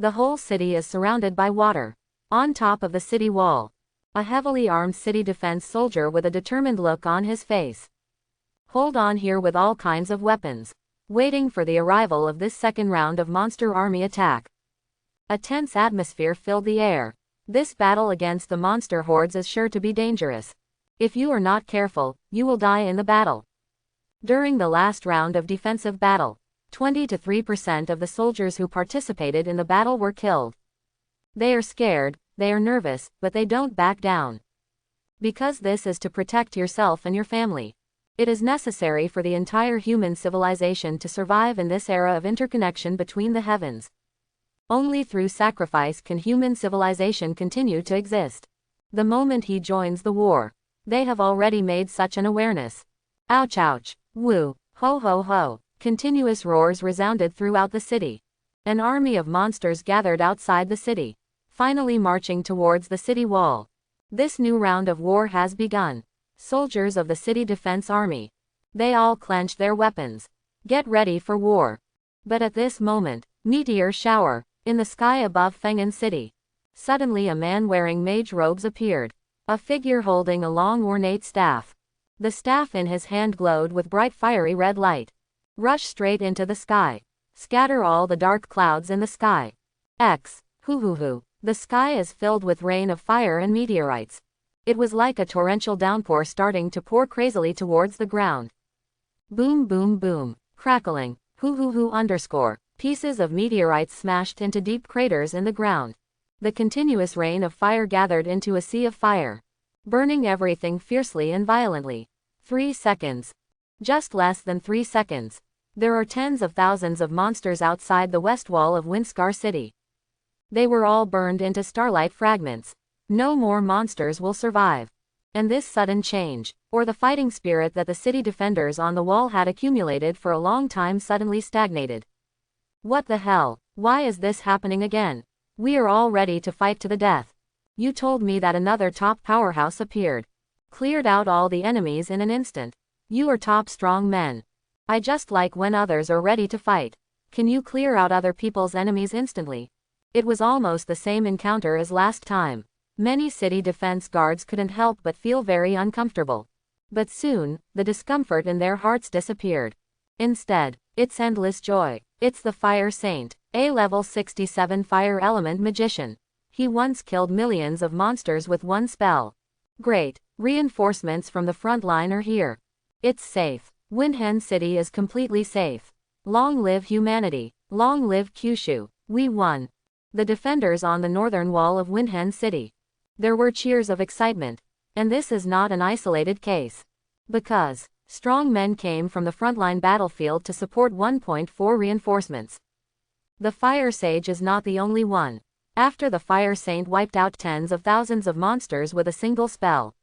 The whole city is surrounded by water. On top of the city wall, a heavily armed city defense soldier with a determined look on his face. Hold on here with all kinds of weapons, waiting for the arrival of this second round of monster army attack. A tense atmosphere filled the air. This battle against the monster hordes is sure to be dangerous. If you are not careful, you will die in the battle. During the last round of defensive battle, 20 to 3% of the soldiers who participated in the battle were killed. They are scared, they are nervous, but they don't back down. Because this is to protect yourself and your family. It is necessary for the entire human civilization to survive in this era of interconnection between the heavens. Only through sacrifice can human civilization continue to exist. The moment he joins the war, they have already made such an awareness. Ouch ouch, woo, ho ho ho. Continuous roars resounded throughout the city. An army of monsters gathered outside the city, finally marching towards the city wall. This new round of war has begun. Soldiers of the city defense army. They all clenched their weapons. Get ready for war. But at this moment, meteor shower, in the sky above Feng'an City. Suddenly a man wearing mage robes appeared. A figure holding a long ornate staff. The staff in his hand glowed with bright fiery red light. Rush straight into the sky. Scatter all the dark clouds in the sky. Hoo. The sky is filled with rain of fire and meteorites. It was like a torrential downpour starting to pour crazily towards the ground. Boom boom boom. Crackling. Hoo. Pieces of meteorites smashed into deep craters in the ground. The continuous rain of fire gathered into a sea of fire, burning everything fiercely and violently. 3 seconds. Just less than 3 seconds. There are tens of thousands of monsters outside the west wall of Windscar City. They were all burned into starlight fragments. No more monsters will survive. And this sudden change, or the fighting spirit that the city defenders on the wall had accumulated for a long time, suddenly stagnated. What the hell? Why is this happening again? We are all ready to fight to the death. You told me that another top powerhouse appeared. Cleared out all the enemies in an instant. You are top strong men. I just like when others are ready to fight. Can you clear out other people's enemies instantly? It was almost the same encounter as last time. Many city defense guards couldn't help but feel very uncomfortable. But soon, the discomfort in their hearts disappeared. Instead, it's endless joy. It's the Fire Saint, a level 67 fire element magician. He once killed millions of monsters with one spell. Great, reinforcements from the front line are here. It's safe. Windhen City is completely safe. Long live humanity. Long live Kyushu. We won. The defenders on the northern wall of Windhen City. There were cheers of excitement. And this is not an isolated case. Because strong men came from the frontline battlefield to support 1.4 reinforcements. The Fire Sage is not the only one. After the Fire Saint wiped out tens of thousands of monsters with a single spell.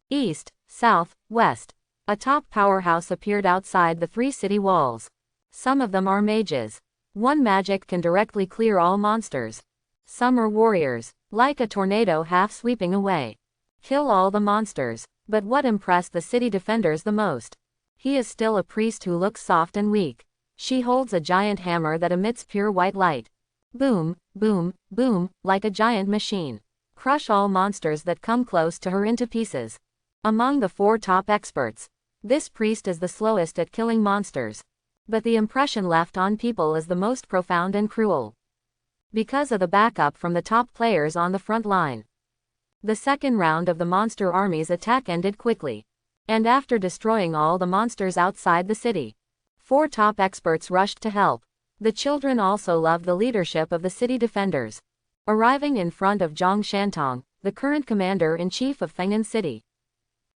East, south, west. A top powerhouse appeared outside the 3 city walls. Some of them are mages. One magic can directly clear all monsters. Some are warriors, like a tornado half sweeping away. Kill all the monsters. But what impressed the city defenders the most? He is still a priest who looks soft and weak. She holds a giant hammer that emits pure white light. Boom, boom, boom, like a giant machine. Crush all monsters that come close to her into pieces. Among the 4 top experts, this priest is the slowest at killing monsters. But the impression left on people is the most profound and cruel. Because of the backup from the top players on the front line. The second round of the monster army's attack ended quickly. And after destroying all the monsters outside the city, 4 top experts rushed to help. The children also loved the leadership of the city defenders. Arriving in front of Zhang Shantong, the current commander-in-chief of Feng'an City.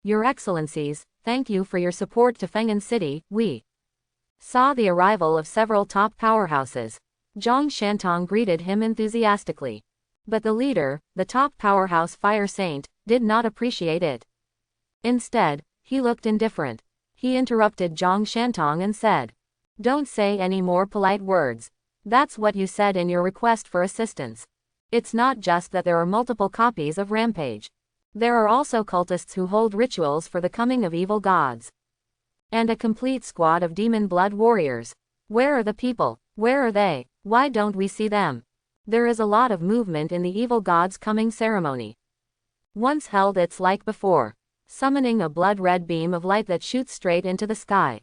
Your Excellencies, thank you for your support to Feng'an City. We saw the arrival of several top powerhouses. Zhang Shantong greeted him enthusiastically. But the leader, the top powerhouse Fire Saint, did not appreciate it. Instead, he looked indifferent. He interrupted Zhang Shantong and said, "Don't say any more polite words. That's what you said in your request for assistance. It's not just that there are multiple copies of Rampage. There are also cultists who hold rituals for the coming of evil gods. And a complete squad of demon blood warriors. Where are the people? Where are they? Why don't we see them?" There is a lot of movement in the evil god's coming ceremony. Once held it's like before, summoning a blood-red beam of light that shoots straight into the sky.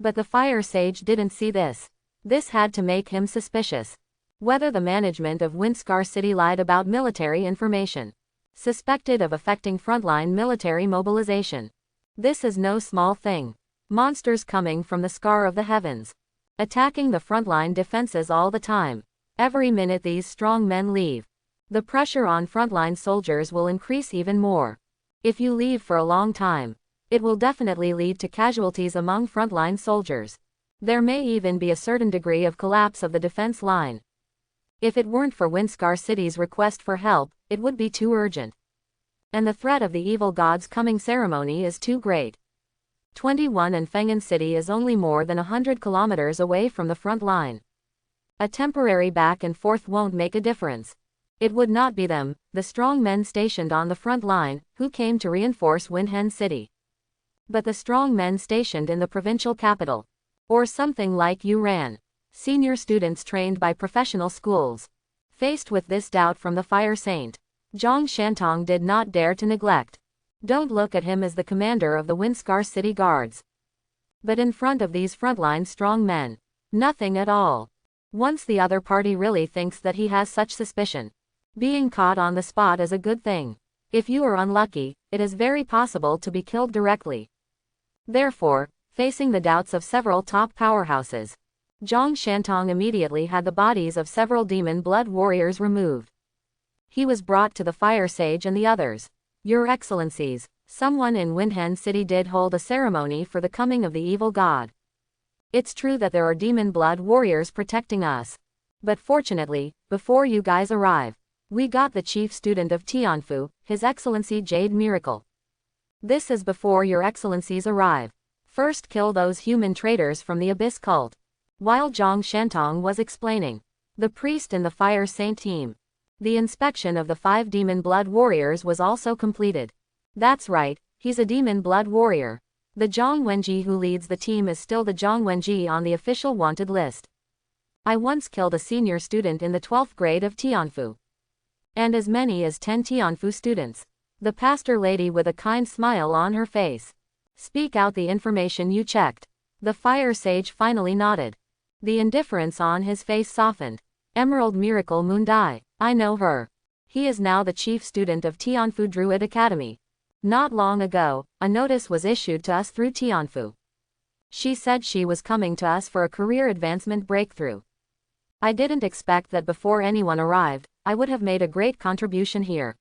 But the fire sage didn't see this. This had to make him suspicious. Whether the management of Windscar City lied about military information. Suspected of affecting frontline military mobilization. This is no small thing. Monsters coming from the scar of the heavens. Attacking the frontline defenses all the time. Every minute these strong men leave, the pressure on frontline soldiers will increase even more. If you leave for a long time, it will definitely lead to casualties among frontline soldiers. There may even be a certain degree of collapse of the defense line. If it weren't for Windscar City's request for help, it would be too urgent. And the threat of the evil god's coming ceremony is too great. 21 and Fengen City is only more than 100 kilometers away from the front line. A temporary back and forth won't make a difference. It would not be them, the strong men stationed on the front line, who came to reinforce Winhen City. But the strong men stationed in the provincial capital. Or something like Yuran. Senior students trained by professional schools. Faced with this doubt from the Fire Saint, Zhang Shantong did not dare to neglect. Don't look at him as the commander of the Windscar City Guards. But in front of these frontline strong men, nothing at all. Once the other party really thinks that he has such suspicion, being caught on the spot is a good thing. If you are unlucky, it is very possible to be killed directly. Therefore, facing the doubts of several top powerhouses, Zhang Shantong immediately had the bodies of several demon blood warriors removed. He was brought to the Fire Sage and the others. Your Excellencies, someone in Winhen City did hold a ceremony for the coming of the evil god. It's true that there are demon blood warriors protecting us. But fortunately, before you guys arrive, we got the chief student of Tianfu, His Excellency Jade Miracle. This is before your Excellencies arrive. First kill those human traitors from the Abyss cult. While Zhang Shantong was explaining, the priest in the Fire Saint team, the inspection of the 5 demon blood warriors was also completed. That's right, he's a demon blood warrior. The Zhang Wenji who leads the team is still the Zhang Wenji on the official wanted list. I once killed a senior student in the 12th grade of Tianfu. And as many as 10 Tianfu students. The pastor lady with a kind smile on her face. Speak out the information you checked. The Fire Sage finally nodded. The indifference on his face softened. Emerald Miracle Moondai, I know her. He is now the chief student of Tianfu Druid Academy. Not long ago, a notice was issued to us through Tianfu. She said she was coming to us for a career advancement breakthrough. I didn't expect that before anyone arrived, I would have made a great contribution here.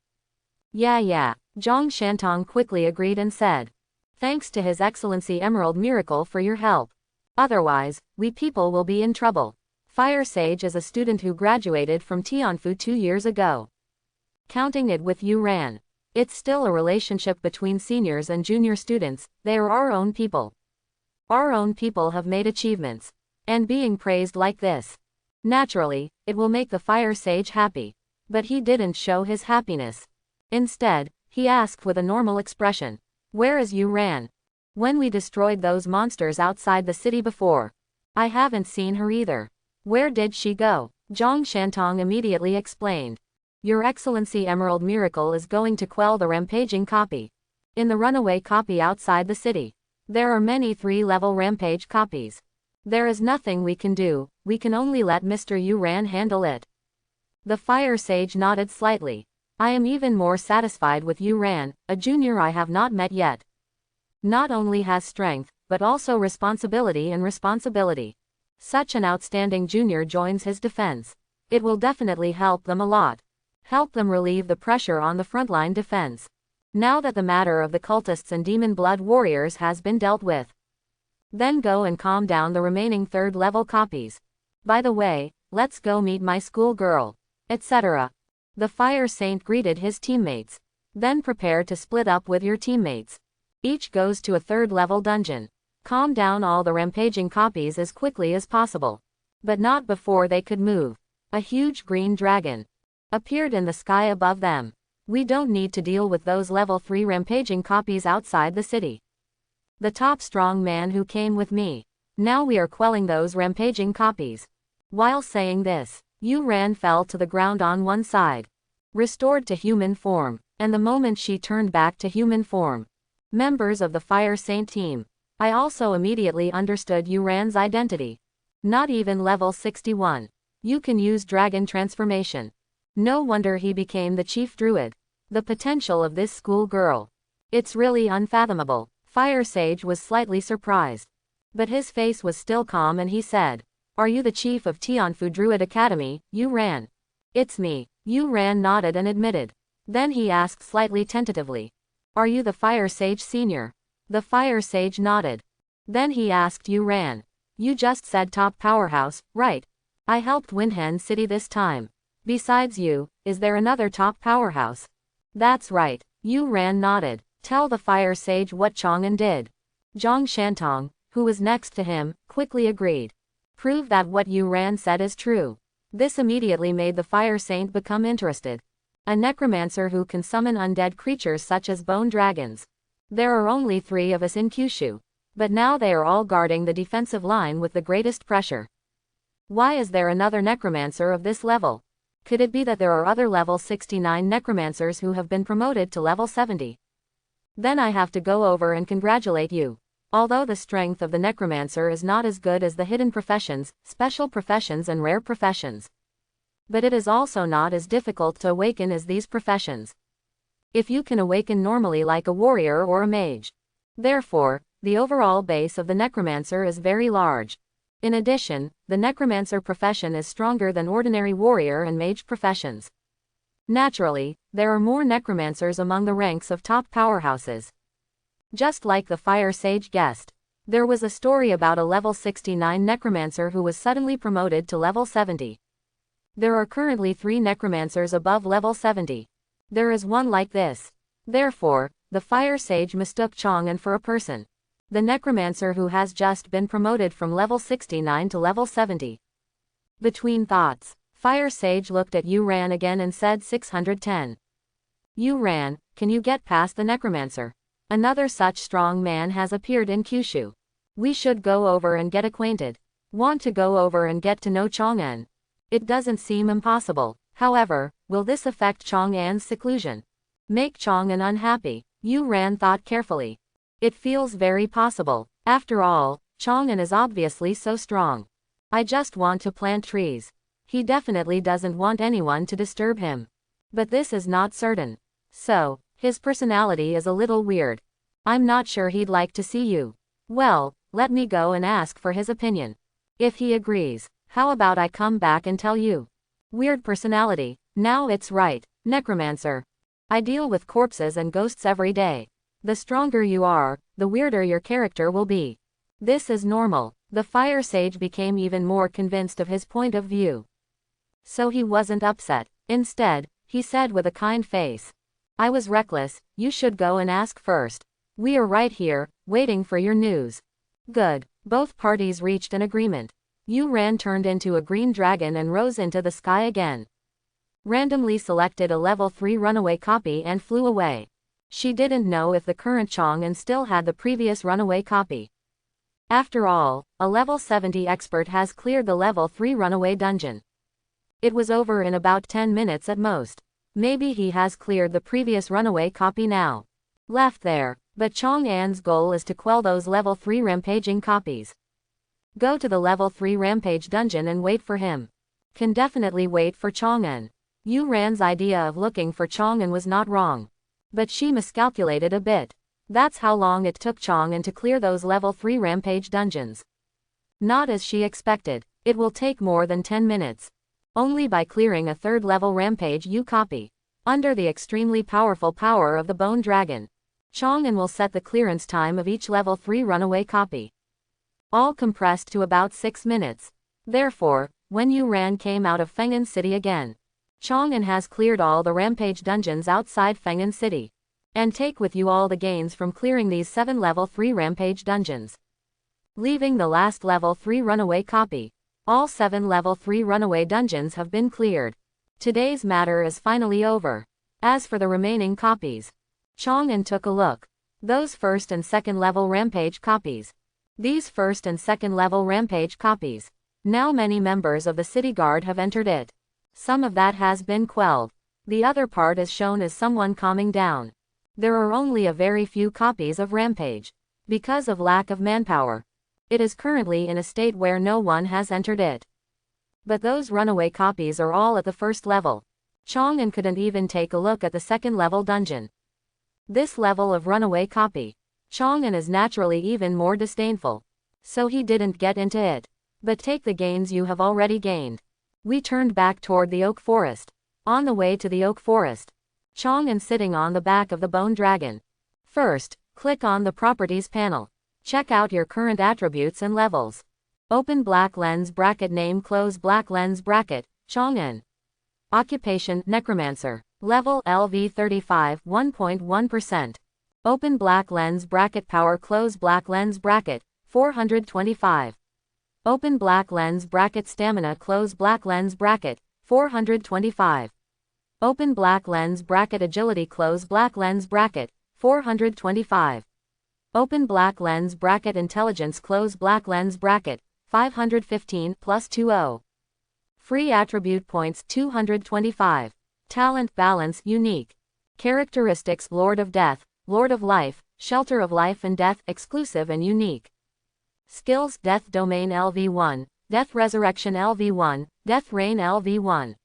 Yeah, Zhang Shantong quickly agreed and said. Thanks to His Excellency Emerald Miracle for your help. Otherwise, we people will be in trouble. Fire Sage is a student who graduated from Tianfu 2 years ago. Counting it with Yuran, it's still a relationship between seniors and junior students, they are our own people. Our own people have made achievements. And being praised like this. Naturally, it will make the Fire Sage happy. But he didn't show his happiness. Instead, he asked with a normal expression. Where is Yuran? When we destroyed those monsters outside the city before. I haven't seen her either. Where did she go? Zhang Shantong immediately explained. Your Excellency Emerald Miracle is going to quell the rampaging copy. In the runaway copy outside the city. There are many 3-level rampage copies. There is nothing we can do, we can only let Mr. Yuran handle it. The Fire Sage nodded slightly. I am even more satisfied with Yuran, a junior I have not met yet. Not only has strength, but also responsibility and responsibility. Such an outstanding junior joins his defense. It will definitely help them a lot. Help them relieve the pressure on the frontline defense. Now that the matter of the cultists and demon blood warriors has been dealt with. Then go and calm down the remaining 3rd-level copies. By the way, let's go meet my school girl, etc. The Fire Saint greeted his teammates. Then prepare to split up with your teammates. Each goes to a 3rd-level dungeon. Calm down all the rampaging copies as quickly as possible. But not before they could move. A huge green dragon appeared in the sky above them. We don't need to deal with those level 3 rampaging copies outside the city. The top strong man who came with me. Now we are quelling those rampaging copies. While saying this, Yu Ran fell to the ground on one side, restored to human form, and the moment she turned back to human form, members of the Fire Saint team, I also immediately understood Yu Ran's identity. Not even level 61. You can use dragon transformation. No wonder he became the chief druid. The potential of this school girl. It's really unfathomable. Fire Sage was slightly surprised. But his face was still calm and he said, "Are you the chief of Tianfu Druid Academy, Yu Ran?" "It's me." Yu Ran nodded and admitted. Then he asked slightly tentatively, "Are you the Fire Sage Senior?" The Fire Sage nodded. Then he asked Yu Ran, "You just said top powerhouse, right? I helped Windhen City this time. Besides you, is there another top powerhouse?" "That's right." Yu Ran nodded. "Tell the Fire Sage what Chang'an did." Zhang Shantong, who was next to him, quickly agreed. "Prove that what Yu Ran said is true." This immediately made the Fire Saint become interested. A necromancer who can summon undead creatures such as bone dragons. There are only 3 of us in Kyushu. But now they are all guarding the defensive line with the greatest pressure. Why is there another necromancer of this level? Could it be that there are other level 69 necromancers who have been promoted to level 70? Then I have to go over and congratulate you. Although the strength of the necromancer is not as good as the hidden professions, special professions and rare professions. But it is also not as difficult to awaken as these professions. If you can awaken normally like a warrior or a mage. Therefore, the overall base of the necromancer is very large. In addition, the necromancer profession is stronger than ordinary warrior and mage professions. Naturally, there are more necromancers among the ranks of top powerhouses. Just like the Fire Sage guessed, there was a story about a level 69 necromancer who was suddenly promoted to level 70. There are currently 3 necromancers above level 70. There is one like this. Therefore, the Fire Sage mistook Chang'an for a person. The necromancer who has just been promoted from level 69 to level 70. Between thoughts, Fire Sage looked at Yu Ran again and said 610. Yu Ran, can you get past the necromancer? Another such strong man has appeared in Kyushu. We should go over and get acquainted. Want to go over and get to know Chang'an. It doesn't seem impossible. However, will this affect Chang'an's seclusion? Make Chang'an unhappy? Yu Ran thought carefully. It feels very possible. After all, Chang'an is obviously so strong. I just want to plant trees. He definitely doesn't want anyone to disturb him. But this is not certain. So, his personality is a little weird. I'm not sure he'd like to see you. Well, let me go and ask for his opinion. If he agrees, how about I come back and tell you? Weird personality. Now it's right. Necromancer. I deal with corpses and ghosts every day. The stronger you are, the weirder your character will be. This is normal. The Fire Sage became even more convinced of his point of view. So he wasn't upset. Instead, he said with a kind face, "I was reckless, you should go and ask first. We are right here, waiting for your news." Good. Both parties reached an agreement. Yu Ran turned into a green dragon and rose into the sky again. Randomly selected a level 3 runaway copy and flew away. She didn't know if the current Chang'an still had the previous runaway copy. After all, a level 70 expert has cleared the level 3 runaway dungeon. It was over in about 10 minutes at most. Maybe he has cleared the previous runaway copy now. Left there, but Chang'an's goal is to quell those level 3 rampaging copies. Go to the level 3 rampage dungeon and wait for him. Can definitely wait for Chang'an. Yu Ran's idea of looking for Chang'an was not wrong. But she miscalculated a bit. That's how long it took Chang'an to clear those level 3 rampage dungeons. Not as she expected. It will take more than 10 minutes. Only by clearing a 3rd level rampage U copy. Under the extremely powerful power of the Bone Dragon, Chang'an will set the clearance time of each level 3 runaway copy. All compressed to about 6 minutes. Therefore, when Yu Ran came out of Feng'an City again, Chang'an has cleared all the rampage dungeons outside Feng'an City. And take with you all the gains from clearing these 7 level 3 rampage dungeons. Leaving the last level 3 runaway copy. All 7 level 3 runaway dungeons have been cleared. Today's matter is finally over. As for the remaining copies, Chang'an took a look. Those 1st and 2nd level rampage copies. These 1st and 2nd level rampage copies. Now many members of the city guard have entered it. Some of that has been quelled. The other part is shown as someone calming down. There are only a very few copies of Rampage. Because of lack of manpower. It is currently in a state where no one has entered it. But those runaway copies are all at the first level. Chang'an couldn't even take a look at the second level dungeon. This level of runaway copy. Chang'an is naturally even more disdainful. So he didn't get into it. But take the gains you have already gained. We turned back toward the oak forest. On the way to the oak forest. Chang'an sitting on the back of the bone dragon. First, click on the properties panel. Check out your current attributes and levels. Open black lens bracket name close black lens bracket, Chang'an. Occupation, Necromancer. Level LV 35 1.1%. Open black lens bracket power close black lens bracket, 425. Open black lens bracket stamina close black lens bracket, 425. Open black lens bracket agility close black lens bracket, 425. Open black lens bracket intelligence close black lens bracket, 515 plus 20. Free attribute points 225. Talent balance unique. Characteristics Lord of Death, Lord of Life, Shelter of Life and Death exclusive and unique. Skills Death Domain LV1, Death Resurrection LV1, Death Rain LV1.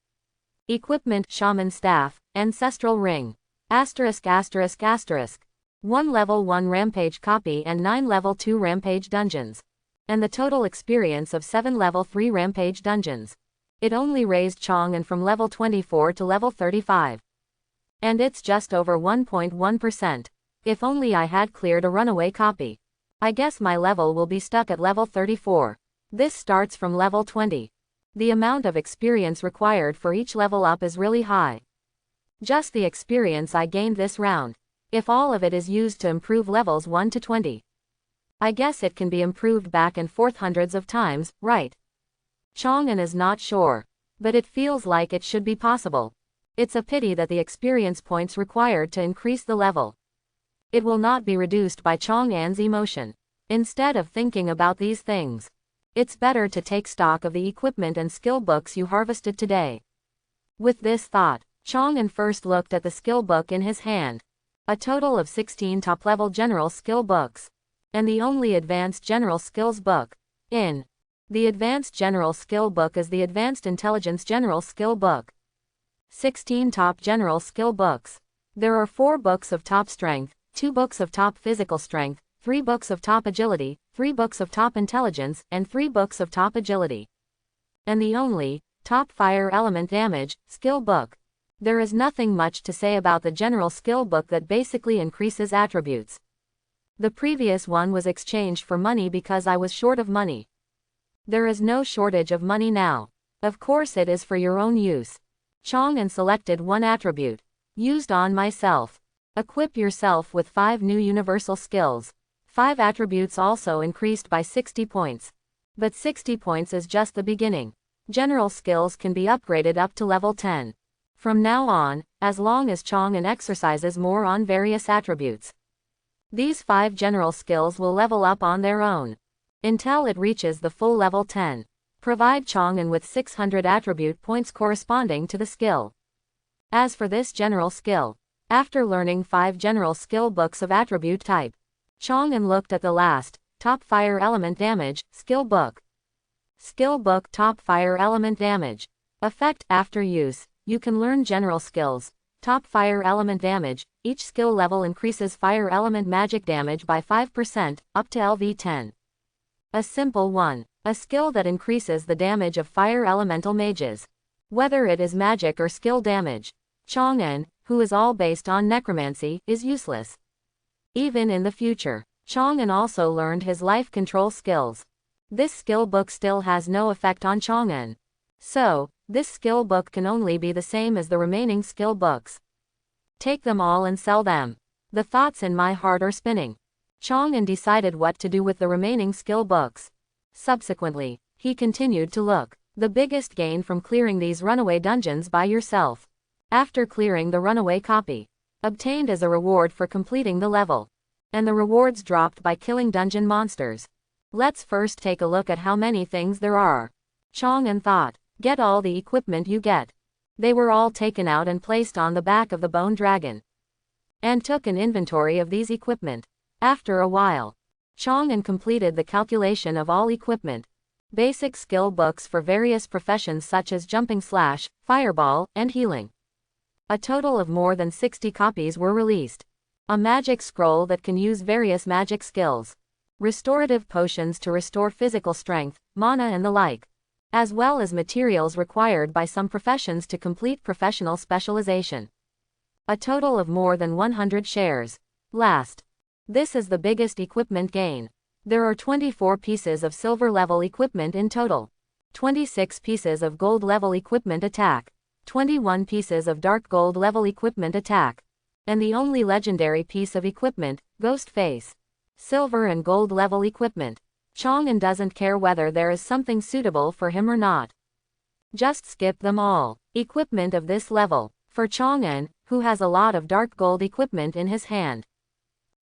Equipment Shaman Staff, Ancestral Ring. Asterisk asterisk asterisk. 1 level 1 Rampage copy and 9 level 2 Rampage dungeons. And the total experience of 7 level 3 Rampage dungeons. It only raised Chang'an from level 24 to level 35. And it's just over 1.1%. If only I had cleared a runaway copy. I guess my level will be stuck at level 34. This starts from level 20. The amount of experience required for each level up is really high. Just the experience I gained this round. If all of it is used to improve levels 1 to 20. I guess it can be improved back and forth hundreds of times, right? Chang'an is not sure. But it feels like it should be possible. It's a pity that the experience points required to increase the level. It will not be reduced by Chang'an's emotion. Instead of thinking about these things. It's better to take stock of the equipment and skill books you harvested today. With this thought, Chang'an first looked at the skill book in his hand. A total of 16 top-level general skill books. And the only advanced general skills book. The advanced general skill book is the Advanced Intelligence General Skill Book. 16 top general skill books. There are 4 books of top strength, 2 books of top physical strength, 3 books of top agility, 3 books of top intelligence, and 3 books of top agility. And the only, top fire element damage, skill book. There is nothing much to say about the general skill book that basically increases attributes. The previous one was exchanged for money because I was short of money. There is no shortage of money now. Of course it is for your own use. Chang'an selected one attribute. Used on myself. Equip yourself with 5 new universal skills. 5 attributes also increased by 60 points. But 60 points is just the beginning. General skills can be upgraded up to level 10. From now on, as long as Chang'an exercises more on various attributes. These 5 general skills will level up on their own. Until it reaches the full level 10. Provide Chang'an with 600 attribute points corresponding to the skill. As for this general skill, after learning 5 general skill books of attribute type, Chang'an looked at the last, top fire element damage, skill book. Skill book top fire element damage. Effect after use, you can learn general skills. Top fire element damage, each skill level increases fire element magic damage by 5%, up to LV10. A simple one. A skill that increases the damage of fire elemental mages. Whether it is magic or skill damage. Chang'an, who is all based on necromancy, is useless. Even in the future, Chang'an also learned his life control skills. This skill book still has no effect on Chang'an. So, this skill book can only be the same as the remaining skill books. Take them all and sell them. The thoughts in my heart are spinning. Chang'an decided what to do with the remaining skill books. Subsequently, he continued to look. The biggest gain from clearing these runaway dungeons by yourself. After clearing the runaway copy. Obtained as a reward for completing the level. And the rewards dropped by killing dungeon monsters. Let's first take a look at how many things there are. Chang'an thought, get all the equipment you get. They were all taken out and placed on the back of the bone dragon, and took an inventory of these equipment. After a while, Chang'an completed the calculation of all equipment. Basic skill books for various professions such as jumping slash, fireball, and healing. A total of more than 60 copies were released. A magic scroll that can use various magic skills. Restorative potions to restore physical strength, mana and the like. As well as materials required by some professions to complete professional specialization. A total of more than 100 shares. Last. This is the biggest equipment gain. There are 24 pieces of silver level equipment in total. 26 pieces of gold level equipment attack. 21 pieces of dark gold level equipment attack. And the only legendary piece of equipment, Ghost Face. Silver and gold level equipment. Chang'an doesn't care whether there is something suitable for him or not. Just skip them all. Equipment of this level. For Chang'an, who has a lot of dark gold equipment in his hand.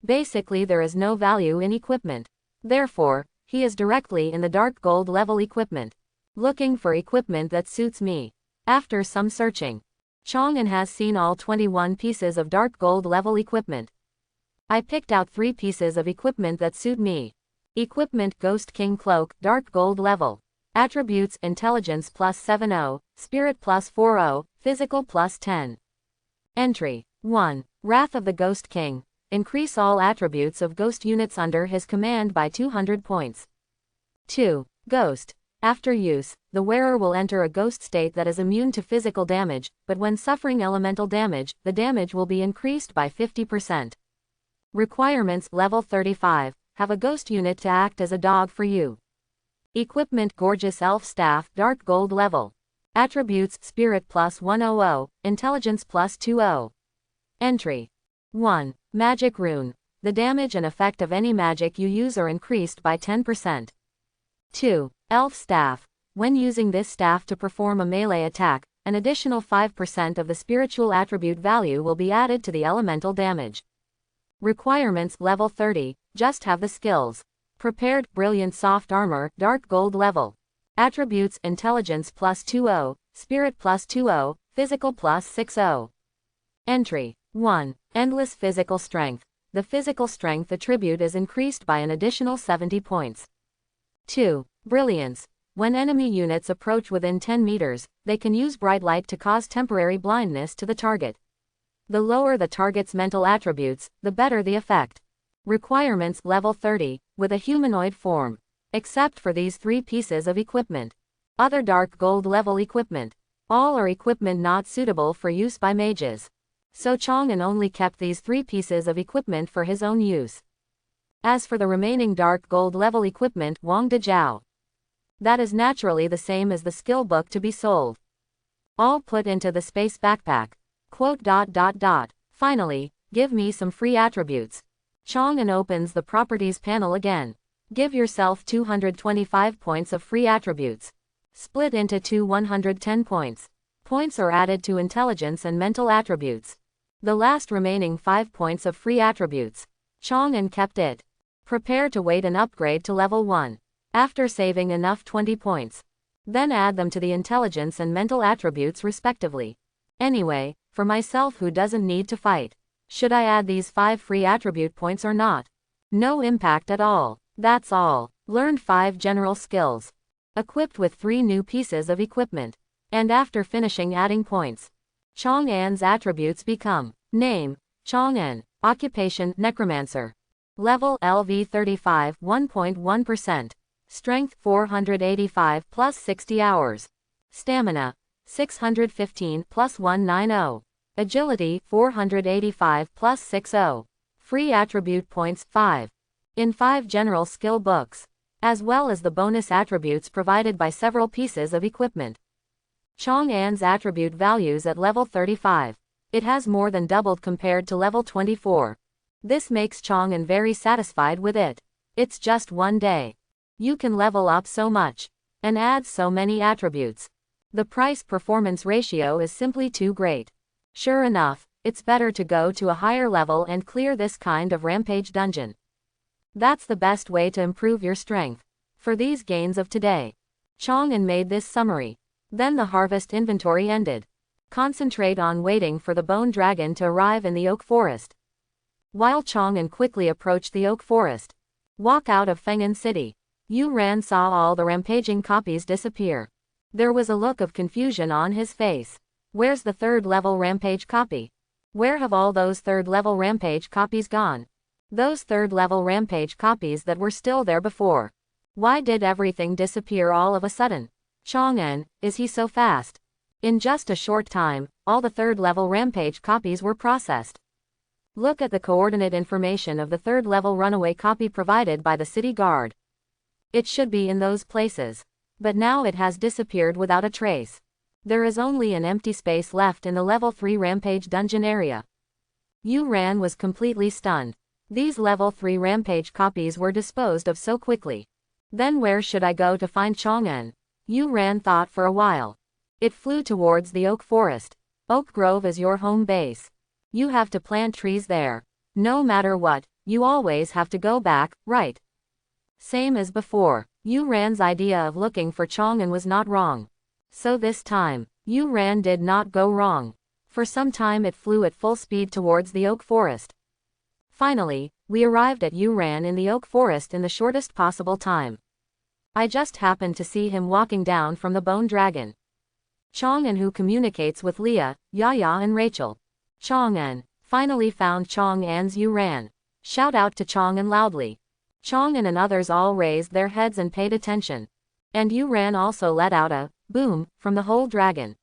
Basically there is no value in equipment. Therefore, he is directly in the dark gold level equipment. Looking for equipment that suits me. After some searching, Chang'an has seen all 21 pieces of dark gold level equipment. I picked out 3 pieces of equipment that suit me. Equipment: Ghost King Cloak, dark gold level. Attributes: Intelligence plus 70, Spirit plus 40, Physical plus 10. Entry 1. Wrath of the Ghost King. Increase all attributes of ghost units under his command by 200 points. 2. Ghost. After use, the wearer will enter a ghost state that is immune to physical damage, but when suffering elemental damage, the damage will be increased by 50%. Requirements: Level 35. Have a ghost unit to act as a dog for you. Equipment: Gorgeous Elf Staff, dark gold level. Attributes: Spirit plus 100, Intelligence plus 20. Entry 1. Magic Rune. The damage and effect of any magic you use are increased by 10%. 2. Elf Staff. When using this staff to perform a melee attack, an additional 5% of the spiritual attribute value will be added to the elemental damage. Requirements: Level 30. Just have the skills. Prepared: Brilliant Soft Armor, dark gold level. Attributes: Intelligence plus 20, Spirit plus 20, Physical plus 60. Entry 1. Endless Physical Strength. The physical strength attribute is increased by an additional 70 points. 2. Brilliance. When enemy units approach within 10 meters, they can use bright light to cause temporary blindness to the target. The lower the target's mental attributes, the better the effect. Requirements: Level 30, with a humanoid form. Except for these 3 pieces of equipment. Other dark gold level equipment. All are equipment not suitable for use by mages. So Chang'an only kept these 3 pieces of equipment for his own use. As for the remaining dark gold level equipment, Wang De Jiao. That is naturally the same as the skill book to be sold. All put into the space backpack. Finally, give me some free attributes. Chang'an opens the properties panel again. Give yourself 225 points of free attributes. Split into 2 110 points. Points are added to intelligence and mental attributes. The last remaining 5 points of free attributes. Chang'an kept it. Prepare to wait an upgrade to level 1. After saving enough 20 points. Then add them to the intelligence and mental attributes respectively. Anyway, for myself who doesn't need to fight. Should I add these 5 free attribute points or not? No impact at all. That's all. Learned 5 general skills. Equipped with 3 new pieces of equipment. And after finishing adding points, Chang'an's attributes become: Name, Chang'an. Occupation, Necromancer. Level, LV 35, 1.1%. Strength, 485 plus 60 hours. Stamina, 615 plus 190. Agility, 485 plus 60. Free attribute points, 5. In 5 general skill books. As well as the bonus attributes provided by several pieces of equipment. Chang'an's attribute values at level 35. It has more than doubled compared to level 24. This makes Chang'an very satisfied with it. It's just one day. You can level up so much. And add so many attributes. The price-performance ratio is simply too great. Sure enough, it's better to go to a higher level and clear this kind of rampage dungeon. That's the best way to improve your strength. For these gains of today. Chang'an made this summary. Then the harvest inventory ended. Concentrate on waiting for the bone dragon to arrive in the oak forest. While Chang'an quickly approached the oak forest. Walk out of Feng'an City. Yu Ran saw all the rampaging copies disappear. There was a look of confusion on his face. Where's the third-level rampage copy? Where have all those third-level rampage copies gone? Those third-level rampage copies that were still there before. Why did everything disappear all of a sudden? Chang'an, is he so fast? In just a short time, all the third-level rampage copies were processed. Look at the coordinate information of the third-level runaway copy provided by the city guard. It should be in those places. But now it has disappeared without a trace. There is only an empty space left in the level 3 rampage dungeon area. Yu Ran was completely stunned. These level 3 rampage copies were disposed of so quickly. Then where should I go to find Chang'an? Yu Ran thought for a while. It flew towards the oak forest. Oak Grove is your home base. You have to plant trees there. No matter what, you always have to go back, right? Same as before, Yu Ran's idea of looking for Chang'an was not wrong. So this time, Yu Ran did not go wrong. For some time it flew at full speed towards the oak forest. Finally, we arrived at Yu Ran in the oak forest in the shortest possible time. I just happened to see him walking down from the bone dragon. Chang'an, who communicates with Leah, Yaya and Rachel. Chang'an finally found Chang'an's Yu Ran. Shout out to Chang'an loudly. Chang'an and others all raised their heads and paid attention. And Yu Ran also let out a boom from the whole dragon.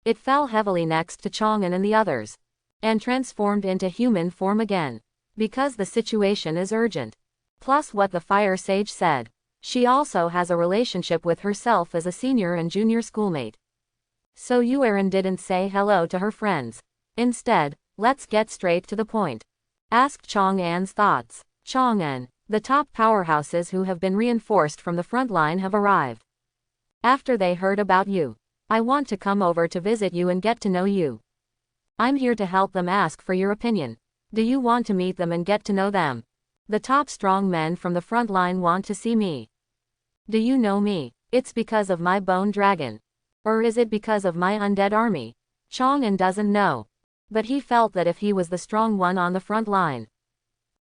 It fell heavily next to Chang'an and the others. And transformed into human form again. Because the situation is urgent. Plus what the fire sage said. She also has a relationship with herself as a senior and junior schoolmate. So Yu Ran didn't say hello to her friends. Instead, let's get straight to the point. Asked Chang'an's thoughts. Chang'an, the top powerhouses who have been reinforced from the front line have arrived. After they heard about you, I want to come over to visit you and get to know you. I'm here to help them. Ask for your opinion. Do you want to meet them and get to know them? The top strong men from the front line want to see me. Do you know me? It's because of my bone dragon. Or is it because of my undead army? Chang'an doesn't know. But he felt that if he was the strong one on the front line,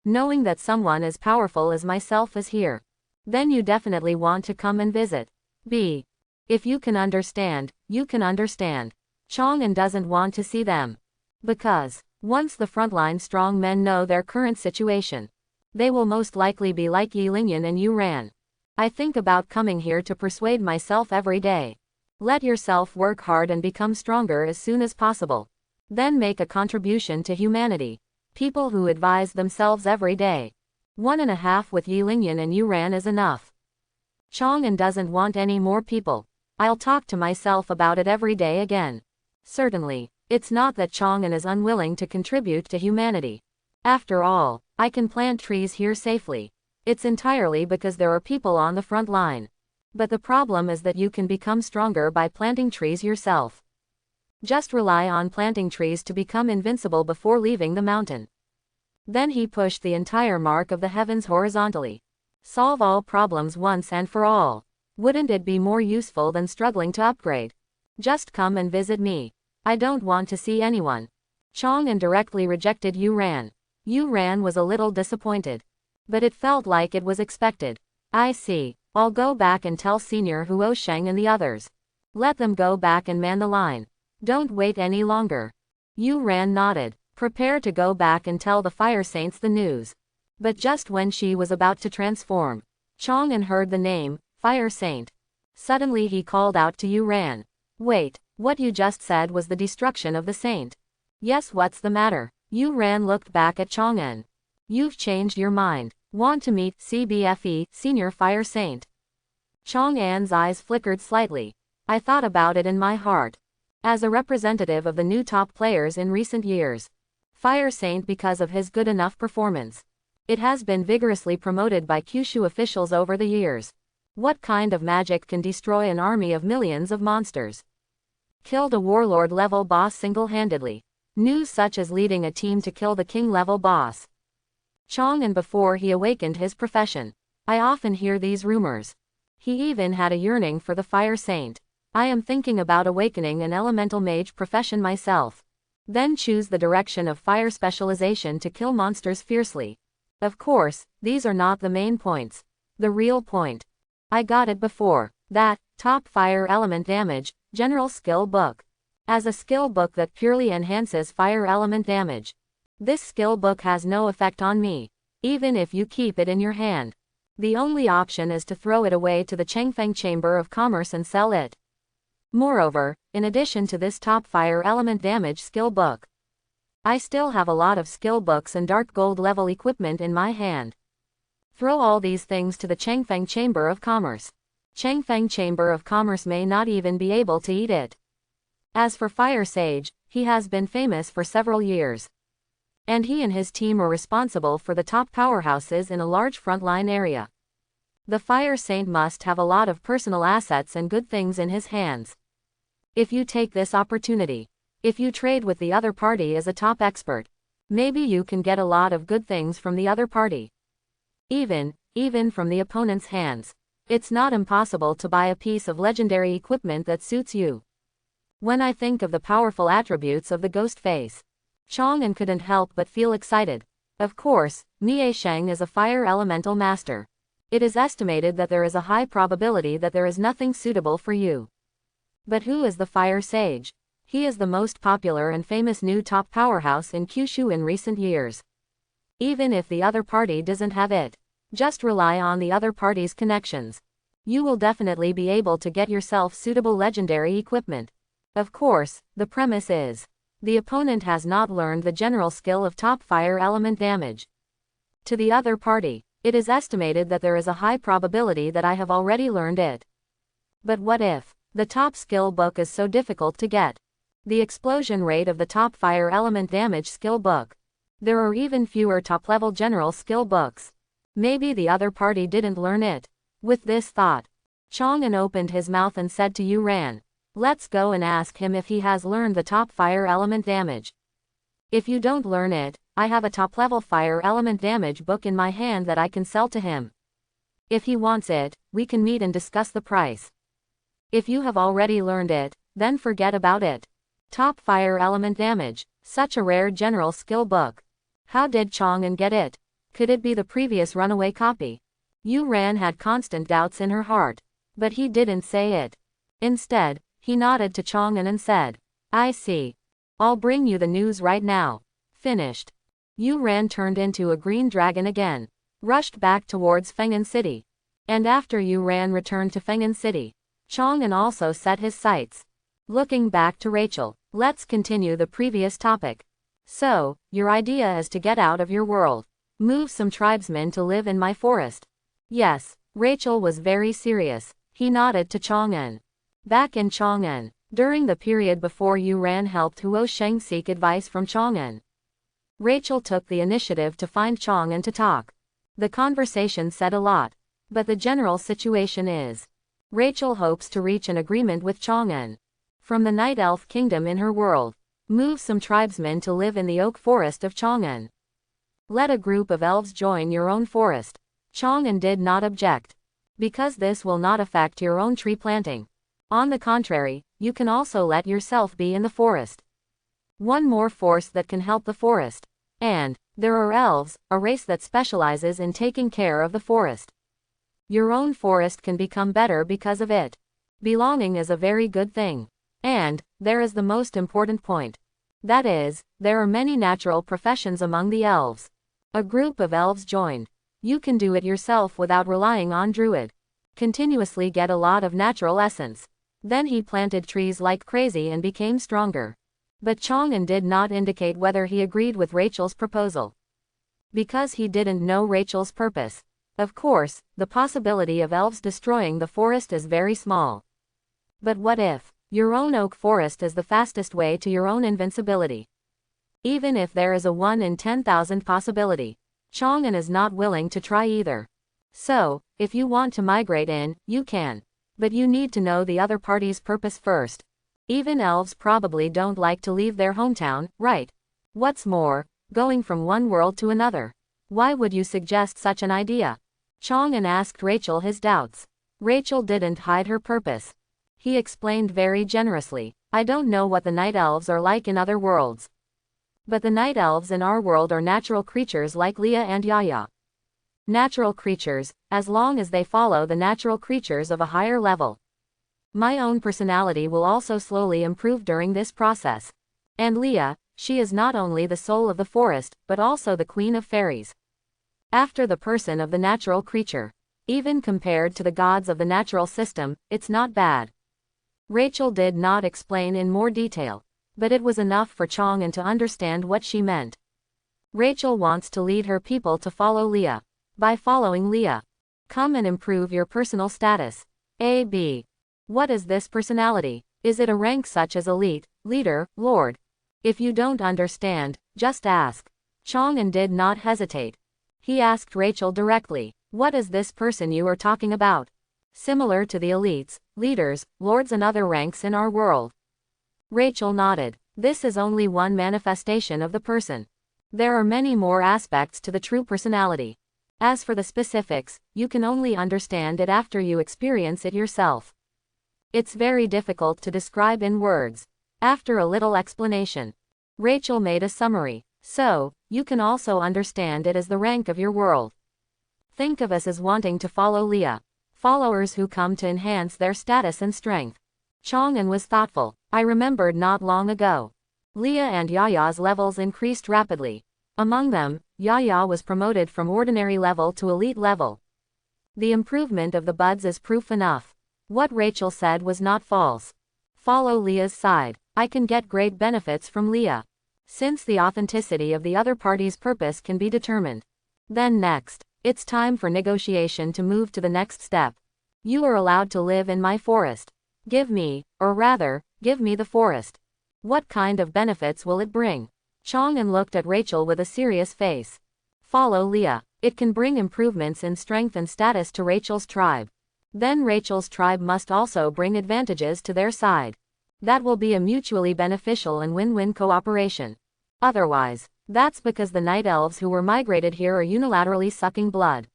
knowing that someone as powerful as myself is here, then you definitely want to come and visit. B. If you can understand, you can understand. Chang'an doesn't want to see them. Because, once the frontline strong men know their current situation, they will most likely be like Yi Lingyan and Yu Ran. I think about coming here to persuade myself every day. Let yourself work hard and become stronger as soon as possible. Then make a contribution to humanity. People who advise themselves every day. 1.5 with Yi Lingyan and Yu Ran is enough. Chang'an doesn't want any more people. I'll talk to myself about it every day again. Certainly, it's not that Chang'an is unwilling to contribute to humanity. After all, I can plant trees here safely. It's entirely because there are people on the front line. But the problem is that you can become stronger by planting trees yourself. Just rely on planting trees to become invincible before leaving the mountain. Then he pushed the entire mark of the heavens horizontally. Solve all problems once and for all. Wouldn't it be more useful than struggling to upgrade? Just come and visit me. I don't want to see anyone. Chang'an directly rejected Yu Ran. Yu Ran was a little disappointed. But it felt like it was expected. I see. I'll go back and tell Senior Huosheng and the others. Let them go back and man the line. Don't wait any longer. Yu Ran nodded. Prepare to go back and tell the Fire Saints the news. But just when she was about to transform, Chang'an heard the name, Fire Saint. Suddenly he called out to Yu Ran. Wait, what you just said was the destruction of the saint. Yes, what's the matter? Yu Ran looked back at Chang'an. You've changed your mind. Want to meet CBFE, Senior Fire Saint? Chang'an's eyes flickered slightly. I thought about it in my heart. As a representative of the new top players in recent years, Fire Saint, because of his good enough performance, it has been vigorously promoted by Kyushu officials over the years. What kind of magic can destroy an army of millions of monsters? Killed a warlord level boss single-handedly. News such as leading a team to kill the king level boss. Chang'an before he awakened his profession. I often hear these rumors. He even had a yearning for the fire saint. I am thinking about awakening an elemental mage profession myself. Then choose the direction of fire specialization to kill monsters fiercely. Of course, these are not the main points. The real point. I got it before. That, top fire element damage, general skill book. As a skill book that purely enhances fire element damage. This skill book has no effect on me. Even if you keep it in your hand. The only option is to throw it away to the Changfeng Chamber of Commerce and sell it. Moreover, in addition to this top fire element damage skill book, I still have a lot of skill books and dark gold level equipment in my hand. Throw all these things to the Changfeng Chamber of Commerce. Changfeng Chamber of Commerce may not even be able to eat it. As for Fire Sage, he has been famous for several years. And he and his team are responsible for the top powerhouses in a large frontline area. The Fire Saint must have a lot of personal assets and good things in his hands. If you take this opportunity, if you trade with the other party as a top expert, maybe you can get a lot of good things from the other party. Even from the opponent's hands. It's not impossible to buy a piece of legendary equipment that suits you. When I think of the powerful attributes of the ghost face, Chang'an couldn't help but feel excited. Of course, Nie Sheng is a fire elemental master. It is estimated that there is a high probability that there is nothing suitable for you. But who is the Fire Sage? He is the most popular and famous new top powerhouse in Kyushu in recent years. Even if the other party doesn't have it, just rely on the other party's connections. You will definitely be able to get yourself suitable legendary equipment. Of course, the premise is, the opponent has not learned the general skill of top fire element damage. To the other party, it is estimated that there is a high probability that I have already learned it. But what if the top skill book is so difficult to get? The explosion rate of the top fire element damage skill book. There are even fewer top-level general skill books. Maybe the other party didn't learn it. With this thought, Chang'an opened his mouth and said to Yu Ran, "Let's go and ask him if he has learned the top fire element damage. If you don't learn it, I have a top-level fire element damage book in my hand that I can sell to him. If he wants it, we can meet and discuss the price. If you have already learned it, then forget about it." Top fire element damage, such a rare general skill book. How did Chang'an get it? Could it be the previous runaway copy? Yu Ran had constant doubts in her heart. But he didn't say it. Instead, he nodded to Chang'an and said, "I see. I'll bring you the news right now." Finished. Yu Ran turned into a green dragon again, rushed back towards Feng'an City. And after Yu Ran returned to Feng'an City, Chang'an also set his sights. Looking back to Rachel, let's continue the previous topic. So, your idea is to get out of your world. Move some tribesmen to live in my forest. Yes, Rachel was very serious. He nodded to Chang'an. Back in Chang'an, during the period before Yu Ran helped Huo Sheng seek advice from Chang'an, Rachel took the initiative to find Chang'an to talk. The conversation said a lot. But the general situation is, Rachel hopes to reach an agreement with Chang'an. From the Night Elf Kingdom in her world, move some tribesmen to live in the oak forest of Chang'an. Let a group of elves join your own forest. Chang'an did not object. Because this will not affect your own tree planting. On the contrary, you can also let yourself be in the forest. One more force that can help the forest. And, there are elves, a race that specializes in taking care of the forest. Your own forest can become better because of it. Belonging is a very good thing. And, there is the most important point. That is, there are many natural professions among the elves. A group of elves joined. You can do it yourself without relying on druid. Continuously get a lot of natural essence. Then he planted trees like crazy and became stronger. But Chang'an did not indicate whether he agreed with Rachel's proposal. Because he didn't know Rachel's purpose. Of course, the possibility of elves destroying the forest is very small. But what if your own oak forest is the fastest way to your own invincibility? Even if there is a 1 in 10,000 possibility, Chang'an is not willing to try either. So, if you want to migrate in, you can. But you need to know the other party's purpose first. Even elves probably don't like to leave their hometown, right? What's more, going from one world to another. Why would you suggest such an idea? Chang'an asked Rachel his doubts. Rachel didn't hide her purpose. He explained very generously. I don't know what the night elves are like in other worlds. But the night elves in our world are natural creatures like Leah and Yaya. Natural creatures, as long as they follow the natural creatures of a higher level. My own personality will also slowly improve during this process. And Leah, she is not only the soul of the forest, but also the queen of fairies. After the person of the natural creature. Even compared to the gods of the natural system, it's not bad. Rachel did not explain in more detail, but it was enough for Chang'an to understand what she meant. Rachel wants to lead her people to follow Leah. By following Leah, come and improve your personal status. A.B. What is this personality? Is it a rank such as elite, leader, lord? If you don't understand, just ask. Chang'an did not hesitate. He asked Rachel directly, what is this person you are talking about? Similar to the elites, leaders, lords and other ranks in our world. Rachel nodded. This is only one manifestation of the person. There are many more aspects to the true personality. As for the specifics, you can only understand it after you experience it yourself. It's very difficult to describe in words. After a little explanation, Rachel made a summary. So, you can also understand it as the rank of your world. Think of us as wanting to follow Leah. Followers who come to enhance their status and strength. Chang'an was thoughtful. I remembered not long ago. Leah and Yaya's levels increased rapidly. Among them, Yaya was promoted from ordinary level to elite level. The improvement of the buds is proof enough. What Rachel said was not false. Follow Leah's side. I can get great benefits from Leah. Since the authenticity of the other party's purpose can be determined. Then next, it's time for negotiation to move to the next step. You are allowed to live in my forest. Give me, or rather, give me the forest. What kind of benefits will it bring? Chang'an looked at Rachel with a serious face. Follow Leah. It can bring improvements in strength and status to Rachel's tribe. Then Rachel's tribe must also bring advantages to their side. That will be a mutually beneficial and win-win cooperation. Otherwise, that's because the night elves who were migrated here are unilaterally sucking blood.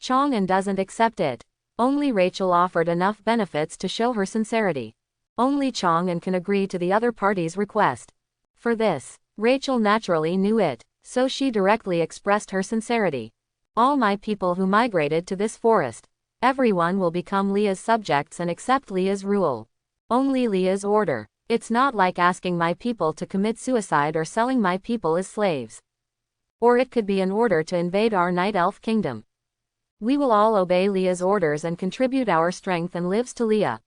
Chang'an doesn't accept it. Only Rachel offered enough benefits to show her sincerity. Only Chang'an can agree to the other party's request. For this, Rachel naturally knew it, so she directly expressed her sincerity. All my people who migrated to this forest, everyone will become Leah's subjects and accept Leah's rule. Only Leah's order. It's not like asking my people to commit suicide or selling my people as slaves. Or it could be an order to invade our night elf kingdom. We will all obey Leah's orders and contribute our strength and lives to Leah.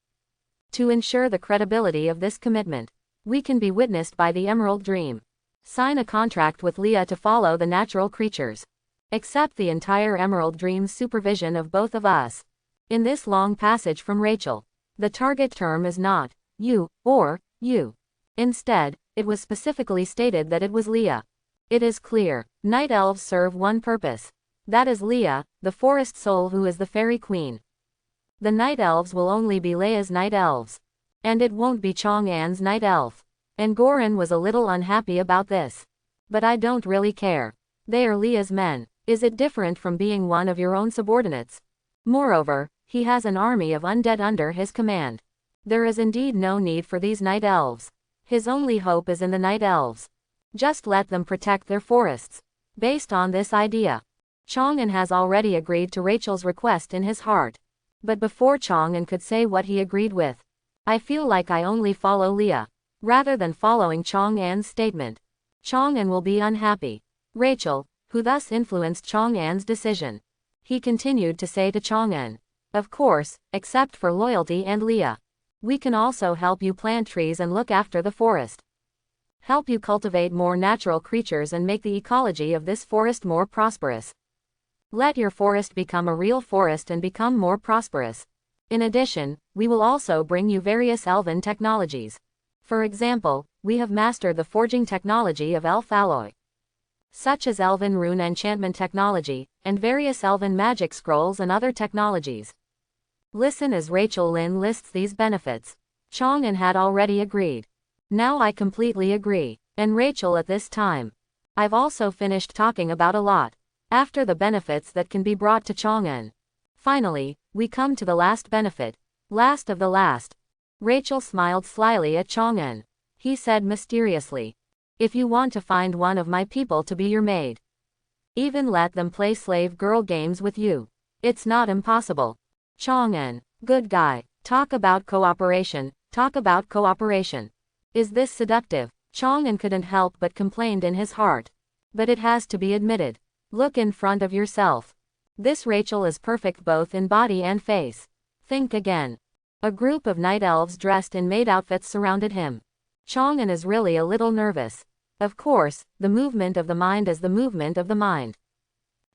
To ensure the credibility of this commitment, we can be witnessed by the Emerald Dream. Sign a contract with Leah to follow the natural creatures. Accept the entire Emerald Dream's supervision of both of us. In this long passage from Rachel, the target term is not you or you. Instead, it was specifically stated that it was Leah. It is clear, night elves serve one purpose. That is Leah, the forest soul who is the fairy queen. The night elves will only be Leah's night elves. And it won't be Chang'an's night elf. And Goran was a little unhappy about this. But I don't really care. They are Leah's men. Is it different from being one of your own subordinates? Moreover, he has an army of undead under his command. There is indeed no need for these night elves. His only hope is in the night elves. Just let them protect their forests. Based on this idea, Chang'an has already agreed to Rachel's request in his heart. But before Chang'an could say what he agreed with, I feel like I only follow Leah, rather than following Chang'an's statement. Chang'an will be unhappy. Rachel, who thus influenced Chang'an's decision. He continued to say to Chang'an, of course, except for loyalty and Leah. We can also help you plant trees and look after the forest. Help you cultivate more natural creatures and make the ecology of this forest more prosperous. Let your forest become a real forest and become more prosperous. In addition, we will also bring you various elven technologies. For example, we have mastered the forging technology of elf alloy, such as elven rune enchantment technology, and various elven magic scrolls and other technologies. Listen as Rachel Lynn lists these benefits. Chang'an had already agreed. Now I completely agree. And Rachel at this time. I've also finished talking about a lot. After the benefits that can be brought to Chang'an. Finally, We come to the last benefit. Last of the last. Rachel smiled slyly at Chang'an. He said mysteriously. If you want to find one of my people to be your maid, even let them play slave girl games with you. It's not impossible. Chang'an, good guy. Talk about cooperation. Talk about cooperation. Is this seductive? Chang'an couldn't help but complained in his heart. But it has to be admitted. Look in front of yourself. This Rachel is perfect both in body and face. Think again. A group of night elves dressed in maid outfits surrounded him. Chang'an is really a little nervous. Of course, the movement of the mind is the movement of the mind.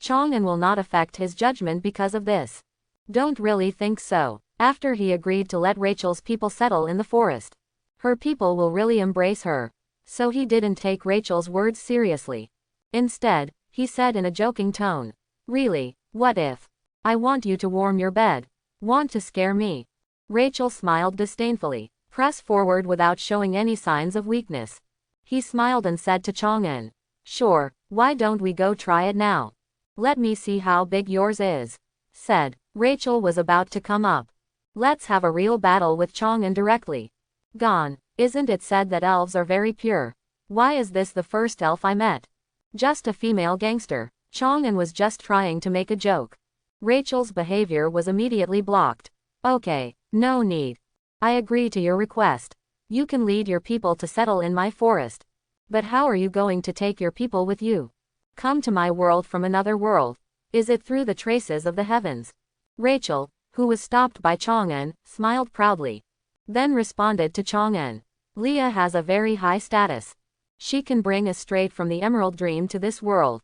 Chang'an will not affect his judgment because of this. Don't really think so. After he agreed to let Rachel's people settle in the forest, her people will really embrace her. So he didn't take Rachel's words seriously. Instead, he said in a joking tone, "Really, what if I want you to warm your bed? Want to scare me?" Rachel smiled disdainfully. Press forward without showing any signs of weakness. He smiled and said to Chang'an, "Sure, why don't we go try it now? Let me see how big yours is." Said. Rachel was about to come up. Let's have a real battle with Chang'an directly. Gone. Isn't it said that elves are very pure? Why is this the first elf I met? Just a female gangster. Chang'an was just trying to make a joke. Rachel's behavior was immediately blocked. Okay, no need. I agree to your request. You can lead your people to settle in my forest. But how are you going to take your people with you? Come to my world from another world. Is it through the traces of the heavens? Rachel, who was stopped by Chang'an, smiled proudly. Then responded to Chang'an. Leah has a very high status. She can bring us straight from the Emerald Dream to this world.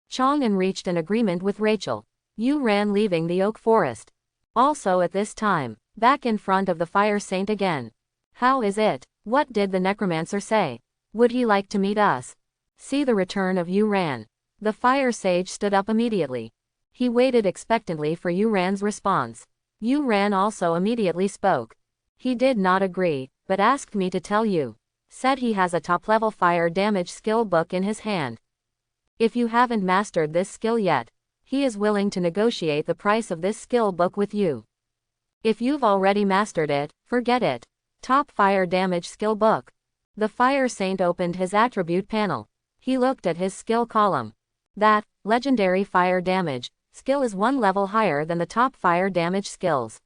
Chang'an reached an agreement with Rachel. You ran leaving the oak forest. Also at this time, back in front of the fire saint again. How is it? What did the necromancer say? Would he like to meet us? See the return of Yuran. The fire sage stood up immediately. He waited expectantly for Yuran's response. Yuran also immediately spoke. He did not agree, but asked me to tell you. Said he has a top-level fire damage skill book in his hand. If you haven't mastered this skill yet, he is willing to negotiate the price of this skill book with you. If you've already mastered it, forget it. Top fire damage skill book. The fire saint opened his attribute panel. He looked at his skill column. That legendary fire damage skill is one level higher than the top fire damage skills.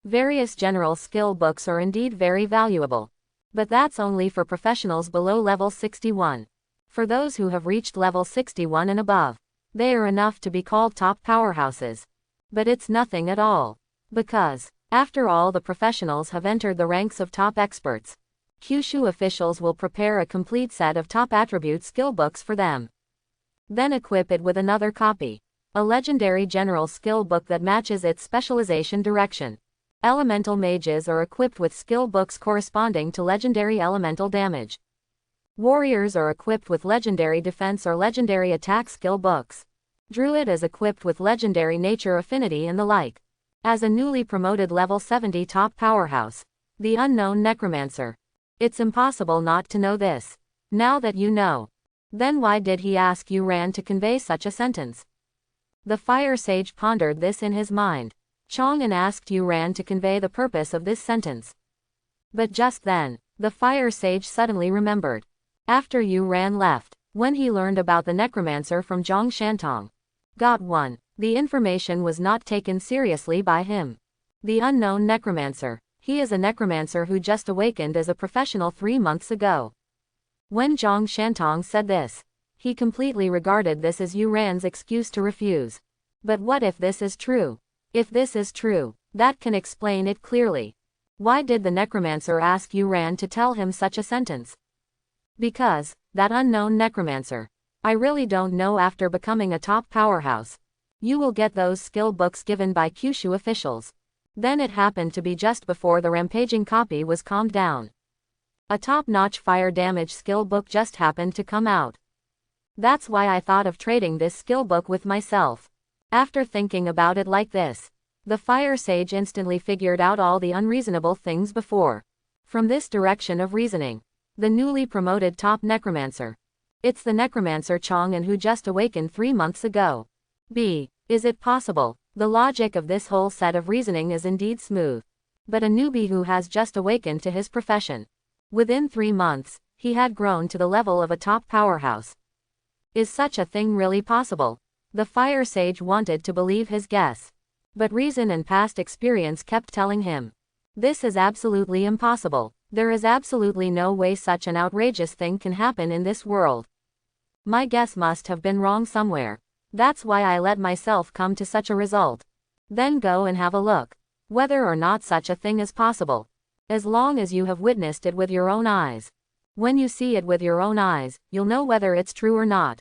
Various general skill books are indeed very valuable. But that's only for professionals below level 61. For those who have reached level 61 and above, they are enough to be called top powerhouses. But it's nothing at all. Because, after all, the professionals have entered the ranks of top experts. Kyushu officials will prepare a complete set of top attribute skill books for them. Then equip it with another copy. A legendary general skill book that matches its specialization direction. Elemental mages are equipped with skill books corresponding to legendary elemental damage. Warriors are equipped with legendary defense or legendary attack skill books. Druid is equipped with legendary nature affinity and the like. As a newly promoted level 70 top powerhouse, the unknown necromancer. It's impossible not to know this. Now that you know. Then why did he ask Yuran to convey such a sentence? The fire sage pondered this in his mind. Chang'an asked Yuran to convey the purpose of this sentence. But just then, the fire sage suddenly remembered. After Yuran left, when he learned about the necromancer from Zhong Shantong. Got one. The information was not taken seriously by him. The unknown necromancer. He is a necromancer who just awakened as a professional 3 months ago. When Zhong Shantong said this, he completely regarded this as Yuran's excuse to refuse. But what if this is true? If this is true, that can explain it clearly. Why did the necromancer ask Yuran to tell him such a sentence? Because, that unknown necromancer. I really don't know. After becoming a top powerhouse, you will get those skill books given by Kyushu officials. Then it happened to be just before the rampaging copy was calmed down. A top-notch fire damage skill book just happened to come out. That's why I thought of trading this skill book with myself. After thinking about it like this, the fire sage instantly figured out all the unreasonable things before. From this direction of reasoning, the newly promoted top necromancer. It's the necromancer Chang'an who just awakened 3 months ago. B. Is it possible? The logic of this whole set of reasoning is indeed smooth. But a newbie who has just awakened to his profession. Within 3 months, he had grown to the level of a top powerhouse. Is such a thing really possible? The fire sage wanted to believe his guess. But reason and past experience kept telling him. This is absolutely impossible. There is absolutely no way such an outrageous thing can happen in this world. My guess must have been wrong somewhere. That's why I let myself come to such a result. Then go and have a look. Whether or not such a thing is possible. As long as you have witnessed it with your own eyes. When you see it with your own eyes, you'll know whether it's true or not.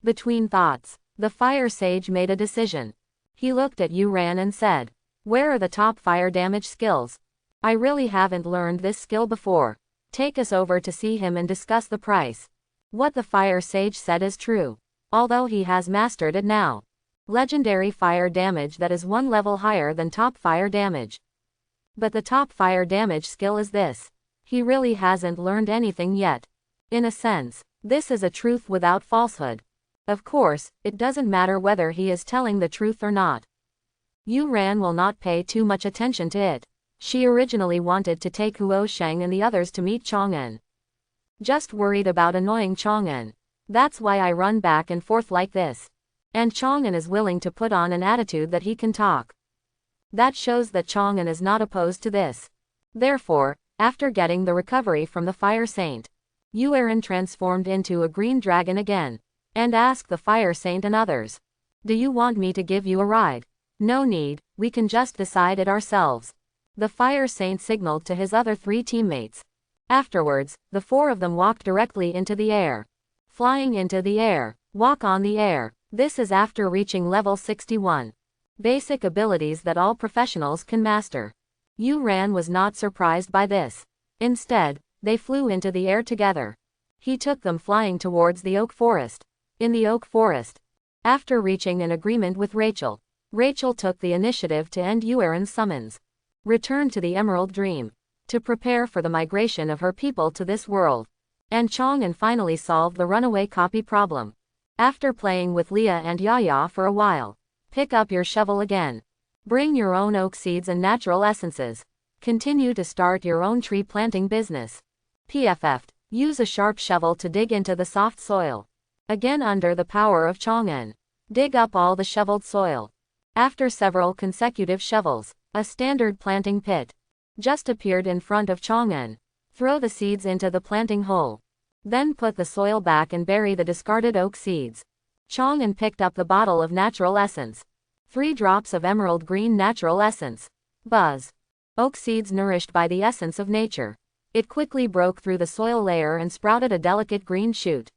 Between thoughts, the fire sage made a decision. He looked at Yuran and said, "Where are the top fire damage skills? I really haven't learned this skill before. Take us over to see him and discuss the price." What the fire sage said is true. Although he has mastered it now. Legendary fire damage that is 1 level higher than top fire damage. But the top fire damage skill is this. He really hasn't learned anything yet. In a sense, this is a truth without falsehood. Of course, it doesn't matter whether he is telling the truth or not. Yuran will not pay too much attention to it. She originally wanted to take Huo Sheng and the others to meet Chang'en. Just worried about annoying Chang'en. That's why I run back and forth like this. And Chang'en is willing to put on an attitude that he can talk. That shows that Chang'en is not opposed to this. Therefore, after getting the recovery from the fire saint, Yuran transformed into a green dragon again. And asked the fire saint and others. "Do you want me to give you a ride?" "No need, we can just decide it ourselves." The fire saint signaled to his other 3 teammates. Afterwards, the 4 of them walked directly into the air. Flying into the air. Walk on the air. This is after reaching level 61. Basic abilities that all professionals can master. Yuran was not surprised by this. Instead, they flew into the air together. He took them flying towards the oak forest. In the oak forest. After reaching an agreement with Rachel, Rachel took the initiative to end Yuran's summons. Return to the Emerald Dream. To prepare for the migration of her people to this world. And Chang'en finally solved the runaway copy problem. After playing with Leah and Yaya for a while. Pick up your shovel again. Bring your own oak seeds and natural essences. Continue to start your own tree planting business. PFF. Use a sharp shovel to dig into the soft soil. Again under the power of Chang'en. Dig up all the shoveled soil. After several consecutive shovels, a standard planting pit just appeared in front of Chang'en. Throw the seeds into the planting hole. Then put the soil back and bury the discarded oak seeds. Chang'en picked up the bottle of natural essence. 3 drops of emerald green natural essence. Buzz. Oak seeds nourished by the essence of nature. It quickly broke through the soil layer and sprouted a delicate green shoot.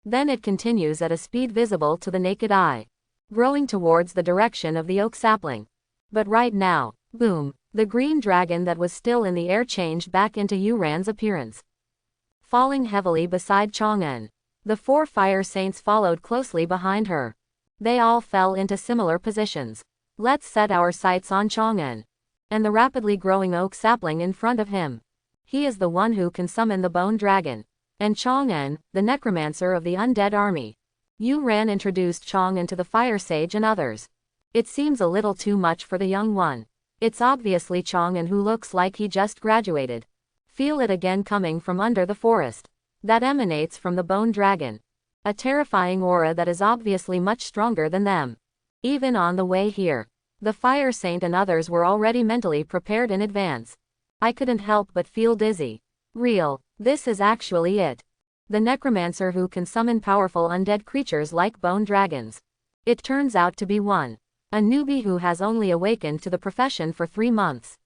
Then it continues at a speed visible to the naked eye, growing towards the direction of the oak sapling. But right now, boom, the green dragon that was still in the air changed back into Yuran's appearance. Falling heavily beside Chang'en. The 4 fire saints followed closely behind her. They all fell into similar positions. Let's set our sights on Chang'en. And the rapidly growing oak sapling in front of him. He is the one who can summon the bone dragon. And Chang'en, the necromancer of the undead army. Yuran introduced Chang'en to the fire sage and others. It seems a little too much for the young one. It's obviously Chang'en who looks like he just graduated. Feel it again coming from under the forest. That emanates from the bone dragon. A terrifying aura that is obviously much stronger than them. Even on the way here, the fire saint and others were already mentally prepared in advance. I couldn't help but feel dizzy. Real. This is actually it. The necromancer who can summon powerful undead creatures like bone dragons. It turns out to be one. A newbie who has only awakened to the profession for 3 months.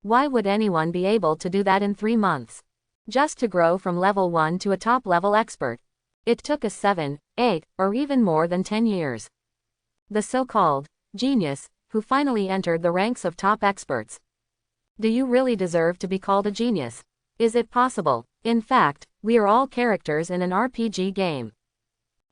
Why would anyone be able to do that in 3 months? Just to grow from level 1 to a top level expert. It took us 7, 8, or even more than 10 years. The so-called genius, who finally entered the ranks of top experts. Do you really deserve to be called a genius? Is it possible? In fact, we are all characters in an RPG game.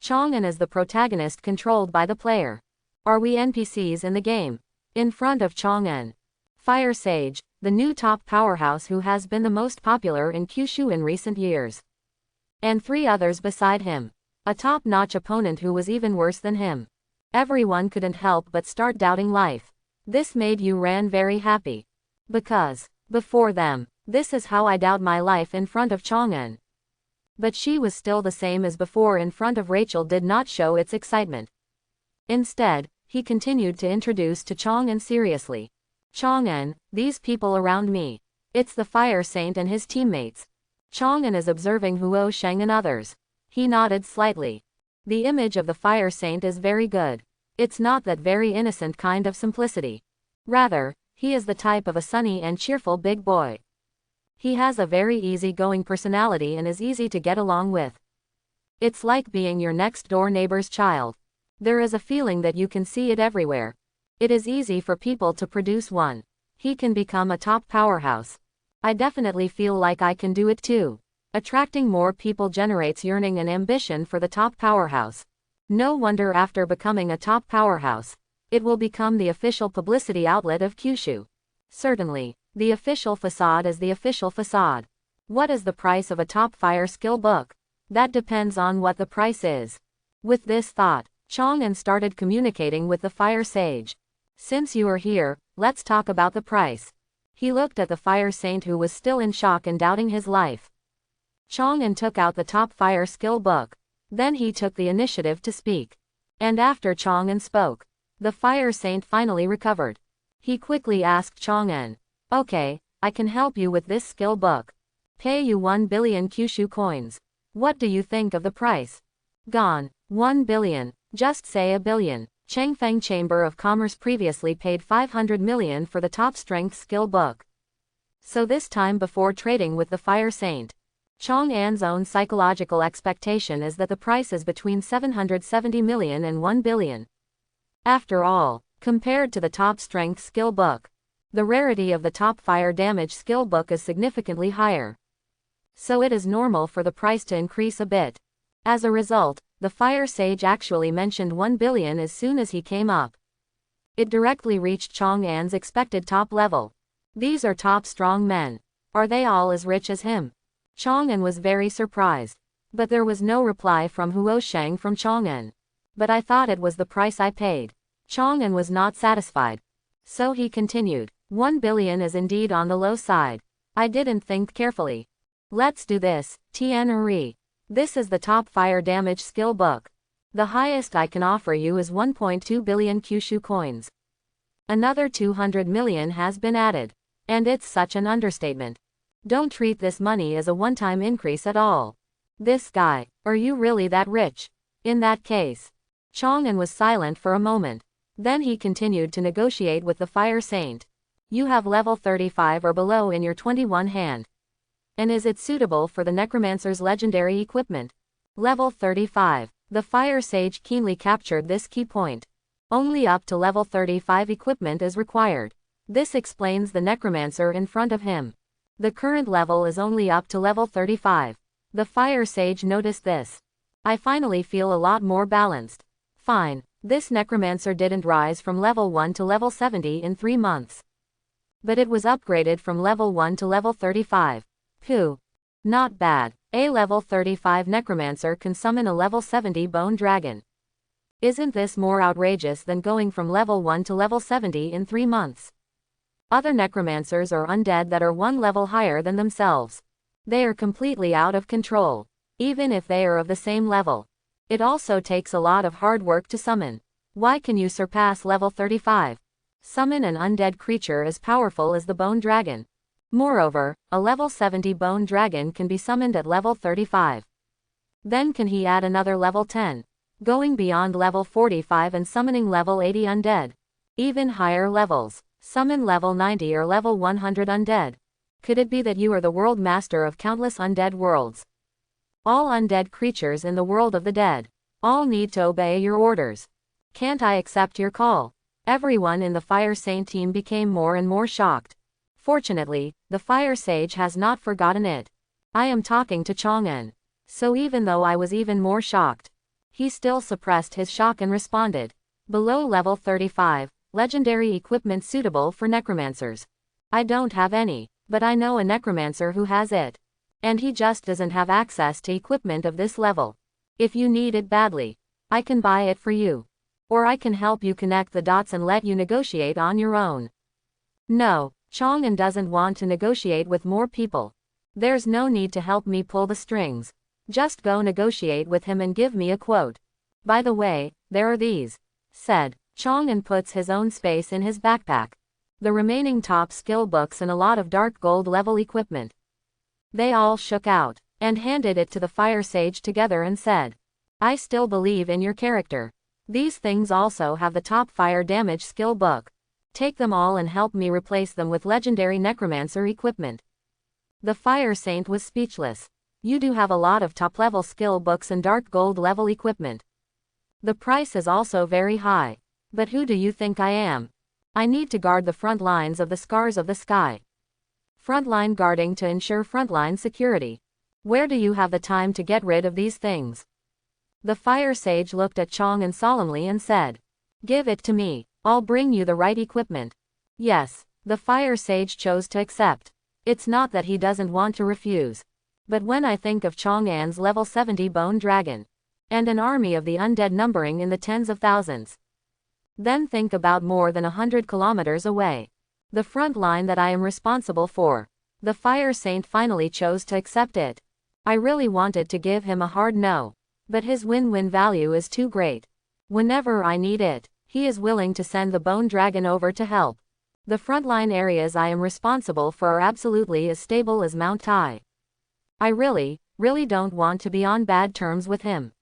Chang'en is the protagonist controlled by the player. Are we NPCs in the game? In front of Chang'en. Fire Sage, the new top powerhouse who has been the most popular in Kyushu in recent years. And 3 others beside him. A top-notch opponent who was even worse than him. Everyone couldn't help but start doubting life. This made you ran very happy. Because, before them, this is how I doubt my life in front of Chang'an. But she was still the same as before in front of Rachel did not show its excitement. Instead, he continued to introduce to Chang'an seriously. Chang'an, these people around me. It's the Fire Saint and his teammates. Chang'an is observing Huo Sheng and others. He nodded slightly. The image of the Fire Saint is very good. It's not that very innocent kind of simplicity. Rather, he is the type of a sunny and cheerful big boy. He has a very easy-going personality and is easy to get along with. It's like being your next-door neighbor's child. There is a feeling that you can see it everywhere. It is easy for people to produce one. He can become a top powerhouse. I definitely feel like I can do it too. Attracting more people generates yearning and ambition for the top powerhouse. No wonder after becoming a top powerhouse, it will become the official publicity outlet of Kyushu. Certainly, the official facade is the official facade. What is the price of a top fire skill book? That depends on what the price is. With this thought, Chang'an started communicating with the fire sage. Since you are here, let's talk about the price. He looked at the fire saint who was still in shock and doubting his life. Chang'an took out the top fire skill book. Then he took the initiative to speak. And after Chang'an spoke, the fire saint finally recovered. He quickly asked Chang'an, "Okay, I can help you with this skill book. Pay you 1 billion Kyushu coins. What do you think of the price?" "Gone. 1 billion. Just say a billion." Changfeng Chamber of Commerce previously paid 500 million for the top strength skill book. So this time before trading with the Fire Saint, Chang'an's own psychological expectation is that the price is between 770 million and 1 billion. After all, compared to the top strength skill book, the rarity of the top fire damage skill book is significantly higher. So it is normal for the price to increase a bit. As a result, the fire sage actually mentioned 1 billion as soon as he came up. It directly reached Chang'an's expected top level. These are top strong men. Are they all as rich as him? Chang'an was very surprised. But there was no reply from Huo Sheng from Chang'an. But I thought it was the price I paid. Chang'an was not satisfied. So he continued, 1 billion is indeed on the low side. I didn't think carefully. Let's do this, Tian Eri. This is the top fire damage skill book. The highest I can offer you is 1.2 billion Kyushu coins. Another 200 million has been added. And it's such an understatement. Don't treat this money as a one-time increase at all. This guy, are you really that rich? In that case. Chang'an was silent for a moment. Then he continued to negotiate with the Fire Saint. You have level 35 or below in your 21 hand. And is it suitable for the Necromancer's legendary equipment? Level 35. The Fire Sage keenly captured this key point. Only up to level 35 equipment is required. This explains the Necromancer in front of him. The current level is only up to level 35. The Fire Sage noticed this. I finally feel a lot more balanced. Fine, this Necromancer didn't rise from level 1 to level 70 in 3 months. But it was upgraded from level 1 to level 35. Phew. Not bad. A level 35 Necromancer can summon a level 70 Bone Dragon. Isn't this more outrageous than going from level 1 to level 70 in 3 months? Other Necromancers are undead that are 1 level higher than themselves. They are completely out of control. Even if they are of the same level. It also takes a lot of hard work to summon. Why can you surpass level 35? Summon an undead creature as powerful as the Bone Dragon. Moreover, a level 70 Bone Dragon can be summoned at level 35. Then can he add another level 10? Going beyond level 45 and summoning level 80 undead. Even higher levels. Summon level 90 or level 100 undead. Could it be that you are the world master of countless undead worlds? All undead creatures in the world of the dead. All need to obey your orders. Can't I accept your call? Everyone in the Fire Saint team became more and more shocked. Fortunately, the Fire Sage has not forgotten it. I am talking to Chang'an. So even though I was even more shocked, he still suppressed his shock and responded. Below level 35, legendary equipment suitable for necromancers. I don't have any, but I know a necromancer who has it. And he just doesn't have access to equipment of this level. If you need it badly, I can buy it for you. Or I can help you connect the dots and let you negotiate on your own. No, Chang'an doesn't want to negotiate with more people. There's no need to help me pull the strings. Just go negotiate with him and give me a quote. By the way, there are these, said Chang'an, puts his own space in his backpack. The remaining top skill books and a lot of dark gold level equipment. They all shook out, and handed it to the fire sage together and said, I still believe in your character. These things also have the top fire damage skill book. Take them all and help me replace them with legendary necromancer equipment. The fire saint was speechless. You do have a lot of top level skill books and dark gold level equipment. The price is also very high. But who do you think I am? I need to guard the front lines of the scars of the sky. Frontline guarding to ensure frontline security. Where do you have the time to get rid of these things? The fire sage looked at Chang'an solemnly and said, Give it to me. I'll bring you the right equipment. Yes, the fire sage chose to accept. It's not that he doesn't want to refuse. But when I think of Chang'an's level 70 bone dragon, and an army of the undead numbering in the tens of thousands, then think about more than 100 kilometers away. The front line that I am responsible for. The fire saint finally chose to accept it. I really wanted to give him a hard no. But his win-win value is too great. Whenever I need it, he is willing to send the bone dragon over to help. The frontline areas I am responsible for are absolutely as stable as Mount Tai. I really don't want to be on bad terms with him.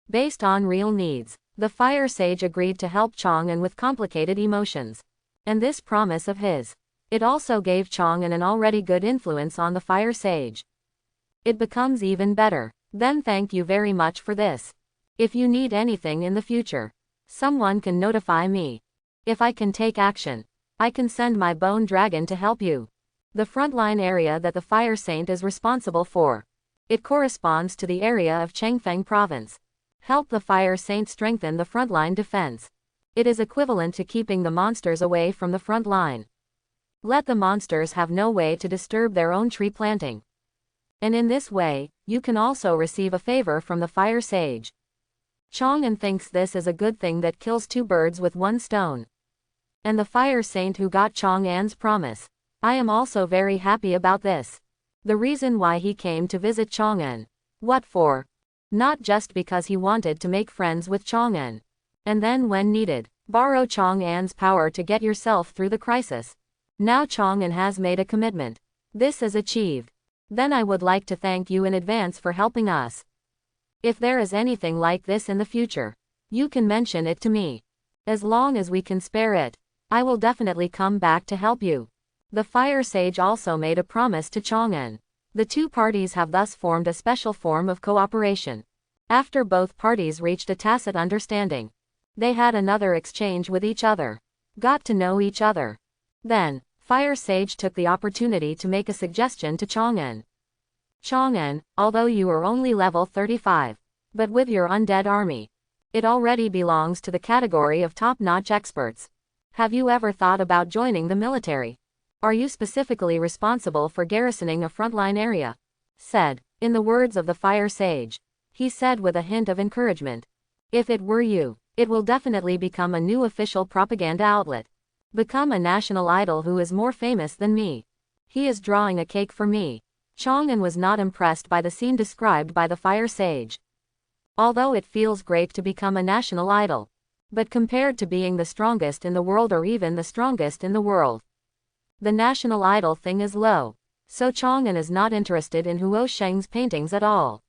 Based on real needs, the fire sage agreed to help Chang'an with complicated emotions. And this promise of his, it also gave Chang'an an already good influence on the fire sage. It becomes even better. Then thank you very much for this. If you need anything in the future, someone can notify me. If I can take action, I can send my bone dragon to help you. The frontline area that the fire saint is responsible for. It corresponds to the area of Changfeng province. Help the fire saint strengthen the frontline defense. It is equivalent to keeping the monsters away from the front line. Let the monsters have no way to disturb their own tree planting. And in this way, you can also receive a favor from the fire sage. Chang'an thinks this is a good thing that kills two birds with one stone. And the fire saint who got Chang'an's promise. I am also very happy about this. The reason why he came to visit Chang'an. What for? Not just because he wanted to make friends with Chang'an. And then when needed, borrow Chang'an's power to get yourself through the crisis. Now Chang'an has made a commitment. This is achieved. Then I would like to thank you in advance for helping us. If there is anything like this in the future, you can mention it to me. As long as we can spare it, I will definitely come back to help you. The fire sage also made a promise to Chang'an. The two parties have thus formed a special form of cooperation. After both parties reached a tacit understanding, they had another exchange with each other. Got to know each other. Then, Fire Sage took the opportunity to make a suggestion to Chang'an. Chang'an, although you are only level 35, but with your undead army, it already belongs to the category of top-notch experts. Have you ever thought about joining the military? Are you specifically responsible for garrisoning a frontline area? Said, in the words of the Fire Sage. He said with a hint of encouragement. If it were you, it will definitely become a new official propaganda outlet. Become a national idol who is more famous than me. He is drawing a cake for me. Chang'an was not impressed by the scene described by the Fire Sage. Although it feels great to become a national idol. But compared to being the strongest in the world or even the strongest in the world, the national idol thing is low. So Chang'an is not interested in Huo Sheng's paintings at all.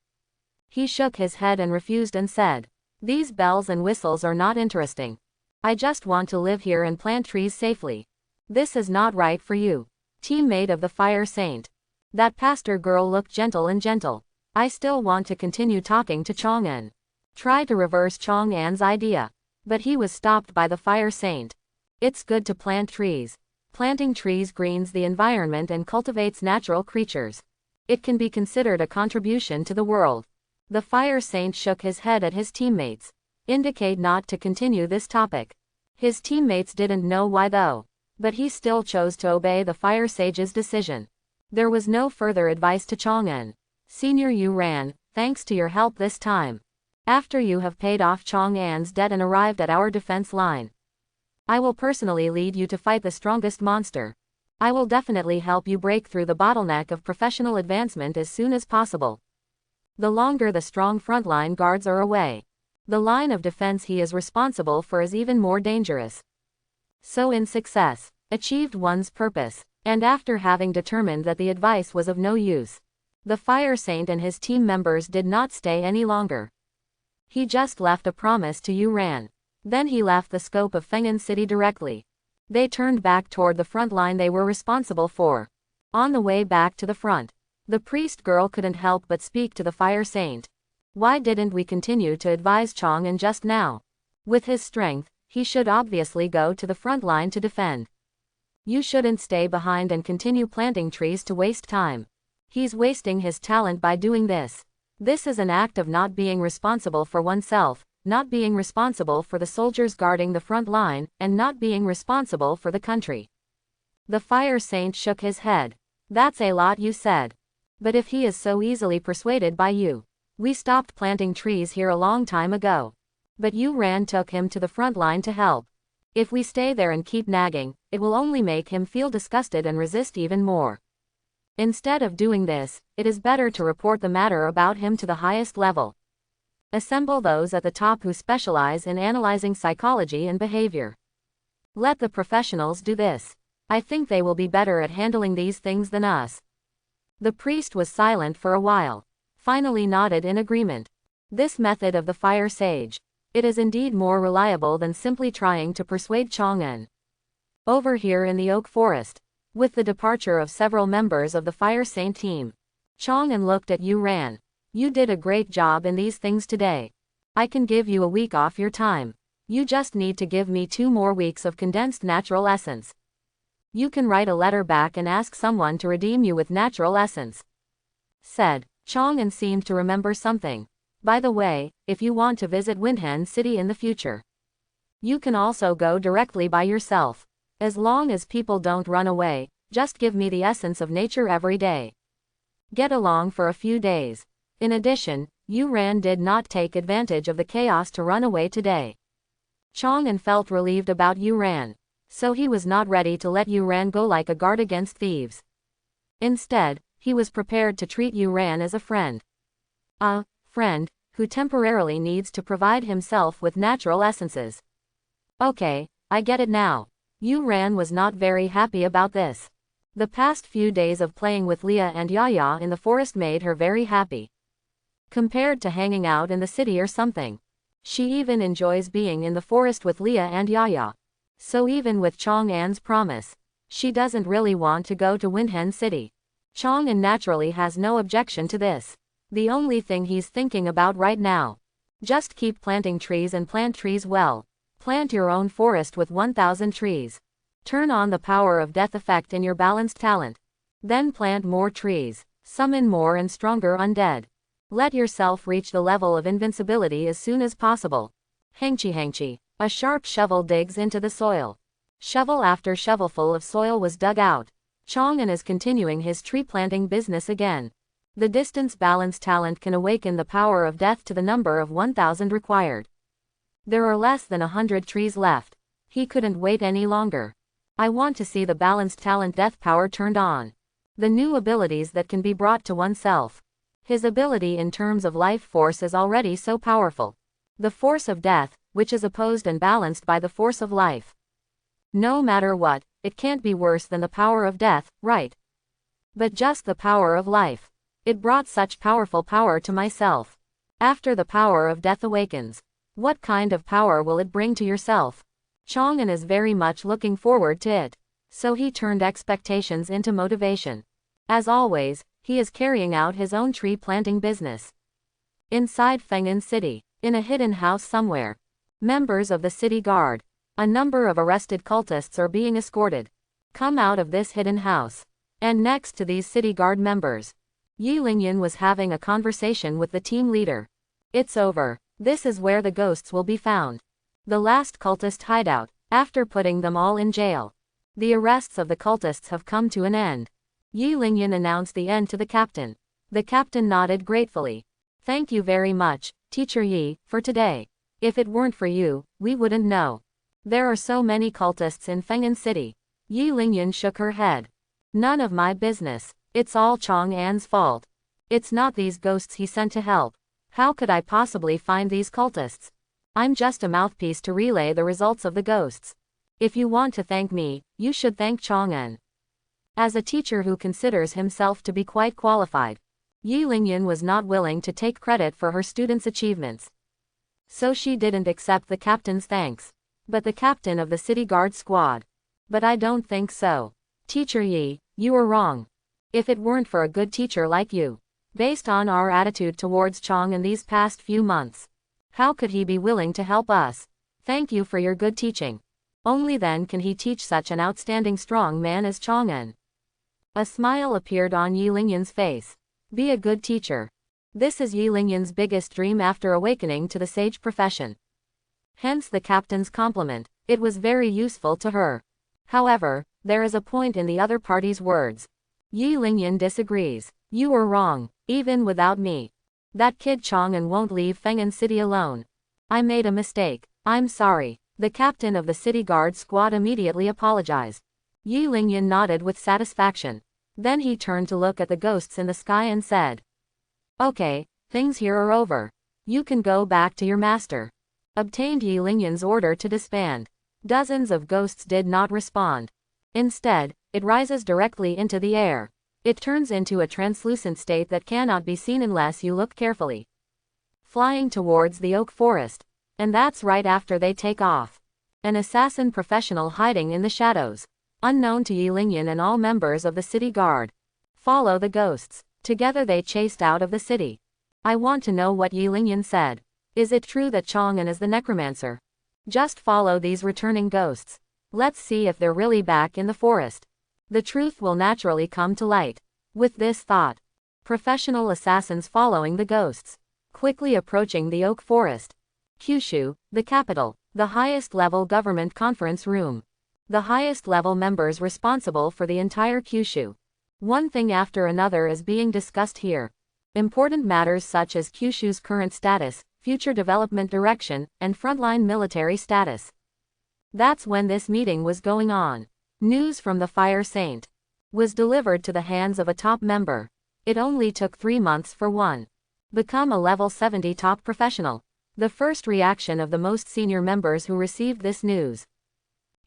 He shook his head and refused and said, These bells and whistles are not interesting. I just want to live here and plant trees safely. This is not right for you. Teammate of the Fire Saint. That pastor girl looked gentle and gentle. I still want to continue talking to Chang'an. Try to reverse Chang'an's idea. But he was stopped by the Fire Saint. It's good to plant trees. Planting trees greens the environment and cultivates natural creatures. It can be considered a contribution to the world. The Fire Saint shook his head at his teammates. Indicate not to continue this topic. His teammates didn't know why though. But he still chose to obey the Fire Sage's decision. There was no further advice to Chang'an. Senior Yu ran, thanks to your help this time. After you have paid off Chang'an's debt and arrived at our defense line, I will personally lead you to fight the strongest monster. I will definitely help you break through the bottleneck of professional advancement as soon as possible. The longer the strong frontline guards are away, the line of defense he is responsible for is even more dangerous. So in success, achieved one's purpose, and after having determined that the advice was of no use, the Fire Saint and his team members did not stay any longer. He just left a promise to Yu Ran. Then he left the scope of Feng'an City directly. They turned back toward the front line they were responsible for. On the way back to the front, the priest girl couldn't help but speak to the Fire Saint. Why didn't we continue to advise Chang'an just now? With his strength, he should obviously go to the front line to defend. You shouldn't stay behind and continue planting trees to waste time. He's wasting his talent by doing this. This is an act of not being responsible for oneself, not being responsible for the soldiers guarding the front line, and not being responsible for the country. The Fire Saint shook his head. That's a lot you said. But if he is so easily persuaded by you, we stopped planting trees here a long time ago. But Yu Ran took him to the front line to help. If we stay there and keep nagging, it will only make him feel disgusted and resist even more. Instead of doing this, it is better to report the matter about him to the highest level. Assemble those at the top who specialize in analyzing psychology and behavior. Let the professionals do this. I think they will be better at handling these things than us. The priest was silent for a while, finally nodded in agreement. This method of the Fire Sage. It is indeed more reliable than simply trying to persuade Chang'an. Over here in the Oak Forest, with the departure of several members of the Fire Saint team, Chang'an looked at Yu Ran. You did a great job in these things today. I can give you a week off your time. You just need to give me 2 more weeks of condensed natural essence. You can write a letter back and ask someone to redeem you with natural essence. Said. Chang'an seemed to remember something. By the way, if you want to visit Windhen City in the future, you can also go directly by yourself. As long as people don't run away, just give me the essence of nature every day. Get along for a few days. In addition, Yu Ran did not take advantage of the chaos to run away today. Chang'an felt relieved about Yu Ran, so he was not ready to let Yu Ran go like a guard against thieves. Instead, he was prepared to treat Yu Ran as a friend. A friend who temporarily needs to provide himself with natural essences. Okay, I get it now. Yu Ran was not very happy about this. The past few days of playing with Leah and Yaya in the forest made her very happy. Compared to hanging out in the city or something, she even enjoys being in the forest with Leah and Yaya. So even with Chang'an's promise, she doesn't really want to go to Windhen City. Chang'an naturally has no objection to this. The only thing he's thinking about right now. Just keep planting trees and plant trees well. Plant your own forest with 1,000 trees. Turn on the power of death effect in your balanced talent. Then plant more trees. Summon more and stronger undead. Let yourself reach the level of invincibility as soon as possible. Hangchi. A sharp shovel digs into the soil. Shovel after shovelful of soil was dug out. Chang'an is continuing his tree planting business again. The distance balance talent can awaken the power of death to the number of 1,000 required. There are less than 100 trees left. He couldn't wait any longer. I want to see the balanced talent death power turned on. The new abilities that can be brought to oneself. His ability in terms of life force is already so powerful. The force of death, which is opposed and balanced by the force of life. No matter what, it can't be worse than the power of death, right? But just the power of life. It brought such powerful power to myself. After the power of death awakens, what kind of power will it bring to yourself? Chang'an is very much looking forward to it. So he turned expectations into motivation. As always, he is carrying out his own tree planting business. Inside Feng'an City, in a hidden house somewhere. Members of the city guard. A number of arrested cultists are being escorted. Come out of this hidden house. And next to these city guard members, Yi Lingyan was having a conversation with the team leader. It's over. This is where the ghosts will be found. The last cultist hideout, after putting them all in jail. The arrests of the cultists have come to an end. Yi Lingyan announced the end to the captain. The captain nodded gratefully. Thank you very much, Teacher Yi, for today. If it weren't for you, we wouldn't know. There are so many cultists in Feng'an City. Yi Lingyan shook her head. None of my business. It's all Chang'an's fault. It's not these ghosts he sent to help. How could I possibly find these cultists? I'm just a mouthpiece to relay the results of the ghosts. If you want to thank me, you should thank Chang'an. As a teacher who considers himself to be quite qualified, Yi Lingyan was not willing to take credit for her students' achievements. So she didn't accept the captain's thanks. But the captain of the city guard squad. But I don't think so. Teacher Yi, you are wrong. If it weren't for a good teacher like you, based on our attitude towards Chang'an these past few months, how could he be willing to help us? Thank you for your good teaching. Only then can he teach such an outstanding strong man as Chang'an. A smile appeared on Yi Lingyan's face. Be a good teacher. This is Yi Lingyan's biggest dream after awakening to the sage profession. Hence the captain's compliment. It was very useful to her. However, there is a point in the other party's words. Yi Lingyan disagrees. You were wrong, even without me. That kid Chang'an won't leave Feng'an City alone. I made a mistake. I'm sorry. The captain of the city guard squad immediately apologized. Yi Lingyan nodded with satisfaction. Then he turned to look at the ghosts in the sky and said, Okay, things here are over. You can go back to your master. Obtained Yi Lingyan's order to disband. Dozens of ghosts did not respond. Instead, it rises directly into the air. It turns into a translucent state that cannot be seen unless you look carefully. Flying towards the oak forest. And that's right after they take off. An assassin professional hiding in the shadows. Unknown to Yi Lingyan and all members of the city guard. Follow the ghosts. Together they chased out of the city. I want to know what Yi Lingyan said. Is it true that Chang'an is the necromancer? Just follow these returning ghosts. Let's see if they're really back in the forest. The truth will naturally come to light. With this thought, professional assassins following the ghosts, quickly approaching the oak forest. Kyushu, the capital, the highest level government conference room. The highest level members responsible for the entire Kyushu. One thing after another is being discussed here. Important matters such as Kyushu's current status, future development direction, and frontline military status. That's when this meeting was going on. News from the Fire Saint was delivered to the hands of a top member. It only took 3 months for one. Become a level 70 top professional. The first reaction of the most senior members who received this news.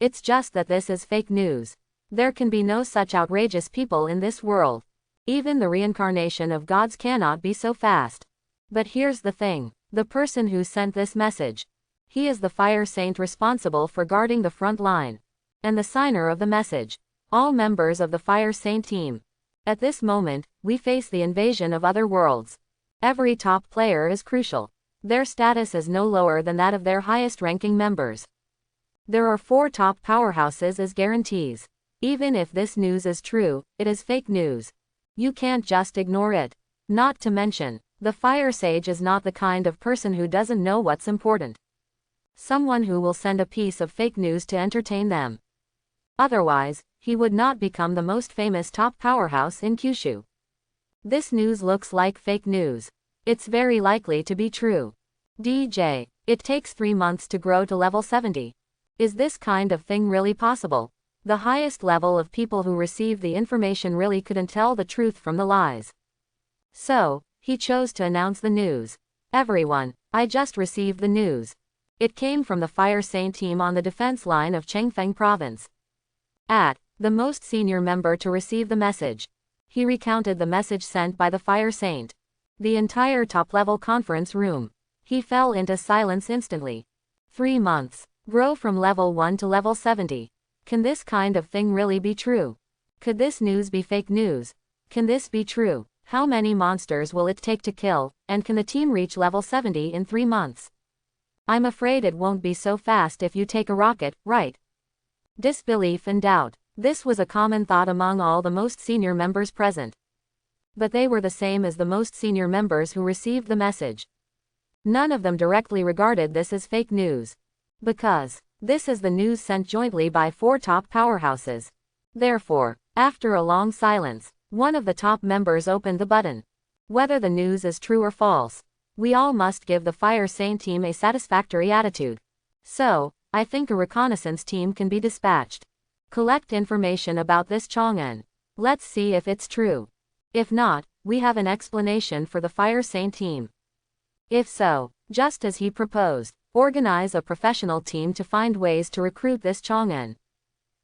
It's just that this is fake news. There can be no such outrageous people in this world. Even the reincarnation of gods cannot be so fast. But here's the thing. The person who sent this message. He is the Fire Saint responsible for guarding the front line. And the signer of the message. All members of the Fire Saint team. At this moment, we face the invasion of other worlds. Every top player is crucial. Their status is no lower than that of their highest-ranking members. There are 4 top powerhouses as guarantees. Even if this news is true, it is fake news. You can't just ignore it. Not to mention, the Fire Sage is not the kind of person who doesn't know what's important. Someone who will send a piece of fake news to entertain them. Otherwise, he would not become the most famous top powerhouse in Kyushu. This news looks like fake news. It's very likely to be true. DJ, it takes 3 months to grow to level 70. Is this kind of thing really possible? The highest level of people who receive the information really couldn't tell the truth from the lies. So, he chose to announce the news. Everyone, I just received the news. It came from the Fire Saint team on the defense line of Chengfeng province. The most senior member to receive the message. He recounted the message sent by the Fire Saint. The entire top-level conference room. He fell into silence instantly. 3 months. Grow from level 1 to level 70. Can this kind of thing really be true? Could this news be fake news? Can this be true? How many monsters will it take to kill, and can the team reach level 70 in 3 months? I'm afraid it won't be so fast if you take a rocket, right? Disbelief and doubt. This was a common thought among all the most senior members present. But they were the same as the most senior members who received the message. None of them directly regarded this as fake news. Because this is the news sent jointly by 4 top powerhouses. Therefore, after a long silence, one of the top members opened the button. Whether the news is true or false, We all must give the Fire Saint team a satisfactory attitude. So, I think a reconnaissance team can be dispatched. Collect information about this Chang'an. Let's see if it's true. If not, we have an explanation for the Fire Saint team. If so, just as he proposed, organize a professional team to find ways to recruit this Chang'an.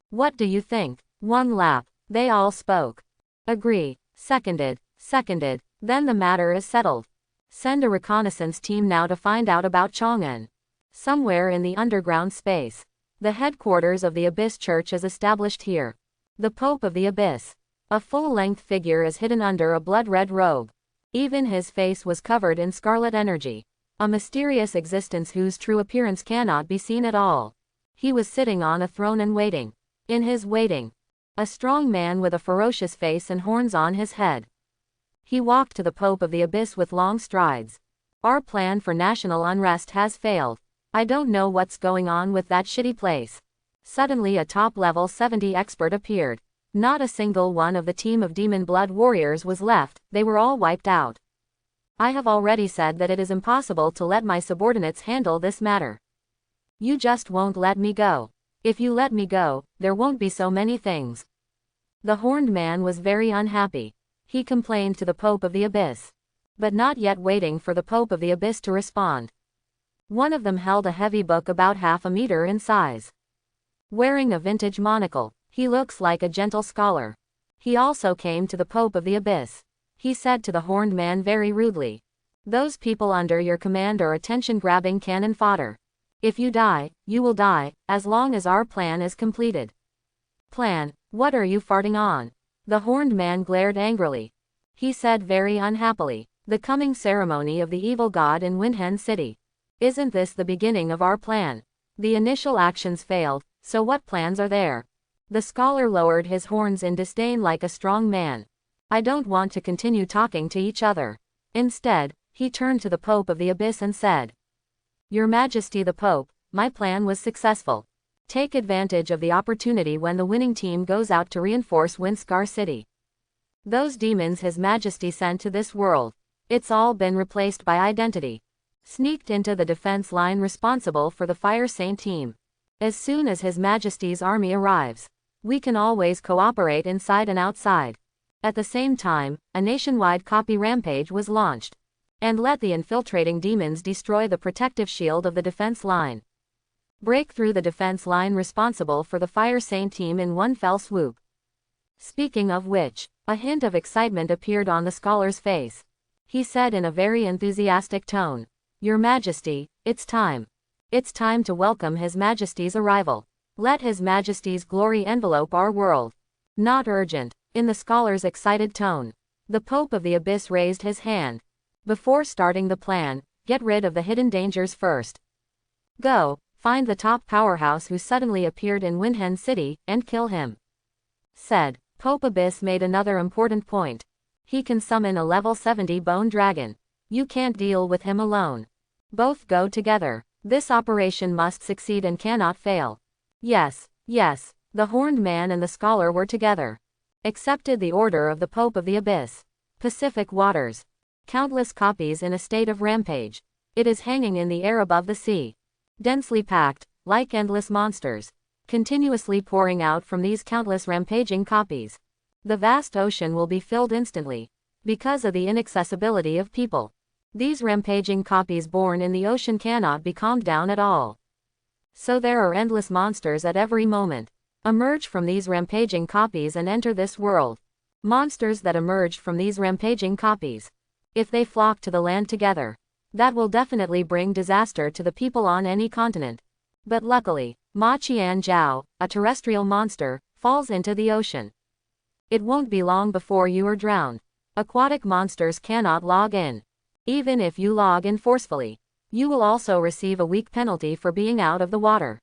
What do you think? One lap. They all spoke. Agree. Seconded. Seconded. Then the matter is settled. Send a reconnaissance team now to find out about Chang'an. Somewhere in the underground space. The headquarters of the Abyss Church is established here. The Pope of the Abyss. A full-length figure is hidden under a blood-red robe. Even his face was covered in scarlet energy. A mysterious existence whose true appearance cannot be seen at all. He was sitting on a throne and waiting. In his waiting, a strong man with a ferocious face and horns on his head. He walked to the Pope of the Abyss with long strides. Our plan for national unrest has failed. I don't know what's going on with that shitty place. Suddenly a top-level 70 expert appeared. Not a single one of the team of demon blood warriors was left, they were all wiped out. I have already said that it is impossible to let my subordinates handle this matter. You just won't let me go. If you let me go, there won't be so many things. The horned man was very unhappy. He complained to the Pope of the Abyss. But not yet waiting for the Pope of the Abyss to respond. One of them held a heavy book about half a meter in size. Wearing a vintage monocle, he looks like a gentle scholar. He also came to the Pope of the Abyss. He said to the horned man very rudely, "Those people under your command are attention-grabbing cannon fodder. If you die, you will die, as long as our plan is completed." Plan? What are you farting on? The horned man glared angrily. He said very unhappily, "The coming ceremony of the evil god in Windhen City. Isn't this the beginning of our plan? The initial actions failed, so what plans are there?" The scholar lowered his horns in disdain like a strong man. I don't want to continue talking to each other. Instead, he turned to the Pope of the Abyss and said, "Your Majesty the Pope, my plan was successful. Take advantage of the opportunity when the winning team goes out to reinforce Windscar City. Those demons His Majesty sent to this world, it's all been replaced by identity. Sneaked into the defense line responsible for the Fire Saint team. As soon as His Majesty's army arrives, we can always cooperate inside and outside." At the same time, a nationwide copy rampage was launched. And let the infiltrating demons destroy the protective shield of the defense line. Break through the defense line responsible for the Fire Saint team in one fell swoop. Speaking of which, a hint of excitement appeared on the scholar's face. He said in a very enthusiastic tone, "Your Majesty, it's time. It's time to welcome His Majesty's arrival. Let His Majesty's glory envelope our world." Not urgent. In the scholar's excited tone, the Pope of the Abyss raised his hand. "Before starting the plan, get rid of the hidden dangers first. Go, find the top powerhouse who suddenly appeared in Windhen City, and kill him." Said. Pope Abyss made another important point. He can summon a level 70 bone dragon. You can't deal with him alone. Both go together. This operation must succeed and cannot fail. Yes, yes, the horned man and the scholar were together. Accepted the order of the Pope of the Abyss. Pacific waters. Countless copies in a state of rampage. It is hanging in the air above the sea. Densely packed, like endless monsters. Continuously pouring out from these countless rampaging copies. The vast ocean will be filled instantly. Because of the inaccessibility of people. These rampaging copies born in the ocean cannot be calmed down at all. So there are endless monsters at every moment. Emerge from these rampaging copies and enter this world. Monsters that emerged from these rampaging copies. If they flock to the land together, that will definitely bring disaster to the people on any continent. But luckily, Ma Qian Jiao, a terrestrial monster, falls into the ocean. It won't be long before you are drowned. Aquatic monsters cannot log in. Even if you log in forcefully, you will also receive a weak penalty for being out of the water.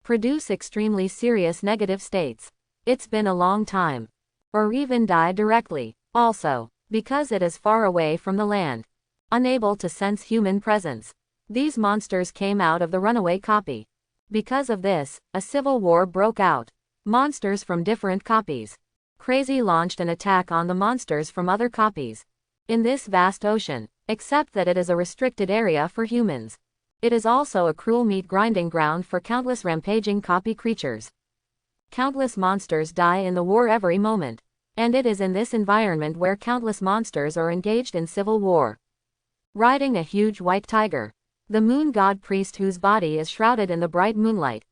Produce extremely serious negative states. It's been a long time. Or even die directly. Also, because it is far away from the land. Unable to sense human presence. These monsters came out of the runaway copy. Because of this, a civil war broke out. Monsters from different copies. Crazy launched an attack on the monsters from other copies. in this vast ocean, except that it is a restricted area for humans. It is also a cruel meat-grinding ground for countless rampaging copy creatures. Countless monsters die in the war every moment. And it is in this environment where countless monsters are engaged in civil war. Riding a huge white tiger. The moon god priest whose body is shrouded in the bright moonlight.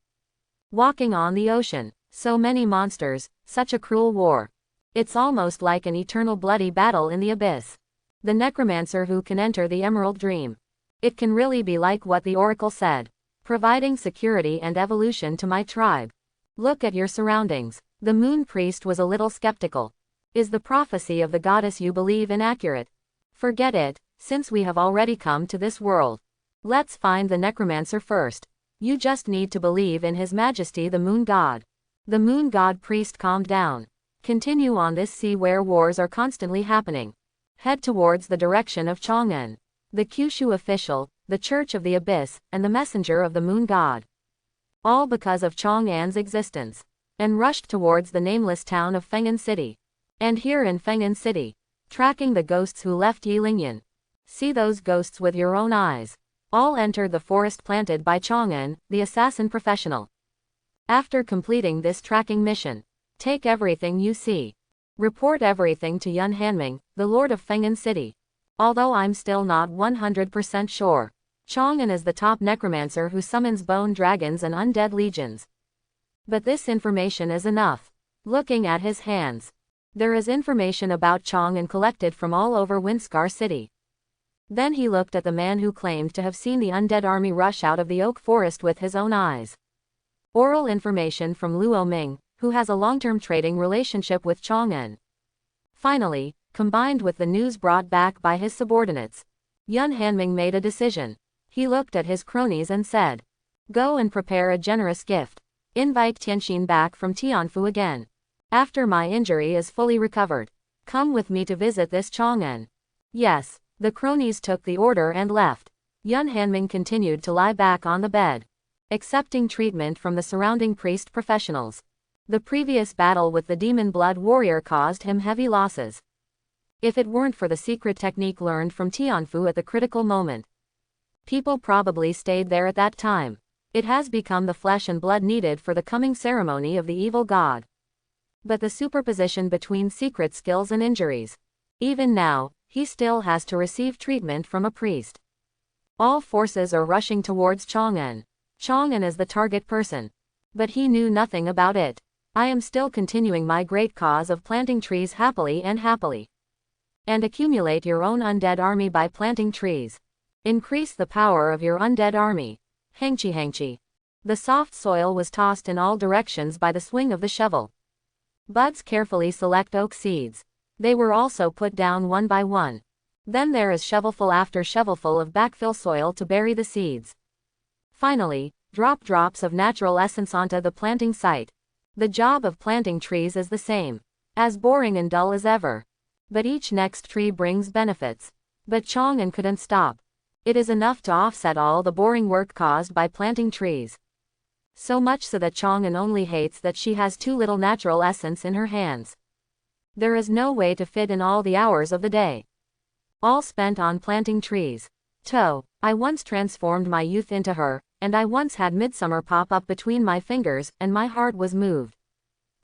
Walking on the ocean. So many monsters, such a cruel war. It's almost like an eternal bloody battle in the abyss. The necromancer who can enter the emerald dream. It can really be like what the oracle said. Providing security and evolution to my tribe. Look at your surroundings. The moon priest was a little skeptical. Is the prophecy of the goddess you believe inaccurate? Forget it, since we have already come to this world. Let's find the necromancer first. You just need to believe in his majesty the moon god. The moon god priest calmed down. Continue on this sea where wars are constantly happening. Head towards the direction of Chang'an, the Kyushu official, the Church of the Abyss, and the messenger of the moon god. All because of Chang'an's existence. And rushed towards the nameless town of Feng'an City. And here in Feng'an City, tracking the ghosts who left Yilingyan. See those ghosts with your own eyes. All entered the forest planted by Chang'an, the assassin professional. After completing this tracking mission, take everything you see. Report everything to Yun Hanming, the lord of Feng'an City. Although I'm still not 100% sure. Chang'an is the top necromancer who summons bone dragons and undead legions. But this information is enough. Looking at his hands. There is information about Chang'an collected from all over Windscar City. Then he looked at the man who claimed to have seen the undead army rush out of the oak forest with his own eyes. Oral information from Luo Ming, who has a long-term trading relationship with Chang'an. Finally, combined with the news brought back by his subordinates, Yun Hanming made a decision. He looked at his cronies and said, "Go and prepare a generous gift. Invite Tianxin back from Tianfu again. After my injury is fully recovered, come with me to visit this Chang'an." Yes, the cronies took the order and left. Yun Hanming continued to lie back on the bed, accepting treatment from the surrounding priest professionals. The previous battle with the demon blood warrior caused him heavy losses. If it weren't for the secret technique learned from Tianfu at the critical moment, people probably stayed there at that time. It has become the flesh and blood needed for the coming ceremony of the evil god. But the superposition between secret skills and injuries. Even now, he still has to receive treatment from a priest. All forces are rushing towards Chang'an. Chang'an is the target person. But he knew nothing about it. I am still continuing my great cause of planting trees happily. And accumulate your own undead army by planting trees. Increase the power of your undead army. Hangchi. The soft soil was tossed in all directions by the swing of the shovel. Buds carefully select oak seeds. They were also put down one by one. Then there is shovelful after shovelful of backfill soil to bury the seeds. Finally, drop drops of natural essence onto the planting site. The job of planting trees is the same. As boring and dull as ever. But each next tree brings benefits. But Chang'an couldn't stop. It is enough to offset all the boring work caused by planting trees. So much so that Chang'an only hates that she has too little natural essence in her hands. There is no way to fit in all the hours of the day. All spent on planting trees. I once transformed my youth into her, and I once had midsummer pop up between my fingers, and my heart was moved.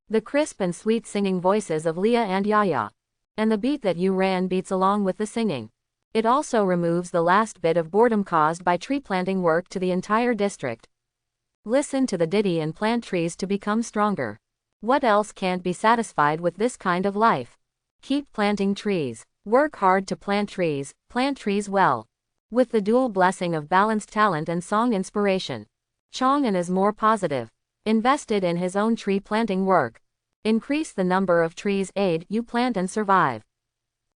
The crisp and sweet singing voices of Leah and Yaya. And the beat that you ran beats along with the singing. It also removes the last bit of boredom caused by tree planting work to the entire district. Listen to the ditty and plant trees to become stronger. What else can't be satisfied with this kind of life? Keep planting trees. Work hard to plant trees well. With the dual blessing of balanced talent and song inspiration, Chang'an is more positive. Invested in his own tree planting work. Increase the number of trees you plant and survive.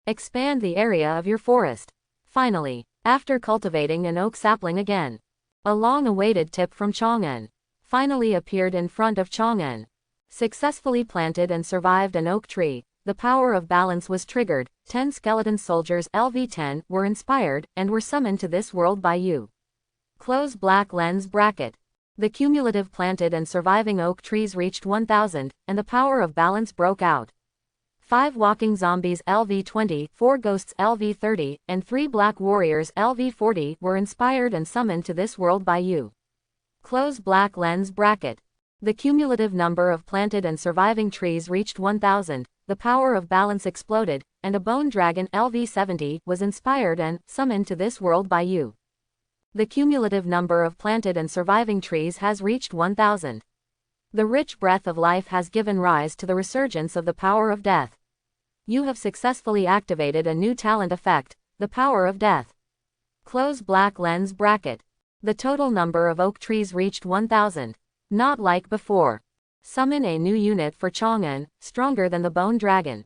Expand the area of your forest. Finally, after cultivating an oak sapling again, a long-awaited tip from Chang'an finally appeared in front of Chang'an. Successfully planted and survived an oak tree, the power of balance was triggered. 10 skeleton soldiers LV10 were inspired and were summoned to this world by you. Close black lens bracket. The cumulative planted and surviving oak trees reached 1,000, and the power of balance broke out. 5 walking zombies LV-20, 4 ghosts LV-30, and 3 black warriors LV-40 were inspired and summoned to this world by you. Close black lens bracket. The cumulative number of planted and surviving trees reached 1,000, the power of balance exploded, and a bone dragon LV-70 was inspired and summoned to this world by you. The cumulative number of planted and surviving trees has reached 1,000. The rich breath of life has given rise to the resurgence of the power of death. You have successfully activated a new talent effect, the power of death. Close black lens bracket. The total number of oak trees reached 1,000. Not like before. Summon a new unit for Chang'an, stronger than the bone dragon.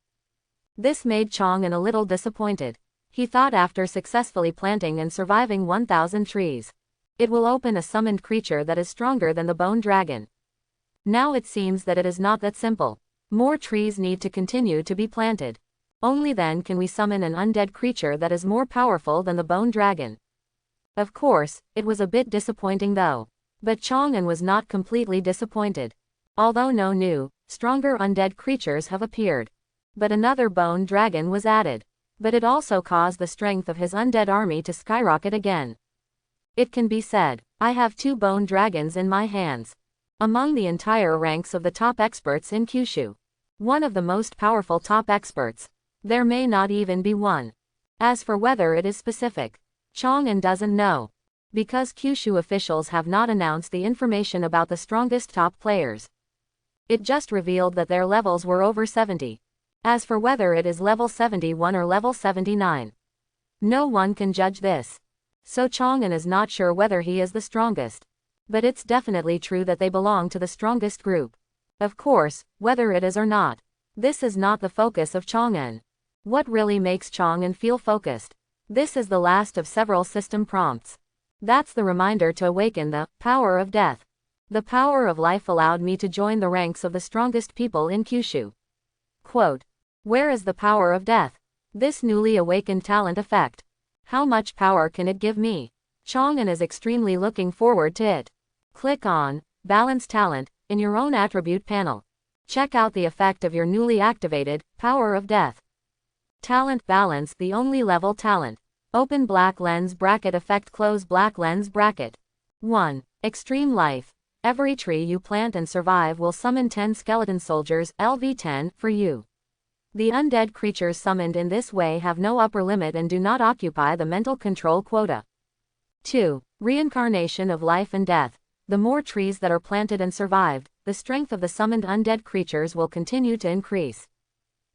This made Chang'an a little disappointed. He thought after successfully planting and surviving 1,000 trees, it will open a summoned creature that is stronger than the bone dragon. Now it seems that it is not that simple. More trees need to continue to be planted. Only then can we summon an undead creature that is more powerful than the bone dragon. Of course, it was a bit disappointing though. But Chang'an was not completely disappointed. Although no new, stronger undead creatures have appeared. But another bone dragon was added. But it also caused the strength of his undead army to skyrocket again. It can be said, I have 2 bone dragons in my hands. Among the entire ranks of the top experts in Kyushu. One of the most powerful top experts. There may not even be one. As for whether it is specific, Chang'an doesn't know. Because Kyushu officials have not announced the information about the strongest top players. It just revealed that their levels were over 70. As for whether it is level 71 or level 79, no one can judge this. So Chang'an is not sure whether he is the strongest. But it's definitely true that they belong to the strongest group. Of course, whether it is or not, this is not the focus of Chang'an. What really makes Chang'an feel focused? This is the last of several system prompts. That's the reminder to awaken the power of death. The power of life allowed me to join the ranks of the strongest people in Kyushu. Quote, where is the power of death? This newly awakened talent effect. How much power can it give me? Chang'an is extremely looking forward to it. Click on Balance Talent in your own attribute panel. Check out the effect of your newly activated power of death. Talent Balance, the only level talent. Open black lens bracket effect, close black lens bracket. 1. Extreme Life. Every tree you plant and survive will summon 10 skeleton soldiers LV-10 for you. The undead creatures summoned in this way have no upper limit and do not occupy the mental control quota. 2. Reincarnation of life and death. The more trees that are planted and survived, the strength of the summoned undead creatures will continue to increase.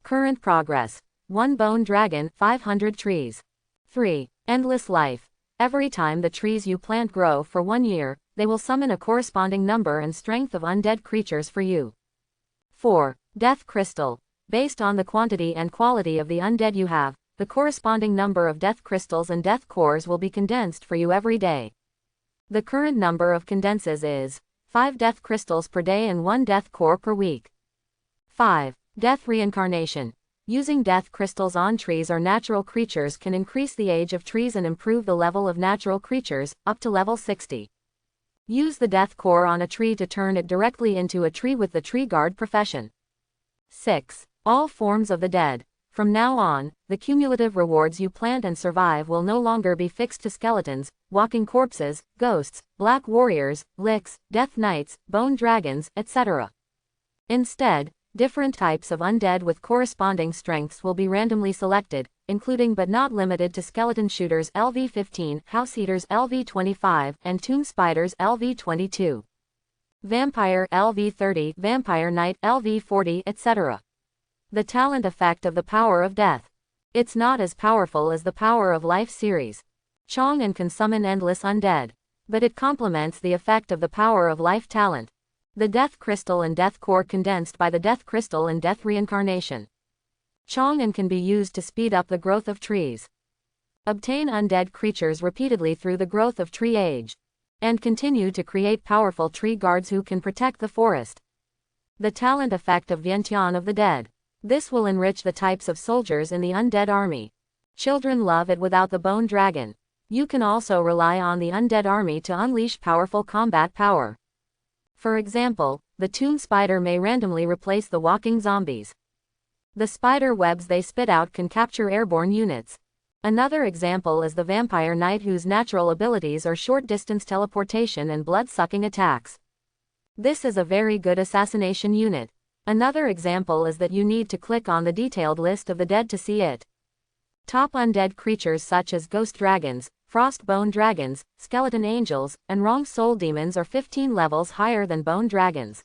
Current progress. 1 bone dragon, 500 trees. 3. Endless Life. Every time the trees you plant grow for 1 year, they will summon a corresponding number and strength of undead creatures for you. 4. Death Crystal. Based on the quantity and quality of the undead you have, the corresponding number of death crystals and death cores will be condensed for you every day. The current number of condenses is 5 death crystals per day and 1 death core per week. 5. Death Reincarnation. Using death crystals on trees or natural creatures can increase the age of trees and improve the level of natural creatures, up to level 60. Use the death core on a tree to turn it directly into a tree with the tree guard profession. 6. All forms of the dead. From now on, the cumulative rewards you plant and survive will no longer be fixed to skeletons, walking corpses, ghosts, black warriors, licks, death knights, bone dragons, etc. Instead, different types of undead with corresponding strengths will be randomly selected, including but not limited to skeleton shooters LV-15, house eaters LV-25, and tomb spiders LV-22. Vampire LV-30, vampire knight LV-40, etc. The talent effect of the power of death. It's not as powerful as the power of life series. Chang'an can summon endless undead, but it complements the effect of the power of life talent. The death crystal and death core condensed by the death crystal and death reincarnation. Chang'an can be used to speed up the growth of trees. Obtain undead creatures repeatedly through the growth of tree age. And continue to create powerful tree guards who can protect the forest. The talent effect of Vientiane of the Dead. This will enrich the types of soldiers in the undead army. Children love it without the bone dragon. You can also rely on the undead army to unleash powerful combat power. For example, the tomb spider may randomly replace the walking zombies. The spider webs they spit out can capture airborne units. Another example is the vampire knight, whose natural abilities are short-distance teleportation and blood-sucking attacks. This is a very good assassination unit. Another example is that you need to click on the detailed list of the dead to see it. Top undead creatures such as ghost dragons, frostbone dragons, skeleton angels, and wrong soul demons are 15 levels higher than bone dragons.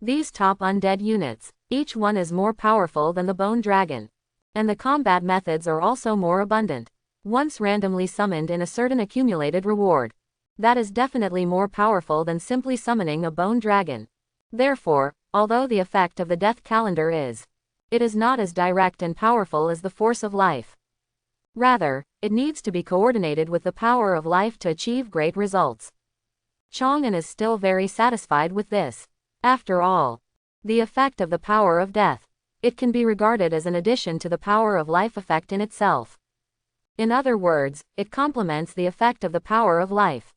These top undead units, each one is more powerful than the bone dragon. And the combat methods are also more abundant. Once randomly summoned in a certain accumulated reward. That is definitely more powerful than simply summoning a bone dragon. Therefore, although the effect of the death calendar it is not as direct and powerful as the force of life. Rather, it needs to be coordinated with the power of life to achieve great results. Chang'an is still very satisfied with this. After all, the effect of the power of death, it can be regarded as an addition to the power of life effect in itself. In other words, it complements the effect of the power of life.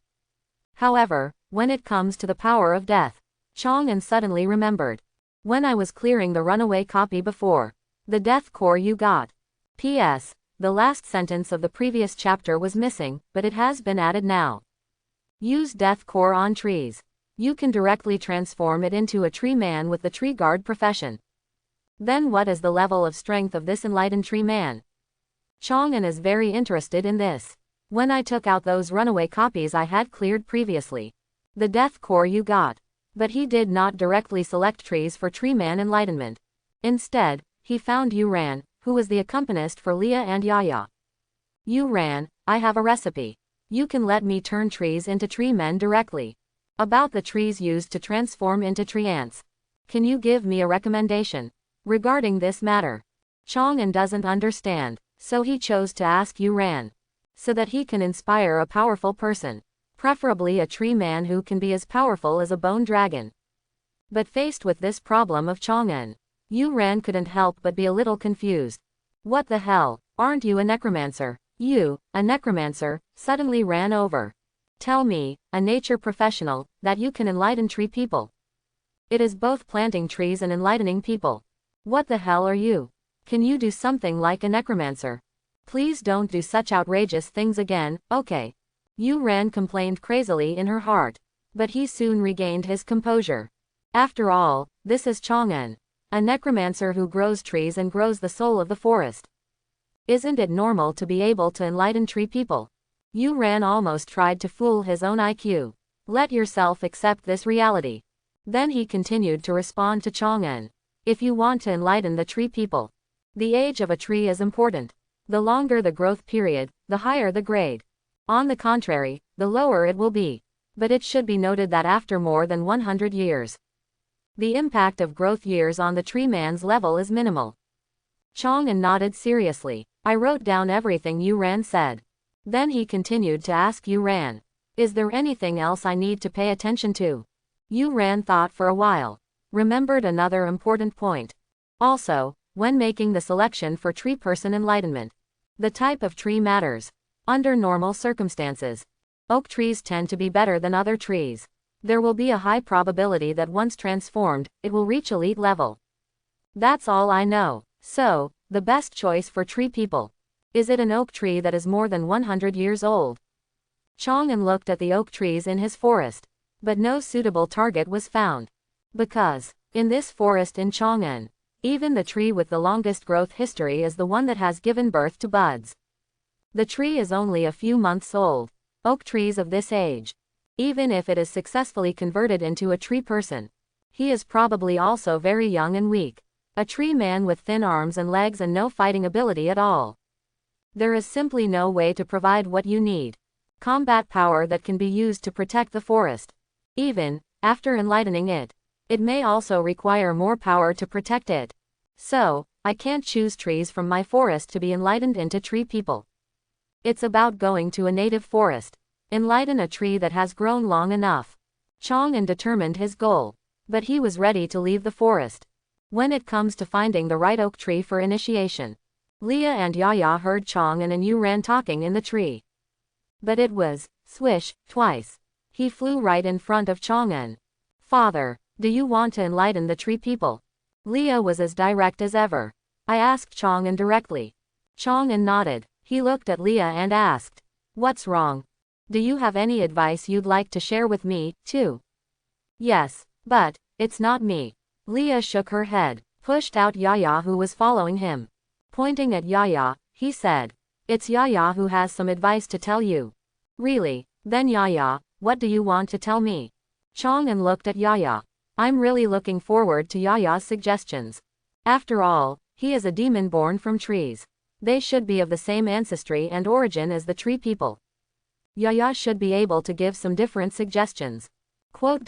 However, when it comes to the power of death, Chang'an suddenly remembered. When I was clearing the runaway copy before, the death core you got. P.S. The last sentence of the previous chapter was missing, but it has been added now. Use death core on trees. You can directly transform it into a tree man with the tree guard profession. Then what is the level of strength of this enlightened tree man? Chang'an is very interested in this. When I took out those runaway copies I had cleared previously, the death core you got. But he did not directly select trees for tree man enlightenment. Instead, he found Yuran, who was the accompanist for Leah and Yaya. Yuran, I have a recipe. You can let me turn trees into tree men directly. About the trees used to transform into tree ants. Can you give me a recommendation regarding this matter? Chang'an doesn't understand, so he chose to ask Yuran. So that he can inspire a powerful person. Preferably a tree man who can be as powerful as a bone dragon. But faced with this problem of Chang'an, Yuran couldn't help but be a little confused. What the hell, aren't you a necromancer? You, a necromancer, suddenly ran over. Tell me, a nature professional, that you can enlighten tree people. It is both planting trees and enlightening people. What the hell are you? Can you do something like a necromancer? Please don't do such outrageous things again, okay? Yuran complained crazily in her heart. But he soon regained his composure. After all, this is Chang'an, a necromancer who grows trees and grows the soul of the forest. Isn't it normal to be able to enlighten tree people? Yuran almost tried to fool his own IQ. Let yourself accept this reality. Then he continued to respond to Chang'an. If you want to enlighten the tree people, the age of a tree is important. The longer the growth period, the higher the grade. On the contrary, the lower it will be. But it should be noted that after more than 100 years, the impact of growth years on the tree man's level is minimal. Chang'an nodded seriously. I wrote down everything Yuran said. Then he continued to ask Yuran, is there anything else I need to pay attention to? Yuran thought for a while. Remembered another important point. Also, when making the selection for tree person enlightenment, the type of tree matters. Under normal circumstances, oak trees tend to be better than other trees. There will be a high probability that once transformed, it will reach elite level. That's all I know. So, the best choice for tree people. Is it an oak tree that is more than 100 years old? Chang'an looked at the oak trees in his forest. But no suitable target was found. Because, in this forest in Chang'an, even the tree with the longest growth history is the one that has given birth to buds. The tree is only a few months old. Oak trees of this age, even if it is successfully converted into a tree person, he is probably also very young and weak. A tree man with thin arms and legs and no fighting ability at all. There is simply no way to provide what you need. Combat power that can be used to protect the forest. Even after enlightening it, it may also require more power to protect it. So, I can't choose trees from my forest to be enlightened into tree people. It's about going to a native forest. Enlighten a tree that has grown long enough. Chang'an determined his goal. But he was ready to leave the forest. When it comes to finding the right oak tree for initiation. Leah and Yaya heard Chang'an and Yuran talking in the tree. But it was, swish, twice. He flew right in front of Chang'an. Father, do you want to enlighten the tree people? Leah was as direct as ever. I asked Chang'an directly. Chang'an nodded. He looked at Leah and asked, "What's wrong? Do you have any advice you'd like to share with me, too?" "Yes, but it's not me." Leah shook her head, pushed out Yaya who was following him. Pointing at Yaya, he said, "It's Yaya who has some advice to tell you." "Really? Then Yaya, what do you want to tell me?" Chang'an looked at Yaya. "I'm really looking forward to Yaya's suggestions. After all, he is a demon born from trees. They should be of the same ancestry and origin as the tree people. Yaya should be able to give some different suggestions." Quote.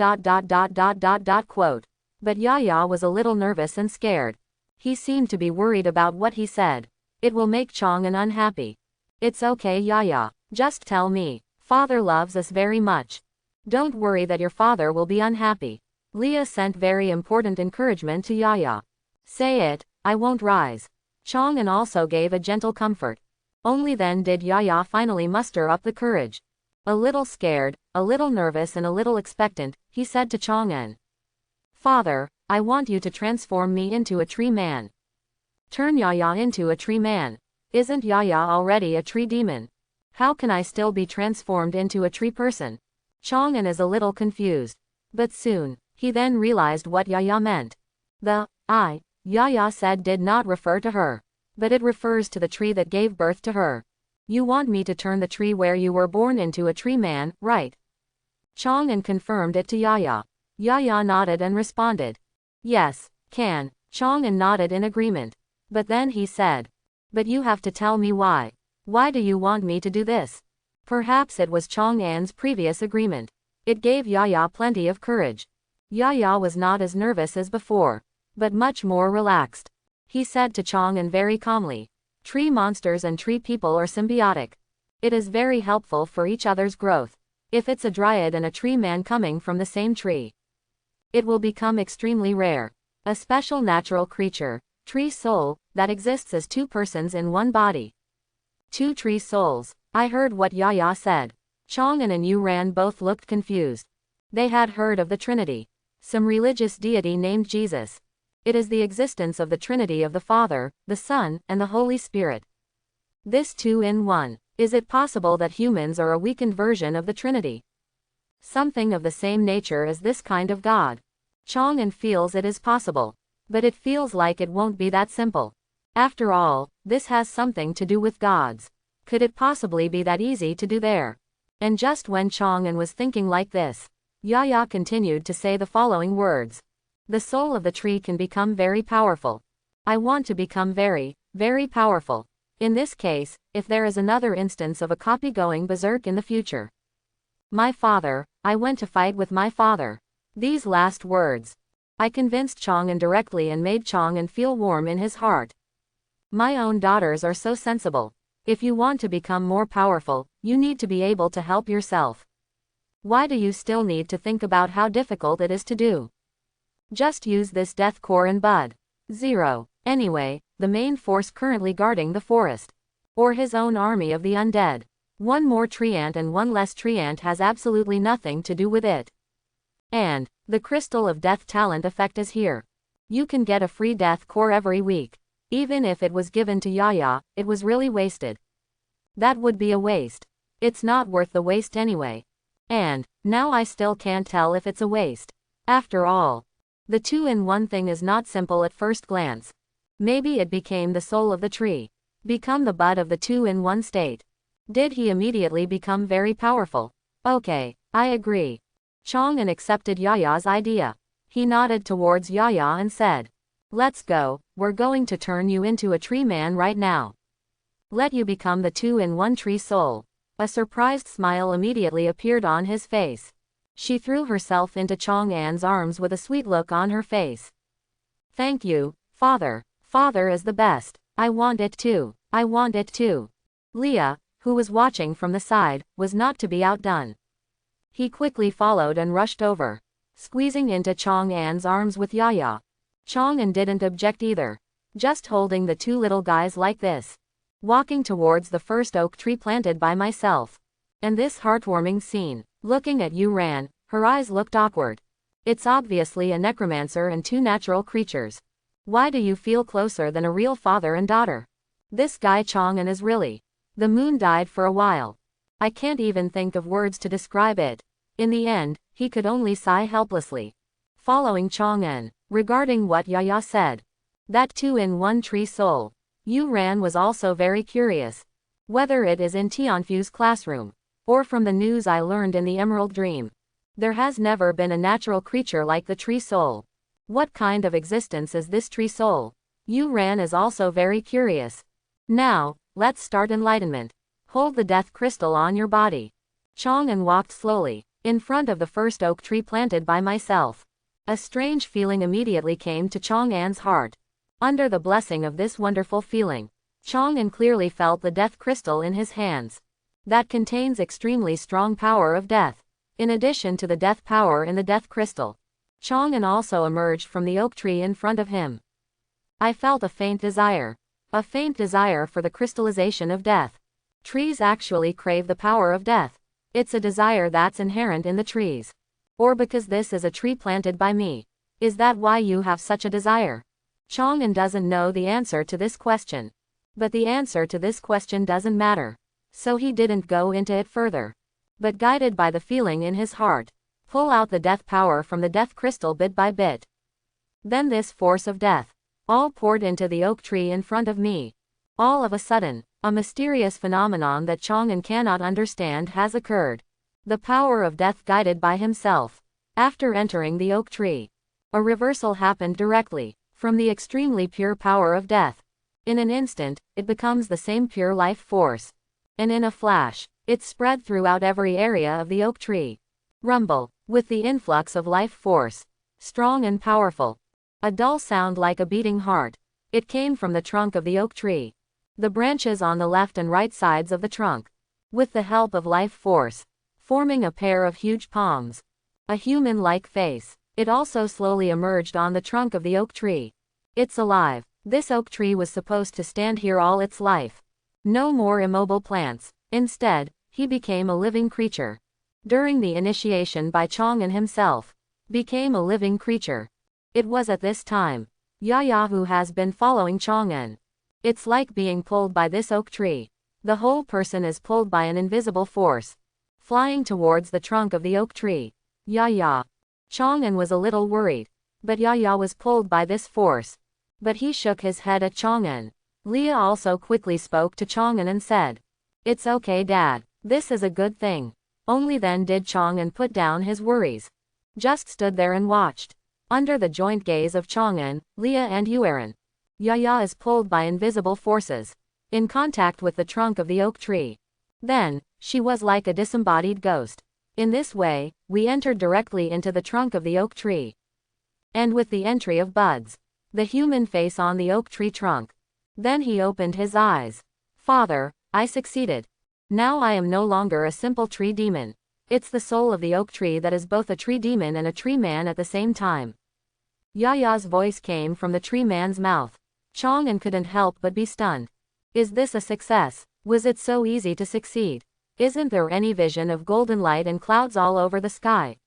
But Yaya was a little nervous and scared. He seemed to be worried about what he said. It will make Chang'an unhappy. "It's okay, Yaya. Just tell me. Father loves us very much. Don't worry that your father will be unhappy." Leah sent very important encouragement to Yaya. "Say it, I won't rise." Chang'an also gave a gentle comfort. Only then did Yaya finally muster up the courage. A little scared, a little nervous and a little expectant, he said to Chang'an, "Father, I want you to transform me into a tree man." "Turn Yaya into a tree man? Isn't Yaya already a tree demon? How can I still be transformed into a tree person?" Chang'an is a little confused. But soon, he then realized what Yaya meant. The I, Yaya said did not refer to her. But it refers to the tree that gave birth to her. "You want me to turn the tree where you were born into a tree man, right?" Chang'an confirmed it to Yaya. Yaya nodded and responded, "Yes, can." Chang'an nodded in agreement. But then he said, "But you have to tell me why. Why do you want me to do this?" Perhaps it was Chang'an's previous agreement. It gave Yaya plenty of courage. Yaya was not as nervous as before, but much more relaxed. He said to Chang'an very calmly, "Tree monsters and tree people are symbiotic. It is very helpful for each other's growth. If it's a dryad and a tree man coming from the same tree, it will become extremely rare. A special natural creature, tree soul, that exists as two persons in one body. Two tree souls." I heard what Yaya said. Chang'an and Yuran both looked confused. They had heard of the Trinity. Some religious deity named Jesus. It is the existence of the Trinity of the Father, the Son, and the Holy Spirit. This two in one. Is it possible that humans are a weakened version of the Trinity? Something of the same nature as this kind of God. Chang'an feels it is possible. But it feels like it won't be that simple. After all, this has something to do with gods. Could it possibly be that easy to do there? And just when Chang'an was thinking like this, Yaya continued to say the following words. "The soul of the tree can become very powerful. I want to become very, very powerful. In this case, if there is another instance of a copy going berserk in the future. My father, I went to fight with my father." These last words, I convinced Chang'an directly and made Chang'an feel warm in his heart. My own daughters are so sensible. If you want to become more powerful, you need to be able to help yourself. Why do you still need to think about how difficult it is to do? Just use this death core and bud. 0. Anyway, the main force currently guarding the forest. Or his own army of the undead. One more tree ant and one less tree ant has absolutely nothing to do with it. And, the Crystal of Death talent effect is here. You can get a free death core every week. Even if it was given to Yaya, it was really wasted. That would be a waste. It's not worth the waste anyway. And, now I still can't tell if it's a waste. After all, the two-in-one thing is not simple at first glance. Maybe it became the soul of the tree. Become the bud of the two-in-one state. Did he immediately become very powerful? Okay, I agree. Chang'an accepted Yaya's idea. He nodded towards Yaya and said, "Let's go, we're going to turn you into a tree man right now. Let you become the two-in-one tree soul." A surprised smile immediately appeared on his face. She threw herself into Chang'an's arms with a sweet look on her face. "Thank you, Father. Father is the best. I want it too. I want it too." Leah, who was watching from the side, was not to be outdone. He quickly followed and rushed over, squeezing into Chang'an's arms with Yaya. Chang'an didn't object either. Just holding the two little guys like this. Walking towards the first oak tree planted by myself. And this heartwarming scene. Looking at Yuran, her eyes looked awkward. It's obviously a necromancer and two natural creatures. Why do you feel closer than a real father and daughter? This guy Chang'an is really. The moon died for a while. I can't even think of words to describe it. In the end, he could only sigh helplessly. Following Chang'an, regarding what Yaya said. That two-in-one tree soul. Yu Ran was also very curious. Whether it is in Tianfu's classroom, or from the news I learned in the Emerald Dream. There has never been a natural creature like the tree soul. What kind of existence is this tree soul? Yu Ran is also very curious. Now, let's start enlightenment. Hold the death crystal on your body. Chang'an walked slowly, in front of the first oak tree planted by myself. A strange feeling immediately came to Chang'an's heart. Under the blessing of this wonderful feeling, Chang'an clearly felt the death crystal in his hands. That contains extremely strong power of death. In addition to the death power in the death crystal, Chang'an also emerged from the oak tree in front of him. I felt a faint desire. A faint desire for the crystallization of death. Trees actually crave the power of death. It's a desire that's inherent in the trees. Or because this is a tree planted by me. Is that why you have such a desire? Chang'an doesn't know the answer to this question. But the answer to this question doesn't matter. So he didn't go into it further. But guided by the feeling in his heart, pull out the death power from the death crystal bit by bit. Then this force of death, all poured into the oak tree in front of me. All of a sudden, a mysterious phenomenon that Chang'an cannot understand has occurred. The power of death guided by himself. After entering the oak tree, a reversal happened directly, from the extremely pure power of death. In an instant, it becomes the same pure life force. And in a flash, it spread throughout every area of the oak tree. Rumble, with the influx of life force. Strong and powerful. A dull sound like a beating heart. It came from the trunk of the oak tree. The branches on the left and right sides of the trunk. With the help of life force, forming a pair of huge palms. A human-like face. It also slowly emerged on the trunk of the oak tree. It's alive. This oak tree was supposed to stand here all its life. No more immobile plants. Instead, he became a living creature. During the initiation by Chang'an himself, became a living creature. It was at this time, Yaya who has been following Chang'an. It's like being pulled by this oak tree. The whole person is pulled by an invisible force. Flying towards the trunk of the oak tree. Yaya. Chang'an was a little worried. But Yaya was pulled by this force. But he shook his head at Chang'an. Leah also quickly spoke to Chang'an and said, "It's okay, Dad. This is a good thing." Only then did Chang'an put down his worries. Just stood there and watched. Under the joint gaze of Chang'an, Leah and Yueran. Yaya is pulled by invisible forces. In contact with the trunk of the oak tree. Then, she was like a disembodied ghost. In this way, we entered directly into the trunk of the oak tree. And with the entry of buds, the human face on the oak tree trunk. Then he opened his eyes. "Father, I succeeded. Now I am no longer a simple tree demon. It's the soul of the oak tree that is both a tree demon and a tree man at the same time." Yaya's voice came from the tree man's mouth. Chang'an couldn't help but be stunned. Is this a success? Was it so easy to succeed? Isn't there any vision of golden light and clouds all over the sky?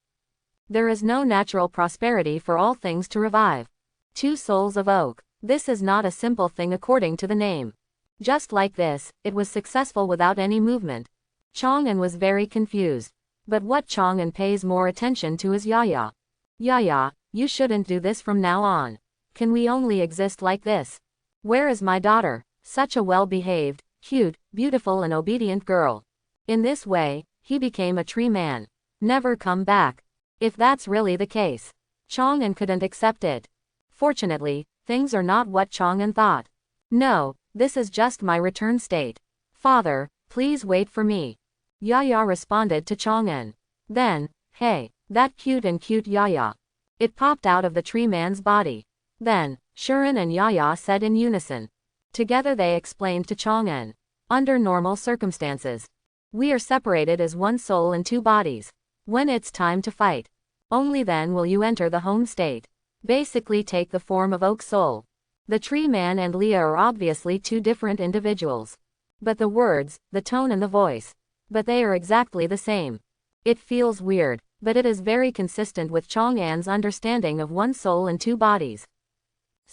There is no natural prosperity for all things to revive. Two souls of oak. This is not a simple thing according to the name. Just like this, it was successful without any movement. Chang'an was very confused. But what Chang'an pays more attention to is Yaya. "Yaya, you shouldn't do this from now on. Can we only exist like this? Where is my daughter? Such a well-behaved, cute, beautiful and obedient girl." In this way, he became a tree man. Never come back. If that's really the case, Chang'an couldn't accept it. Fortunately, things are not what Chang'an thought. "No, this is just my return state. Father, please wait for me." Yaya responded to Chang'an. Then, "Hey, that cute Yaya." It popped out of the tree man's body. Then, Shuren and Yaya said in unison. Together they explained to Chang'an. Under normal circumstances, we are separated as one soul in two bodies. When it's time to fight, only then will you enter the home state. Basically take the form of oak soul. The tree man and Leah are obviously two different individuals. But the words, the tone and the voice. But they are exactly the same. It feels weird, but it is very consistent with Chang'an's understanding of one soul in two bodies.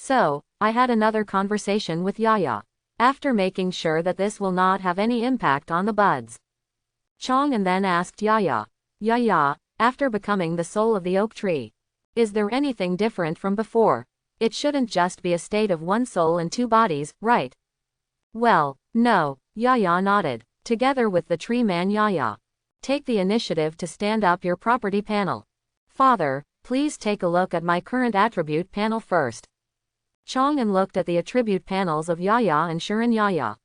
So, I had another conversation with Yaya. After making sure that this will not have any impact on the buds. Chong and then asked Yaya. Yaya, after becoming the soul of the oak tree, is there anything different from before? It shouldn't just be a state of one soul and two bodies, right? Well, no, Yaya nodded. Together with the tree man Yaya. Take the initiative to stand up your property panel. Father, please take a look at my current attribute panel first. Chong'an looked at the attribute panels of Yaya and Shirin Yaya.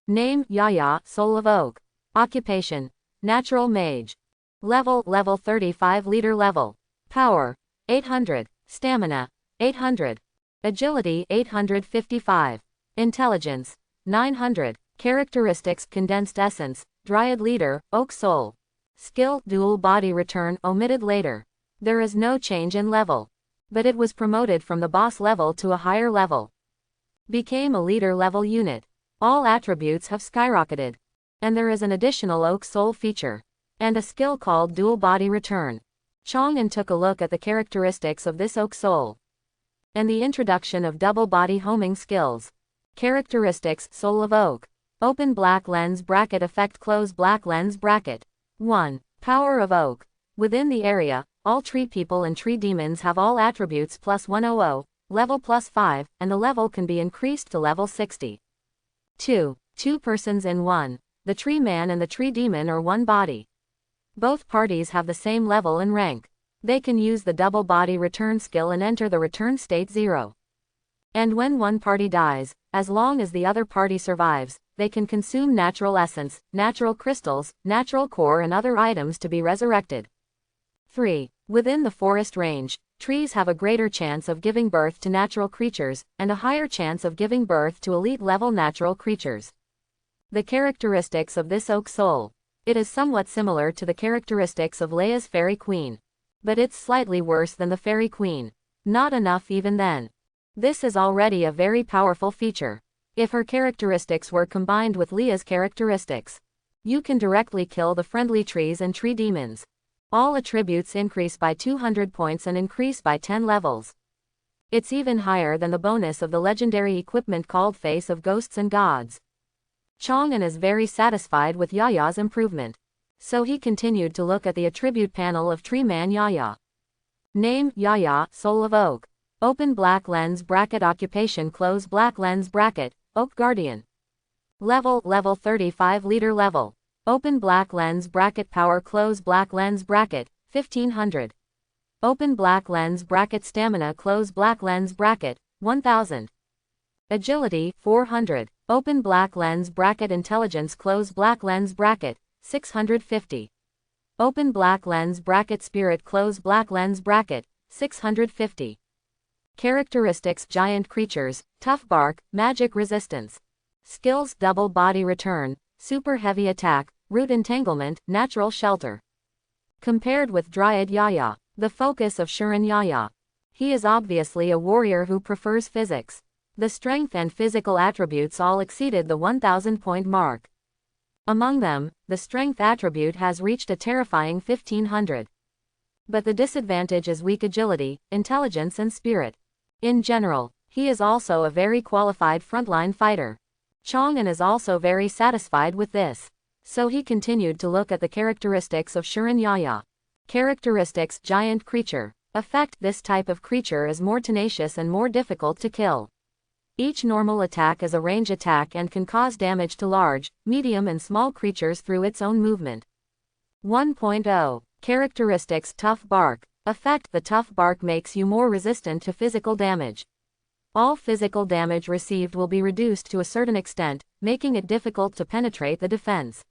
Name, Yaya, Soul of Oak. Occupation, Natural Mage. Level 35 leader level. Power, 800. Stamina, 800. Agility, 855. Intelligence, 900. Characteristics Condensed Essence, Dryad Leader, Oak Soul. Skill, Dual Body Return, omitted later. There is no change in level. But it was promoted from the boss level to a higher level. Became a leader level unit. All attributes have skyrocketed. And there is an additional Oak Soul feature. And a skill called Dual Body Return. Chong'an took a look at the characteristics of this Oak Soul. And the introduction of double body homing skills. Characteristics Soul of Oak. Open black lens bracket effect close black lens bracket. 1. Power of Oak. Within the area, all tree people and tree demons have all attributes plus 100, level plus 5, and the level can be increased to level 60. 2. Two persons in one. The tree man and the tree demon are one body. Both parties have the same level and rank. They can use the double body return skill and enter the return state 0. And when one party dies, as long as the other party survives, they can consume natural essence, natural crystals, natural core and other items to be resurrected. 3. Within the forest range, trees have a greater chance of giving birth to natural creatures, and a higher chance of giving birth to elite-level natural creatures. The characteristics of this Oak Soul. It is somewhat similar to the characteristics of Leia's Fairy Queen. But it's slightly worse than the Fairy Queen. Not enough even then. This is already a very powerful feature. If her characteristics were combined with Leia's characteristics, you can directly kill the friendly trees and tree demons. All attributes increase by 200 points and increase by 10 levels. It's even higher than the bonus of the legendary equipment called Face of Ghosts and Gods. Chong'an is very satisfied with Yaya's improvement. So he continued to look at the attribute panel of Tree Man Yaya. Name, Yaya, Soul of Oak. Open black lens bracket occupation close black lens bracket, Oak Guardian. Level 35 leader level. Open black lens bracket power close black lens bracket, 1500. Open black lens bracket stamina close black lens bracket, 1000. Agility, 400. Open black lens bracket intelligence close black lens bracket, 650. Open black lens bracket spirit close black lens bracket, 650. Characteristics Giant creatures, tough bark, magic resistance. Skills double body return, super heavy attack, root entanglement, natural shelter. Compared with Dryad Yaya, the focus of Shirin Yaya. He is obviously a warrior who prefers physics. The strength and physical attributes all exceeded the 1000 point mark. Among them, the strength attribute has reached a terrifying 1500. But the disadvantage is weak agility, intelligence and spirit. In general, he is also a very qualified frontline fighter. Chong'an is also very satisfied with this. So he continued to look at the characteristics of Shirin Yaya. Characteristics Giant creature. Effect This type of creature is more tenacious and more difficult to kill. Each normal attack is a range attack and can cause damage to large, medium and small creatures through its own movement. 1.0 Characteristics Tough bark. Effect The tough bark makes you more resistant to physical damage. All physical damage received will be reduced to a certain extent, making it difficult to penetrate the defense.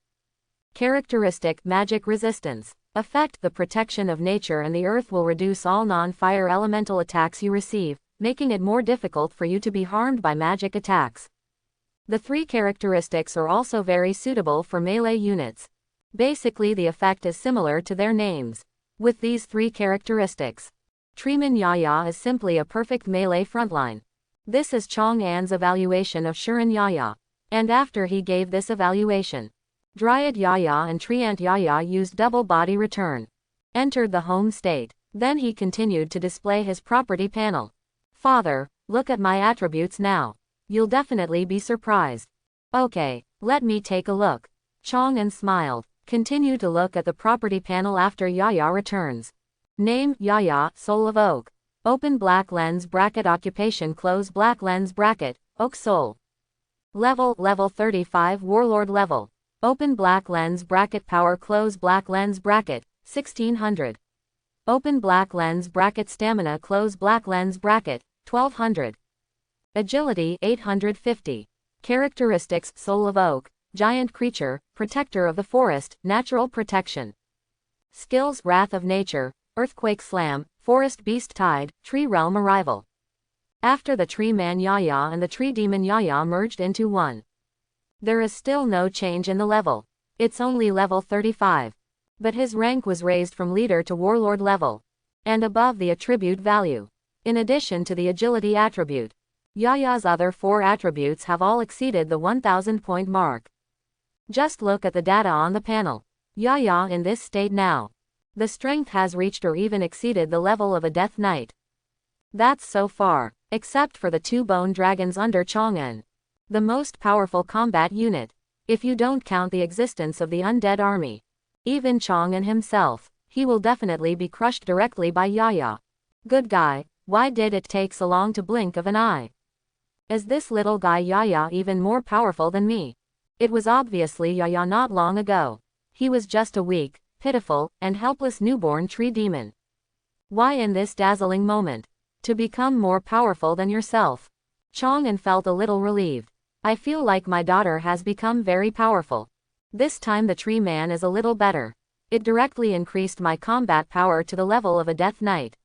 Characteristic Magic resistance. Effect The protection of nature and the earth will reduce all non-fire elemental attacks you receive, making it more difficult for you to be harmed by magic attacks. The three characteristics are also very suitable for melee units. Basically the effect is similar to their names. With these three characteristics, Treeman Yaya is simply a perfect melee frontline. This is Chong'an's evaluation of Shirin Yaya. And after he gave this evaluation, Dryad Yaya and Treant Yaya used double body return. Entered the home state. Then he continued to display his property panel. Father, Look at my attributes now. You'll definitely be surprised. Okay, let me take a look. Chang'an smiled. Continue to look at the property panel after Yaya returns. Name, Yaya, Soul of Oak. Open black lens bracket occupation close black lens bracket, Oak Soul. Level 35 Warlord level. Open black lens bracket power close black lens bracket, 1600. Open black lens bracket stamina close black lens bracket, 1200. Agility 850. Characteristics Soul of Oak, Giant Creature, Protector of the Forest, Natural Protection. Skills Wrath of Nature, Earthquake Slam, Forest Beast Tide, Tree Realm Arrival. After the Tree Man Yaya and the Tree Demon Yaya merged into one. There is still no change in the level. It's only level 35. But his rank was raised from leader to warlord level. And above the attribute value. In addition to the agility attribute. Yaya's other 4 attributes have all exceeded the 1000 point mark. Just look at the data on the panel. Yaya in this state now. The strength has reached or even exceeded the level of a Death Knight. That's so far, except for the 2 bone dragons under Chang'an. The most powerful combat unit. If you don't count the existence of the undead army. Even Chang'an himself, he will definitely be crushed directly by Yaya. Good guy, why did it take so long to blink of an eye? Is this little guy Yaya even more powerful than me? It was obviously Yaya not long ago. He was just a weak, pitiful, and helpless newborn tree demon. Why in this dazzling moment? To become more powerful than yourself. Chang'an felt a little relieved. I feel like my daughter has become very powerful. This time the tree man is a little better. It directly increased my combat power to the level of a Death Knight.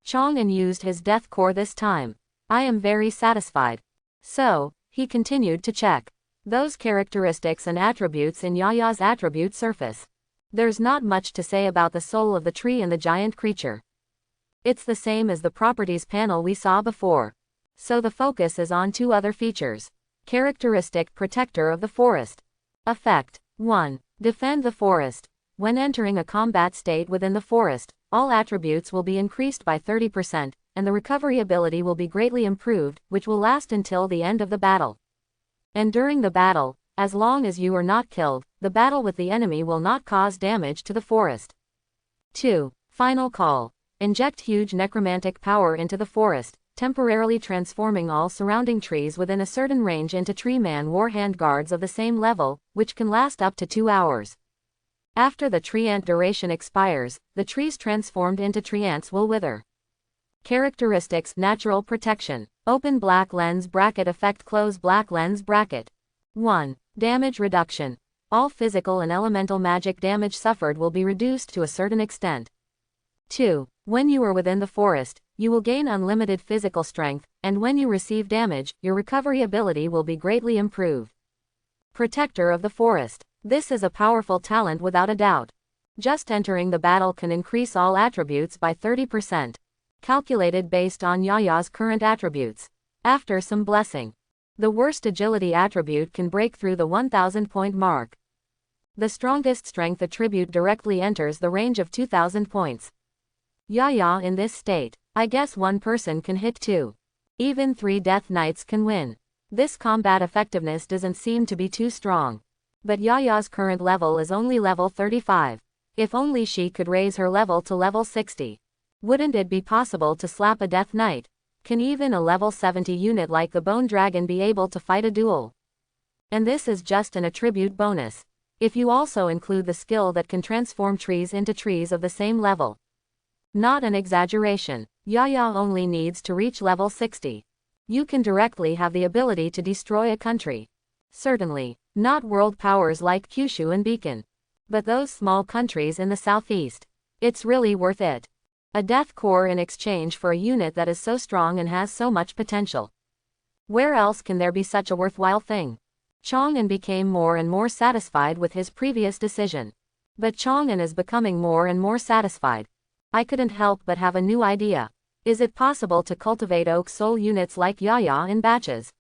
Chang'an used his death core this time. I am very satisfied. So, he continued to check those characteristics and attributes in Yaya's attribute surface. There's not much to say about the soul of the tree and the giant creature. It's the same as the properties panel we saw before. So the focus is on 2 other features. Characteristic Protector of the Forest. Effect 1. Defend the forest. When entering a combat state within the forest, all attributes will be increased by 30%, and the recovery ability will be greatly improved, which will last until the end of the battle. And during the battle, as long as you are not killed, the battle with the enemy will not cause damage to the forest. 2. Final Call. Inject huge necromantic power into the forest, temporarily transforming all surrounding trees within a certain range into Tree Man Warhand guards of the same level, which can last up to 2 hours. After the tree ant duration expires, the trees transformed into tree ants will wither. Characteristics Natural Protection. Open black lens bracket effect close black lens bracket. 1. Damage Reduction. All physical and elemental magic damage suffered will be reduced to a certain extent. 2. When you are within the forest, you will gain unlimited physical strength, and when you receive damage, your recovery ability will be greatly improved. Protector of the Forest. This is a powerful talent without a doubt. Just entering the battle can increase all attributes by 30%. Calculated based on Yaya's current attributes. After some blessing. The worst agility attribute can break through the 1000 point mark. The strongest strength attribute directly enters the range of 2000 points. Yaya in this state, I guess one person can hit 2. Even 3 Death Knights can win. This combat effectiveness doesn't seem to be too strong. But Yaya's current level is only level 35. If only she could raise her level to level 60. Wouldn't it be possible to slap a Death Knight? Can even a level 70 unit like the Bone Dragon be able to fight a duel? And this is just an attribute bonus. If you also include the skill that can transform trees into trees of the same level. Not an exaggeration. Yaya only needs to reach level 60. You can directly have the ability to destroy a country. Certainly, not world powers like Kyushu and Beacon. But those small countries in the southeast. It's really worth it. A death core in exchange for a unit that is so strong and has so much potential. Where else can there be such a worthwhile thing? Chang'an became more and more satisfied with his previous decision. But Chang'an is becoming more and more satisfied. I couldn't help but have a new idea. Is it possible to cultivate Oak Soul units like Yaya in batches?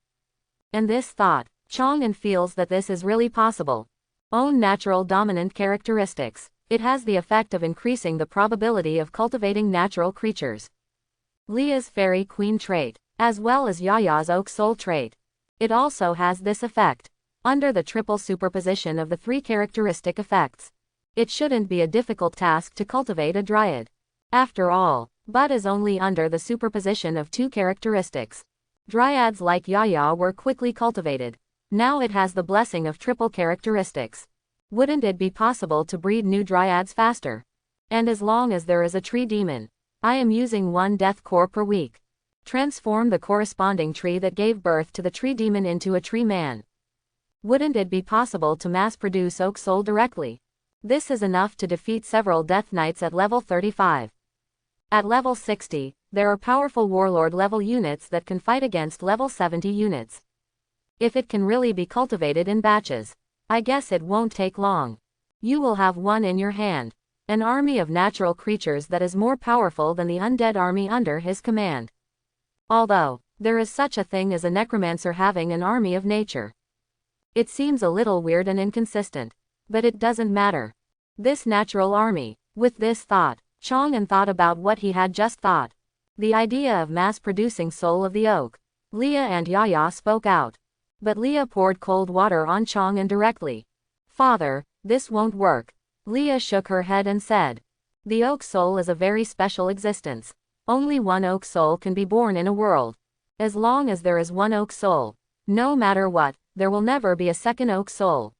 And this thought, Chang'an feels that this is really possible. Own natural dominant characteristics. It has the effect of increasing the probability of cultivating natural creatures. Leah's Fairy Queen trait. as well as Yaya's oak soul trait. It also has this effect. Under the triple superposition of the three characteristic effects, it shouldn't be a difficult task to cultivate a dryad. After all, Bud is only under the superposition of two characteristics. Dryads like Yaya were quickly cultivated. Now it has the blessing of triple characteristics. Wouldn't it be possible to breed new dryads faster? And as long as there is a tree demon, I am using 1 death core per week. Transform the corresponding tree that gave birth to the tree demon into a tree man. Wouldn't it be possible to mass produce oak soul directly? This is enough to defeat several death knights at level 35. At level 60, there are powerful warlord level units that can fight against level 70 units. If it can really be cultivated in batches, I guess it won't take long. You will have one in your hand. An army of natural creatures that is more powerful than the undead army under his command. Although, there is such a thing as a necromancer having an army of nature. It seems a little weird and inconsistent, but it doesn't matter. This natural army. With this thought, Chang'an thought about what he had just thought. The idea of mass-producing soul of the oak. Leah and Yaya spoke out. But Leah poured cold water on Chang'an directly. Father, this won't work. Leah shook her head and said. The oak soul is a very special existence. Only one oak soul can be born in a world. As long as there is one oak soul, no matter what, there will never be a second oak soul.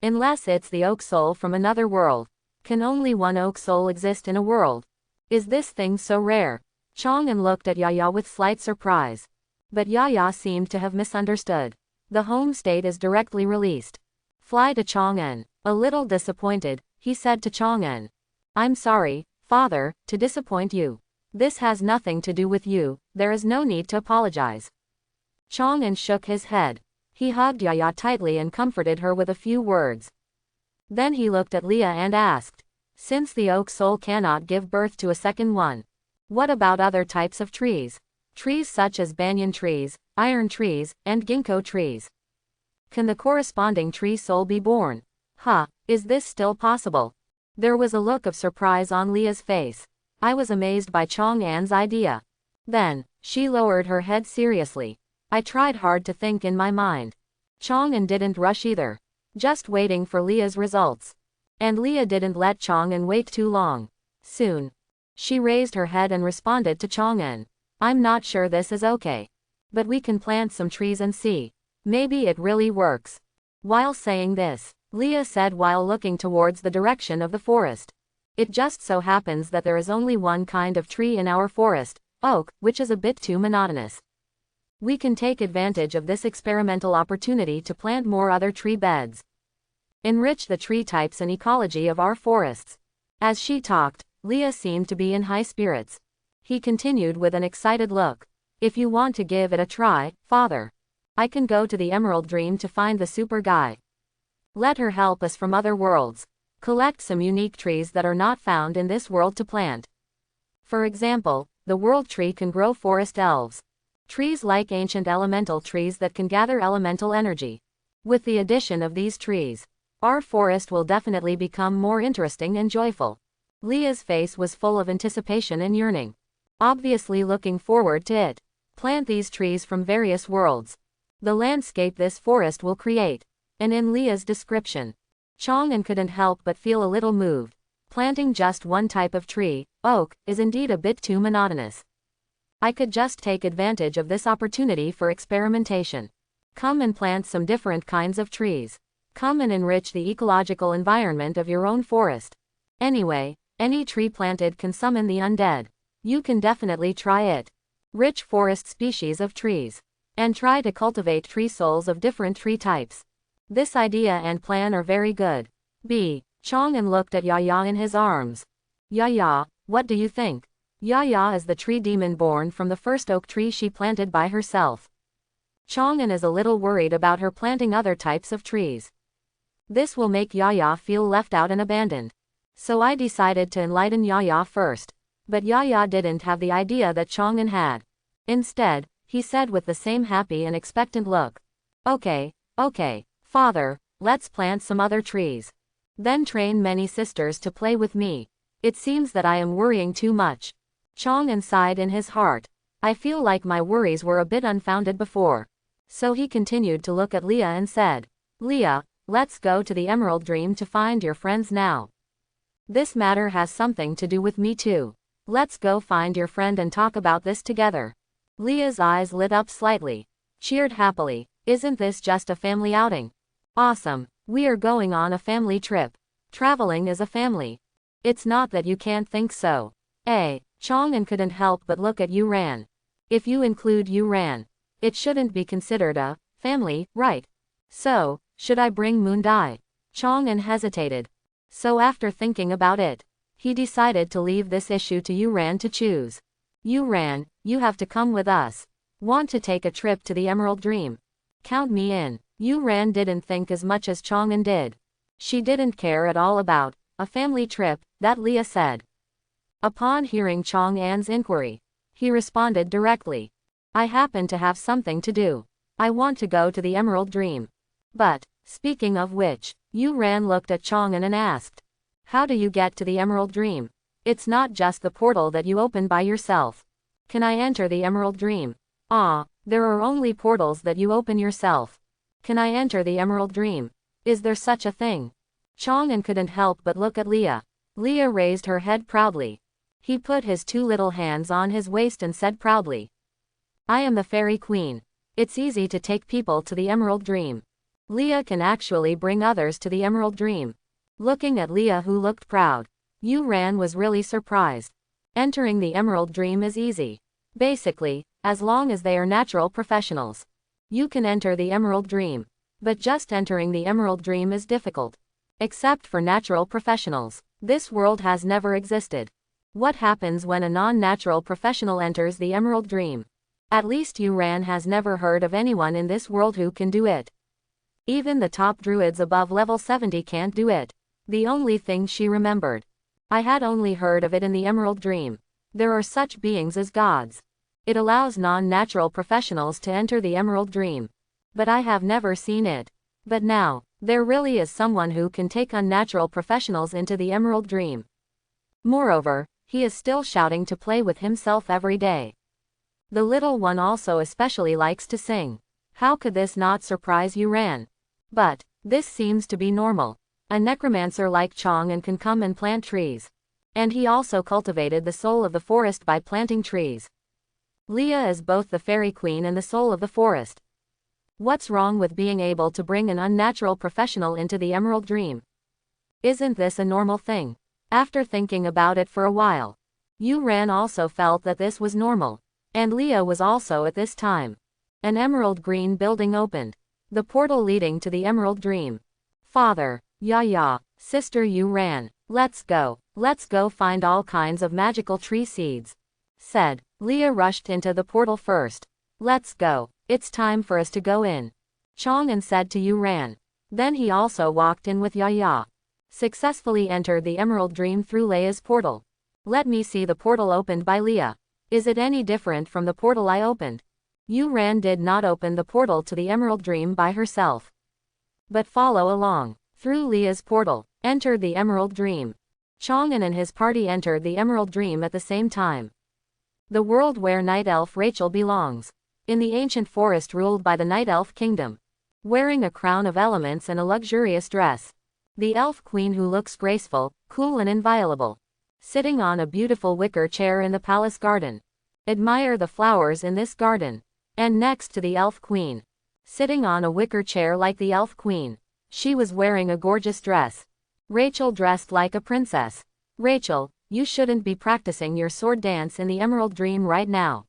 Unless it's the oak soul from another world. Can only one oak soul exist in a world? Is this thing so rare? Chang'an looked at Yaya with slight surprise. But Yaya seemed to have misunderstood. The home state is directly released. Fly to Chang'an. A little disappointed, he said to Chang'an. I'm sorry, father, to disappoint you. This has nothing to do with you, there is no need to apologize. Chang'an shook his head. He hugged Yaya tightly and comforted her with a few words. Then he looked at Leah and asked, since the oak soul cannot give birth to a second one, what about other types of trees? Trees such as banyan trees, iron trees, and ginkgo trees. Can the corresponding tree soul be born? Is this still possible? There was a look of surprise on Leah's face. I was amazed by Chang'an's idea. Then, she lowered her head seriously. I tried hard to think in my mind. Chang'an didn't rush either. Just waiting for Leah's results. And Leah didn't let Chang'an wait too long. Soon, she raised her head and responded to Chang'an. I'm not sure this is okay. But we can plant some trees and see. Maybe it really works. While saying this, Leah said while looking towards the direction of the forest. It just so happens that there is only one kind of tree in our forest, oak, which is a bit too monotonous. We can take advantage of this experimental opportunity to plant more other tree beds. Enrich the tree types and ecology of our forests. As she talked, Leah seemed to be in high spirits. He continued with an excited look. If you want to give it a try, father, I can go to the Emerald Dream to find the super guy. Let her help us from other worlds. Collect some unique trees that are not found in this world to plant. For example, the world tree can grow forest elves. Trees like ancient elemental trees that can gather elemental energy. With the addition of these trees, our forest will definitely become more interesting and joyful. Leah's face was full of anticipation and yearning. Obviously looking forward to it. Plant these trees from various worlds. The landscape this forest will create. And in Leah's description, Chang'an couldn't help but feel a little moved. Planting just one type of tree, oak, is indeed a bit too monotonous. I could just take advantage of this opportunity for experimentation. Come and plant some different kinds of trees. Come and enrich the ecological environment of your own forest. Anyway, any tree planted can summon the undead. You can definitely try it. Rich forest species of trees. And try to cultivate tree souls of different tree types. This idea and plan are very good. Chang'an looked at Yaya in his arms. Yaya, what do you think? Yaya is the tree demon born from the first oak tree she planted by herself. Chang'an is a little worried about her planting other types of trees. This will make Yaya feel left out and abandoned. So I decided to enlighten Yaya first. But Yaya didn't have the idea that Chang'an had. Instead, he said with the same happy and expectant look. Okay, father, let's plant some other trees. Then train many sisters to play with me. It seems that I am worrying too much. Chang'an sighed in his heart. I feel like my worries were a bit unfounded before. So he continued to look at Leah and said, Leah, let's go to the Emerald Dream to find your friends now. This matter has something to do with me too. Let's go find your friend and talk about this together. Leah's eyes lit up slightly. Cheered happily. Isn't this just a family outing? Awesome. We are going on a family trip. Traveling is a family. It's not that you can't think so. Chang'an couldn't help but look at Yuran. If you include Yuran, it shouldn't be considered a family, right? So, should I bring Moon Dai? Chang'an hesitated. So after thinking about it, he decided to leave this issue to Yuran to choose. Yuran, you have to come with us. Want to take a trip to the Emerald Dream? Count me in. Yuran didn't think as much as Chang'an did. She didn't care at all about a family trip, that Leah said. Upon hearing Chang'an's inquiry, he responded directly. I happen to have something to do. I want to go to the Emerald Dream. But, speaking of which, Yuran looked at Chang'an and asked, how do you get to the Emerald Dream? It's not just the portal that you open by yourself. Can I enter the Emerald Dream? There are only portals that you open yourself. Can I enter the Emerald Dream? Is there such a thing? Chang'an couldn't help but look at Leah. Leah raised her head proudly. He put his two little hands on his waist and said proudly, I am the Fairy Queen. It's easy to take people to the Emerald Dream. Leah can actually bring others to the Emerald Dream. Looking at Leah, who looked proud, Yuran was really surprised. Entering the Emerald Dream is easy. Basically, as long as they are natural professionals, you can enter the Emerald Dream. But just entering the Emerald Dream is difficult. Except for natural professionals, this world has never existed. What happens when a non-natural professional enters the Emerald Dream? At least Yuran has never heard of anyone in this world who can do it. Even the top druids above level 70 can't do it. The only thing she remembered. I had only heard of it in the Emerald Dream. There are such beings as gods. It allows non-natural professionals to enter the Emerald Dream. But I have never seen it. But now, there really is someone who can take unnatural professionals into the Emerald Dream. Moreover, he is still shouting to play with himself every day. The little one also especially likes to sing. How could this not surprise Yuran? But, this seems to be normal. A necromancer like Chang'an can come and plant trees. And he also cultivated the soul of the forest by planting trees. Leah is both the Fairy Queen and the soul of the forest. What's wrong with being able to bring an unnatural professional into the Emerald Dream? Isn't this a normal thing? After thinking about it for a while, Yuran also felt that this was normal. And Leah was also at this time. An emerald green building opened. The portal leading to the Emerald Dream. Father, Yaya, Sister Yuran, let's go find all kinds of magical tree seeds. Said. Leah rushed into the portal first. Let's go, it's time for us to go in. Chang'an said to Yuran. Then he also walked in with Yaya. Successfully entered the Emerald Dream through Leah's portal. Let me see the portal opened by Leah. Is it any different from the portal I opened? Yuran did not open the portal to the Emerald Dream by herself, but follow along. Through Leah's portal, entered the Emerald Dream. Chang'an and his party entered the Emerald Dream at the same time. The world where Night Elf Rachel belongs. In the ancient forest ruled by the Night Elf Kingdom. Wearing a crown of elements and a luxurious dress. The Elf Queen, who looks graceful, cool and inviolable. Sitting on a beautiful wicker chair in the palace garden. Admire the flowers in this garden. And next to the Elf Queen, sitting on a wicker chair like the Elf Queen, she was wearing a gorgeous dress. Rachel dressed like a princess. Rachel, you shouldn't be practicing your sword dance in the Emerald Dream right now.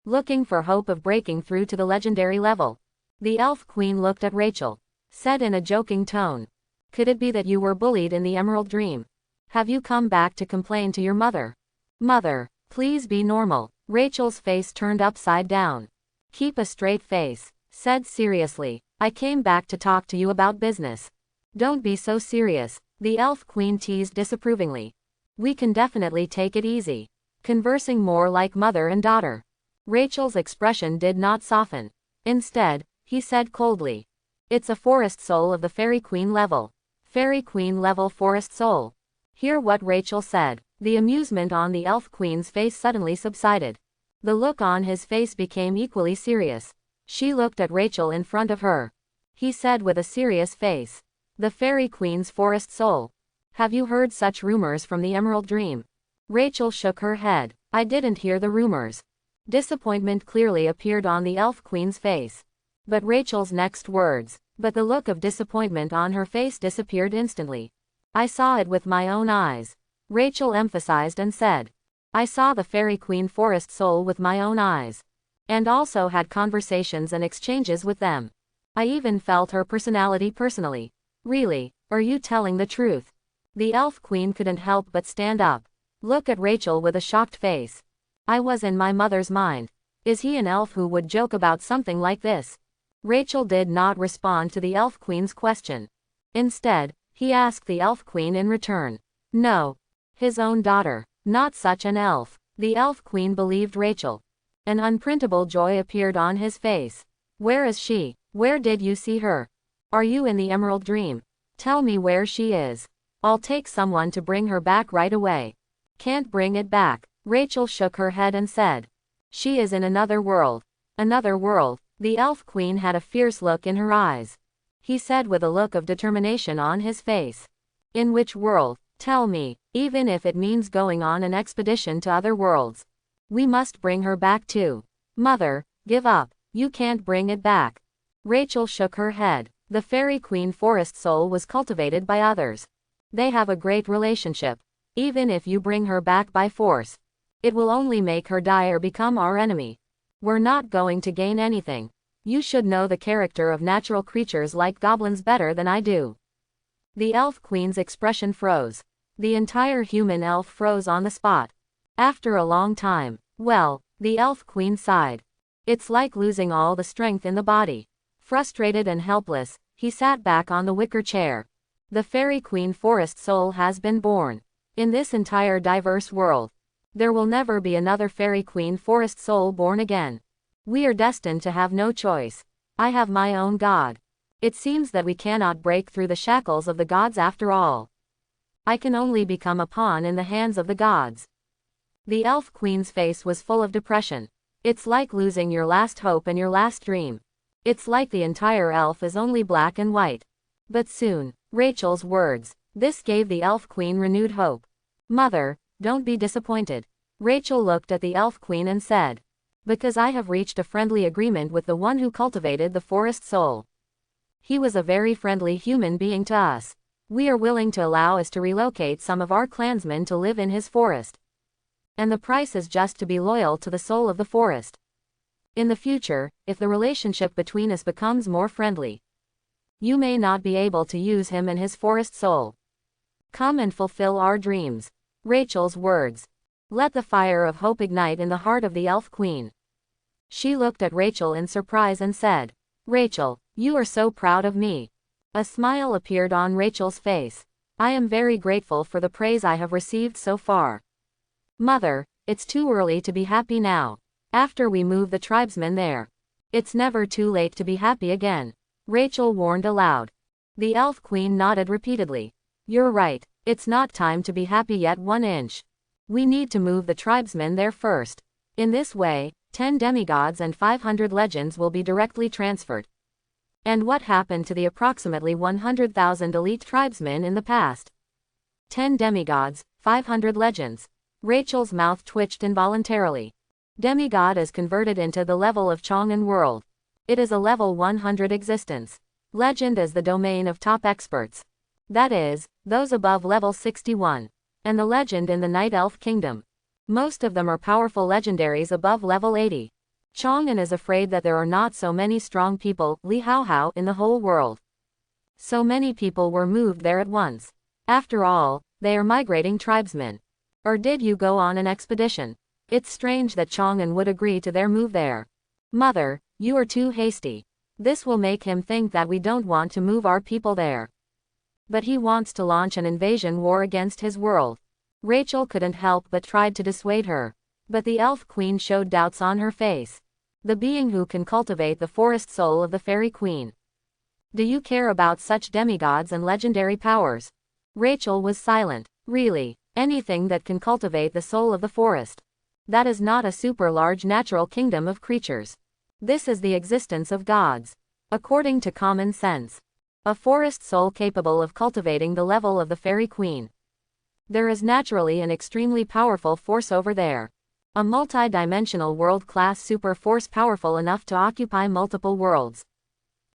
Looking for hope of breaking through to the legendary level. The Elf Queen looked at Rachel. Said in a joking tone. Could it be that you were bullied in the Emerald Dream? Have you come back to complain to your mother? Mother, please be normal. Rachel's face turned upside down. Keep a straight face. Said seriously. I came back to talk to you about business. Don't be so serious. The Elf Queen teased disapprovingly. We can definitely take it easy. Conversing more like mother and daughter. Rachel's expression did not soften. Instead, he said coldly. It's a forest soul of the Fairy Queen level. Fairy Queen level forest soul. Hear what Rachel said. The amusement on the Elf Queen's face suddenly subsided. The look on his face became equally serious. She looked at Rachel in front of her. He said with a serious face. The Fairy Queen's forest soul. Have you heard such rumors from the Emerald Dream? Rachel shook her head. I didn't hear the rumors. Disappointment clearly appeared on the Elf Queen's face. But Rachel's next words. But the look of disappointment on her face disappeared instantly. I saw it with my own eyes. Rachel emphasized and said. I saw the Fairy Queen forest soul with my own eyes. And also had conversations and exchanges with them. I even felt her personality personally. Really, are you telling the truth? The Elf Queen couldn't help but stand up. Look at Rachel with a shocked face. I was in my mother's mind. Is he an elf who would joke about something like this? Rachel did not respond to the Elf Queen's question. Instead, he asked the Elf Queen in return. No. His own daughter. Not such an elf. The Elf Queen believed Rachel. An unprintable joy appeared on his face. Where is she? Where did you see her? Are you in the Emerald Dream? Tell me where she is. I'll take someone to bring her back right away. Can't bring it back. Rachel shook her head and said. She is in another world. Another world. The Elf Queen had a fierce look in her eyes. He said with a look of determination on his face. In which world? Tell me, even if it means going on an expedition to other worlds. We must bring her back too. Mother, give up. You can't bring it back. Rachel shook her head. The Fairy Queen forest soul was cultivated by others. They have a great relationship. Even if you bring her back by force, it will only make her die or become our enemy. We're not going to gain anything. You should know the character of natural creatures like goblins better than I do. The Elf Queen's expression froze. The entire human elf froze on the spot. After a long time, well, the Elf Queen sighed. It's like losing all the strength in the body. Frustrated and helpless, he sat back on the wicker chair. The Fairy Queen forest soul has been born. In this entire diverse world, there will never be another Fairy Queen forest soul born again. We are destined to have no choice. I have my own god. It seems that we cannot break through the shackles of the gods after all. I can only become a pawn in the hands of the gods. The Elf Queen's face was full of depression. It's like losing your last hope and your last dream. It's like the entire elf is only black and white. But soon, Rachel's words. This gave the Elf Queen renewed hope. Mother, don't be disappointed. Rachel looked at the Elf Queen and said. Because I have reached a friendly agreement with the one who cultivated the forest soul. He was a very friendly human being to us. We are willing to allow us to relocate some of our clansmen to live in his forest. And the price is just to be loyal to the soul of the forest. In the future, if the relationship between us becomes more friendly, you may not be able to use him and his forest soul. Come and fulfill our dreams. Rachel's words. Let the fire of hope ignite in the heart of the Elf Queen. She looked at Rachel in surprise and said, Rachel, you are so proud of me. A smile appeared on Rachel's face. I am very grateful for the praise I have received so far. Mother, it's too early to be happy now. After we move the tribesmen there, it's never too late to be happy again. Rachel warned aloud. The Elf Queen nodded repeatedly. You're right, it's not time to be happy yet 1 inch. We need to move the tribesmen there first. In this way, 10 demigods and 500 legends will be directly transferred. And what happened to the approximately 100,000 elite tribesmen in the past? 10 demigods, 500 legends. Rachel's mouth twitched involuntarily. Demigod is converted into the level of Chang'an world. It is a level 100 existence. Legend is the domain of top experts. That is, those above level 61. And the legend in the Night Elf Kingdom. Most of them are powerful legendaries above level 80. Chang'an is afraid that there are not so many strong people, Li Hao Hao, in the whole world. So many people were moved there at once. After all, they are migrating tribesmen. Or did you go on an expedition? It's strange that Chang'an would agree to their move there. Mother, you are too hasty. This will make him think that we don't want to move our people there. But he wants to launch an invasion war against his world. Rachel couldn't help but tried to dissuade her. But the Elf Queen showed doubts on her face. The being who can cultivate the forest soul of the Fairy Queen. Do you care about such demigods and legendary powers? Rachel was silent. Really, anything that can cultivate the soul of the forest. That is not a super large natural kingdom of creatures. This is the existence of gods. According to common sense. A forest soul capable of cultivating the level of the fairy queen. There is naturally an extremely powerful force over there. A multi-dimensional world-class super force powerful enough to occupy multiple worlds.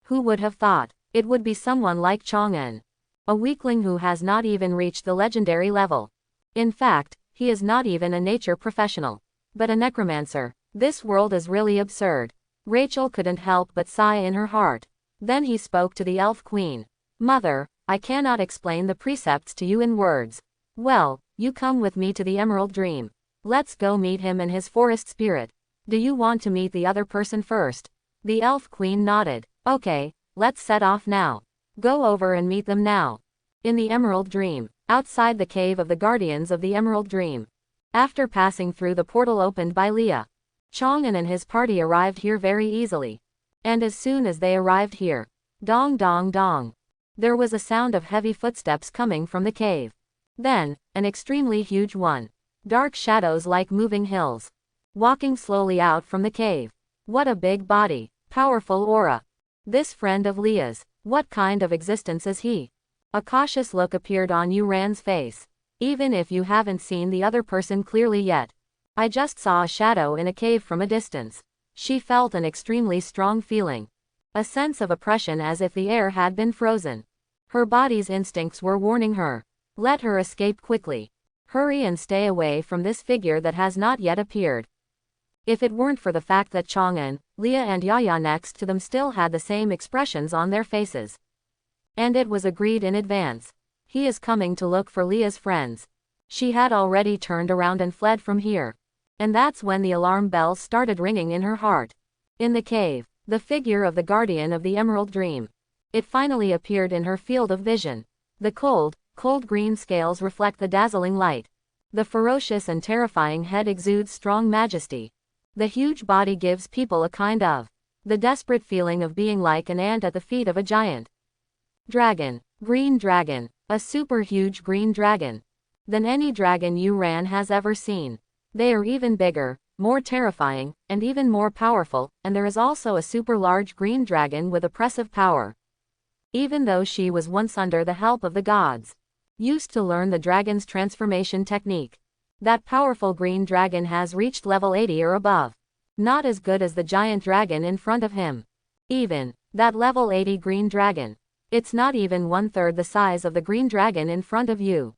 Who would have thought? It would be someone like Chang'en. A weakling who has not even reached the legendary level. In fact, he is not even a nature professional, but a necromancer. This world is really absurd. Rachel couldn't help but sigh in her heart. Then he spoke to the elf queen. Mother, I cannot explain the precepts to you in words. Well, you come with me to the Emerald Dream. Let's go meet him and his forest spirit. Do you want to meet the other person first? The elf queen nodded. Okay, let's set off now. Go over and meet them now. In the Emerald Dream, outside the cave of the Guardians of the Emerald Dream. After passing through the portal opened by Leah, Chang'en and his party arrived here very easily. And as soon as they arrived here, dong dong dong, there was a sound of heavy footsteps coming from the cave. Then, an extremely huge one. Dark shadows like moving hills. Walking slowly out from the cave. What a big body, powerful aura. This friend of Leah's, what kind of existence is he? A cautious look appeared on Yuran's face. Even if you haven't seen the other person clearly yet. I just saw a shadow in a cave from a distance. She felt an extremely strong feeling. A sense of oppression as if the air had been frozen. Her body's instincts were warning her. Let her escape quickly. Hurry and stay away from this figure that has not yet appeared. If it weren't for the fact that Chang'en, Leah and Yaya next to them still had the same expressions on their faces. And it was agreed in advance. He is coming to look for Leah's friends. She had already turned around and fled from here. And that's when the alarm bells started ringing in her heart. In the cave, the figure of the guardian of the Emerald Dream. It finally appeared in her field of vision. The cold green scales reflect the dazzling light. The ferocious and terrifying head exudes strong majesty. The huge body gives people a kind of the desperate feeling of being like an ant at the feet of a giant. Dragon, green dragon, a super huge green dragon. Than any dragon Yuran has ever seen. They are even bigger, more terrifying, and even more powerful, and there is also a super large green dragon with oppressive power. Even though she was once under the help of the gods, used to learn the dragon's transformation technique. That powerful green dragon has reached level 80 or above. Not as good as the giant dragon in front of him. Even that level 80 green dragon. It's not even 1/3 the size of the green dragon in front of you.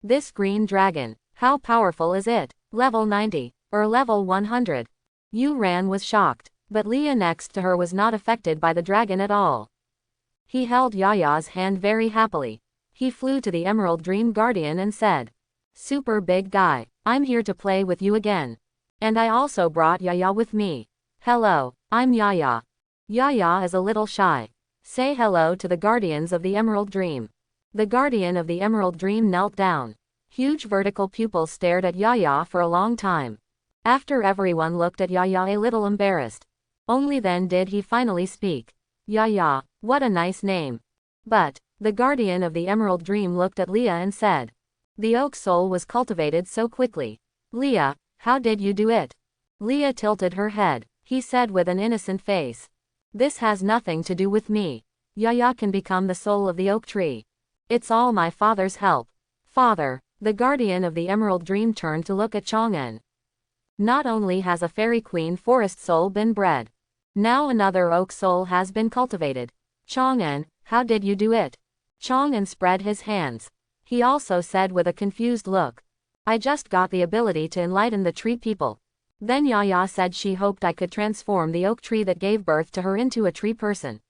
This green dragon, how powerful is it? Level 90, or level 100. Yuran was shocked, but Leah next to her was not affected by the dragon at all. He held Yaya's hand very happily. He flew to the Emerald Dream Guardian and said, "Super big guy, I'm here to play with you again. And I also brought Yaya with me. Hello, I'm Yaya." Yaya is a little shy. Say hello to the Guardians of the Emerald Dream. The Guardian of the Emerald Dream knelt down. Huge vertical pupils stared at Yaya for a long time. After everyone looked at Yaya a little embarrassed. Only then did he finally speak. "Yaya, what a nice name." But the Guardian of the Emerald Dream looked at Leah and said, "The oak soul was cultivated so quickly. Leah, how did you do it?" Leah tilted her head. He said with an innocent face, "This has nothing to do with me. Yaya can become the soul of the oak tree. It's all my father's help." Father. The Guardian of the Emerald Dream turned to look at Chang'en. Not only has a fairy queen forest soul been bred, now another oak soul has been cultivated. Chang'en, how did you do it? Chang'en spread his hands. He also said with a confused look, "I just got the ability to enlighten the tree people." Then Yaya said she hoped I could transform the oak tree that gave birth to her into a tree person.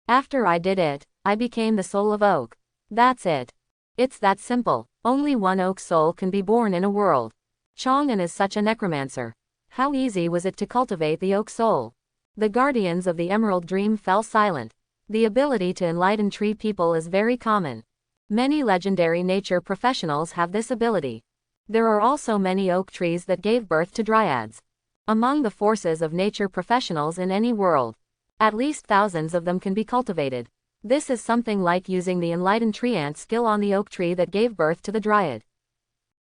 After I did it, I became the soul of oak. That's it. It's that simple. Only one oak soul can be born in a world. Chang'en is such a necromancer. How easy was it to cultivate the oak soul? The Guardians of the Emerald Dream fell silent. The ability to enlighten tree people is very common. Many legendary nature professionals have this ability. There are also many oak trees that gave birth to dryads. Among the forces of nature professionals in any world, at least thousands of them can be cultivated. This is something like using the enlightened tree ant skill on the oak tree that gave birth to the dryad.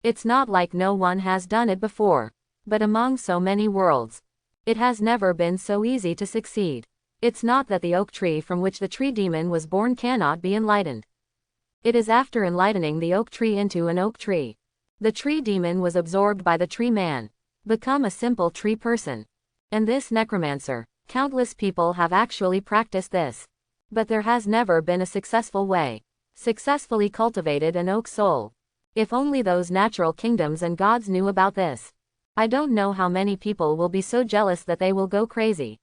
It's not like no one has done it before. But among so many worlds, it has never been so easy to succeed. It's not that the oak tree from which the tree demon was born cannot be enlightened. It is after enlightening the oak tree into an oak tree. The tree demon was absorbed by the tree man, become a simple tree person. And this necromancer, countless people have actually practiced this. But there has never been a successful way. Successfully cultivated an oak soul. If only those natural kingdoms and gods knew about this. I don't know how many people will be so jealous that they will go crazy.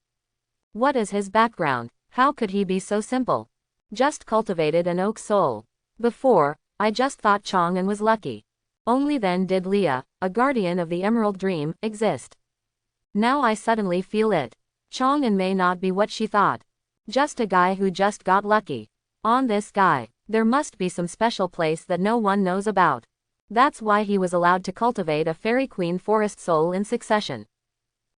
What is his background? How could he be so simple? Just cultivated an oak soul. Before, I just thought Chang'an was lucky. Only then did Leah, a guardian of the Emerald Dream, exist. Now I suddenly feel it. Chang'an may not be what she thought. Just a guy who just got lucky. On this guy, there must be some special place that no one knows about. That's why he was allowed to cultivate a fairy queen forest soul in succession.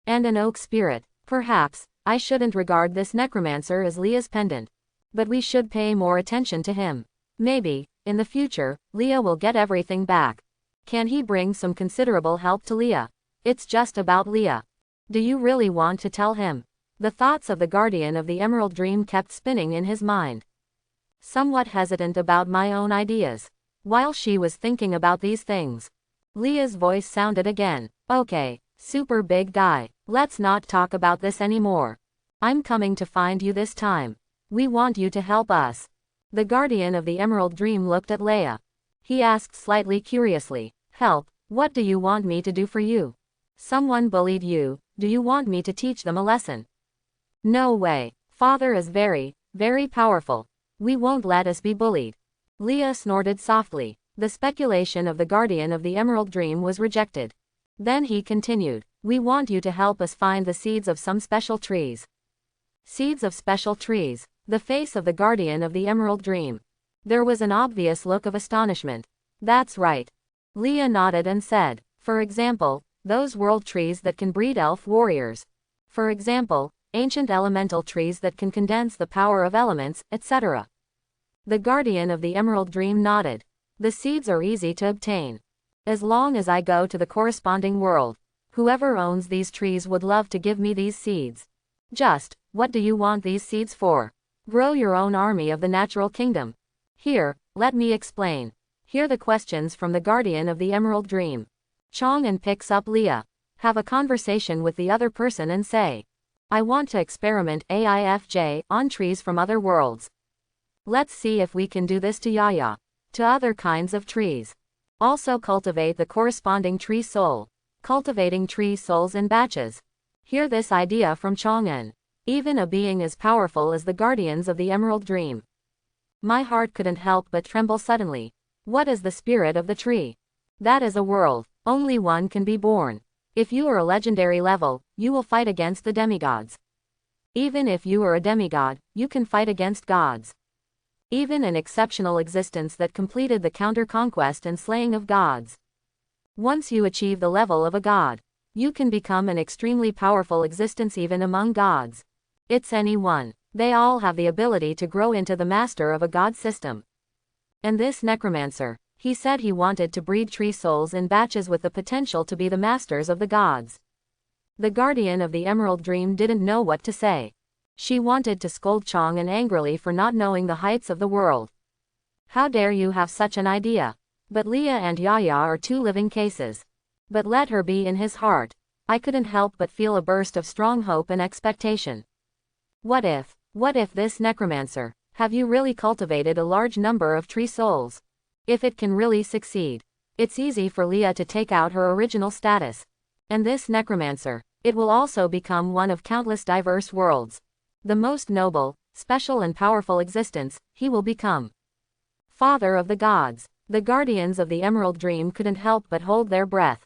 And an oak spirit. Perhaps, I shouldn't regard this necromancer as Leah's pendant. But we should pay more attention to him. Maybe, in the future, Leah will get everything back. Can he bring some considerable help to Leah? It's just about Leah. Do you really want to tell him? The thoughts of the guardian of the Emerald Dream kept spinning in his mind. Somewhat hesitant about my own ideas. While she was thinking about these things, Leah's voice sounded again. Okay, super big guy, let's not talk about this anymore. I'm coming to find you this time. We want you to help us. The guardian of the Emerald Dream looked at Leah. He asked slightly curiously, help, what do you want me to do for you? Someone bullied you, do you want me to teach them a lesson? No way, father is very, very powerful. We won't let us be bullied. Leah snorted softly. The speculation of the guardian of the Emerald Dream was rejected. Then he continued, we want you to help us find the seeds of some special trees. Seeds of special trees. The face of the guardian of the Emerald Dream. There was an obvious look of astonishment. That's right. Leah nodded and said, for example, those world trees that can breed elf warriors. For example, ancient elemental trees that can condense the power of elements, etc. The guardian of the Emerald Dream nodded. The seeds are easy to obtain. As long as I go to the corresponding world, whoever owns these trees would love to give me these seeds. Just, what do you want these seeds for? Grow your own army of the natural kingdom. Here, let me explain. Hear the questions from the guardian of the Emerald Dream. Chang'an picks up Leah. Have a conversation with the other person and say, I want to experiment AIFJ on trees from other worlds. Let's see if we can do this to Yaya. To other kinds of trees. Also cultivate the corresponding tree soul. Cultivating tree souls in batches. Hear this idea from Chang'an. Even a being as powerful as the guardians of the Emerald Dream. My heart couldn't help but tremble suddenly. What is the spirit of the tree? That is a world. Only one can be born. If you are a legendary level, you will fight against the demigods. Even if you are a demigod, you can fight against gods. Even an exceptional existence that completed the counter-conquest and slaying of gods. Once you achieve the level of a god, you can become an extremely powerful existence even among gods. It's anyone. They all have the ability to grow into the master of a god system. And this necromancer, he said he wanted to breed tree souls in batches with the potential to be the masters of the gods. The guardian of the Emerald Dream didn't know what to say. She wanted to scold Chang'an angrily for not knowing the heights of the world. How dare you have such an idea? But Leah and Yaya are two living cases. But let her be in his heart. I couldn't help but feel a burst of strong hope and expectation. What if this necromancer, have you really cultivated a large number of tree souls? If it can really succeed, it's easy for Leah to take out her original status. And this necromancer, it will also become one of countless diverse worlds. The most noble, special and powerful existence, he will become. Father of the gods. The guardians of the Emerald Dream couldn't help but hold their breath.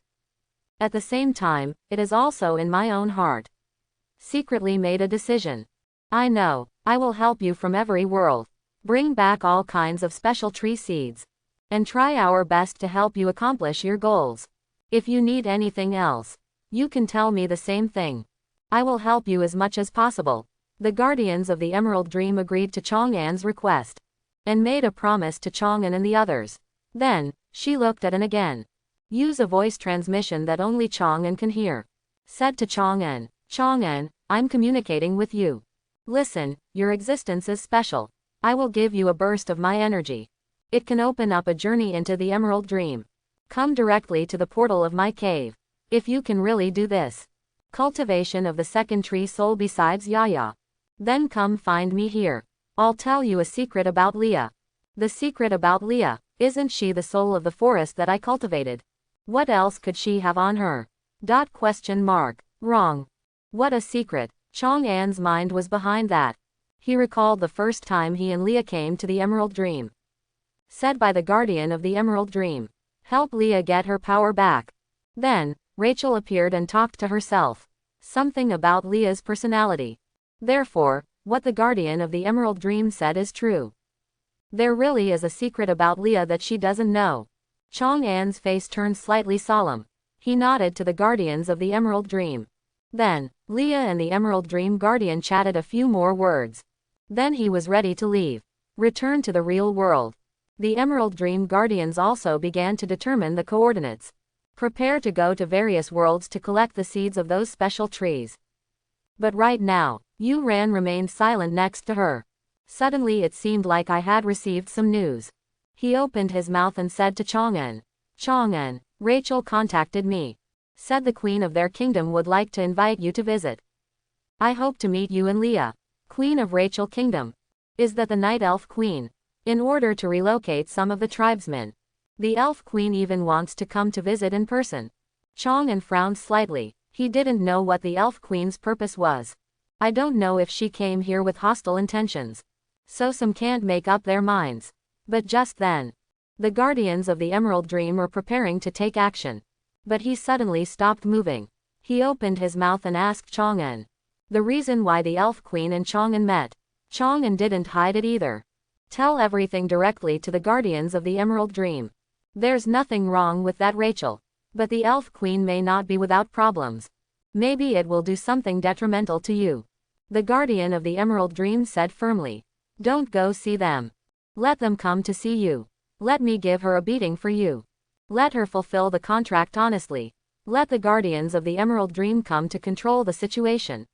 At the same time, it is also in my own heart. Secretly made a decision. I know, I will help you from every world. Bring back all kinds of special tree seeds. And try our best to help you accomplish your goals. If you need anything else, you can tell me the same thing. I will help you as much as possible. The guardians of the Emerald Dream agreed to Chang'an's request. And made a promise to Chang'an and the others. Then, she looked at An again. Use a voice transmission that only Chang'an can hear. Said to Chang'an, Chang'an, I'm communicating with you. Listen, your existence is special. I will give you a burst of my energy. It can open up a journey into the Emerald Dream. Come directly to the portal of my cave. If you can really do this. Cultivation of the second tree soul besides Yaya. Then come find me here. I'll tell you a secret about Leah. The secret about Leah, isn't she the soul of the forest that I cultivated? What else could she have on her? Wrong. What a secret. Chang'an's mind was behind that. He recalled the first time he and Leah came to the Emerald Dream. Said by the guardian of the Emerald Dream. Help Leah get her power back. Then, Rachel appeared and talked to herself. Something about Leah's personality. Therefore, what the guardian of the Emerald Dream said is true. There really is a secret about Leah that she doesn't know. Chang'an's face turned slightly solemn. He nodded to the guardians of the Emerald Dream. Then, Leah and the Emerald Dream guardian chatted a few more words. Then he was ready to leave. Return to the real world. The Emerald Dream guardians also began to determine the coordinates. Prepare to go to various worlds to collect the seeds of those special trees. But right now, Yu-Ran remained silent next to her. Suddenly it seemed like I had received some news. He opened his mouth and said to Chang'an. Chang'an, Rachel contacted me. Said the queen of their kingdom would like to invite you to visit. I hope to meet you and Leah. Queen of Rachel Kingdom. Is that the Night Elf Queen? In order to relocate some of the tribesmen. The Elf Queen even wants to come to visit in person. Chang'an frowned slightly. He didn't know what the Elf Queen's purpose was. I don't know if she came here with hostile intentions. So some can't make up their minds. But just then, the guardians of the Emerald Dream were preparing to take action. But he suddenly stopped moving. He opened his mouth and asked Chang'an. The reason why the Elf Queen and Chang'an met. Chang'an didn't hide it either. Tell everything directly to the guardians of the Emerald Dream. There's nothing wrong with that, Rachel. But the Elf Queen may not be without problems. Maybe it will do something detrimental to you. The guardian of the Emerald Dream said firmly. Don't go see them. Let them come to see you. Let me give her a beating for you. Let her fulfill the contract honestly. Let the guardians of the Emerald Dream come to control the situation.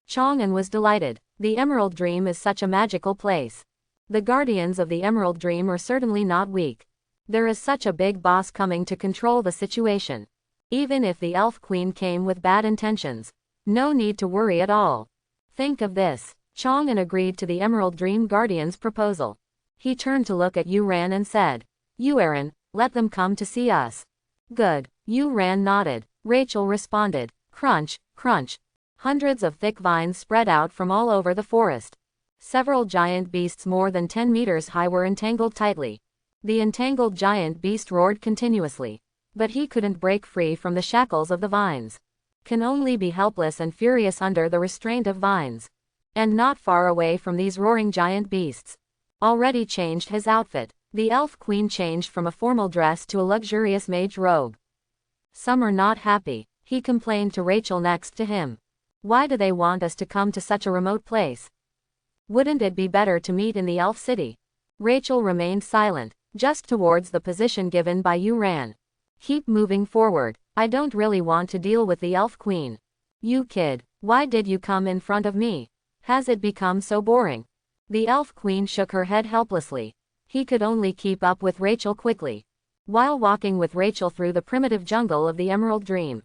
Chang'an was delighted. The Emerald Dream is such a magical place. The guardians of the Emerald Dream are certainly not weak. There is such a big boss coming to control the situation. Even if the Elf Queen came with bad intentions, no need to worry at all. Think of this. Chang'an agreed to the Emerald Dream Guardian's proposal. He turned to look at Yu-Ran and said, Yu-Ran, let them come to see us. Good. Yu-Ran nodded. Rachel responded. Crunch, crunch. Hundreds of thick vines spread out from all over the forest. Several giant beasts more than 10 meters high were entangled tightly. The entangled giant beast roared continuously. But he couldn't break free from the shackles of the vines. Can only be helpless and furious under the restraint of vines. And not far away from these roaring giant beasts. Already changed his outfit. The Elf Queen changed from a formal dress to a luxurious mage robe. Some are not happy, he complained to Rachel next to him. Why do they want us to come to such a remote place? Wouldn't it be better to meet in the Elf City? Rachel remained silent, just towards the position given by Yu-Ran. Keep moving forward. I don't really want to deal with the Elf Queen. You kid, why did you come in front of me? Has it become so boring? The Elf Queen shook her head helplessly. He could only keep up with Rachel quickly. While walking with Rachel through the primitive jungle of the Emerald Dream.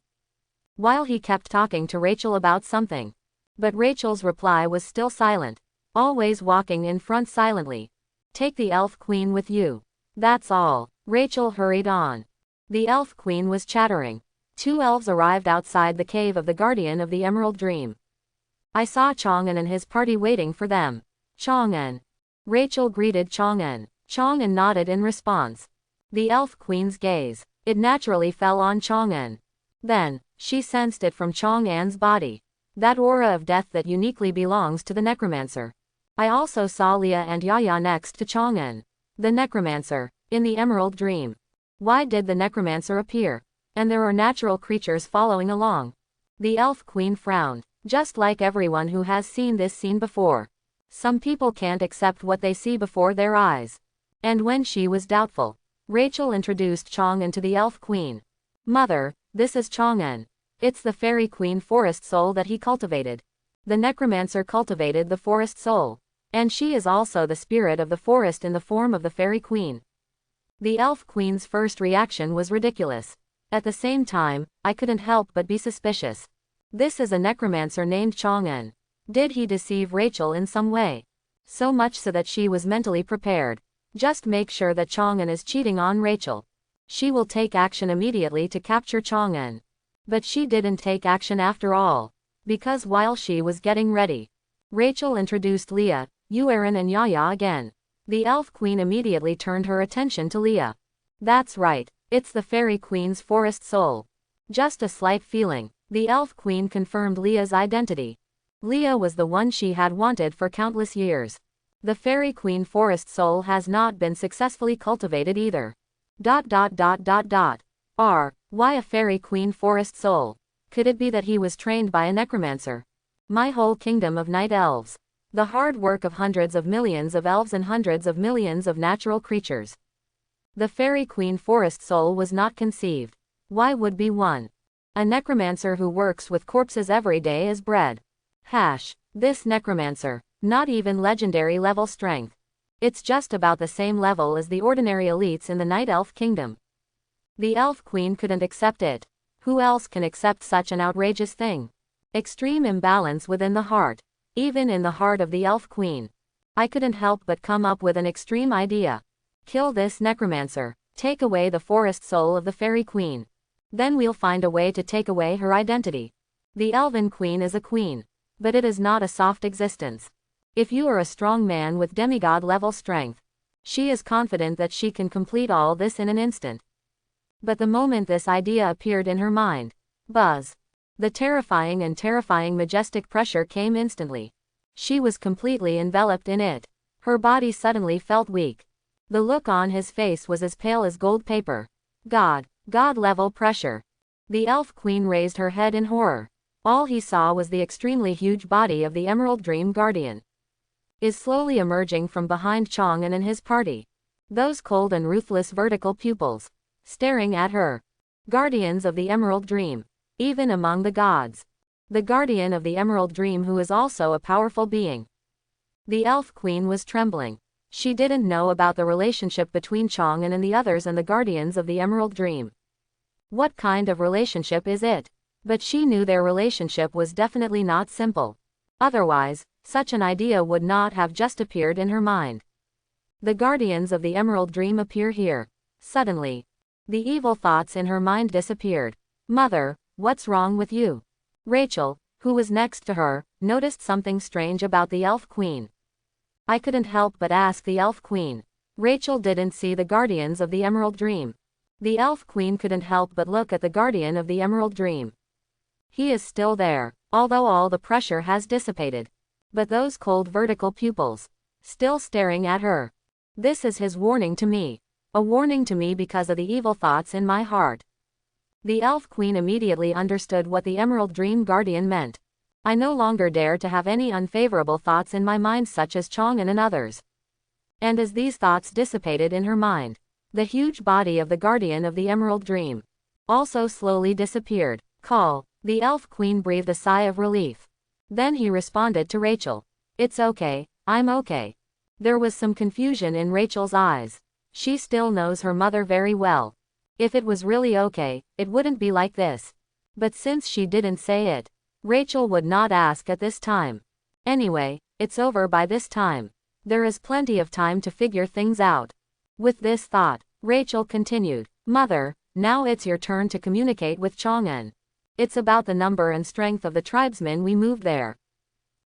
While he kept talking to Rachel about something. But Rachel's reply was still silent. Always walking in front silently. Take the Elf Queen with you. That's all. Rachel hurried on. The Elf Queen was chattering. 2 elves arrived outside the cave of the Guardian of the Emerald Dream. I saw Chang'an and his party waiting for them. Chang'an. Rachel greeted Chang'an. Chang'an nodded in response. The Elf Queen's gaze. It naturally fell on Chang'an. Then, she sensed it from Chang'an's body. That aura of death that uniquely belongs to the Necromancer. I also saw Leah and Yaya next to Chang'an. The Necromancer, in the Emerald Dream. Why did the Necromancer appear? And there are natural creatures following along. The Elf Queen frowned, just like everyone who has seen this scene before. Some people can't accept what they see before their eyes. And when she was doubtful, Rachel introduced Chang'an to the Elf Queen. Mother, this is Chang'an. It's the Fairy Queen forest soul that he cultivated. The Necromancer cultivated the forest soul. And she is also the spirit of the forest in the form of the Fairy Queen. The Elf Queen's first reaction was ridiculous. At the same time, I couldn't help but be suspicious. This is a necromancer named Chang'an. Did he deceive Rachel in some way? So much so that she was mentally prepared. Just make sure that Chang'an is cheating on Rachel. She will take action immediately to capture Chang'an. But she didn't take action after all. Because while she was getting ready, Rachel introduced Leah, Yuerin and Yaya again. The Elf Queen immediately turned her attention to Leah. That's right, it's the Fairy Queen's forest soul. Just a slight feeling. The Elf Queen confirmed Leah's identity. Leah was the one she had wanted for countless years. The Fairy Queen forest soul has not been successfully cultivated either. Why a Fairy Queen forest soul? Could it be that he was trained by a necromancer? My whole kingdom of night elves. The hard work of hundreds of millions of elves and hundreds of millions of natural creatures. The Fairy Queen forest soul was not conceived. Why would be one? A necromancer who works with corpses every day is bread. This necromancer, not even legendary level strength. It's just about the same level as the ordinary elites in the Night Elf Kingdom. The Elf Queen couldn't accept it. Who else can accept such an outrageous thing? Extreme imbalance within the heart. Even in the heart of the Elf Queen. I couldn't help but come up with an extreme idea. Kill this necromancer. Take away the forest soul of the Fairy Queen. Then we'll find a way to take away her identity. The Elven Queen is a queen. But it is not a soft existence. If you are a strong man with demigod level strength, she is confident that she can complete all this in an instant. But the moment this idea appeared in her mind, buzz. The terrifying majestic pressure came instantly. She was completely enveloped in it. Her body suddenly felt weak. The look on his face was as pale as gold paper. God level pressure. The Elf Queen raised her head in horror. All he saw was the extremely huge body of the Emerald Dream Guardian. Is slowly emerging from behind Chang'an and his party. Those cold and ruthless vertical pupils. Staring at her. Guardians of the Emerald Dream. Even among the gods. The guardian of the Emerald Dream who is also a powerful being. The Elf Queen was trembling. She didn't know about the relationship between Chang'an and the others and the guardians of the Emerald Dream. What kind of relationship is it? But she knew their relationship was definitely not simple. Otherwise, such an idea would not have just appeared in her mind. The guardians of the Emerald Dream appear here. Suddenly, the evil thoughts in her mind disappeared. Mother, what's wrong with you? Rachel, who was next to her, noticed something strange about the Elf Queen. I couldn't help but ask the Elf Queen. Rachel didn't see the guardians of the Emerald Dream. The Elf Queen couldn't help but look at the guardian of the Emerald Dream. He is still there, although all the pressure has dissipated. But those cold vertical pupils, still staring at her. This is his warning to me. A warning to me because of the evil thoughts in my heart. The Elf Queen immediately understood what the Emerald Dream Guardian meant. I no longer dare to have any unfavorable thoughts in my mind such as Chang'an and others. And as these thoughts dissipated in her mind, the huge body of the Guardian of the Emerald Dream also slowly disappeared. Call. The Elf Queen breathed a sigh of relief. Then he responded to Rachel. It's okay, I'm okay. There was some confusion in Rachel's eyes. She still knows her mother very well. If it was really okay, it wouldn't be like this. But since she didn't say it, Rachel would not ask at this time. Anyway, it's over by this time. There is plenty of time to figure things out. With this thought, Rachel continued, Mother, now it's your turn to communicate with Chang'an. It's about the number and strength of the tribesmen we moved there.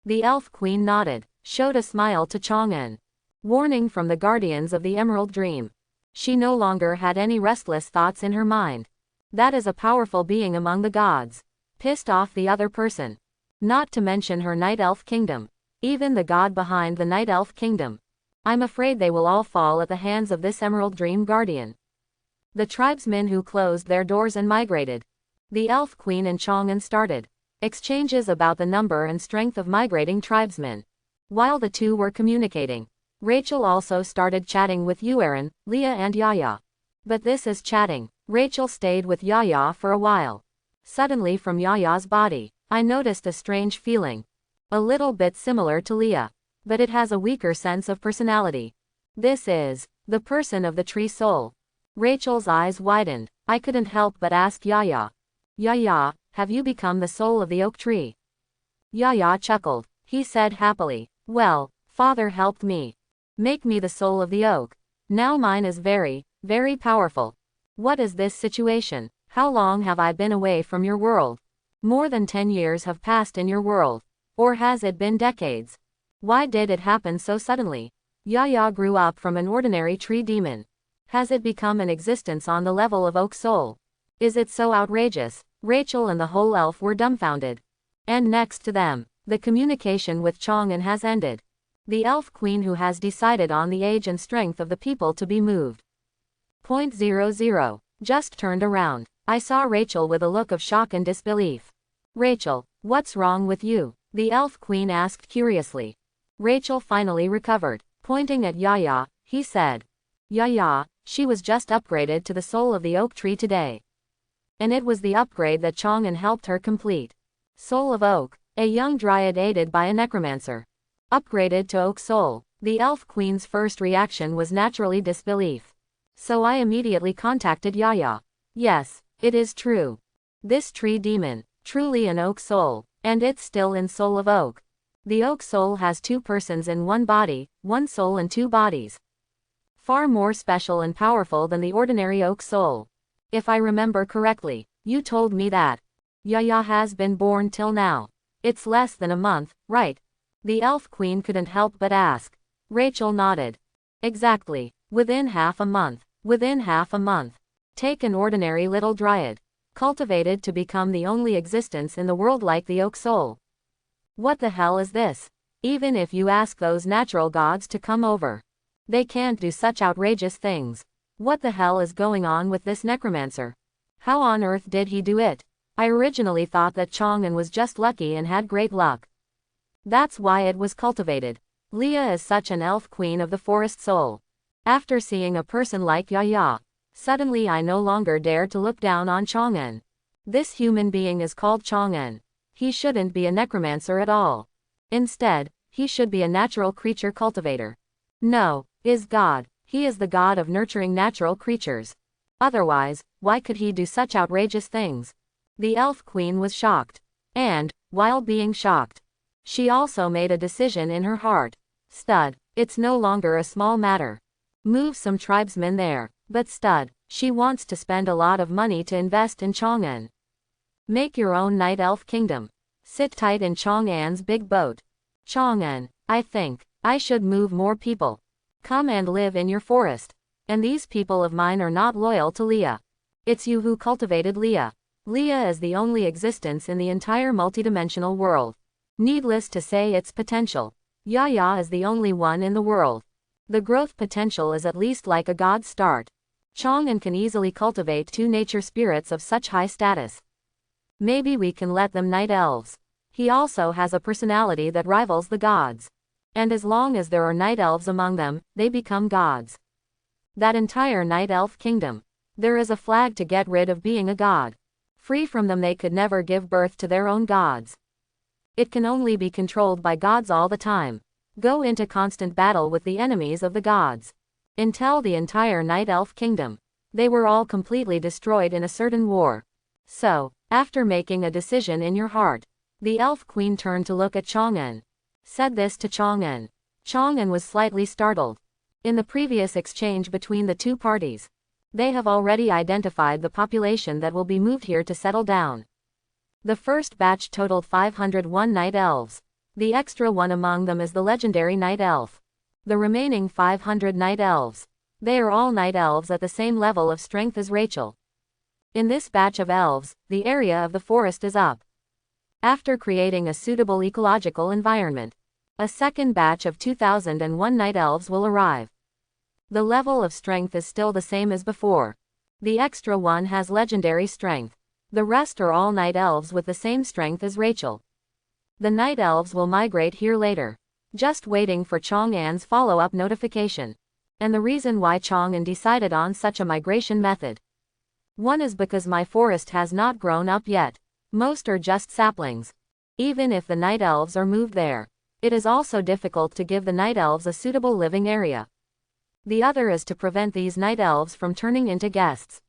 The Elf Queen nodded, showed a smile to Chang'an. Warning from the guardians of the Emerald Dream. She no longer had any restless thoughts in her mind. That is a powerful being among the gods. Pissed off the other person. Not to mention her Night Elf Kingdom. Even the god behind the Night Elf Kingdom. I'm afraid they will all fall at the hands of this Emerald Dream Guardian. The tribesmen who closed their doors and migrated. The Elf Queen and Chang'an started exchanges about the number and strength of migrating tribesmen. While the two were communicating, Rachel also started chatting with Yuerin, Leah and Yaya. But this is chatting. Rachel stayed with Yaya for a while. Suddenly from Yaya's body, I noticed a strange feeling. A little bit similar to Leah. But it has a weaker sense of personality. This is the person of the tree soul. Rachel's eyes widened. I couldn't help but ask Yaya. Yaya, have you become the soul of the oak tree? Yaya chuckled. He said happily, well, Father helped me make me the soul of the oak. Now mine is very, very powerful. What is this situation? How long have I been away from your world? More than 10 years have passed in your world. Or has it been decades? Why did it happen so suddenly? Yaya grew up from an ordinary tree demon. Has it become an existence on the level of oak soul? Is it so outrageous? Rachel and the whole elf were dumbfounded. And next to them, the communication with Chang'an has ended. The elf queen who has decided on the age and strength of the people to be moved. .00. Just turned around. I saw Rachel with a look of shock and disbelief. Rachel, what's wrong with you? The elf queen asked curiously. Rachel finally recovered. Pointing at Yaya, he said. Yaya, she was just upgraded to the soul of the oak tree today. And it was the upgrade that Chang'an helped her complete. Soul of oak, a young dryad aided by a necromancer. Upgraded to oak soul. The elf queen's first reaction was naturally disbelief. So I immediately contacted Yaya. Yes, it is true. This tree demon, truly an oak soul, and it's still in soul of oak. The oak soul has 2 persons in one body, 1 soul and 2 bodies. Far more special and powerful than the ordinary oak soul. If I remember correctly, you told me that Yaya has been born till now. It's less than a month, right? The elf queen couldn't help but ask. Rachel nodded. Exactly. Within half a month. Within half a month. Take an ordinary little dryad. Cultivated to become the only existence in the world like the oak soul. What the hell is this? Even if you ask those natural gods to come over, they can't do such outrageous things. What the hell is going on with this necromancer? How on earth did he do it? I originally thought that Chang'an was just lucky and had great luck. That's why it was cultivated. Leah is such an elf queen of the forest soul. After seeing a person like Yaya, suddenly I no longer dare to look down on Chang'an. This human being is called Chang'an. He shouldn't be a necromancer at all. Instead, he should be a natural creature cultivator. No, is God. He is the god of nurturing natural creatures. Otherwise, why could he do such outrageous things? The elf queen was shocked. And, while being shocked, she also made a decision in her heart. Stud, it's no longer a small matter. Move some tribesmen there. But stud, she wants to spend a lot of money to invest in Chang'an. Make your own night elf kingdom. Sit tight in Chang'an's big boat. Chang'an, I think I should move more people. Come and live in your forest. And these people of mine are not loyal to Leah. It's you who cultivated Leah. Leah is the only existence in the entire multidimensional world. Needless to say its potential. Yaya is the only one in the world. The growth potential is at least like a god's start. Chang'an can easily cultivate 2 nature spirits of such high status. Maybe we can let them night elves. He also has a personality that rivals the gods. And as long as there are night elves among them, they become gods. That entire night elf kingdom. There is a flag to get rid of being a god. Free from them they could never give birth to their own gods. It can only be controlled by gods all the time. Go into constant battle with the enemies of the gods. Until the entire night elf kingdom. They were all completely destroyed in a certain war. So, after making a decision in your heart, the elf queen turned to look at Chang'an. Said this to Chang'an. Chang'an was slightly startled. In the previous exchange between the 2 parties, they have already identified the population that will be moved here to settle down. The first batch totaled 501 night elves. The extra one among them is the legendary night elf. The remaining 500 night elves. They are all night elves at the same level of strength as Rachel. In this batch of elves, the area of the forest is up. After creating a suitable ecological environment, a second batch of 2001 night elves will arrive. The level of strength is still the same as before. The extra one has legendary strength. The rest are all night elves with the same strength as Rachel. The night elves will migrate here later. Just waiting for Chang'an's follow-up notification. And the reason why Chang'an decided on such a migration method. One is because my forest has not grown up yet. Most are just saplings. Even if the night elves are moved there, it is also difficult to give the night elves a suitable living area. The other is to prevent these night elves from turning into guests.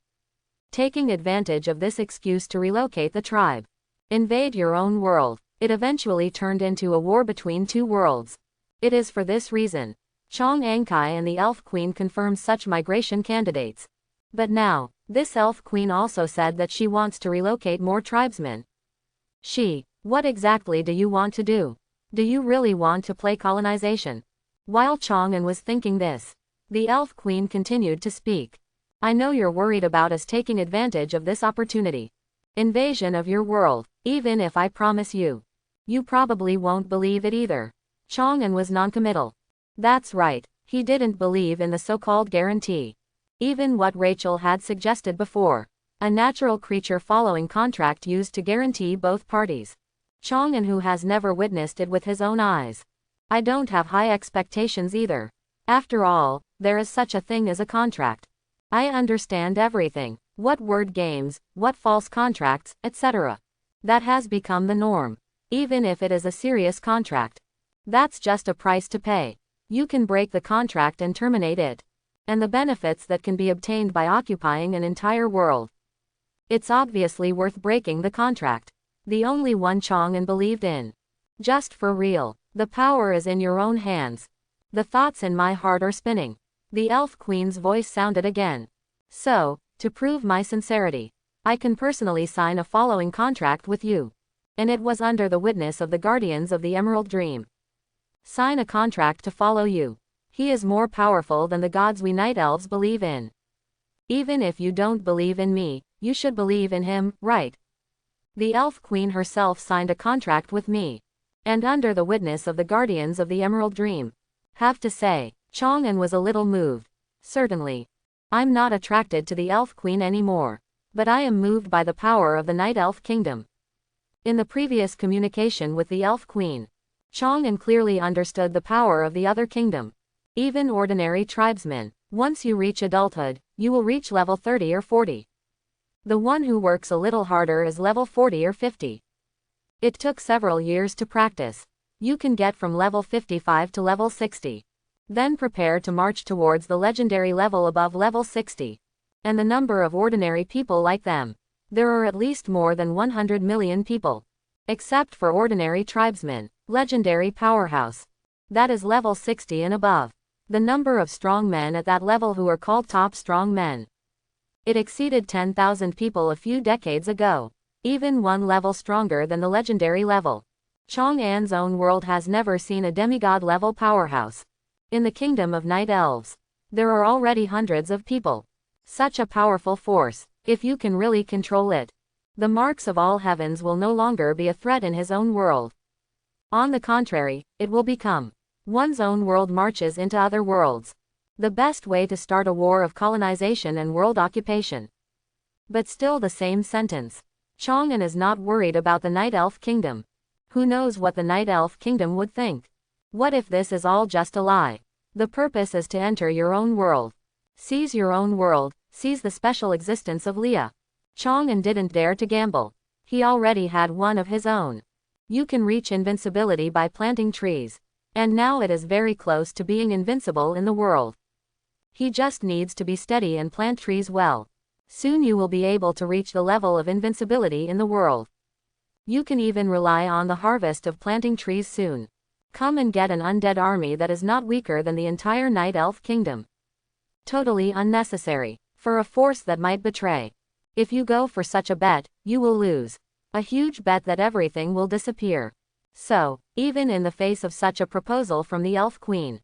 Taking advantage of this excuse to relocate the tribe. Invade your own world. It eventually turned into a war between two worlds. It is for this reason Chong Ankai and the Elf Queen confirmed such migration candidates. But now, this Elf Queen also said that she wants to relocate more tribesmen. What exactly do you want to do? Do you really want to play colonization? While Chang'an was thinking this, the Elf Queen continued to speak. I know you're worried about us taking advantage of this opportunity. Invasion of your world, even if I promise you. You probably won't believe it either. Chang'an was noncommittal. That's right, he didn't believe in the so-called guarantee. Even what Rachel had suggested before. A natural creature following contract used to guarantee both parties. Chang'an who has never witnessed it with his own eyes. I don't have high expectations either. After all, there is such a thing as a contract. I understand everything. What word games, what false contracts, etc. That has become the norm. Even if it is a serious contract. That's just a price to pay. You can break the contract and terminate it. And the benefits that can be obtained by occupying an entire world. It's obviously worth breaking the contract. The only one Chang'an believed in. Just for real. The power is in your own hands. The thoughts in my heart are spinning. The Elf Queen's voice sounded again. So, to prove my sincerity, I can personally sign a following contract with you. And it was under the witness of the Guardians of the Emerald Dream. Sign a contract to follow you. He is more powerful than the gods we night elves believe in. Even if you don't believe in me, you should believe in him, right? The Elf Queen herself signed a contract with me. And under the witness of the Guardians of the Emerald Dream. Have to say, Chang'an was a little moved. Certainly. I'm not attracted to the Elf Queen anymore. But I am moved by the power of the Night Elf Kingdom. In the previous communication with the Elf Queen, Chang'an clearly understood the power of the other kingdom. Even ordinary tribesmen, once you reach adulthood, you will reach level 30 or 40. The one who works a little harder is level 40 or 50. It took several years to practice. You can get from level 55 to level 60. Then prepare to march towards the legendary level above level 60. And the number of ordinary people like them. There are at least more than 100 million people. Except for ordinary tribesmen, legendary powerhouse. That is level 60 and above. The number of strong men at that level who are called top strong men. It exceeded 10,000 people a few decades ago. Even one level stronger than the legendary level. Chang'an's own world has never seen a demigod level powerhouse. In the kingdom of night elves, there are already hundreds of people. Such a powerful force, if you can really control it. The marks of all heavens will no longer be a threat in his own world. On the contrary, it will become. One's own world marches into other worlds. The best way to start a war of colonization and world occupation. But still the same sentence. Chang'an is not worried about the Night Elf Kingdom. Who knows what the Night Elf Kingdom would think? What if this is all just a lie? The purpose is to enter your own world. Seize your own world, seize the special existence of Leah. Chang'an didn't dare to gamble. He already had one of his own. You can reach invincibility by planting trees. And now it is very close to being invincible in the world. He just needs to be steady and plant trees well. Soon you will be able to reach the level of invincibility in the world. You can even rely on the harvest of planting trees soon. Come and get an undead army that is not weaker than the entire Night Elf Kingdom. Totally unnecessary. For a force that might betray. If you go for such a bet, you will lose. A huge bet that everything will disappear. So, even in the face of such a proposal from the Elf Queen.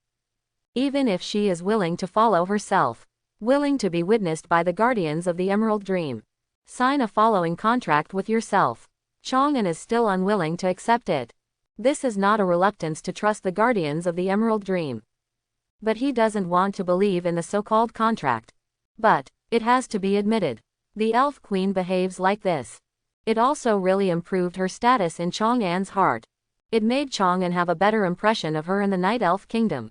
Even if she is willing to follow herself. Willing to be witnessed by the Guardians of the Emerald Dream. Sign a following contract with yourself. Chang'an is still unwilling to accept it. This is not a reluctance to trust the Guardians of the Emerald Dream. But he doesn't want to believe in the so-called contract. But, it has to be admitted. The Elf Queen behaves like this. It also really improved her status in Chang'an's heart. It made Chang'an have a better impression of her in the Night Elf Kingdom.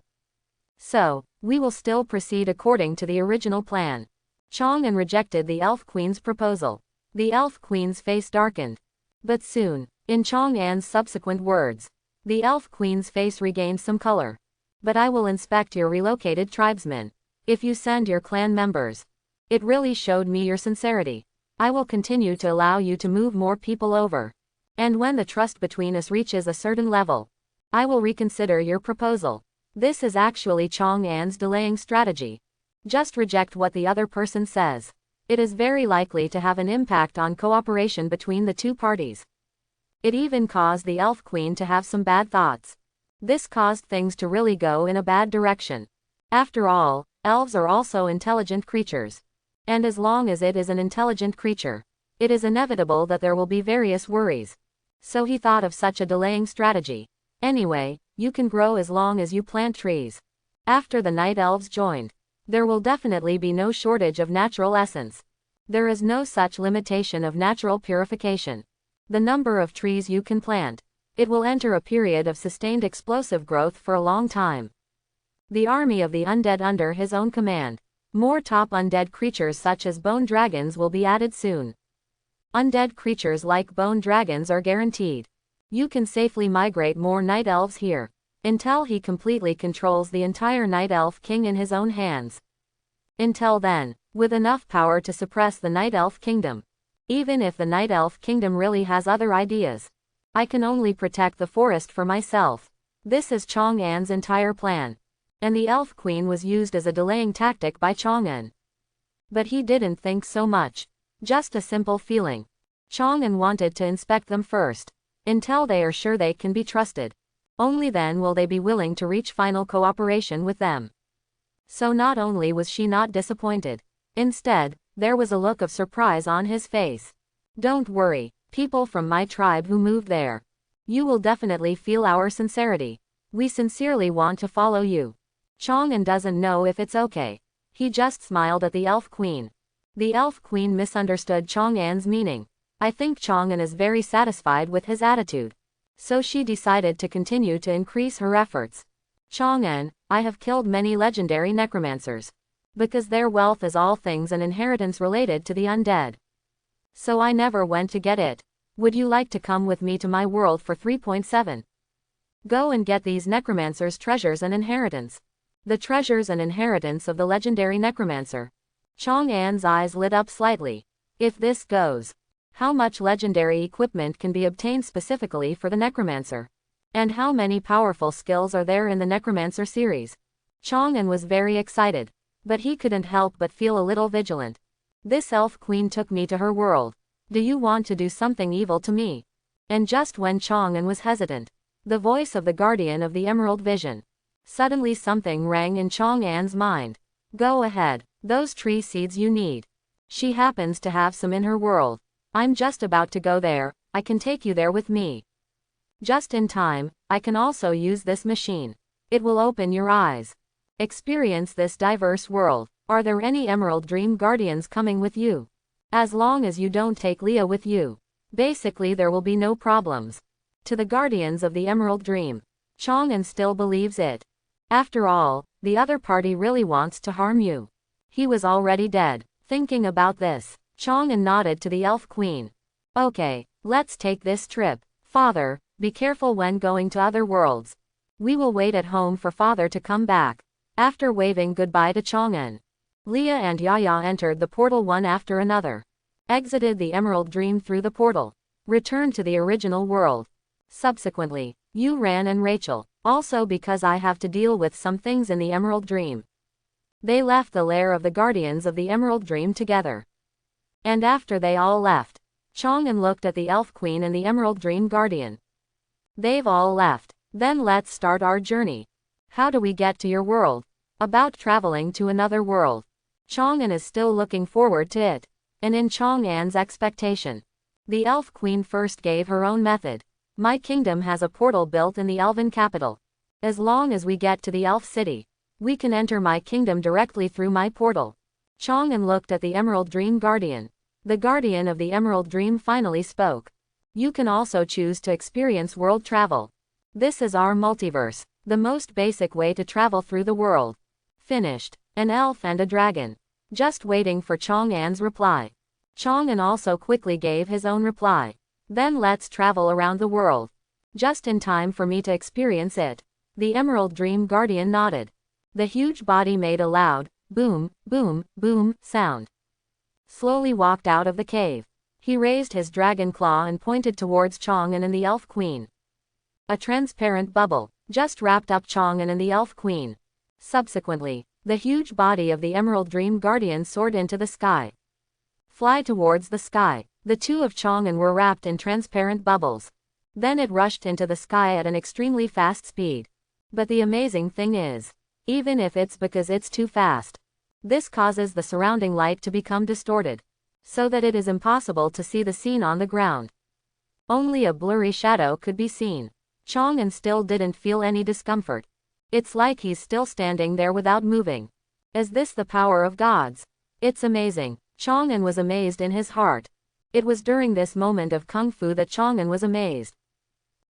So, we will still proceed according to the original plan. Chang'an rejected the Elf Queen's proposal. The Elf Queen's face darkened. But soon, in Chang'an's subsequent words, the Elf Queen's face regained some color. But I will inspect your relocated tribesmen. If you send your clan members, it really showed me your sincerity. I will continue to allow you to move more people over. And when the trust between us reaches a certain level, I will reconsider your proposal. This is actually Chang'an's delaying strategy. Just reject what the other person says. It is very likely to have an impact on cooperation between the two parties. It even caused the Elf Queen to have some bad thoughts. This caused things to really go in a bad direction. After all, elves are also intelligent creatures. And as long as it is an intelligent creature, it is inevitable that there will be various worries. So he thought of such a delaying strategy. Anyway, you can grow as long as you plant trees. After the night elves joined, there will definitely be no shortage of natural essence. There is no such limitation of natural purification. The number of trees you can plant, it will enter a period of sustained explosive growth for a long time. The army of the undead under his own command. More top undead creatures such as bone dragons will be added soon. Undead creatures like bone dragons are guaranteed. You can safely migrate more night elves here, until he completely controls the entire night elf king in his own hands. Until then, with enough power to suppress the night elf kingdom. Even if the night elf kingdom really has other ideas, I can only protect the forest for myself. This is Chang'an's entire plan. And the Elf Queen was used as a delaying tactic by Chang'an. But he didn't think so much. Just a simple feeling. Chang'an wanted to inspect them first, until they are sure they can be trusted. Only then will they be willing to reach final cooperation with them. So not only was she not disappointed, instead, there was a look of surprise on his face. Don't worry, people from my tribe who moved there. You will definitely feel our sincerity. We sincerely want to follow you. Chang'an doesn't know if it's okay. He just smiled at the Elf Queen. The Elf Queen misunderstood Chang'an's meaning. I think Chang'an is very satisfied with his attitude. So she decided to continue to increase her efforts. Chang'an, I have killed many legendary necromancers. Because their wealth is all things an inheritance related to the undead. So I never went to get it. Would you like to come with me to my world for 3.7? Go and get these necromancers' treasures and inheritance. The treasures and inheritance of the legendary necromancer. Chang'an's eyes lit up slightly. If this goes, how much legendary equipment can be obtained specifically for the necromancer? And how many powerful skills are there in the necromancer series? Chang'an was very excited, but he couldn't help but feel a little vigilant. This Elf Queen took me to her world. Do you want to do something evil to me? And just when Chang'an was hesitant, the voice of the guardian of the Emerald Vision. Suddenly something rang in Chang'an's mind. Go ahead, those tree seeds you need. She happens to have some in her world. I'm just about to go there, I can take you there with me. Just in time, I can also use this machine. It will open your eyes. Experience this diverse world. Are there any Emerald Dream Guardians coming with you? As long as you don't take Leah with you. Basically there will be no problems. To the Guardians of the Emerald Dream. Chang'an still believes it. After all, the other party really wants to harm you. He was already dead. Thinking about this, Chang'an nodded to the Elf Queen. Okay, let's take this trip. Father, be careful when going to other worlds. We will wait at home for father to come back. After waving goodbye to Chang'an, Leah and Yaya entered the portal one after another. Exited the Emerald Dream through the portal. Returned to the original world. Subsequently, Ran and Rachel, also because I have to deal with some things in the Emerald Dream. They left the lair of the Guardians of the Emerald Dream together. And after they all left, Chang'an looked at the Elf Queen and the Emerald Dream Guardian. They've all left. Then let's start our journey. How do we get to your world? About traveling to another world. Chang'an is still looking forward to it. And in Chang'an's expectation, the Elf Queen first gave her own method. My kingdom has a portal built in the Elven capital. As long as we get to the Elf City, we can enter my kingdom directly through my portal. Chang'an looked at the Emerald Dream Guardian. The Guardian of the Emerald Dream finally spoke. You can also choose to experience world travel. This is our multiverse. The most basic way to travel through the world. Finished. An elf and a dragon. Just waiting for Chang'an's reply. Chang'an also quickly gave his own reply. Then let's travel around the world. Just in time for me to experience it. The Emerald Dream Guardian nodded. The huge body made a loud, boom, boom, boom, sound. Slowly walked out of the cave. He raised his dragon claw and pointed towards Chang'an and the Elf Queen. A transparent bubble just wrapped up Chang'an and the Elf Queen. Subsequently, the huge body of the Emerald Dream Guardian soared into the sky. Fly towards the sky. The two of Chang'an were wrapped in transparent bubbles. Then it rushed into the sky at an extremely fast speed. But the amazing thing is, even if it's because it's too fast, this causes the surrounding light to become distorted, so that it is impossible to see the scene on the ground. Only a blurry shadow could be seen. Chang'an still didn't feel any discomfort. It's like he's still standing there without moving. Is this the power of gods? It's amazing. Chang'an was amazed in his heart. It was during this moment of kung fu that Chang'an was amazed.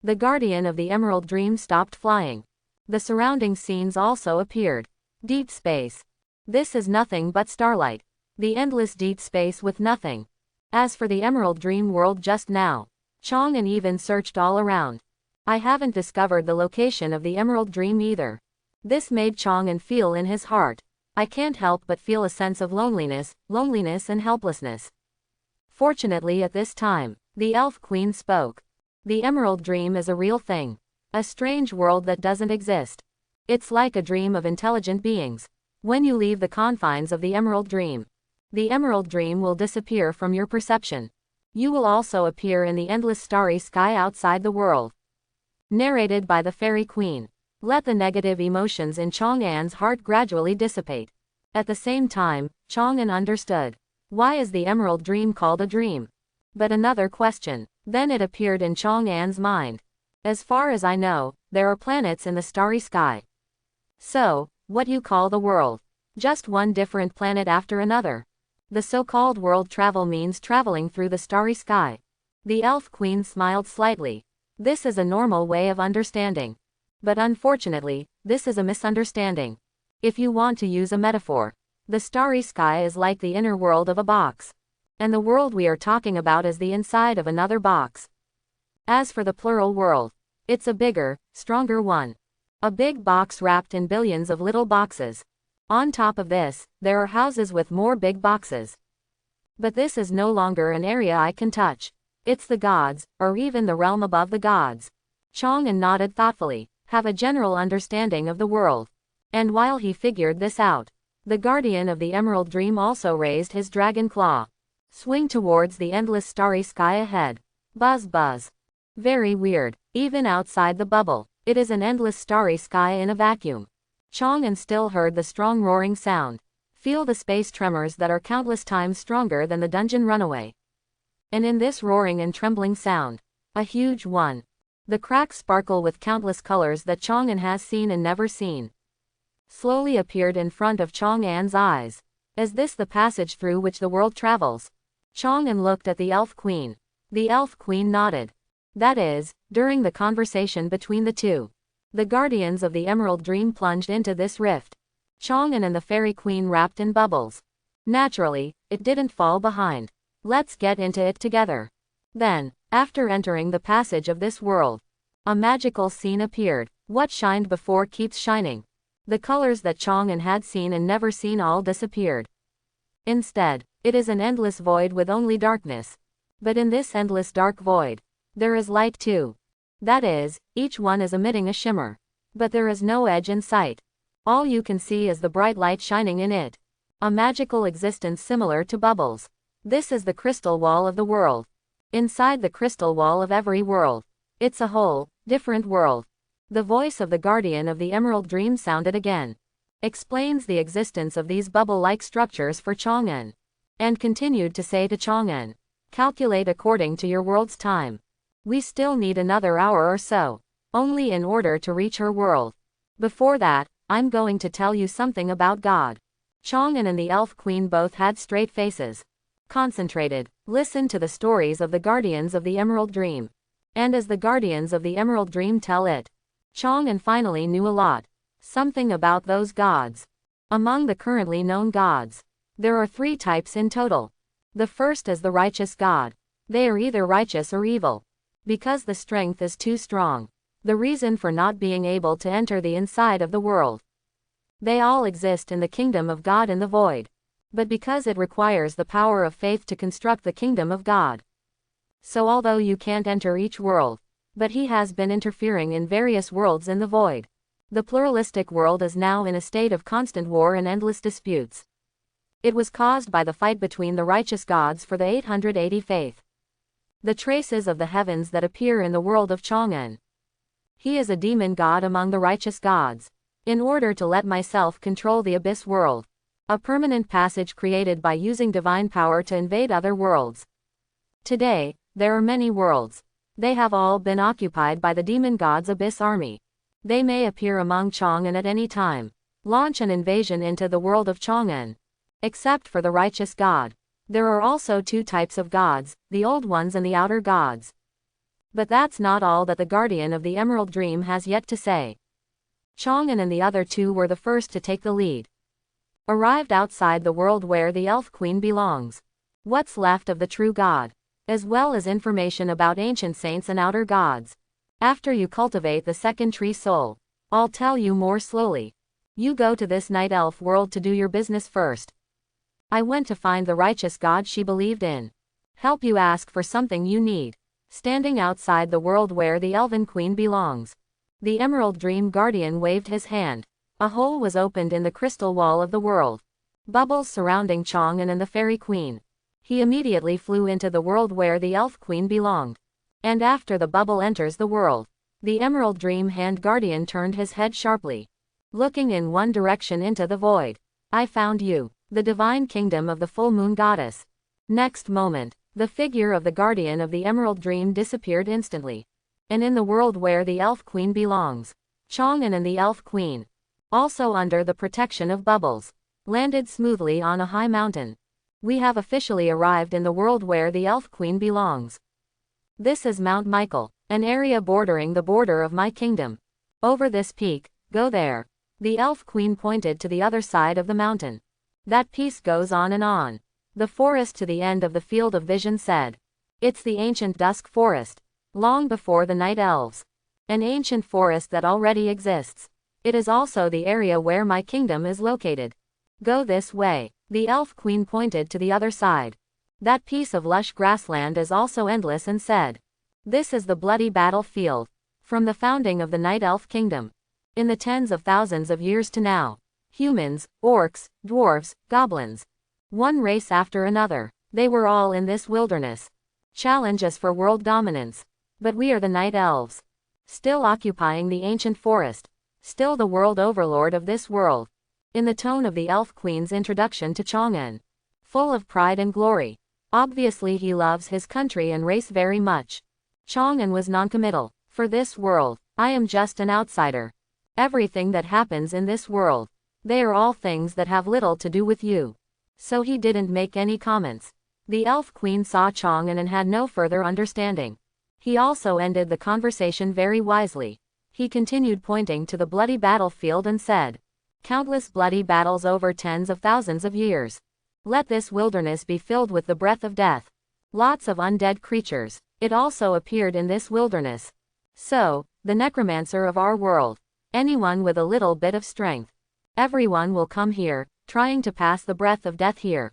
The guardian of the Emerald Dream stopped flying. The surrounding scenes also appeared. Deep space. This is nothing but starlight. The endless deep space with nothing. As for the Emerald Dream world just now, Chang'an even searched all around. I haven't discovered the location of the Emerald Dream either. This made Chang'an feel in his heart. I can't help but feel a sense of loneliness and helplessness. Fortunately at this time, the Elf Queen spoke. The Emerald Dream is a real thing. A strange world that doesn't exist. It's like a dream of intelligent beings. When you leave the confines of the Emerald Dream, the Emerald Dream will disappear from your perception. You will also appear in the endless starry sky outside the world. Narrated by the Fairy Queen. Let the negative emotions in Chang'an's heart gradually dissipate. At the same time, Chang'an understood. Why is the Emerald Dream called a dream? But another question. Then it appeared in Chang'an's mind. As far as I know, there are planets in the starry sky. So, what you call the world? Just one different planet after another. The so-called world travel means traveling through the starry sky. The Elf Queen smiled slightly. This is a normal way of understanding. But unfortunately, this is a misunderstanding. If you want to use a metaphor, the starry sky is like the inner world of a box. And the world we are talking about is the inside of another box. As for the plural world, it's a bigger, stronger one. A big box wrapped in billions of little boxes. On top of this, there are houses with more big boxes. But this is no longer an area I can touch. It's the gods, or even the realm above the gods. Chang'an nodded thoughtfully, have a general understanding of the world. And while he figured this out, the guardian of the Emerald Dream also raised his dragon claw. Swing towards the endless starry sky ahead. Buzz buzz. Very weird. Even outside the bubble, it is an endless starry sky in a vacuum. Chang'an still heard the strong roaring sound. Feel the space tremors that are countless times stronger than the dungeon runaway. And in this roaring and trembling sound, a huge one. The cracks sparkle with countless colors that Chang'an has seen and never seen. Slowly appeared in front of Chang'an's eyes. Is this the passage through which the world travels? Chang'an looked at the Elf Queen. The Elf Queen nodded. That is, during the conversation between the two, the guardians of the Emerald Dream plunged into this rift. Chang'an and the Fairy Queen wrapped in bubbles. Naturally, it didn't fall behind. Let's get into it together. Then, after entering the passage of this world, a magical scene appeared. What shined before keeps shining. The colors that Chang'an had seen and never seen all disappeared. Instead, it is an endless void with only darkness. But in this endless dark void, there is light too. That is, each one is emitting a shimmer. But there is no edge in sight. All you can see is the bright light shining in it. A magical existence similar to bubbles. This is the crystal wall of the world. Inside the crystal wall of every world, it's a whole, different world. The voice of the guardian of the Emerald Dream sounded again. Explains the existence of these bubble-like structures for Chang'an. And continued to say to Chang'an, calculate according to your world's time. We still need another hour or so, only in order to reach her world. Before that, I'm going to tell you something about God. Chang'an and the Elf Queen both had straight faces. Concentrated, listened to the stories of the guardians of the Emerald Dream. And as the guardians of the Emerald Dream tell it, Chang'an finally knew a lot. Something about those gods. Among the currently known gods, there are 3 types in total. The first is the righteous god. They are either righteous or evil. Because the strength is too strong. The reason for not being able to enter the inside of the world. They all exist in the kingdom of God in the void. But because it requires the power of faith to construct the kingdom of God. So although you can't enter each world, but he has been interfering in various worlds in the void. The pluralistic world is now in a state of constant war and endless disputes. It was caused by the fight between the righteous gods for the 880 faith. The traces of the heavens that appear in the world of Chang'an. He is a demon god among the righteous gods. In order to let myself control the abyss world. A permanent passage created by using divine power to invade other worlds. Today, there are many worlds. They have all been occupied by the demon god's abyss army. They may appear among Chang'an at any time. Launch an invasion into the world of Chang'an. Except for the righteous god. There are also 2 types of gods, the old ones and the outer gods. But that's not all that the guardian of the Emerald Dream has yet to say. Chang'an and the other 2 were the first to take the lead. Arrived outside the world where the Elf Queen belongs. What's left of the true god. As well as information about ancient saints and outer gods. After you cultivate the second tree soul. I'll tell you more slowly. You go to this night elf world to do your business first. I went to find the righteous god she believed in. Help you ask for something you need. Standing outside the world where the Elven Queen belongs. The Emerald Dream Guardian waved his hand. A hole was opened in the crystal wall of the world. Bubbles surrounding Chang'an and the Fairy Queen. He immediately flew into the world where the Elf Queen belonged. And after the bubble enters the world, the Emerald Dream Hand Guardian turned his head sharply. Looking in one direction into the void. I found you, the divine kingdom of the full moon goddess. Next moment, the figure of the guardian of the Emerald Dream disappeared instantly. And in the world where the Elf Queen belongs, Chang'an and the Elf Queen, also under the protection of bubbles, landed smoothly on a high mountain. We have officially arrived in the world where the Elf Queen belongs. This is Mount Michael, an area bordering the border of my kingdom. Over this peak, go there. The Elf Queen pointed to the other side of the mountain. That piece goes on and on. The forest to the end of the field of vision said. It's the ancient dusk forest. Long before the night elves. An ancient forest that already exists. It is also the area where my kingdom is located. Go this way. The Elf Queen pointed to the other side. That piece of lush grassland is also endless and said. This is the bloody battlefield. From the founding of the Night Elf Kingdom. In the tens of thousands of years to now. Humans, orcs, dwarves, goblins. One race after another. They were all in this wilderness. Challenge us for world dominance. But we are the Night Elves. Still occupying the ancient forest. Still the world overlord of this world. In the tone of the Elf Queen's introduction to Chang'an. Full of pride and glory. Obviously he loves his country and race very much. Chang'an was noncommittal. For this world, I am just an outsider. Everything that happens in this world, they are all things that have little to do with you. So he didn't make any comments. The Elf Queen saw Chang'an and had no further understanding. He also ended the conversation very wisely. He continued pointing to the bloody battlefield and said, countless bloody battles over tens of thousands of years. Let this wilderness be filled with the breath of death. Lots of undead creatures. It also appeared in this wilderness. So, the necromancer of our world. Anyone with a little bit of strength. Everyone will come here, trying to pass the breath of death here.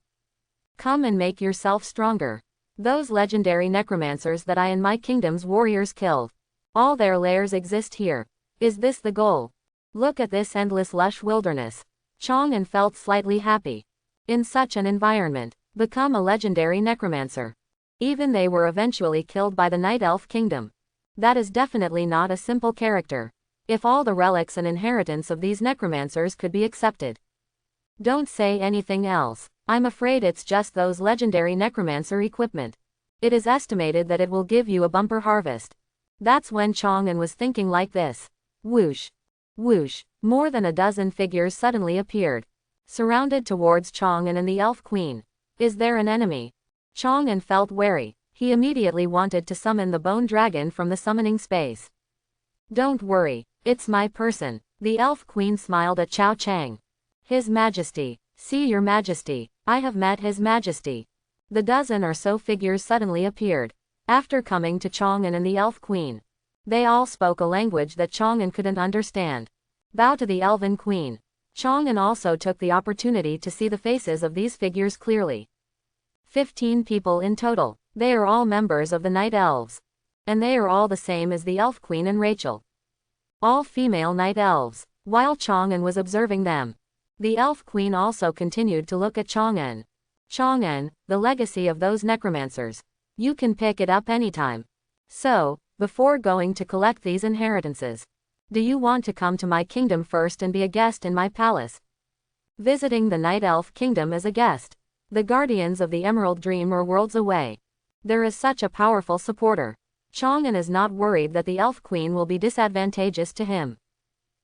Come and make yourself stronger. Those legendary necromancers that I and my kingdom's warriors killed. All their lairs exist here. Is this the goal? Look at this endless lush wilderness. Chang'an felt slightly happy. In such an environment, become a legendary necromancer. Even they were eventually killed by the Night Elf Kingdom. That is definitely not a simple character. If all the relics and inheritance of these necromancers could be accepted. Don't say anything else. I'm afraid it's just those legendary necromancer equipment. It is estimated that it will give you a bumper harvest. That's when Chang'an was thinking like this. Whoosh. Whoosh. More than a dozen figures suddenly appeared. Surrounded towards Chang'an and the Elf Queen. Is there an enemy? Chang'an felt wary. He immediately wanted to summon the bone dragon from the summoning space. Don't worry. It's my person. The elf queen smiled at Chao Chang. His Majesty. See, Your Majesty. I have met His Majesty. The dozen or so figures suddenly appeared. After coming to Chang'an and the elf queen, they all spoke a language that Chang'an couldn't understand. Bow to the elven queen. Chang'an also took the opportunity to see the faces of these figures clearly. 15 people in total. They are all members of the Night Elves. And they are all the same as the elf queen and Rachel. All female night elves. While Chang'an was observing them, the elf queen also continued to look at Chang'an. Chang'an, the legacy of those necromancers. You can pick it up anytime. So, before going to collect these inheritances, do you want to come to my kingdom first and be a guest in my palace? Visiting the Night Elf Kingdom as a guest. The guardians of the Emerald Dream are worlds away. There is such a powerful supporter. Chang'an is not worried that the Elf Queen will be disadvantageous to him.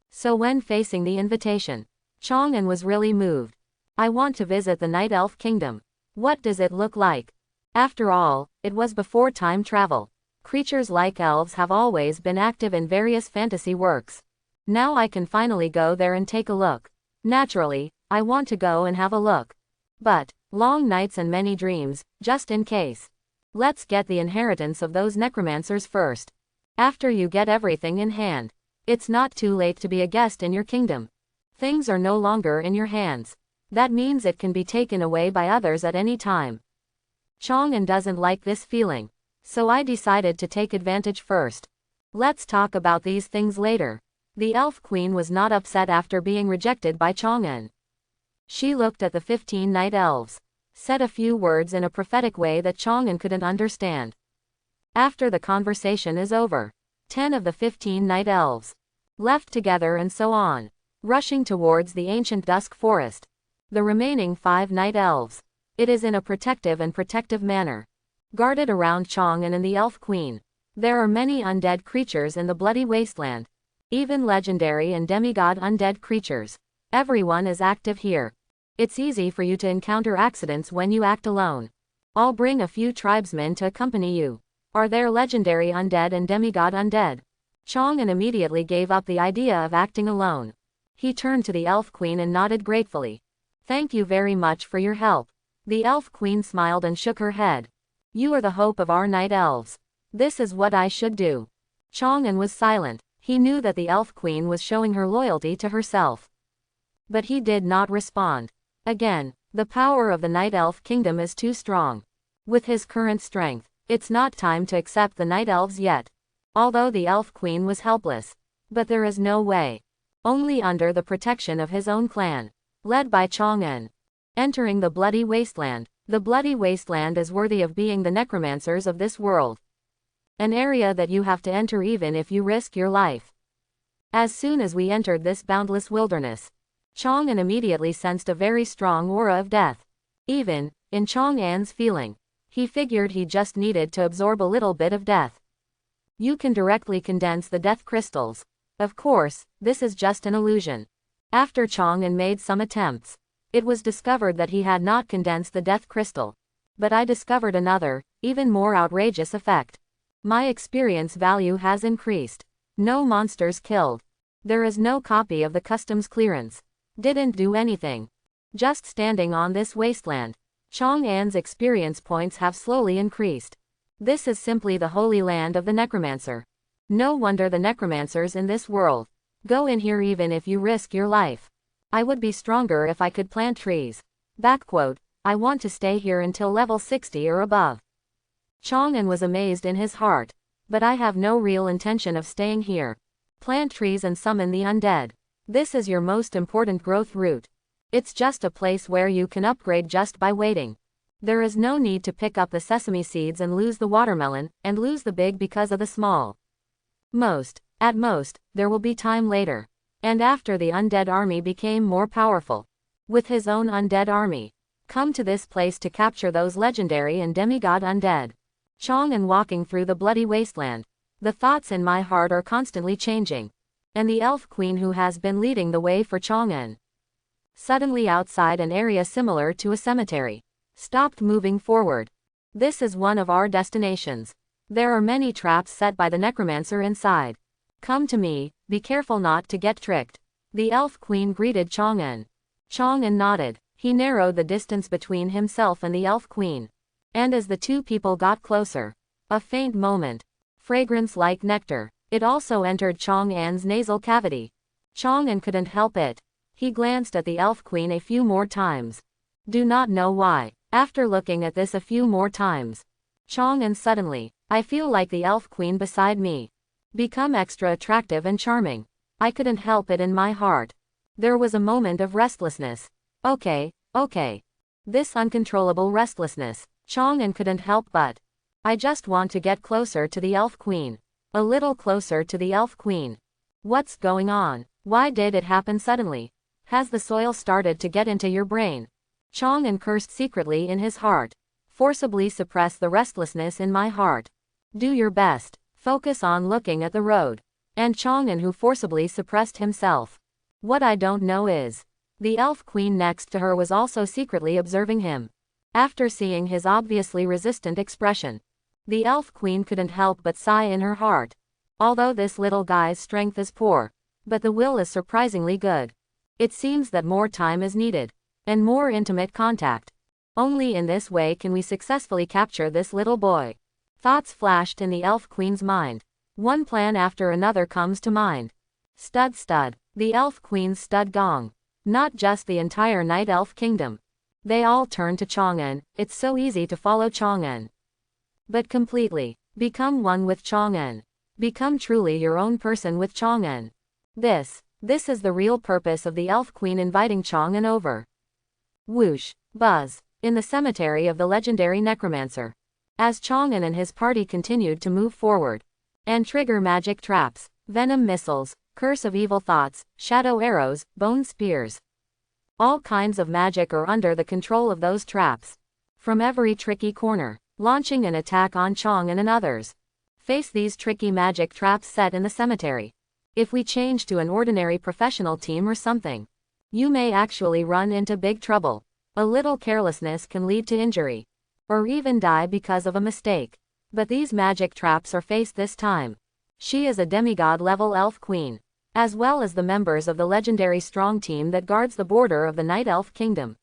So when facing the invitation, Chang'an was really moved. I want to visit the Night Elf Kingdom. What does it look like? After all, it was before time travel. Creatures like elves have always been active in various fantasy works. Now I can finally go there and take a look. Naturally, I want to go and have a look. But, long nights and many dreams, just in case. Let's get the inheritance of those necromancers first. After you get everything in hand, it's not too late to be a guest in your kingdom. Things are no longer in your hands. That means it can be taken away by others at any time. Chang'an doesn't like this feeling. So I decided to take advantage first. Let's talk about these things later. The Elf Queen was not upset after being rejected by Chang'an. She looked at the 15 night elves, said a few words in a prophetic way that Chang'an couldn't understand. After the conversation is over, 10 of the 15 night elves left together and so on, rushing towards the ancient dusk forest. The remaining 5 night elves, it is in a protective manner, guarded around Chang'an and the Elf Queen. There are many undead creatures in the bloody wasteland. Even legendary and demigod undead creatures. Everyone is active here. It's easy for you to encounter accidents when you act alone. I'll bring a few tribesmen to accompany you. Are there legendary undead and demigod undead? Chang'an immediately gave up the idea of acting alone. He turned to the Elf Queen and nodded gratefully. Thank you very much for your help. The Elf Queen smiled and shook her head. You are the hope of our night elves. This is what I should do. Chang'an was silent. He knew that the Elf Queen was showing her loyalty to herself. But he did not respond. Again, the power of the Night Elf Kingdom is too strong. With his current strength, it's not time to accept the Night Elves yet. Although the Elf Queen was helpless. But there is no way. Only under the protection of his own clan. Led by Chang'an. Entering the bloody wasteland. The bloody wasteland is worthy of being the necromancers of this world. An area that you have to enter even if you risk your life. As soon as we entered this boundless wilderness, Chang'an immediately sensed a very strong aura of death. Even, in Chang'an's feeling, he figured he just needed to absorb a little bit of death. You can directly condense the death crystals. Of course, this is just an illusion. After Chang'an made some attempts, it was discovered that he had not condensed the death crystal. But I discovered another, even more outrageous effect. My experience value has increased. No monsters killed. There is no copy of the customs clearance. Didn't do anything. Just standing on this wasteland. Chang'an's experience points have slowly increased. This is simply the holy land of the necromancer. No wonder the necromancers in this world go in here even if you risk your life. I would be stronger if I could plant trees. Backquote, I want to stay here until level 60 or above. Chang'an was amazed in his heart. But I have no real intention of staying here. Plant trees and summon the undead. This is your most important growth route. It's just a place where you can upgrade just by waiting. There is no need to pick up the sesame seeds and lose the watermelon, and lose the big because of the small. At most, there will be time later. And after the undead army became more powerful. With his own undead army. Come to this place to capture those legendary and demigod undead. Chang'an walking through the bloody wasteland. The thoughts in my heart are constantly changing. And the Elf Queen who has been leading the way for Chang'an. Suddenly outside an area similar to a cemetery. Stopped moving forward. This is one of our destinations. There are many traps set by the necromancer inside. Come to me, Be careful not to get tricked. The elf queen greeted Chang'an. Chang'an nodded. He narrowed the distance between himself and the elf queen. And as the two people got closer, a faint moment, fragrance like nectar, it also entered Chang'an's nasal cavity. Chang'an couldn't help it. He glanced at the elf queen a few more times. Do not know why. After looking at this a few more times, Chang'an suddenly, I feel like the elf queen beside me, become extra attractive and charming. I couldn't help it in my heart. There was a moment of restlessness. Okay. This uncontrollable restlessness. Chang'an couldn't help but. I just want to get closer to the elf queen. A little closer to the elf queen. What's going on? Why did it happen suddenly? Has the soil started to get into your brain? Chang'an cursed secretly in his heart. Forcibly suppress the restlessness in my heart. Do your best. Focus on looking at the road. And Chang'an who forcibly suppressed himself. What I don't know is, the elf queen next to her was also secretly observing him. After seeing his obviously resistant expression, the elf queen couldn't help but sigh in her heart. Although this little guy's strength is poor, but the will is surprisingly good. It seems that more time is needed, and more intimate contact. Only in this way can we successfully capture this little boy. Thoughts flashed in the elf queen's mind. One plan after another comes to mind. Stud. The elf queen's stud gong. Not just the entire night elf kingdom. They all turn to Chang'an. It's so easy to follow Chang'an. But completely. Become one with Chang'an. Become truly your own person with Chang'an. This is the real purpose of the elf queen inviting Chang'an over. Whoosh. Buzz. In the cemetery of the legendary Necromancer. As Chang'an and his party continued to move forward and trigger magic traps, venom missiles, curse of evil thoughts, shadow arrows, bone spears. All kinds of magic are under the control of those traps. From every tricky corner, launching an attack on Chang'an and others. Face these tricky magic traps set in the cemetery. If we change to an ordinary professional team or something, you may actually run into big trouble. A little carelessness can lead to injury, or even die because of a mistake. But these magic traps are faced this time. She is a demigod-level elf queen, as well as the members of the legendary strong team that guards the border of the night elf kingdom.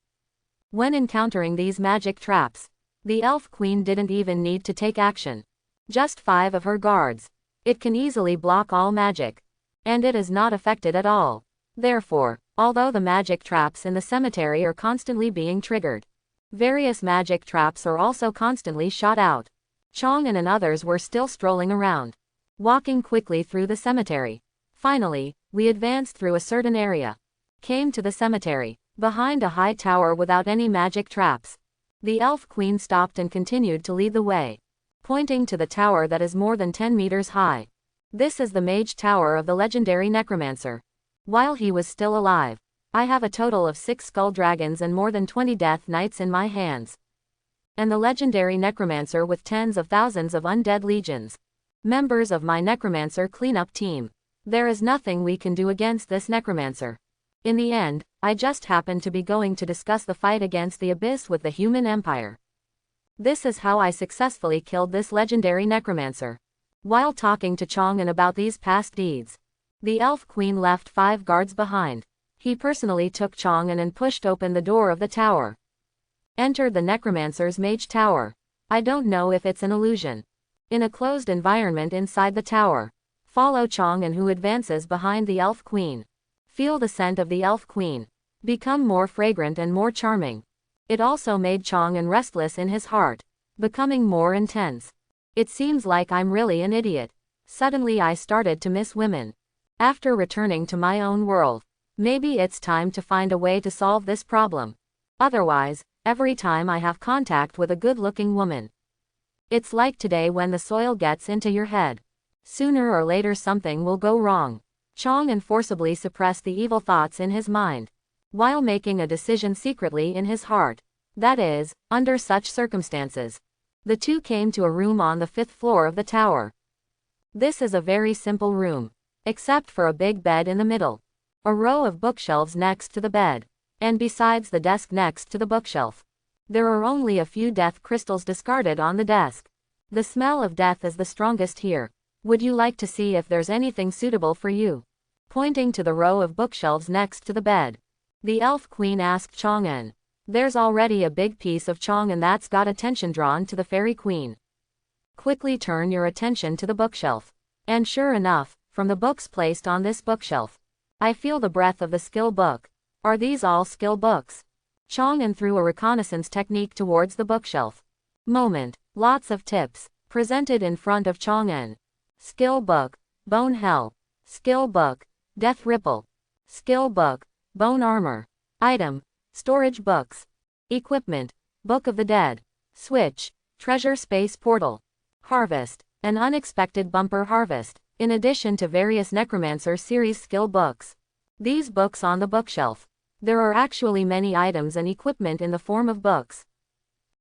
When encountering these magic traps, the elf queen didn't even need to take action. Just 5 of her guards. It can easily block all magic, and it is not affected at all. Therefore, although the magic traps in the cemetery are constantly being triggered, various magic traps are also constantly shot out. Chang'an and others were still strolling around, walking quickly through the cemetery. Finally, we advanced through a certain area, came to the cemetery, behind a high tower without any magic traps. The elf queen stopped and continued to lead the way, pointing to the tower that is more than 10 meters high. This is the mage tower of the legendary Necromancer. While he was still alive, I have a total of 6 skull dragons and more than 20 death knights in my hands. And the legendary Necromancer with tens of thousands of undead legions. Members of my Necromancer cleanup team. There is nothing we can do against this Necromancer. In the end, I just happened to be going to discuss the fight against the Abyss with the Human Empire. This is how I successfully killed this legendary Necromancer. While talking to Chang'an about these past deeds, the elf queen left 5 guards behind. He personally took Chang'an and pushed open the door of the tower. Entered the Necromancer's mage tower. I don't know if it's an illusion. In a closed environment inside the tower. Follow Chang'an who advances behind the elf queen. Feel the scent of the elf queen. Become more fragrant and more charming. It also made Chang'an restless in his heart, becoming more intense. It seems like I'm really an idiot. Suddenly I started to miss women. After returning to my own world, maybe it's time to find a way to solve this problem. Otherwise, every time I have contact with a good-looking woman, it's like today when the soil gets into your head. Sooner or later something will go wrong. Chang'an forcibly suppressed the evil thoughts in his mind, while making a decision secretly in his heart. That is, under such circumstances, the two came to a room on the 5th floor of the tower. This is a very simple room, except for a big bed in the middle, a row of bookshelves next to the bed, and besides the desk next to the bookshelf, there are only a few death crystals discarded on the desk. The smell of death is the strongest here. Would you like to see if there's anything suitable for you? pointing to the row of bookshelves next to the bed. The Elf Queen asked Chang'en. There's already a big piece of Chang'en that's got attention drawn to the Fairy Queen. Quickly turn your attention to the bookshelf. And sure enough, from the books placed on this bookshelf, I feel the breath of the skill book. Are these all skill books? Chang'en threw a reconnaissance technique towards the bookshelf. Moment. Lots of tips. Presented in front of Chang'en. Skill book. Bone Hell. Skill book. Death Ripple. Skill book. Bone Armor. Item. Storage books. Equipment. Book of the Dead. Switch. Treasure Space Portal. Harvest. An unexpected bumper harvest, in addition to various Necromancer series skill books. These books on the bookshelf. There are actually many items and equipment in the form of books.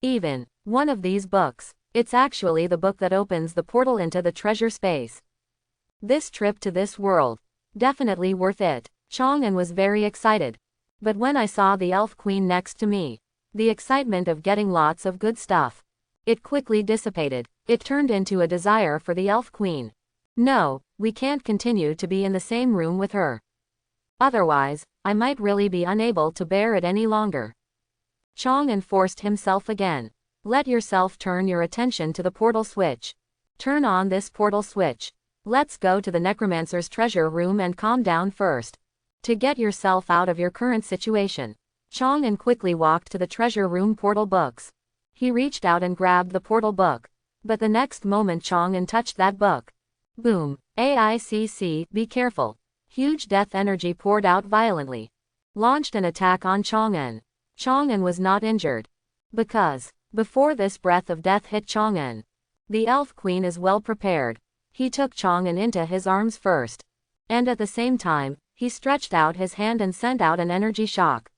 Even one of these books, it's actually the book that opens the portal into the treasure space. This trip to this world, definitely worth it. Chang'en was very excited. But when I saw the Elf Queen next to me, the excitement of getting lots of good stuff, it quickly dissipated. It turned into a desire for the Elf Queen. No, we can't continue to be in the same room with her. Otherwise, I might really be unable to bear it any longer. Chang'en forced himself again. Let yourself turn your attention to the portal switch. Turn on this portal switch. Let's go to the Necromancer's treasure room and calm down first. To get yourself out of your current situation. Chang'en quickly walked to the treasure room portal books. He reached out and grabbed the portal book. But the next moment Chang'en touched that book. Boom. AICC, be careful. Huge death energy poured out violently. Launched an attack on Chang'en. Chang'en was not injured. Because, before this breath of death hit Chang'en, the Elf Queen is well prepared. He took Chang'en into his arms first. And at the same time, he stretched out his hand and sent out an energy shock.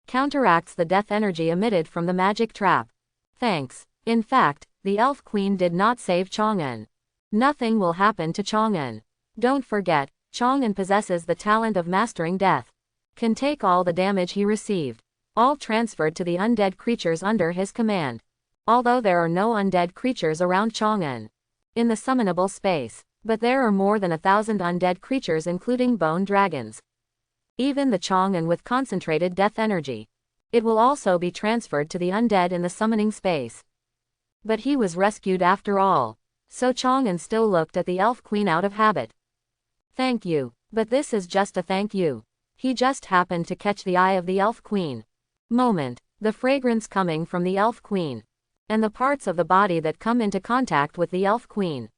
Counteracts the death energy emitted from the magic trap. Thanks. In fact, the Elf Queen did not save Chang'en. Nothing will happen to Chang'en. Don't forget, Chang'en possesses the talent of mastering death. Can take all the damage he received. All transferred to the undead creatures under his command. Although there are no undead creatures around Chang'en in the summonable space, but there are more than 1,000 undead creatures including bone dragons. Even the Chang'en with concentrated death energy. It will also be transferred to the undead in the summoning space. But he was rescued after all. So Chang'en still looked at the Elf Queen out of habit. Thank you, but this is just a thank you. He just happened to catch the eye of the Elf Queen. Moment. The fragrance coming from the Elf Queen. And the parts of the body that come into contact with the Elf Queen.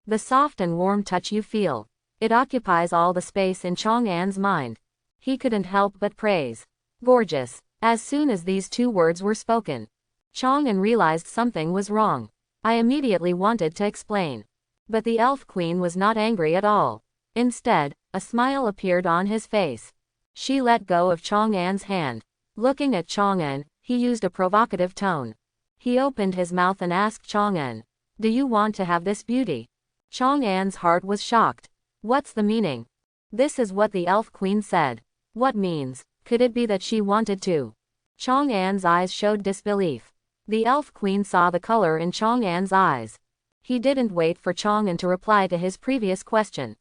The soft and warm touch you feel. It occupies all the space in Chang'en's mind. He couldn't help but praise. Gorgeous. As soon as these two words were spoken, Chang'en realized something was wrong. I immediately wanted to explain. But the Elf Queen was not angry at all. Instead, a smile appeared on his face. She let go of Chang'en's hand. Looking at Chang'en, he used a provocative tone. He opened his mouth and asked Chang'en, "Do you want to have this beauty?" Chang'en's heart was shocked. What's the meaning? This is what the Elf Queen said. What means? Could it be that she wanted to? Chang'en's eyes showed disbelief. The Elf Queen saw the color in Chang'en's eyes. He didn't wait for Chang'en to reply to his previous question.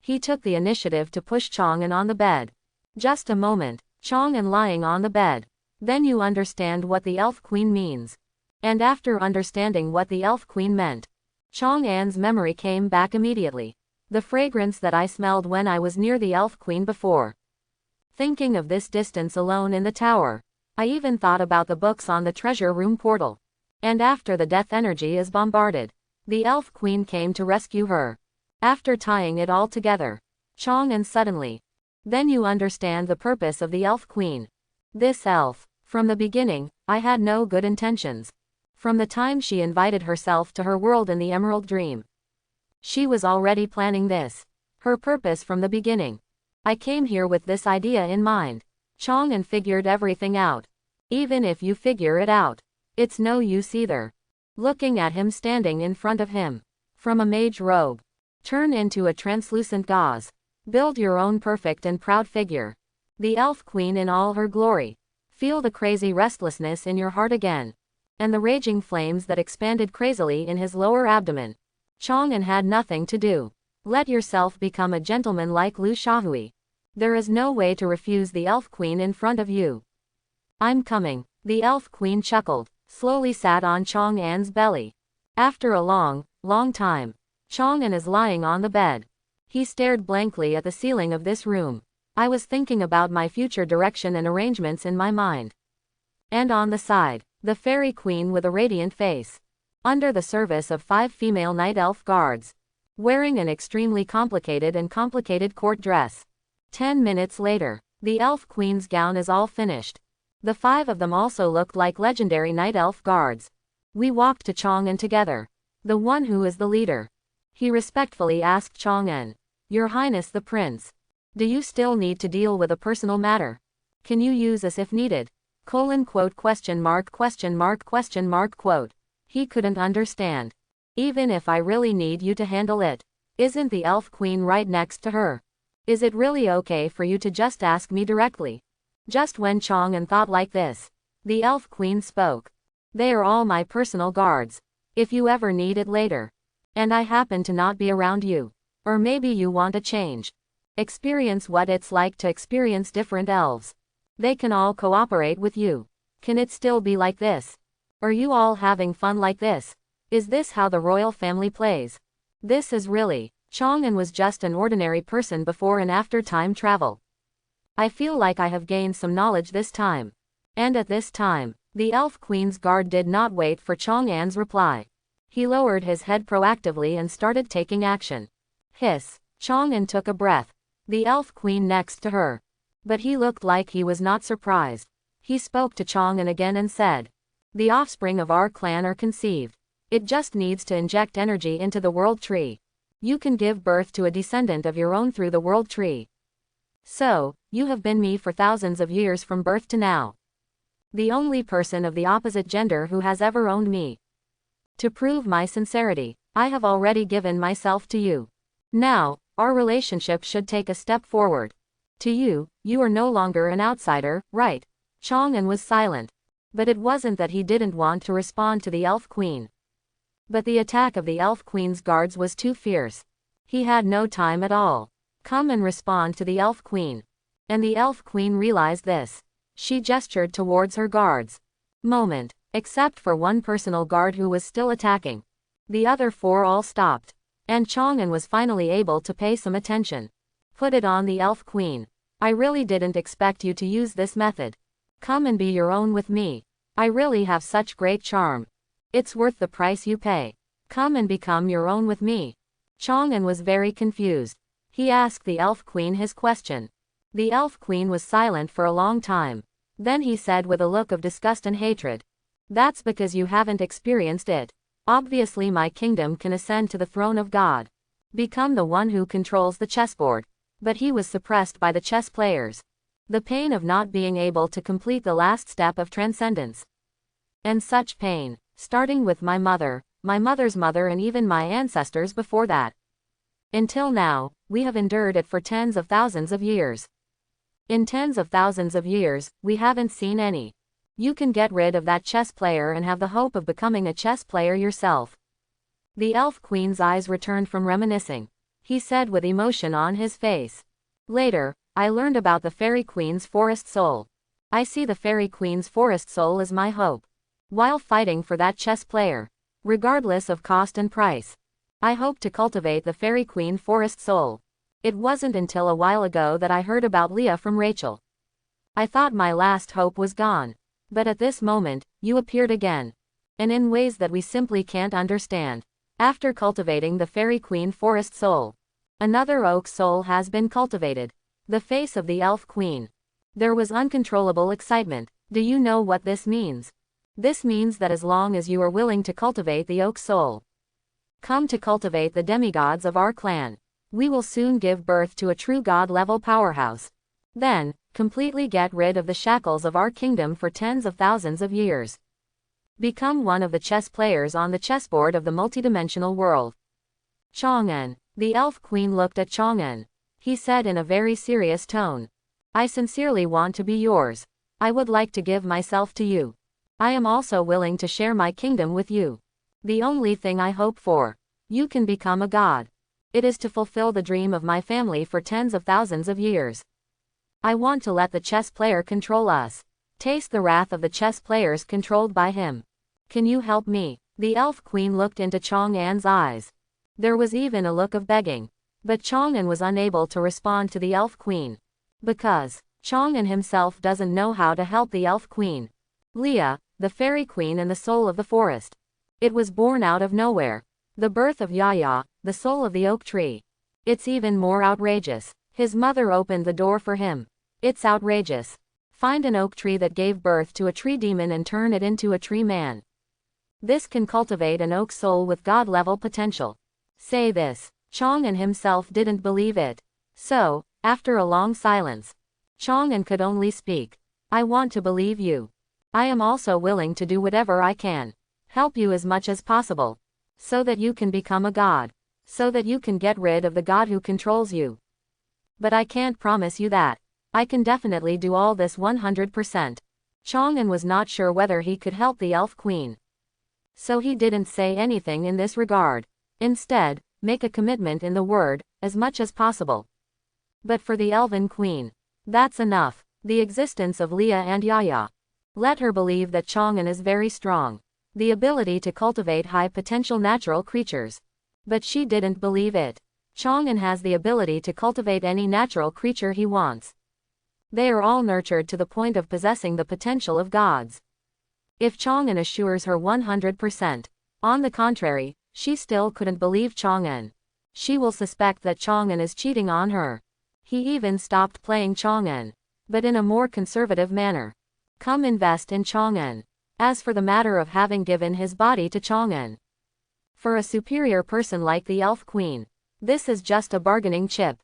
He took the initiative to push Chang'en on the bed. Just a moment, Chang'en lying on the bed. Then you understand what the Elf Queen means. And after understanding what the Elf Queen meant, Chang'en's memory came back immediately. The fragrance that I smelled when I was near the Elf Queen before. Thinking of this distance alone in the tower, I even thought about the books on the treasure room portal. And after the death energy is bombarded, the Elf Queen came to rescue her. After tying it all together, Chang'en suddenly. Then you understand the purpose of the Elf Queen. This elf. From the beginning, I had no good intentions. From the time she invited herself to her world in the Emerald Dream, she was already planning this. Her purpose from the beginning. I came here with this idea in mind. Chang'en figured everything out. Even if you figure it out, it's no use either. Looking at him standing in front of him. From a mage robe. Turn into a translucent gauze. Build your own perfect and proud figure. The Elf Queen in all her glory. Feel the crazy restlessness in your heart again. And the raging flames that expanded crazily in his lower abdomen. Chang'en had nothing to do Let yourself become a gentleman like Lu Shahui. There is no way to refuse the elf queen in front of you. I'm coming. The elf queen chuckled, slowly sat on Chang'an's belly. After a long time, Chang'an is lying on the bed. He stared blankly at the ceiling of this room. I was thinking about my future direction and arrangements in my mind. And on the side, the fairy queen with a radiant face. Under the service of 5 female night elf guards. Wearing an extremely complicated court dress. 10 minutes later, the elf queen's gown is all finished. The 5 of them also looked like legendary night elf guards. We walked to Chang'an together. The one who is the leader. He respectfully asked Chang'an. Your Highness the Prince. Do you still need to deal with a personal matter? Can you use us if needed? Quote. He couldn't understand. Even if I really need you to handle it. Isn't the elf queen right next to her? Is it really okay for you to just ask me directly? Just when Chang'an thought like this, the elf queen spoke. They are all my personal guards. If you ever need it later. And I happen to not be around you. Or maybe you want a change. Experience what it's like to experience different elves. They can all cooperate with you. Can it still be like this? Are you all having fun like this? Is this how the royal family plays? This is really. Chang'an was just an ordinary person before and after time travel. I feel like I have gained some knowledge this time. And at this time, the elf queen's guard did not wait for Chang'an's reply. He lowered his head proactively and started taking action. Hiss. Chang'an took a breath. The elf queen next to her. But he looked like he was not surprised. He spoke to Chang'an again and said. The offspring of our clan are conceived. It just needs to inject energy into the world tree. You can give birth to a descendant of your own through the world tree. So, you have been me for thousands of years from birth to now. The only person of the opposite gender who has ever owned me. To prove my sincerity, I have already given myself to you. Now, our relationship should take a step forward. To you, you are no longer an outsider, right? Chang'an was silent. But it wasn't that he didn't want to respond to the elf queen. But the attack of the elf queen's guards was too fierce. He had no time at all. Come and respond to the elf queen. And the elf queen realized this. She gestured towards her guards. Moment. Except for one personal guard who was still attacking. The other 4 all stopped. And Chang'an was finally able to pay some attention. Put it on the elf queen. I really didn't expect you to use this method. Come and be your own with me. I really have such great charm. It's worth the price you pay. Come and become your own with me. Chang'an was very confused. He asked the elf queen his question. The elf queen was silent for a long time. Then he said with a look of disgust and hatred. That's because you haven't experienced it. Obviously my kingdom can ascend to the throne of God. Become the one who controls the chessboard. But he was suppressed by the chess players. The pain of not being able to complete the last step of transcendence. And such pain, starting with my mother, my mother's mother and even my ancestors before that. Until now, we have endured it for tens of thousands of years. In tens of thousands of years, we haven't seen any. You can get rid of that chess player and have the hope of becoming a chess player yourself. The elf queen's eyes returned from reminiscing. He said with emotion on his face. Later, I learned about the fairy queen's forest soul. I see the fairy queen's forest soul as my hope. While fighting for that chess player, regardless of cost and price, I hope to cultivate the fairy queen forest soul. It wasn't until a while ago that I heard about Leah from Rachel. I thought my last hope was gone. But at this moment, you appeared again. And in ways that we simply can't understand. After cultivating the fairy queen forest soul, another oak soul has been cultivated. The face of the elf queen. There was uncontrollable excitement. Do you know what this means? This means that as long as you are willing to cultivate the oak soul, come to cultivate the demigods of our clan, we will soon give birth to a true god-level powerhouse. Then, completely get rid of the shackles of our kingdom for tens of thousands of years. Become one of the chess players on the chessboard of the multidimensional world. Chang'an. The elf queen looked at Chang'an. He said in a very serious tone. I sincerely want to be yours. I would like to give myself to you. I am also willing to share my kingdom with you. The only thing I hope for. You can become a god. It is to fulfill the dream of my family for tens of thousands of years. I want to let the chess player control us. Taste the wrath of the chess players controlled by him. Can you help me? The elf queen looked into Chang'an's eyes. There was even a look of begging. But Chang'an was unable to respond to the elf queen. Because Chang'an himself doesn't know how to help the elf queen. Leah, the fairy queen and the soul of the forest. It was born out of nowhere. The birth of Yaya, the soul of the oak tree. It's even more outrageous. His mother opened the door for him. It's outrageous. Find an oak tree that gave birth to a tree demon and turn it into a tree man. This can cultivate an oak soul with god-level potential. Say this. Chang'an himself didn't believe it. So, after a long silence, Chang'an could only speak. I want to believe you. I am also willing to do whatever I can. Help you as much as possible. So that you can become a god. So that you can get rid of the god who controls you. But I can't promise you that. I can definitely do all this 100%. Chang'an was not sure whether he could help the elf queen. So he didn't say anything in this regard. Instead, make a commitment in the word, as much as possible. But for the elven queen, that's enough. The existence of Leah and Yaya. Let her believe that Chang'an is very strong. The ability to cultivate high-potential natural creatures. But she didn't believe it. Chang'an has the ability to cultivate any natural creature he wants. They are all nurtured to the point of possessing the potential of gods. If Chang'an assures her 100%, on the contrary, she still couldn't believe Chang'an. She will suspect that Chang'an is cheating on her. He even stopped playing Chang'an. But in a more conservative manner. Come invest in Chang'an. As for the matter of having given his body to Chang'an. For a superior person like the elf queen, this is just a bargaining chip.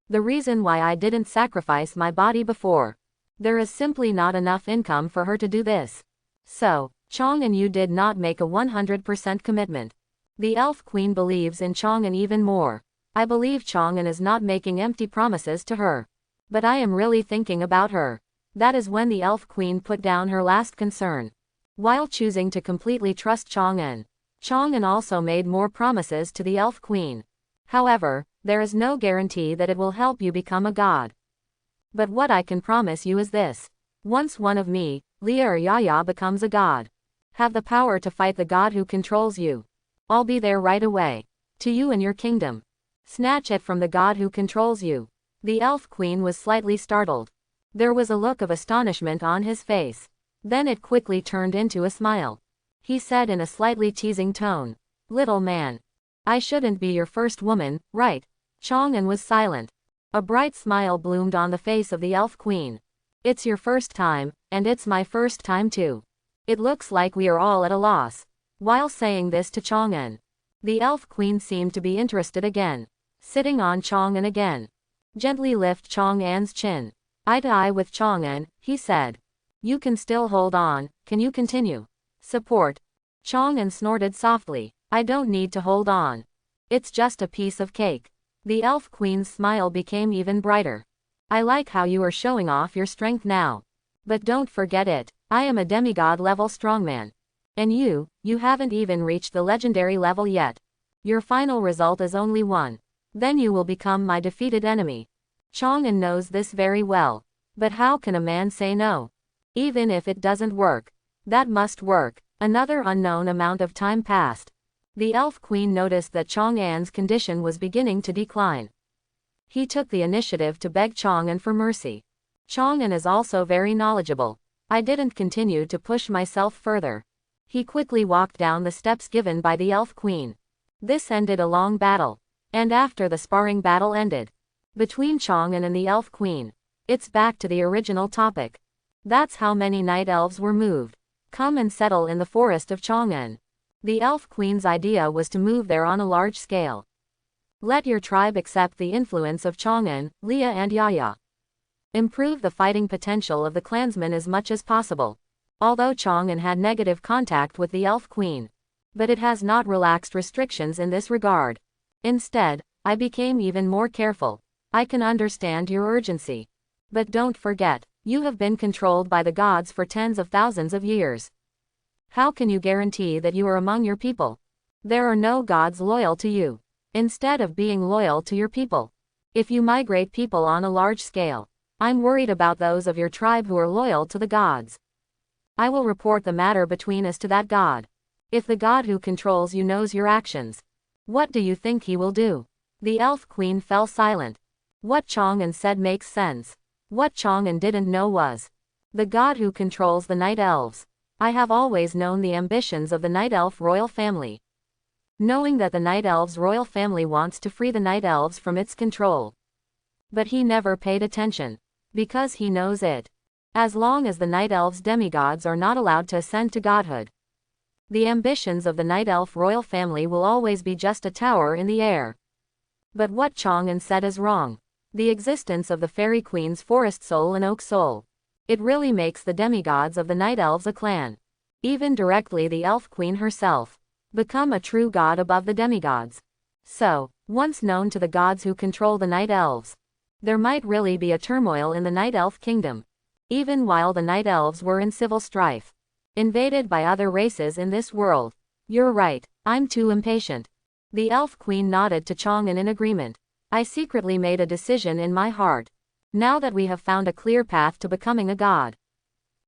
The reason why I didn't sacrifice my body before. There is simply not enough income for her to do this. So, Chang'an, you did not make a 100% commitment. The elf queen believes in Chang'an even more. I believe Chang'an is not making empty promises to her. But I am really thinking about her. That is when the elf queen put down her last concern. While choosing to completely trust Chang'an, Chang'an also made more promises to the elf queen. However, there is no guarantee that it will help you become a god. But what I can promise you is this. Once one of me, Leah or Yaya, becomes a god, have the power to fight the god who controls you. I'll be there right away. To you and your kingdom. Snatch it from the god who controls you. The elf queen was slightly startled. There was a look of astonishment on his face. Then it quickly turned into a smile. He said in a slightly teasing tone, "Little man. I shouldn't be your first woman, right?" Chang'an was silent. A bright smile bloomed on the face of the elf queen. "It's your first time, and it's my first time too. It looks like we are all at a loss." While saying this to Chang'an, the elf queen seemed to be interested again. Sitting on Chang'an again. Gently lift Chang'an's chin. Eye to eye with Chang'an, he said. "You can still hold on, can you continue?" "Support." Chang'an snorted softly. "I don't need to hold on. It's just a piece of cake." The elf queen's smile became even brighter. "I like how you are showing off your strength now. But don't forget it, I am a demigod level strongman. And you haven't even reached the legendary level yet. Your final result is only one. Then you will become my defeated enemy." Chang'an knows this very well. But how can a man say no? Even if it doesn't work. That must work. Another unknown amount of time passed. The elf queen noticed that Chang'an's condition was beginning to decline. He took the initiative to beg Chang'an for mercy. "Chang'an is also very knowledgeable. I didn't continue to push myself further." He quickly walked down the steps given by the elf queen. This ended a long battle. And after the sparring battle ended between Chang'an and the elf queen, it's back to the original topic. That's how many night elves were moved. Come and settle in the forest of Chang'an. The elf queen's idea was to move there on a large scale. Let your tribe accept the influence of Chang'an, Leah and Yaya. Improve the fighting potential of the clansmen as much as possible. Although Chang'an had negative contact with the elf queen, but it has not relaxed restrictions in this regard. Instead, I became even more careful. I can understand your urgency. But don't forget, you have been controlled by the gods for tens of thousands of years. How can you guarantee that you are among your people? There are no gods loyal to you. instead of being loyal to your people. If you migrate people on a large scale, I'm worried about those of your tribe who are loyal to the gods. I will report the matter between us to that god. If the god who controls you knows your actions, what do you think he will do? The elf queen fell silent. What Chang'an said makes sense. What Chang'an didn't know was the god who controls the night elves. I have always known the ambitions of the night elf royal family. Knowing that the night elves royal family wants to free the night elves from its control. But he never paid attention. Because he knows it. As long as the night elves demigods are not allowed to ascend to godhood, the ambitions of the night elf royal family will always be just a tower in the air. But what Chang'an said is wrong. The existence of the fairy queen's forest soul and oak soul. It really makes the demigods of the night elves a clan. Even directly the elf queen herself. Become a true god above the demigods. So, once known to the gods who control the night elves, there might really be a turmoil in the night elf kingdom. Even while the night elves were in civil strife. Invaded by other races in this world. You're right, I'm too impatient. The elf queen nodded to Chang'an in agreement. I secretly made a decision in my heart. Now that we have found a clear path to becoming a god,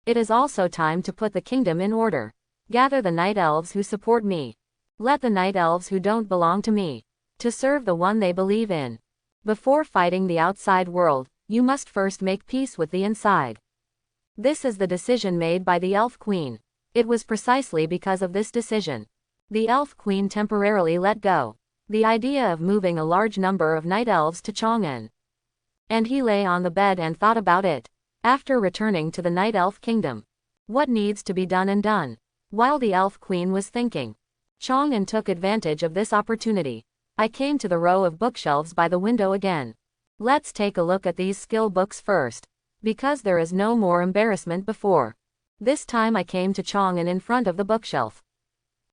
it is also time to put the kingdom in order. Gather the night elves who support me. Let the night elves who don't belong to me, to serve the one they believe in. Before fighting the outside world, you must first make peace with the inside. This is the decision made by the elf queen. It was precisely because of this decision. The elf queen temporarily let go the idea of moving a large number of night elves to Chang'an. And he lay on the bed and thought about it. After returning to the night elf kingdom, what needs to be done and done? While the elf queen was thinking, Chang'an took advantage of this opportunity. I came to the row of bookshelves by the window again. Let's take a look at these skill books first. Because there is no more embarrassment before. This time I came to Chang'an in front of the bookshelf.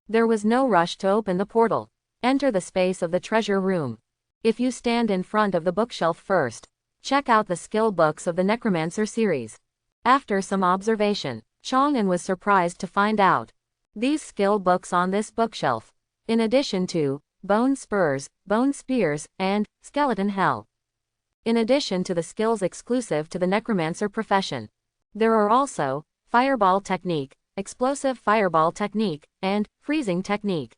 There was no rush to open the portal. Enter the space of the treasure room. If you stand in front of the bookshelf first, check out the skill books of the Necromancer series. After some observation, Chang'an was surprised to find out these skill books on this bookshelf, in addition to Bone Spurs, Bone Spears, and Skeleton Hell. In addition to the skills exclusive to the Necromancer profession, there are also Fireball Technique, Explosive Fireball Technique, and Freezing Technique.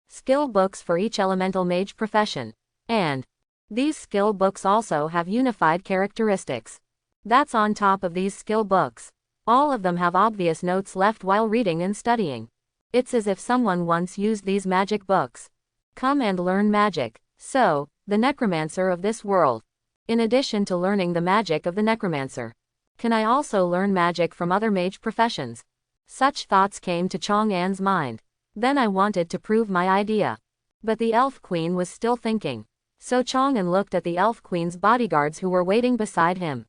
Skill books for each elemental mage profession. And these skill books also have unified characteristics. That's on top of these skill books. All of them have obvious notes left while reading and studying. It's as if someone once used these magic books. Come and learn magic. So, the Necromancer of this world. In addition to learning the magic of the Necromancer, can I also learn magic from other mage professions? Such thoughts came to Chang'an's mind. Then I wanted to prove my idea. But the elf queen was still thinking. So Chang'an looked at the elf queen's bodyguards who were waiting beside him,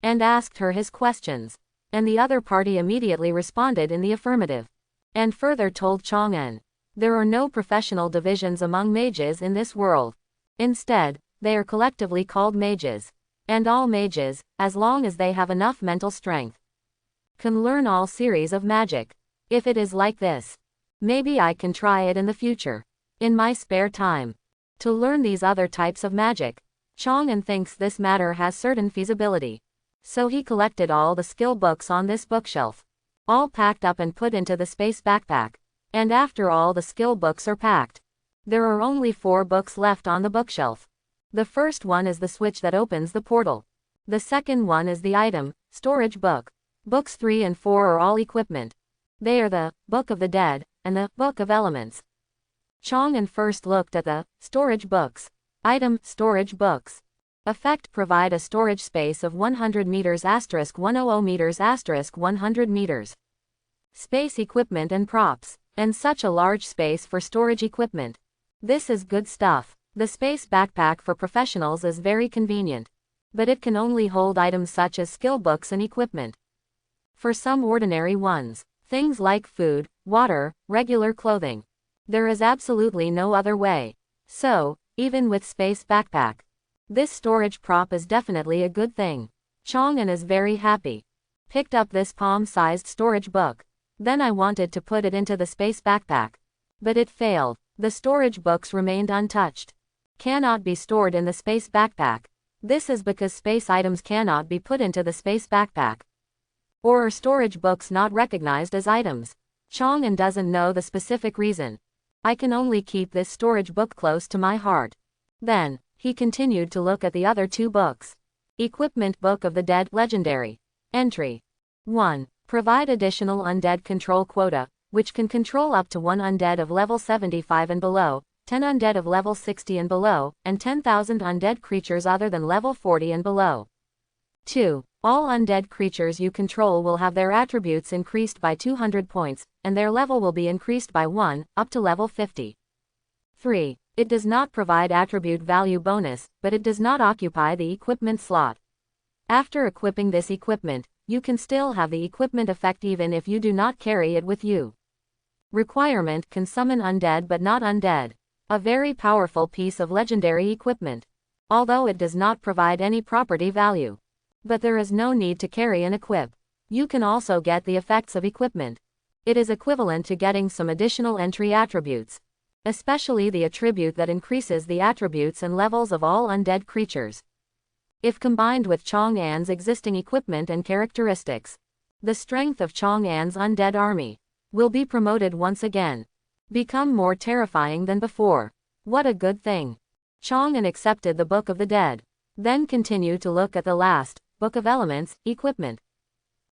and asked her his questions. And the other party immediately responded in the affirmative. And further told Chang'an, there are no professional divisions among mages in this world. Instead, they are collectively called mages. And all mages, as long as they have enough mental strength, can learn all series of magic. If it is like this, maybe I can try it in the future, in my spare time, to learn these other types of magic. Chang'an thinks this matter has certain feasibility. So he collected all the skill books on this bookshelf, all packed up and put into the space backpack. And after all the skill books are packed, there are only 4 books left on the bookshelf. The first one is the switch that opens the portal. The second one is the item, storage book. Books 3 and 4 are all equipment. They are the Book of the Dead and the Book of Elements. Chang'an first looked at the storage books. Item, storage books. Effect, provide a storage space of 100 meters * 100 meters * 100 meters. Space, equipment and props. And such a large space for storage equipment. This is good stuff. The space backpack for professionals is very convenient. But it can only hold items such as skill books and equipment. For some ordinary ones, things like food, water, regular clothing, there is absolutely no other way. So, even with space backpack, this storage prop is definitely a good thing. Chang'an is very happy. Picked up this palm-sized storage book. Then I wanted to put it into the space backpack. But it failed. The storage books remained untouched. Cannot be stored in the space backpack. This is because space items cannot be put into the space backpack. Or are storage books not recognized as items? Chang'an doesn't know the specific reason. I can only keep this storage book close to my heart. Then, he continued to look at the other two books. Equipment Book of the Dead Legendary. Entry 1. Provide additional undead control quota, which can control up to 1 undead of level 75 and below, 10 undead of level 60 and below, and 10,000 undead creatures other than level 40 and below. 2. All undead creatures you control will have their attributes increased by 200 points, and their level will be increased by 1, up to level 50. 3. It does not provide attribute value bonus, but it does not occupy the equipment slot. After equipping this equipment, you can still have the equipment effect even if you do not carry it with you. Requirement: can summon undead but not undead. A very powerful piece of legendary equipment. Although it does not provide any property value. But there is no need to carry and equip. You can also get the effects of equipment. It is equivalent to getting some additional entry attributes. Especially the attribute that increases the attributes and levels of all undead creatures. If combined with Chang'an's existing equipment and characteristics, the strength of Chang'an's undead army will be promoted once again. Become more terrifying than before. What a good thing. Chang'an accepted the Book of the Dead. Then continued to look at the last, Book of Elements, Equipment.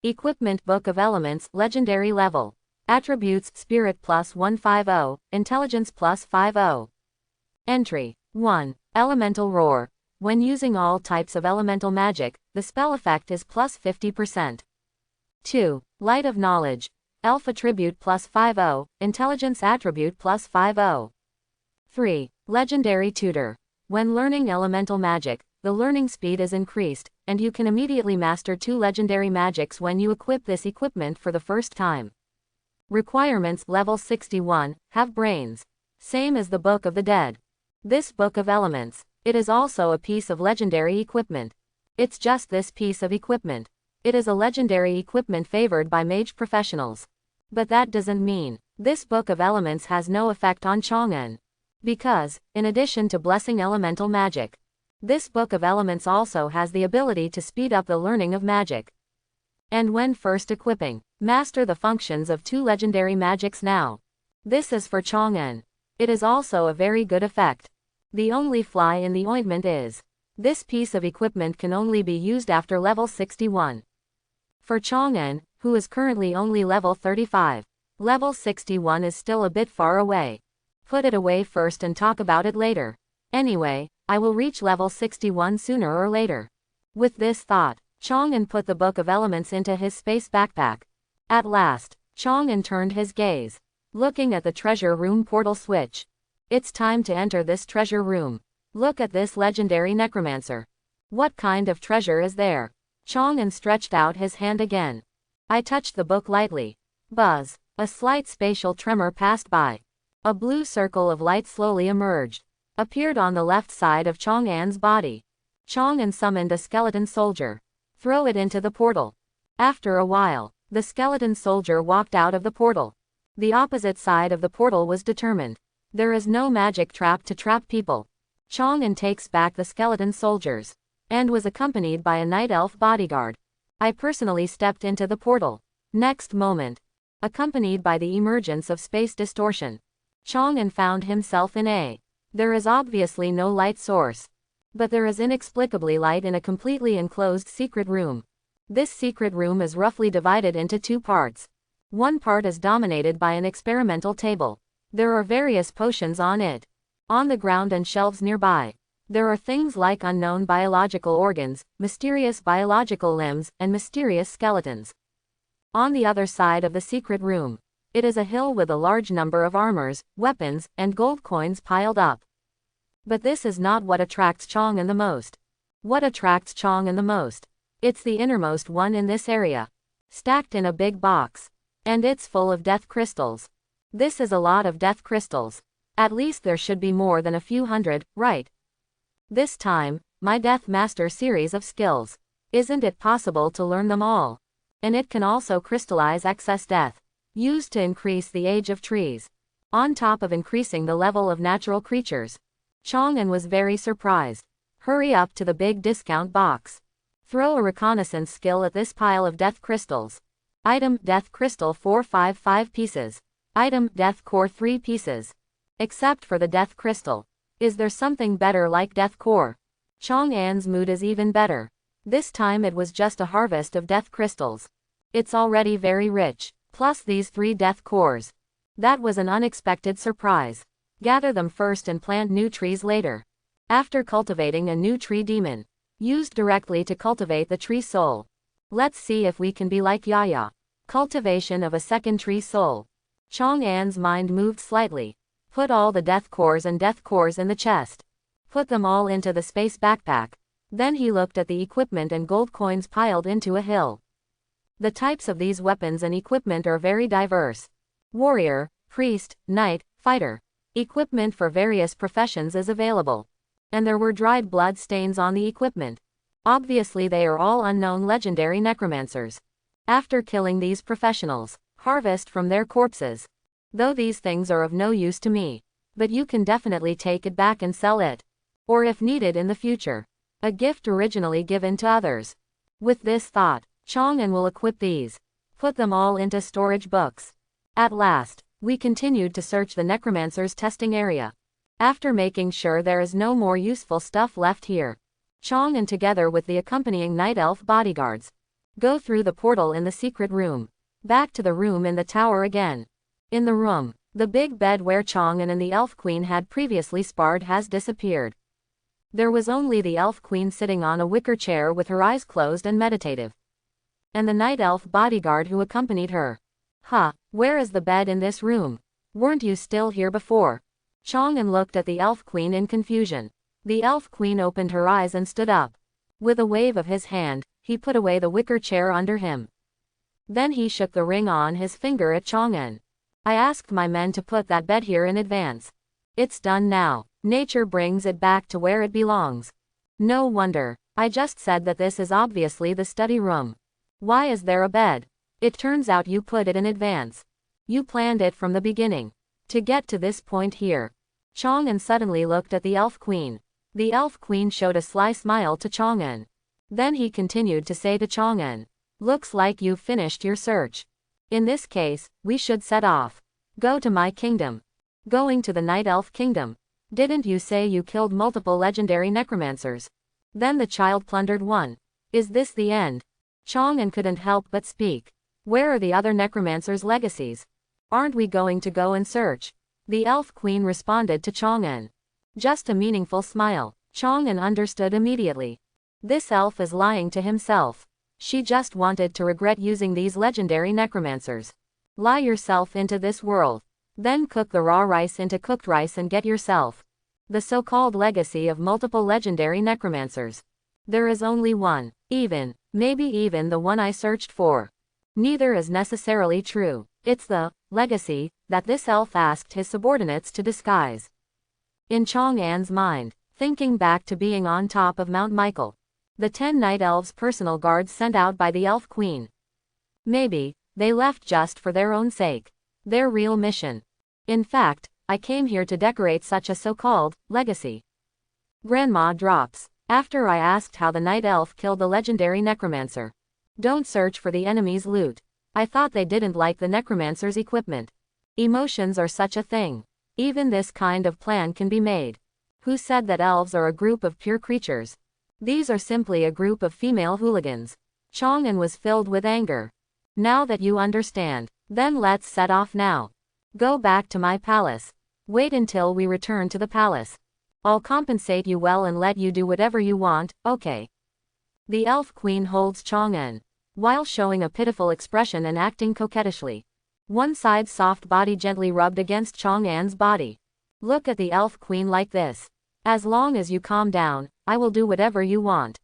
Equipment Book of Elements, Legendary Level. Attributes: Spirit plus 150, Intelligence plus 50. Entry 1. Elemental Roar. When using all types of elemental magic, the spell effect is plus 50%. 2. Light of Knowledge. Elf attribute plus 50, Intelligence attribute plus 50. 3. Legendary Tutor. When learning elemental magic, the learning speed is increased, and you can immediately master 2 legendary magics when you equip this equipment for the first time. Requirements: level 61, have brains. Same as the Book of the Dead. This Book of Elements. It is also a piece of legendary equipment. It's just this piece of equipment. It is a legendary equipment favored by mage professionals. But that doesn't mean this Book of Elements has no effect on Chang'an. Because, in addition to blessing elemental magic, this Book of Elements also has the ability to speed up the learning of magic. And when first equipping, master the functions of 2 legendary magics now. This is for Chang'an. It is also a very good effect. The only fly in the ointment is, this piece of equipment can only be used after level 61. For Chang'an, who is currently only level 35, level 61 is still a bit far away. Put it away first and talk about it later. Anyway, I will reach level 61 sooner or later. With this thought, Chang'an put the Book of Elements into his space backpack. At last, Chang'an turned his gaze, looking at the treasure room portal switch. It's time to enter this treasure room. Look at this legendary necromancer. What kind of treasure is there? Chang'an stretched out his hand again. I touched the book lightly. Buzz. A slight spatial tremor passed by. A blue circle of light slowly emerged. Appeared on the left side of Chang'an's body. Chang'an summoned a skeleton soldier. Throw it into the portal. After a while, the skeleton soldier walked out of the portal. The opposite side of the portal was determined. There is no magic trap to trap people. Chang'an takes back the skeleton soldiers. And was accompanied by a night elf bodyguard. I personally stepped into the portal. Next moment, accompanied by the emergence of space distortion, Chang'an found himself in a. There is obviously no light source. But there is inexplicably light in a completely enclosed secret room. This secret room is roughly divided into 2 parts. One part is dominated by an experimental table. There are various potions on it. On the ground and shelves nearby, there are things like unknown biological organs, mysterious biological limbs, and mysterious skeletons. On the other side of the secret room, it is a hill with a large number of armors, weapons, and gold coins piled up. But this is not what attracts Chang'an the most. What attracts Chang'an the most? It's the innermost one in this area. Stacked in a big box. And it's full of death crystals. This is a lot of death crystals. At least there should be more than a few hundred, right? This time, my Death Master series of skills. Isn't it possible to learn them all? And it can also crystallize excess death. Used to increase the age of trees. on top of increasing the level of natural creatures. Chang'an was very surprised. Hurry up to the big discount box. Throw a reconnaissance skill at this pile of death crystals. Item, Death Crystal 455 pieces. Item, Death Core 3 pieces. Except for the Death Crystal. Is there something better like Death Core? Chang'an's mood is even better. This time it was just a harvest of death crystals. It's already very rich, plus these 3 death cores. That was an unexpected surprise. Gather them first and plant new trees later. After cultivating a new tree demon, used directly to cultivate the tree soul. Let's see if we can be like Yaya. Cultivation of a second tree soul. Chang'an's mind moved slightly. Put all the death cores and death cores in the chest. Put them all into the space backpack. Then he looked at the equipment and gold coins piled into a hill. The types of these weapons and equipment are very diverse. Warrior, priest, knight, fighter. Equipment for various professions is available. And there were dried blood stains on the equipment. Obviously they are all unknown legendary necromancers. After killing these professionals, harvest from their corpses. Though these things are of no use to me. But you can definitely take it back and sell it. Or if needed in the future. A gift originally given to others. With this thought, Chang'an will equip these. Put them all into storage books. At last, we continued to search the Necromancer's testing area. After making sure there is no more useful stuff left here, Chang'an together with the accompanying night elf bodyguards go through the portal in the secret room. Back to the room in the tower again. In the room, the big bed where Chang'an and the elf queen had previously sparred has disappeared. There was only the elf queen sitting on a wicker chair with her eyes closed and meditative. And the night elf bodyguard who accompanied her. Where is the bed in this room? Weren't you still here before? Chang'an looked at the elf queen in confusion. The elf queen opened her eyes and stood up. With a wave of his hand, he put away the wicker chair under him. Then he shook the ring on his finger at Chang'an. I asked my men to put that bed here in advance. It's done now. Nature brings it back to where it belongs. No wonder. I just said that this is obviously the study room. Why is there a bed? It turns out you put it in advance. You planned it from the beginning. To get to this point here. Chang'an suddenly looked at the elf queen. The elf queen showed a sly smile to Chang'an. Then he continued to say to Chang'an, looks like you've finished your search. In this case, we should set off. Go to my kingdom. Going to the night elf kingdom. Didn't you say you killed multiple legendary necromancers? Then the child plundered one. Is this the end? Chang'an couldn't help but speak. Where are the other necromancers' legacies? Aren't we going to go and search? The elf queen responded to Chang'an. Just a meaningful smile. Chang'an understood immediately. This elf is lying to himself. She just wanted to regret using these legendary necromancers. Lie yourself into this world. Then cook the raw rice into cooked rice and get yourself the so-called legacy of multiple legendary necromancers. There is only one. Maybe even the one I searched for. Neither is necessarily true. It's the legacy that this elf asked his subordinates to disguise. In Chang'an's mind, thinking back to being on top of Mount Michael, the 10 night elves' personal guards sent out by the elf queen. Maybe they left just for their own sake. Their real mission. In fact, I came here to decorate such a so-called legacy. Grandma drops. After I asked how the night elf killed the legendary necromancer. Don't search for the enemy's loot. I thought they didn't like the necromancer's equipment. Emotions are such a thing. Even this kind of plan can be made. Who said that elves are a group of pure creatures? These are simply a group of female hooligans. Chang'an was filled with anger. Now that you understand, then let's set off now. Go back to my palace. Wait until we return to the palace. I'll compensate you well and let you do whatever you want, okay? The elf queen holds Chang'an, while showing a pitiful expression and acting coquettishly. One side's soft body gently rubbed against Chang'an's body. Look at the elf queen like this. As long as you calm down, I will do whatever you want.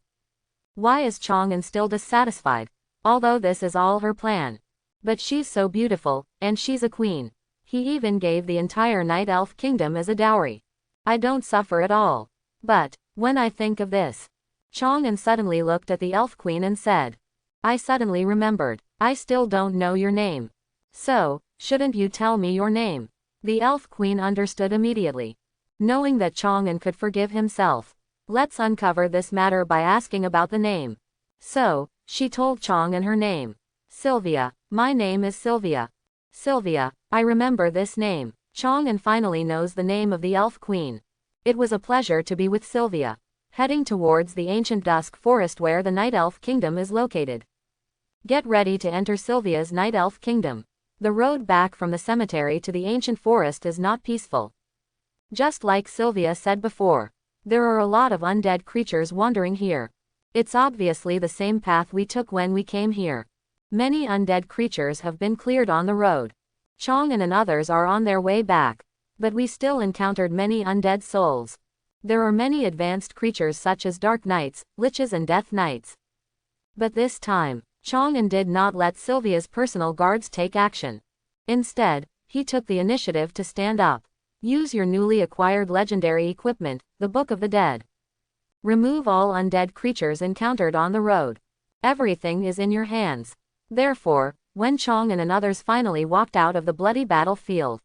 Why is Chang'an still dissatisfied? Although this is all her plan. But she's so beautiful, and she's a queen. He even gave the entire night elf kingdom as a dowry. I don't suffer at all. But, when I think of this, Chang'an suddenly looked at the elf queen and said, I suddenly remembered, I still don't know your name. So, shouldn't you tell me your name? The elf queen understood immediately. Knowing that Chang'an could forgive himself. Let's uncover this matter by asking about the name. So, she told Chang'an her name. Sylvia. My name is Sylvia. Sylvia, I remember this name. Chang'an finally knows the name of the elf queen. It was a pleasure to be with Sylvia. Heading towards the ancient dusk forest where the Night Elf Kingdom is located. Get ready to enter Sylvia's Night Elf Kingdom. The road back from the cemetery to the ancient forest is not peaceful. Just like Sylvia said before, there are a lot of undead creatures wandering here. It's obviously the same path we took when we came here. Many undead creatures have been cleared on the road. Chang'an and others are on their way back. But we still encountered many undead souls. There are many advanced creatures such as Dark Knights, Liches and Death Knights. But this time, Chang'an did not let Sylvia's personal guards take action. Instead, he took the initiative to stand up. Use your newly acquired legendary equipment, the Book of the Dead. Remove all undead creatures encountered on the road. Everything is in your hands. Therefore, when Chang'an and others finally walked out of the bloody battlefield.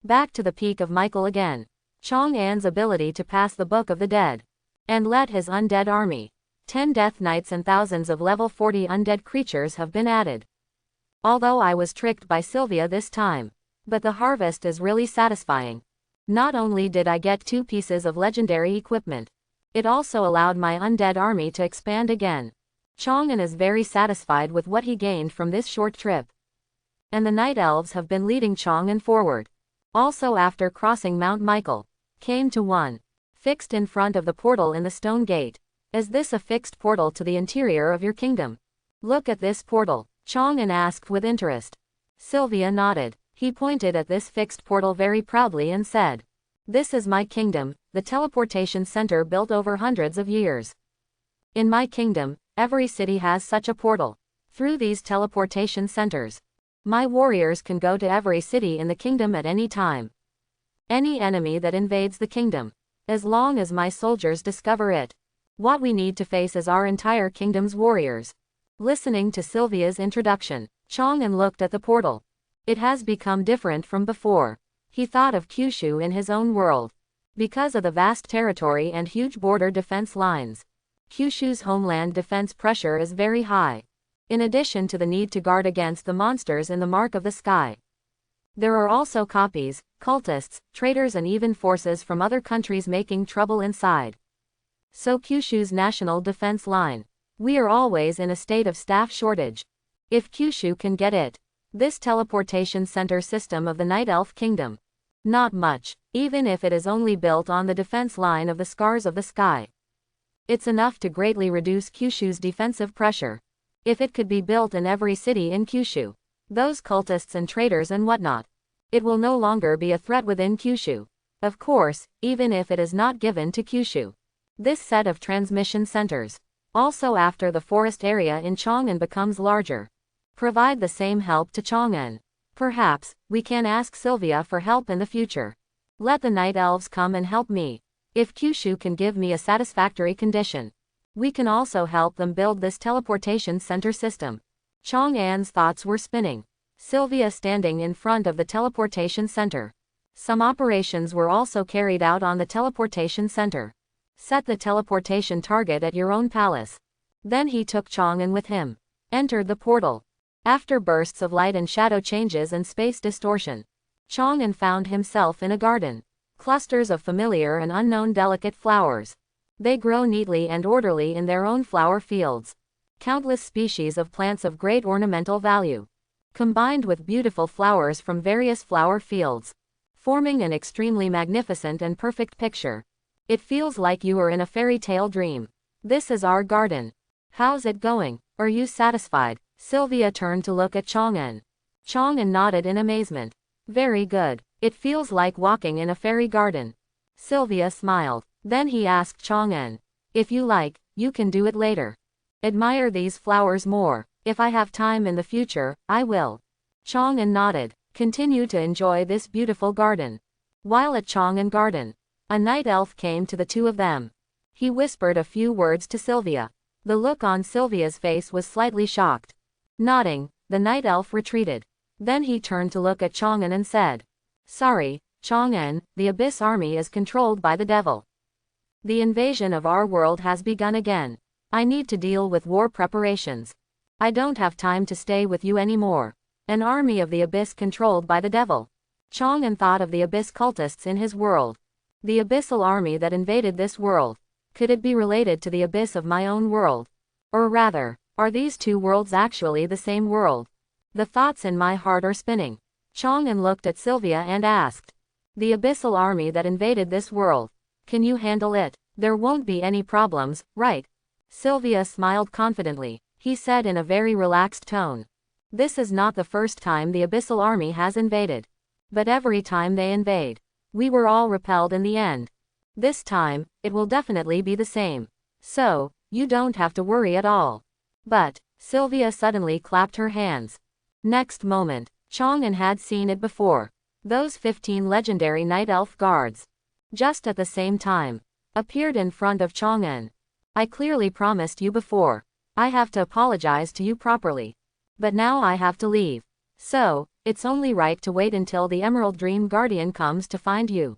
Back to the Peak of Michael again. Chang'an's ability to pass the Book of the Dead. And led his undead army. 10 Death Knights and thousands of level 40 undead creatures have been added. Although I was tricked by Sylvia this time. But the harvest is really satisfying. Not only did I get 2 pieces of legendary equipment. It also allowed my undead army to expand again. Chang'an is very satisfied with what he gained from this short trip. And the Night Elves have been leading Chang'an forward. Also after crossing Mount Michael. Came to one. Fixed in front of the portal in the stone gate. Is this a fixed portal to the interior of your kingdom? Look at this portal, Chang'an asked with interest. Sylvia nodded. He pointed at this fixed portal very proudly and said, "This is my kingdom, the teleportation center built over hundreds of years. In my kingdom, every city has such a portal. Through these teleportation centers, my warriors can go to every city in the kingdom at any time. Any enemy that invades the kingdom. As long as my soldiers discover it. What we need to face is our entire kingdom's warriors." Listening to Sylvia's introduction, Chang'an looked at the portal. It has become different from before. He thought of Kyushu in his own world. Because of the vast territory and huge border defense lines, Kyushu's homeland defense pressure is very high. In addition to the need to guard against the monsters in the Mark of the Sky. There are also copies, cultists, traitors and even forces from other countries making trouble inside. So Kyushu's national defense line. We are always in a state of staff shortage. If Kyushu can get it. This teleportation center system of the Night Elf Kingdom. Not much, even if it is only built on the defense line of the Scars of the Sky. It's enough to greatly reduce Kyushu's defensive pressure. If it could be built in every city in Kyushu. Those cultists and traitors and whatnot. It will no longer be a threat within Kyushu. Of course, even if it is not given to Kyushu. This set of transmission centers. Also after the forest area in Chang'an becomes larger. Provide the same help to Chang'an. Perhaps, we can ask Sylvia for help in the future. Let the Night Elves come and help me. If Kyushu can give me a satisfactory condition. We can also help them build this teleportation center system. Chang'an's thoughts were spinning. Sylvia standing in front of the teleportation center. Some operations were also carried out on the teleportation center. Set the teleportation target at your own palace. Then he took Chang'an with him. Entered the portal. After bursts of light and shadow changes and space distortion, Chang'an found himself in a garden. Clusters of familiar and unknown delicate flowers. They grow neatly and orderly in their own flower fields. Countless species of plants of great ornamental value. Combined with beautiful flowers from various flower fields. Forming an extremely magnificent and perfect picture. It feels like you are in a fairy tale dream. This is our garden. How's it going? Are you satisfied? Sylvia turned to look at Chang'an. Chang'an nodded in amazement. Very good. It feels like walking in a fairy garden. Sylvia smiled. Then he asked Chang'an. If you like, you can do it later. Admire these flowers more. If I have time in the future, I will. Chang'an nodded. Continue to enjoy this beautiful garden. While at Chang'an Garden, a night elf came to the two of them. He whispered a few words to Sylvia. The look on Sylvia's face was slightly shocked. Nodding, the night elf retreated. Then he turned to look at Chang'an and said, Sorry, Chang'en, the Abyss Army is controlled by the devil. The invasion of our world has begun again. I need to deal with war preparations. I don't have time to stay with you anymore. An army of the Abyss controlled by the devil. Chang'en thought of the Abyss cultists in his world. The Abyssal army that invaded this world. Could it be related to the Abyss of my own world? Or rather, are these two worlds actually the same world? The thoughts in my heart are spinning. Chang'en looked at Sylvia and asked. The Abyssal army that invaded this world. Can you handle it? There won't be any problems, right? Sylvia smiled confidently. He said in a very relaxed tone. This is not the first time the Abyssal army has invaded. But every time they invade, we were all repelled in the end. This time, it will definitely be the same. So, you don't have to worry at all. But, Sylvia suddenly clapped her hands. Next moment, Chang'en had seen it before. Those 15 legendary night elf guards. Just at the same time, appeared in front of Chang'en. I clearly promised you before. I have to apologize to you properly. But now I have to leave. So, it's only right to wait until the Emerald Dream Guardian comes to find you.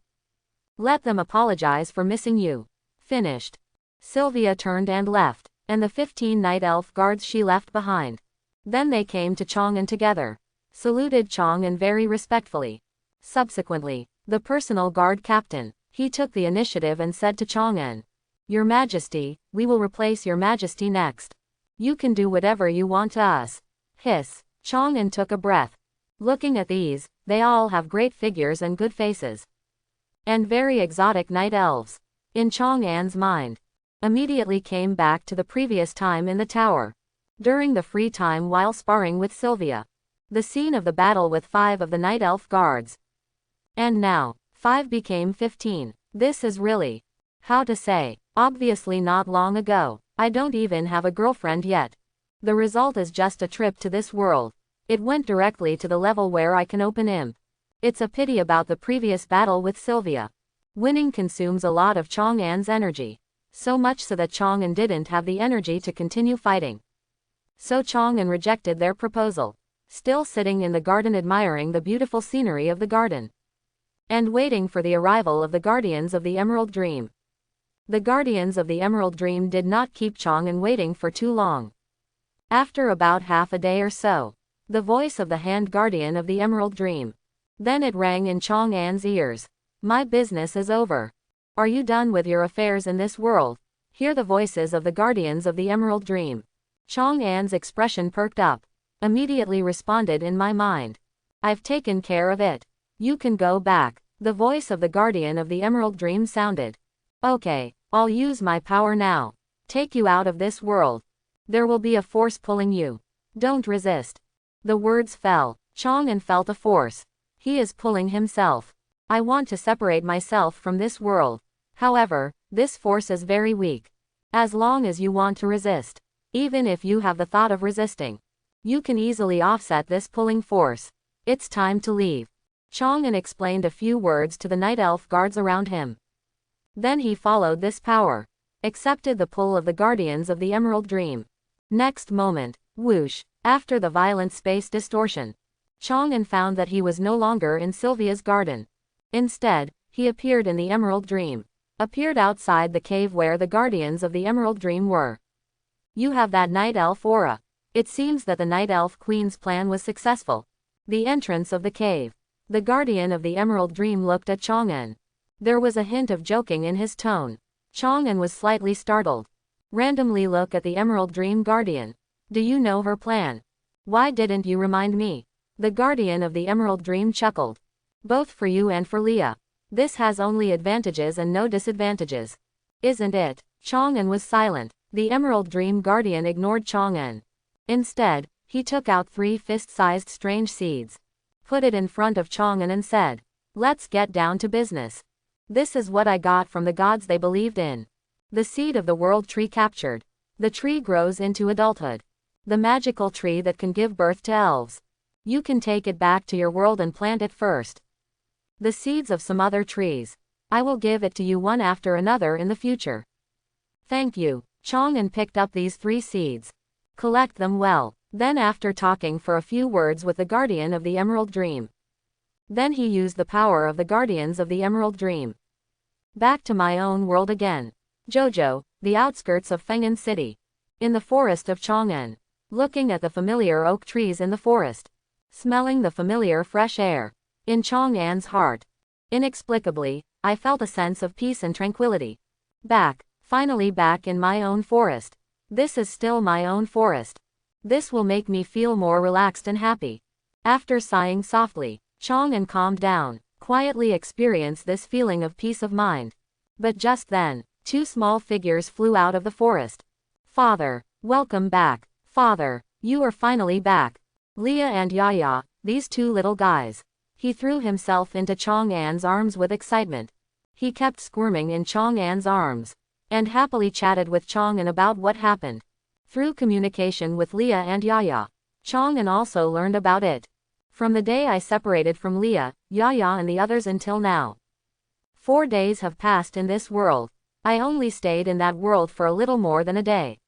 Let them apologize for missing you. Finished. Sylvia turned and left, and the 15 night elf guards she left behind. Then they came to Chang'en together. Saluted Chang'en very respectfully. Subsequently, the personal guard captain, he took the initiative and said to Chang'en. Your Majesty, we will replace your Majesty next. You can do whatever you want to us. Hiss. Chang'en took a breath. Looking at these, they all have great figures and good faces. And very exotic night elves. In Chang'en's mind. Immediately came back to the previous time in the tower. During the free time while sparring with Sylvia. The scene of the battle with 5 of the night elf guards. And now, 5 became 15. This is really, how to say, obviously not long ago. I don't even have a girlfriend yet. The result is just a trip to this world. It went directly to the level where I can open imp. It's a pity about the previous battle with Sylvia. Winning consumes a lot of Chang'en's energy. So much so that Chang'en didn't have the energy to continue fighting. So Chang'en rejected their proposal. Still sitting in the garden admiring the beautiful scenery of the garden. And waiting for the arrival of the Guardians of the Emerald Dream. The Guardians of the Emerald Dream did not keep Chang'en waiting for too long. After about half a day or so, the voice of the Hand Guardian of the Emerald Dream. Then it rang in Chang'en's ears. My business is over. Are you done with your affairs in this world? Hear the voices of the Guardians of the Emerald Dream. Chang'en's expression perked up. Immediately responded in my mind. I've taken care of it. You can go back. The voice of the Guardian of the Emerald Dream sounded. Okay, I'll use my power now. Take you out of this world. There will be a force pulling you. Don't resist. The words fell. Chang'en felt a force. He is pulling himself. I want to separate myself from this world. However, this force is very weak. As long as you want to resist, even if you have the thought of resisting, you can easily offset this pulling force. It's time to leave. Chang'en explained a few words to the night elf guards around him. Then he followed this power. Accepted the pull of the Guardians of the Emerald Dream. Next moment, whoosh, after the violent space distortion, Chang'en found that he was no longer in Sylvia's garden. Instead, he appeared in the Emerald Dream. Appeared outside the cave where the Guardians of the Emerald Dream were. You have that night elf aura. It seems that the night elf queen's plan was successful. The entrance of the cave. The Guardian of the Emerald Dream looked at Chang'en. There was a hint of joking in his tone. Chang'en was slightly startled. Randomly look at the Emerald Dream Guardian. Do you know her plan? Why didn't you remind me? The Guardian of the Emerald Dream chuckled. Both for you and for Leah. This has only advantages and no disadvantages. Isn't it? Chang'en was silent. The Emerald Dream Guardian ignored Chang'en. Instead, he took out 3 fist-sized strange seeds. Put it in front of Chang'en and said, let's get down to business. This is what I got from the gods they believed in. The seed of the world tree captured. The tree grows into adulthood. The magical tree that can give birth to elves. You can take it back to your world and plant it first. The seeds of some other trees. I will give it to you one after another in the future. Thank you. Chang'en picked up these 3 seeds. Collect them well. Then after talking for a few words with the Guardian of the Emerald Dream, Then he used the power of the Guardians of the Emerald Dream. Back to my own world again. Jojo, the outskirts of Feng'an City. In the forest of Chang'an. Looking at the familiar oak trees in the forest. Smelling the familiar fresh air. In Chang'an's heart. Inexplicably, I felt a sense of peace and tranquility. Finally back in my own forest. This is still my own forest. This will make me feel more relaxed and happy. After sighing softly, Chang'an calmed down, quietly experienced this feeling of peace of mind. But just then, two small figures flew out of the forest. Father, welcome back. Father, you are finally back. Leah and Yaya, these two little guys. He threw himself into Chang'an's arms with excitement. He kept squirming in Chang'an's arms, and happily chatted with Chang'an about what happened. Through communication with Leah and Yaya, Chang'an also learned about it. From the day I separated from Leah, Yaya and the others until now. 4 days have passed in this world. I only stayed in that world for a little more than a day.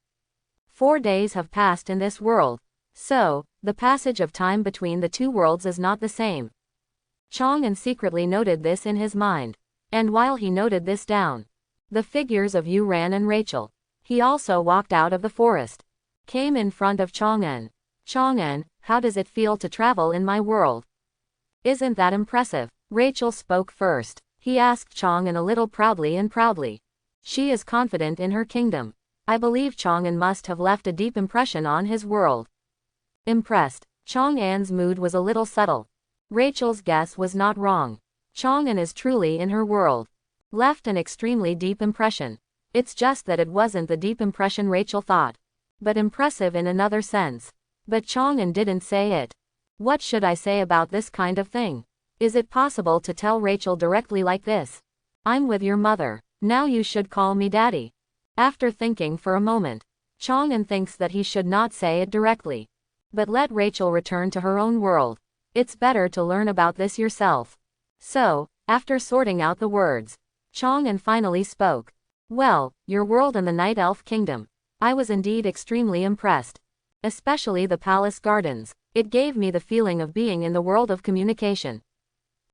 4 days have passed in this world. So, the passage of time between the two worlds is not the same. Chang'an secretly noted this in his mind. And while he noted this down, the figures of Yuran and Rachel, he also walked out of the forest, came in front of Chang'an. Chang'an, how does it feel to travel in my world? Isn't that impressive? Rachel spoke first. He asked Chang'an a little proudly. She is confident in her kingdom. I believe Chang'an must have left a deep impression on his world. Impressed. Chang'an's mood was a little subtle. Rachel's guess was not wrong. Chang'an is truly in her world. Left an extremely deep impression. It's just that it wasn't the deep impression Rachel thought, but impressive in another sense. But Chang'an didn't say it. What should I say about this kind of thing? Is it possible to tell Rachel directly like this? I'm with your mother. Now you should call me daddy. After thinking for a moment, Chang'an thinks that he should not say it directly, but let Rachel return to her own world. It's better to learn about this yourself. So, after sorting out the words, Chang'an finally spoke. Well, your world and the Night Elf Kingdom. I was indeed extremely impressed. Especially the palace gardens. It gave me the feeling of being in the world of communication.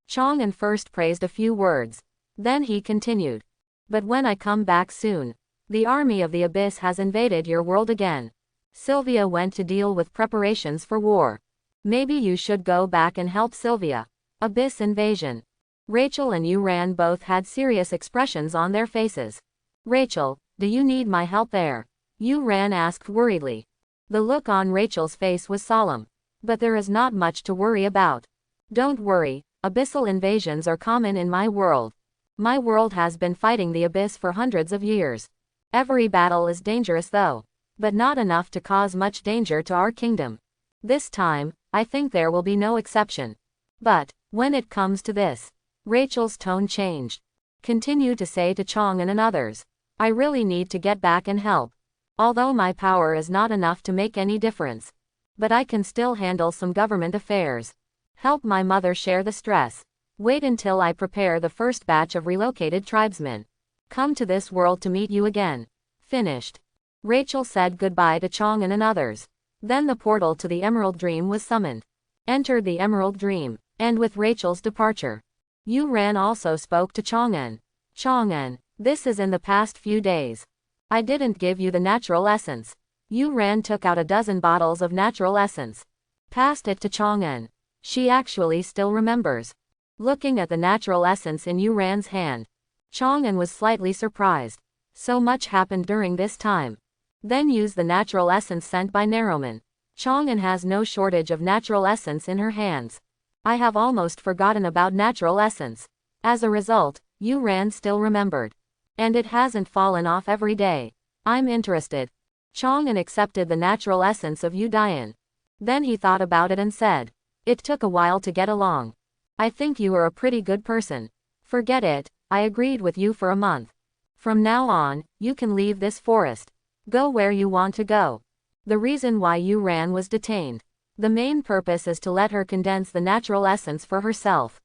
Chang'an first praised a few words. Then he continued. But when I come back soon, the army of the Abyss has invaded your world again. Sylvia went to deal with preparations for war. Maybe you should go back and help Sylvia. Abyss invasion. Rachel and Yuran both had serious expressions on their faces. Rachel, do you need my help there? Yuran asked worriedly. The look on Rachel's face was solemn. But there is not much to worry about. Don't worry, abyssal invasions are common in my world. My world has been fighting the Abyss for hundreds of years. Every battle is dangerous though, but not enough to cause much danger to our kingdom. This time, I think there will be no exception. But, when it comes to this, Rachel's tone changed. Continue to say to Chang'an and others, I really need to get back and help. Although my power is not enough to make any difference, but I can still handle some government affairs. Help my mother share the stress. Wait until I prepare the first batch of relocated tribesmen. Come to this world to meet you again. Finished. Rachel said goodbye to Chang'an and others. Then the portal to the Emerald Dream was summoned. Entered the Emerald Dream, and with Rachel's departure, Yuran also spoke to Chang'an. Chang'an, this is in the past few days. I didn't give you the natural essence. Yuran took out a dozen bottles of natural essence. Passed it to Chang'an. She actually still remembers. Looking at the natural essence in Yuran's hand, Chang'an was slightly surprised. So much happened during this time. Then use the natural essence sent by Necromancer. Chang'an has no shortage of natural essence in her hands. I have almost forgotten about natural essence. As a result, Yuran still remembered. And it hasn't fallen off every day. I'm interested. Chang'an accepted the natural essence of Yudian. Then he thought about it and said, it took a while to get along. I think you are a pretty good person. Forget it, I agreed with you for a month. From now on, you can leave this forest. Go where you want to go. The reason why Yuran was detained. The main purpose is to let her condense the natural essence for herself.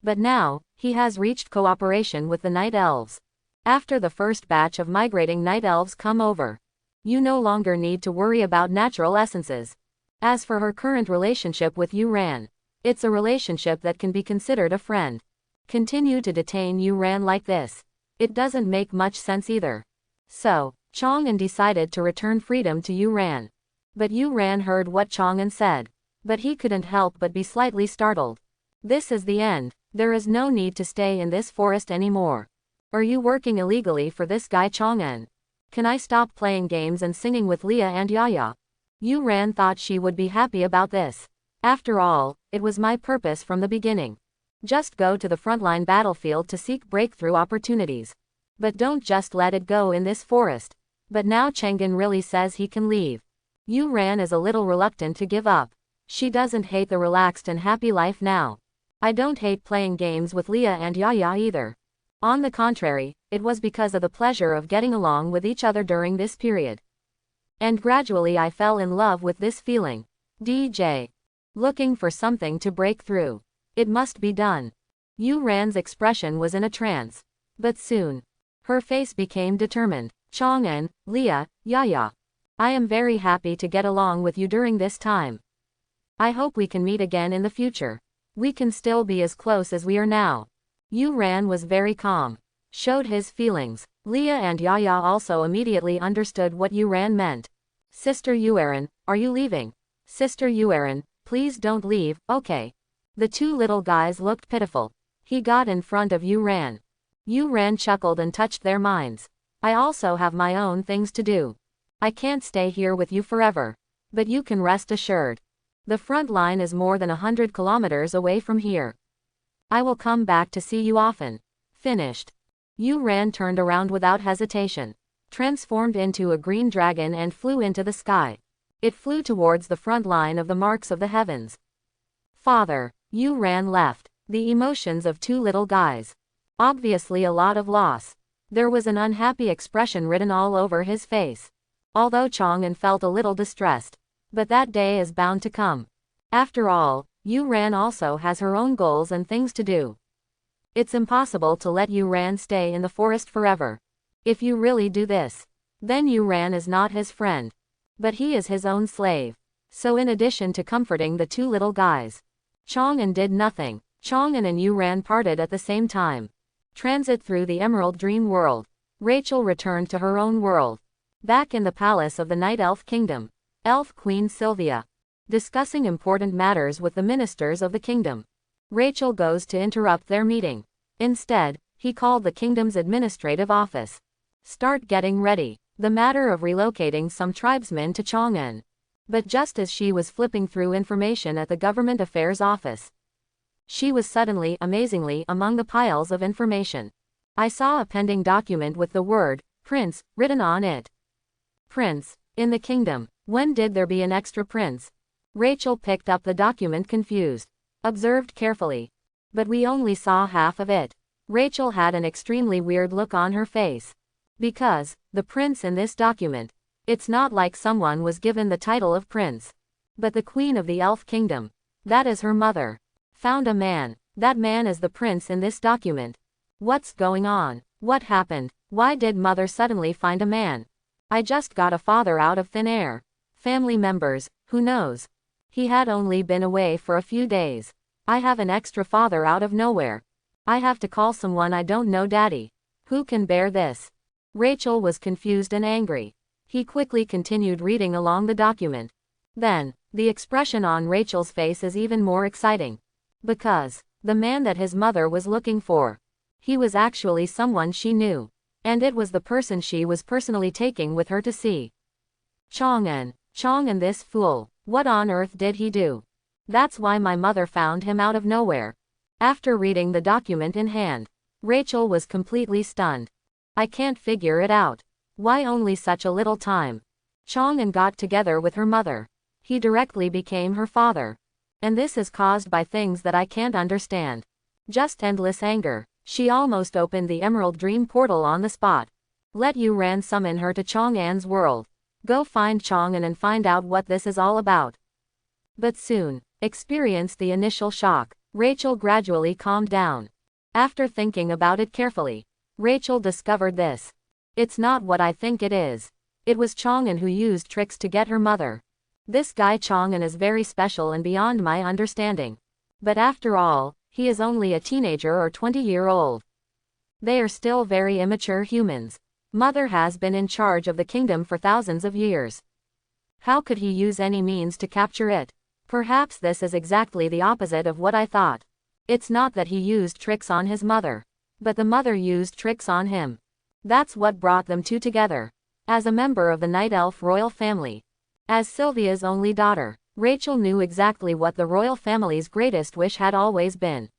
But now, he has reached cooperation with the Night Elves. After the first batch of migrating Night Elves come over, you no longer need to worry about natural essences. As for her current relationship with Yuran, It's a relationship that can be considered a friend. Continue to detain Yu Ran like this. It doesn't make much sense either. So, Chang'an decided to return freedom to Yu Ran. But Yu Ran heard what Chang'an said. But he couldn't help but be slightly startled. This is the end. There is no need to stay in this forest anymore. Are you working illegally for this guy Chang'an? Can I stop playing games and singing with Leah and Yaya? Yu Ran thought she would be happy about this. After all, it was my purpose from the beginning. Just go to the frontline battlefield to seek breakthrough opportunities. But don't just let it go in this forest. But now Chang'an really says he can leave. Yu Ran is a little reluctant to give up. She doesn't hate the relaxed and happy life now. I don't hate playing games with Leah and Yaya either. On the contrary, it was because of the pleasure of getting along with each other during this period. And gradually I fell in love with this feeling. DJ. Looking for something to break through. It must be done. Yu Ran's expression was in a trance. But soon, her face became determined. Chang'an, Leah, Yaya. I am very happy to get along with you during this time. I hope we can meet again in the future. We can still be as close as we are now. Yu Ran was very calm. Showed his feelings. Leah and Yaya also immediately understood what Yu Ran meant. Sister Yueran, are you leaving? Sister Yueran, please don't leave, okay. The two little guys looked pitiful. He got in front of Yu Ran. Yu Ran chuckled and touched their minds. I also have my own things to do. I can't stay here with you forever. But you can rest assured. The front line is more than 100 kilometers away from here. I will come back to see you often. Finished. Yu Ran turned around without hesitation. Transformed into a green dragon and flew into the sky. It flew towards the front line of the marks of the heavens. Father. Yu Ran left. The emotions of two little guys. Obviously a lot of loss. There was an unhappy expression written all over his face. Although Chang'an felt a little distressed. But that day is bound to come. After all, Yu Ran also has her own goals and things to do. It's impossible to let Yu Ran stay in the forest forever. If you really do this, then Yu Ran is not his friend. But he is his own slave. So in addition to comforting the two little guys, Chang'an did nothing. Chang'an and Yu Ran parted at the same time. Transit through the Emerald Dream World. Rachel returned to her own world. Back in the palace of the Night Elf Kingdom. Elf Queen Sylvia. Discussing important matters with the ministers of the kingdom. Rachel goes to interrupt their meeting. Instead, he called the kingdom's administrative office. Start getting ready. The matter of relocating some tribesmen to Chang'an. But just as she was flipping through information at the government affairs office, she was suddenly, amazingly, among the piles of information. I saw a pending document with the word, Prince, written on it. Prince, in the kingdom, when did there be an extra prince? Rachel picked up the document confused. Observed carefully. But we only saw half of it. Rachel had an extremely weird look on her face. Because, the prince in this document, it's not like someone was given the title of prince. But the queen of the elf kingdom. That is her mother. Found a man. That man is the prince in this document. What's going on? What happened? Why did mother suddenly find a man? I just got a father out of thin air. Family members, who knows? He had only been away for a few days. I have an extra father out of nowhere. I have to call someone I don't know daddy. Who can bear this? Rachel was confused and angry. He quickly continued reading along the document. Then, the expression on Rachel's face is even more exciting. Because, the man that his mother was looking for, he was actually someone she knew. And it was the person she was personally taking with her to see. Chang'an, this fool, what on earth did he do? That's why my mother found him out of nowhere. After reading the document in hand, Rachel was completely stunned. I can't figure it out. Why only such a little time? Chang'an got together with her mother. He directly became her father. And this is caused by things that I can't understand. Just endless anger. She almost opened the Emerald Dream portal on the spot. Let Yu Ran summon her to Chang'an's world. Go find Chang'an and find out what this is all about. But soon, experienced the initial shock, Rachel gradually calmed down. After thinking about it carefully, Rachel discovered this. It's not what I think it is. It was Chang'an who used tricks to get her mother. This guy Chang'an is very special and beyond my understanding. But after all, he is only a teenager or 20-year-old. They are still very immature humans. Mother has been in charge of the kingdom for thousands of years. How could he use any means to capture it? Perhaps this is exactly the opposite of what I thought. It's not that he used tricks on his mother, but the mother used tricks on him. That's what brought them two together. As a member of the Night Elf royal family, as Sylvia's only daughter, Rachel knew exactly what the royal family's greatest wish had always been.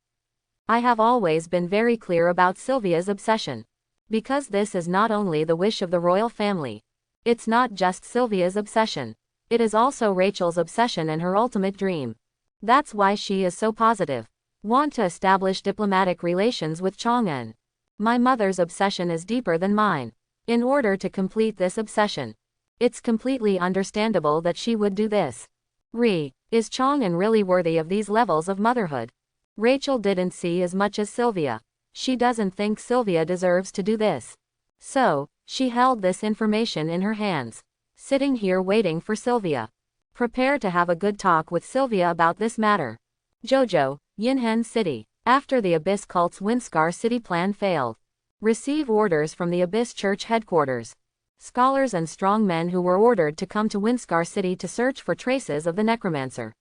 I have always been very clear about Sylvia's obsession. Because this is not only the wish of the royal family. It's not just Sylvia's obsession. It is also Rachel's obsession and her ultimate dream. That's why she is so positive. Want to establish diplomatic relations with Chang'an. My mother's obsession is deeper than mine. In order to complete this obsession, it's completely understandable that she would do this. Is Chang'an really worthy of these levels of motherhood? Rachel didn't see as much as Sylvia. She doesn't think Sylvia deserves to do this. So, she held this information in her hands, sitting here waiting for Sylvia. Prepare to have a good talk with Sylvia about this matter. Jojo, Yinhen City. After the Abyss cult's Windscar City plan failed. Receive orders from the Abyss Church headquarters. Scholars and strong men who were ordered to come to Windscar City to search for traces of the Necromancer.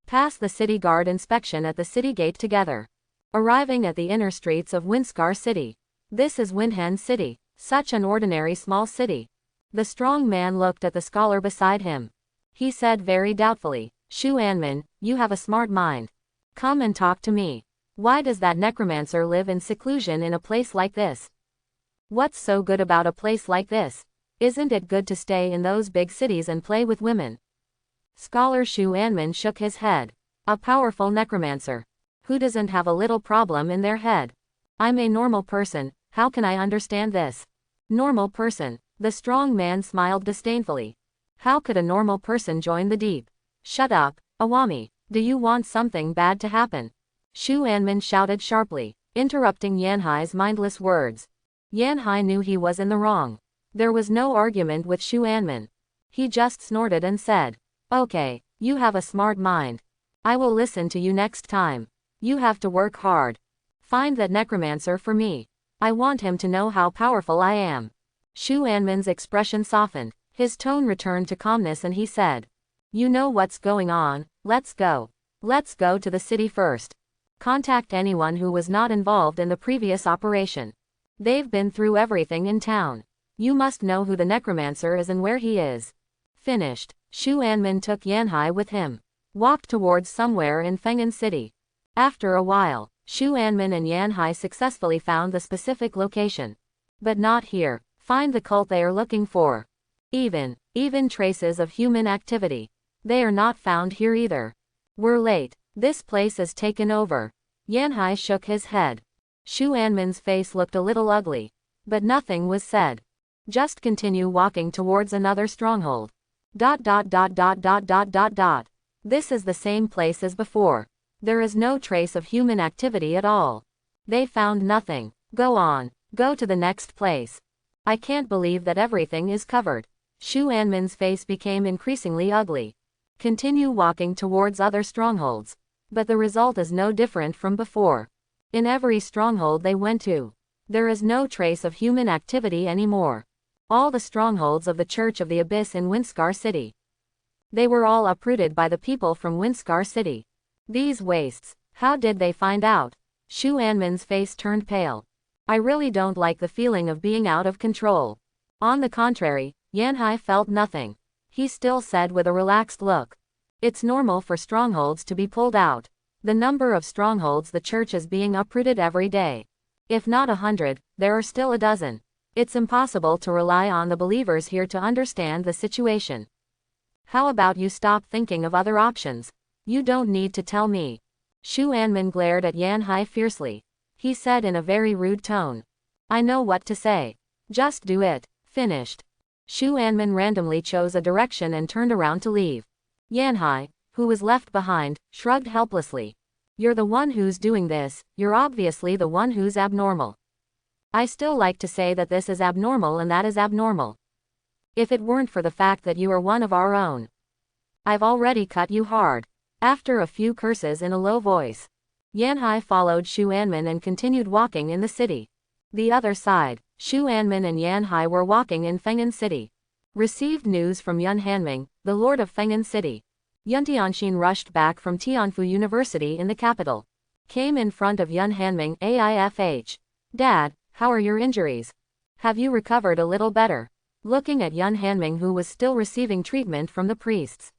Pass the city guard inspection at the city gate together. Arriving at the inner streets of Windscar City. This is Yinhen City, such an ordinary small city. The strong man looked at the scholar beside him. He said very doubtfully, Shu Anmin, you have a smart mind. Come and talk to me. Why does that necromancer live in seclusion in a place like this? What's so good about a place like this? Isn't it good to stay in those big cities and play with women? Scholar Shu Anmin shook his head. A powerful necromancer. Who doesn't have a little problem in their head? I'm a normal person, how can I understand this? Normal person. The strong man smiled disdainfully. How could a normal person join the deep? Shut up, Awami. Do you want something bad to happen? Shu Anmin shouted sharply, interrupting Yanhai's mindless words. Yanhai knew he was in the wrong. There was no argument with Shu Anmin. He just snorted and said, okay, you have a smart mind. I will listen to you next time. You have to work hard. Find that necromancer for me. I want him to know how powerful I am. Shu Anmin's expression softened. His tone returned to calmness and he said, you know what's going on, let's go. Let's go to the city first. Contact anyone who was not involved in the previous operation. They've been through everything in town. You must know who the necromancer is and where he is. Finished. Shu Anmin took Yanhai with him. Walked towards somewhere in Feng'an City. After a while, Shu Anmin and Yanhai successfully found the specific location. But not here. Find the cult they are looking for. Even traces of human activity. They are not found here either. We're late. This place is taken over. Yanhai shook his head. Shu Anmin's face looked a little ugly. But nothing was said. Just continue walking towards another stronghold. This is the same place as before. There is no trace of human activity at all. They found nothing. Go on. Go to the next place. I can't believe that everything is covered. Shu Anmin's face became increasingly ugly. Continue walking towards other strongholds. But the result is no different from before. In every stronghold they went to, there is no trace of human activity anymore. All the strongholds of the Church of the Abyss in Windscar City. They were all uprooted by the people from Windscar City. These wastes, how did they find out? Shu Anmin's face turned pale. I really don't like the feeling of being out of control. On the contrary, Yanhai felt nothing. He still said with a relaxed look. It's normal for strongholds to be pulled out. The number of strongholds the church is being uprooted every day. If not 100, there are still a dozen. It's impossible to rely on the believers here to understand the situation. How about you stop thinking of other options? You don't need to tell me. Shu Anmin glared at Yanhai fiercely. He said in a very rude tone. I know what to say. Just do it. Finished. Shu Anmin randomly chose a direction and turned around to leave. Yanhai, who was left behind, shrugged helplessly. You're the one who's doing this, you're obviously the one who's abnormal. I still like to say that this is abnormal and that is abnormal. If it weren't for the fact that you are one of our own. I've already cut you hard. After a few curses in a low voice, Yanhai followed Shu Anmin and continued walking in the city. The other side, Shu Anmin and Yanhai were walking in Feng'an City. Received news from Yun Hanming, the lord of Feng'an City. Yun Tianxin rushed back from Tianfu University in the capital. Came in front of Yun Hanming AIFH. Dad, how are your injuries? Have you recovered a little better? Looking at Yun Hanming, who was still receiving treatment from the priests.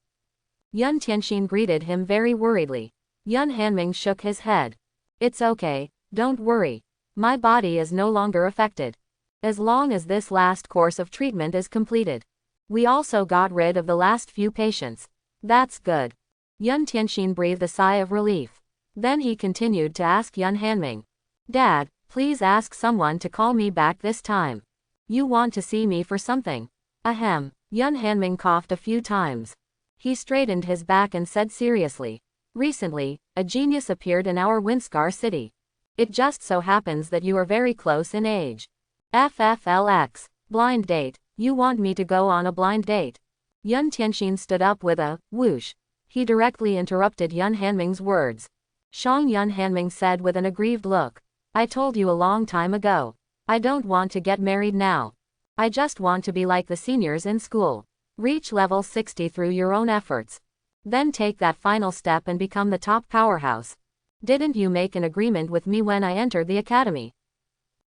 Yun Tianxin greeted him very worriedly. Yun Hanming shook his head. It's okay, don't worry. My body is no longer affected. As long as this last course of treatment is completed. We also got rid of the last few patients. That's good. Yun Tianxin breathed a sigh of relief. Then he continued to ask Yun Hanming. Dad, please ask someone to call me back this time. You want to see me for something? Ahem. Yun Hanming coughed a few times. He straightened his back and said seriously. Recently, a genius appeared in our Windscar city. It just so happens that you are very close in age. FFLX. Blind date. You want me to go on a blind date? Yun Tianxin stood up with a whoosh. He directly interrupted Yun Hanming's words. Shang Yun Hanming said with an aggrieved look. I told you a long time ago. I don't want to get married now. I just want to be like the seniors in school. Reach level 60 through your own efforts. Then take that final step and become the top powerhouse. Didn't you make an agreement with me when I entered the academy?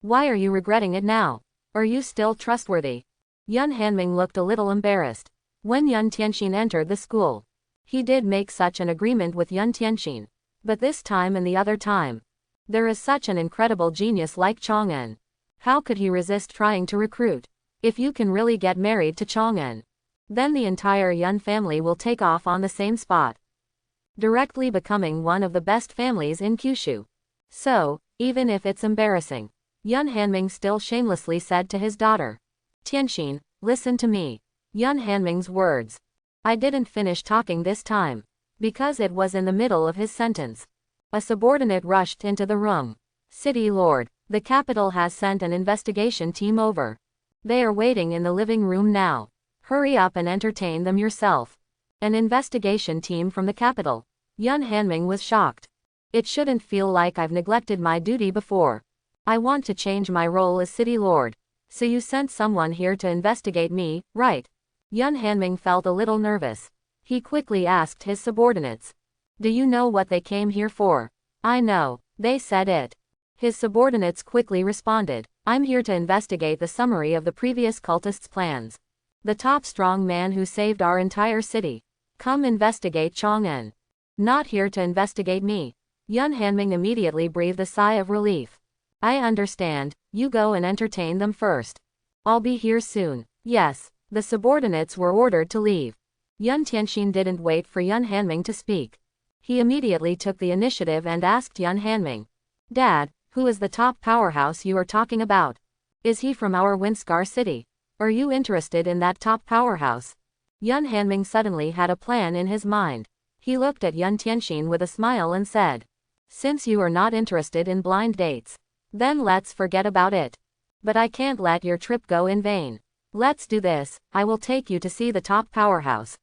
Why are you regretting it now? Are you still trustworthy? Yun Hanming looked a little embarrassed. When Yun Tianxin entered the school, he did make such an agreement with Yun Tianxin. But this time and the other time, there is such an incredible genius like Chang'en. How could he resist trying to recruit? If you can really get married to Chang'en, then the entire Yun family will take off on the same spot, directly becoming one of the best families in Kyushu. So, even if it's embarrassing, Yun Hanming still shamelessly said to his daughter. Tianxin, listen to me. Yun Hanming's words. I didn't finish talking this time, because it was in the middle of his sentence. A subordinate rushed into the room. City Lord, the capital has sent an investigation team over. They are waiting in the living room now. Hurry up and entertain them yourself. An investigation team from the capital. Yun Hanming was shocked. It shouldn't feel like I've neglected my duty before. I want to change my role as City Lord. So you sent someone here to investigate me, right? Yun Hanming felt a little nervous. He quickly asked his subordinates. Do you know what they came here for? I know, they said it. His subordinates quickly responded. I'm here to investigate the summary of the previous cultists' plans. The top strong man who saved our entire city. Come investigate Chang'en. Not here to investigate me. Yun Hanming immediately breathed a sigh of relief. I understand, you go and entertain them first. I'll be here soon. Yes, the subordinates were ordered to leave. Yun Tianxin didn't wait for Yun Hanming to speak. He immediately took the initiative and asked Yun Hanming. Dad, who is the top powerhouse you are talking about? Is he from our Windscar city? Are you interested in that top powerhouse? Yun Hanming suddenly had a plan in his mind. He looked at Yun Tianxin with a smile and said. Since you are not interested in blind dates, then let's forget about it. But I can't let your trip go in vain. Let's do this, I will take you to see the top powerhouse.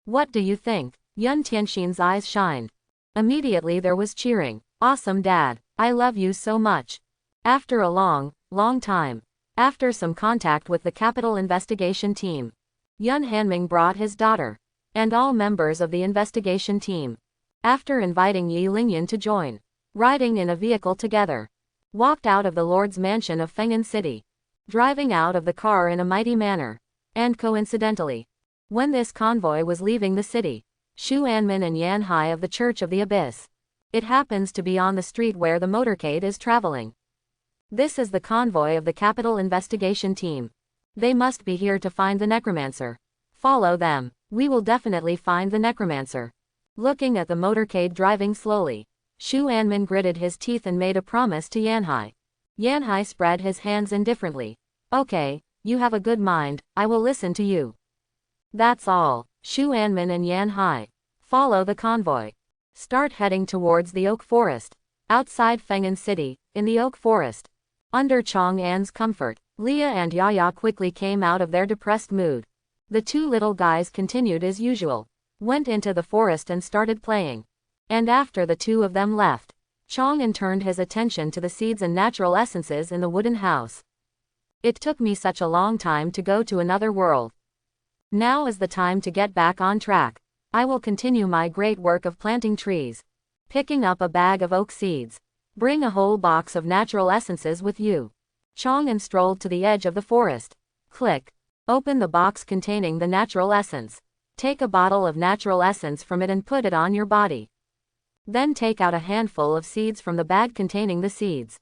What do you think? Yun Tianxin's eyes shined. Immediately there was cheering. Awesome Dad, I love you so much. After a long time, after some contact with the capital investigation team, Yun Hanming brought his daughter, and all members of the investigation team. After inviting Yi Lingyan to join, riding in a vehicle together, walked out of the Lord's mansion of Feng'an City, driving out of the car in a mighty manner. And coincidentally, when this convoy was leaving the city, Shu Anmin and Yanhai of the Church of the Abyss, it happens to be on the street where the motorcade is traveling. This is the convoy of the capital investigation team. They must be here to find the Necromancer. Follow them. We will definitely find the Necromancer. Looking at the motorcade driving slowly, Shu Anmin gritted his teeth and made a promise to Yanhai. Yanhai spread his hands indifferently. Okay, you have a good mind, I will listen to you. That's all. Shu Anmin and Yanhai follow the convoy. Start heading towards the oak forest. Outside Feng'an City, in the oak forest. Under Chang'an's comfort, Leah and Yaya quickly came out of their depressed mood. The two little guys continued as usual. went into the forest and started playing. And after the two of them left, Chang'an turned his attention to the seeds and natural essences in the wooden house. It took me such a long time to go to another world. Now is the time to get back on track. I will continue my great work of planting trees. Picking up a bag of oak seeds. Bring a whole box of natural essences with you. Chang'an strolled to the edge of the forest. Click. Open the box containing the natural essence. Take a bottle of natural essence from it and put it on your body. Then take out a handful of seeds from the bag containing the seeds.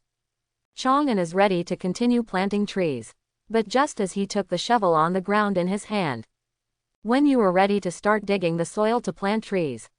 Chang'an is ready to continue planting trees. But just as he took the shovel on the ground in his hand. When you are ready to start digging the soil to plant trees.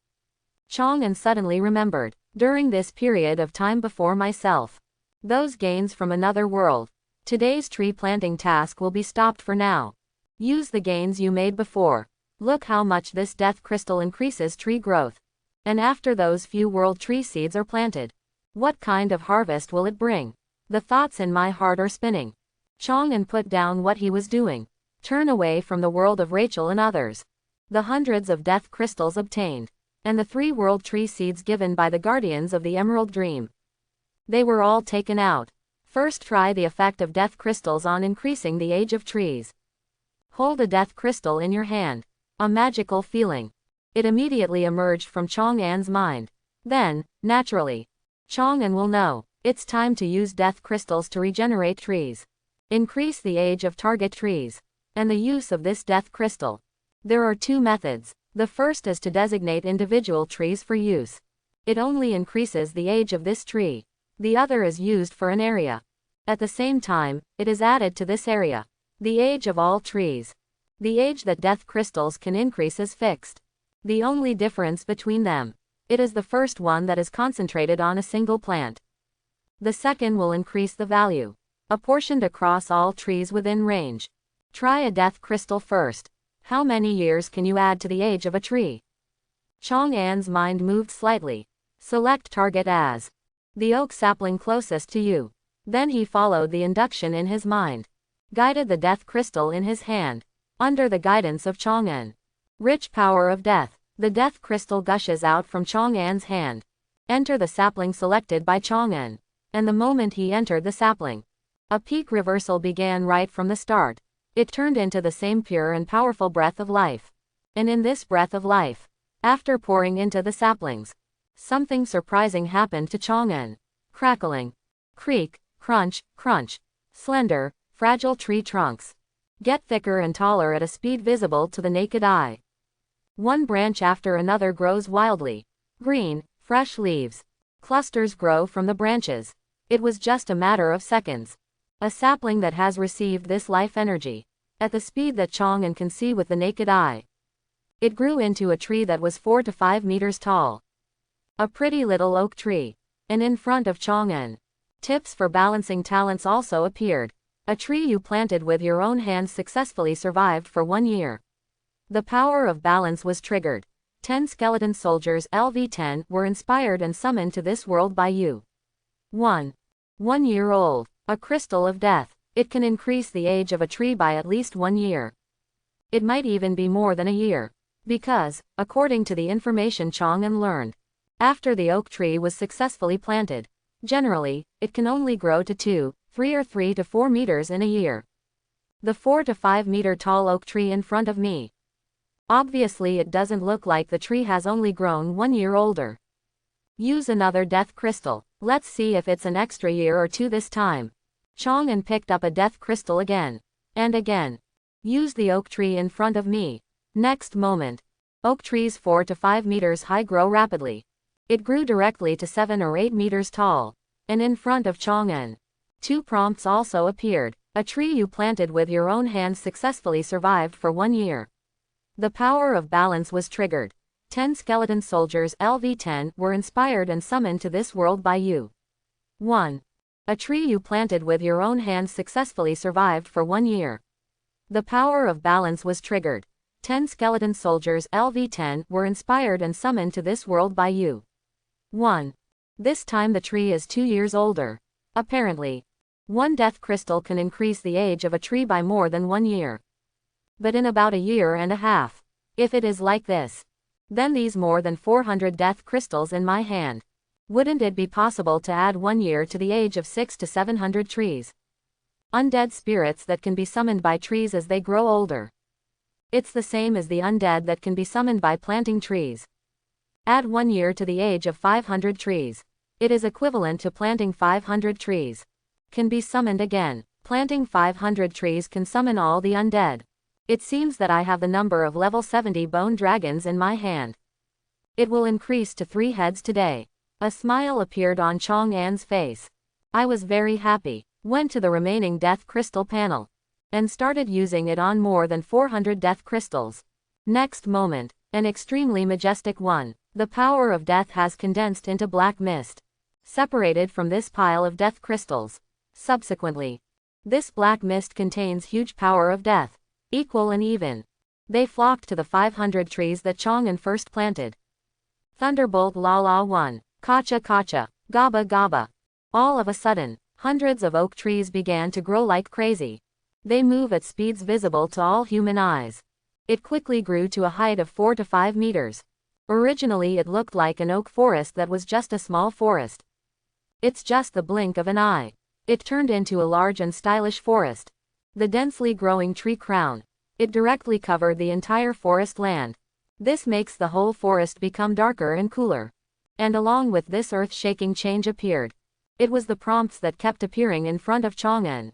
Chang'an suddenly remembered, during this period of time before myself. Those gains from another world. Today's tree planting task will be stopped for now. Use the gains you made before. Look how much this death crystal increases tree growth. And after those few world tree seeds are planted, what kind of harvest will it bring? The thoughts in my heart are spinning. Chang'an put down what he was doing. Turn away from the world of Rachel and others. The hundreds of death crystals obtained. And the 3 world tree seeds given by the guardians of the Emerald Dream. They were all taken out. First, try the effect of death crystals on increasing the age of trees. Hold a death crystal in your hand. A magical feeling. It immediately emerged from Chang'an's mind. Then, naturally, Chang'an will know, it's time to use death crystals to regenerate trees. Increase the age of target trees. And the use of this death crystal. There are 2 methods. The first is to designate individual trees for use. It only increases the age of this tree. The other is used for an area. At the same time, it is added to this area. The age of all trees. The age that death crystals can increase is fixed. The only difference between them. It is the first one that is concentrated on a single plant. The second will increase the value. Apportioned across all trees within range. Try a death crystal first. How many years can you add to the age of a tree? Chang'an's mind moved slightly. Select target as the oak sapling closest to you. Then he followed the induction in his mind. Guided the death crystal in his hand. Under the guidance of Chang'an. Rich power of death. The death crystal gushes out from Chang'an's hand. Enter the sapling selected by Chang'an. And the moment he entered the sapling, a peak reversal began right from the start. It turned into the same pure and powerful breath of life. And in this breath of life, after pouring into the saplings, something surprising happened to Chang'an. Crackling, creak, crunch, crunch. Slender, fragile tree trunks get thicker and taller at a speed visible to the naked eye. One branch after another grows wildly. Green, fresh leaves. Clusters grow from the branches. It was just a matter of seconds. A sapling that has received this life energy, at the speed that Chang'an can see with the naked eye. It grew into a tree that was 4 to 5 meters tall. A pretty little oak tree. And in front of Chang'an, tips for balancing talents also appeared. A tree you planted with your own hands successfully survived for 1 year. The power of balance was triggered. 10 skeleton soldiers LV-10 were inspired and summoned to this world by you. 1 year old. A crystal of death. It can increase the age of a tree by at least 1 year. It might even be more than a year. Because, according to the information Chang'an learned, after the oak tree was successfully planted, generally, it can only grow to 2, 3 or 3 to 4 meters in a year. The 4 to 5 meter tall oak tree in front of me. Obviously it doesn't look like the tree has only grown 1 year older. Use another death crystal. Let's see if it's an extra year or 2 this time. Chang'an picked up a death crystal again. And again. Use the oak tree in front of me. Next moment. Oak trees 4 to 5 meters high grow rapidly. It grew directly to 7 or 8 meters tall. And in front of Chang'an, 2 prompts also appeared. A tree you planted with your own hands successfully survived for 1 year. The power of balance was triggered. 10 skeleton soldiers LV-10 were inspired and summoned to this world by you. 1. A tree you planted with your own hands successfully survived for 1 year. The power of balance was triggered. 10 skeleton soldiers LV-10 were inspired and summoned to this world by you. 1. This time the tree is 2 years older. Apparently, 1 death crystal can increase the age of a tree by more than 1 year. But in about a year and a half. If it is like this, Then these more than 400 death crystals in my hand. Wouldn't it be possible to add 1 year to the age of 600 to 700 trees? Undead spirits that can be summoned by trees as they grow older. It's the same as the undead that can be summoned by planting trees. Add 1 year to the age of 500 trees. It is equivalent to planting 500 trees. Can be summoned again. Planting 500 trees can summon all the undead. It seems that I have the number of level 70 bone dragons in my hand. It will increase to 3 heads today. A smile appeared on Chang'an's face. I was very happy. Went to the remaining death crystal panel. And started using it on more than 400 death crystals. Next moment, an extremely majestic one. The power of death has condensed into black mist. Separated from this pile of death crystals. Subsequently, this black mist contains huge power of death. Equal and even. They flocked to the 500 trees that Chang'an first planted. Thunderbolt la la 1. Kacha kacha. Gaba gaba. All of a sudden, hundreds of oak trees began to grow like crazy. They move at speeds visible to all human eyes. It quickly grew to a height of 4 to 5 meters. Originally it looked like an oak forest that was just a small forest. It's just the blink of an eye. It turned into a large and stylish forest. The densely growing tree crown. It directly covered the entire forest land. This makes the whole forest become darker and cooler. And along with this earth-shaking change appeared. It was the prompts that kept appearing in front of Chang'an.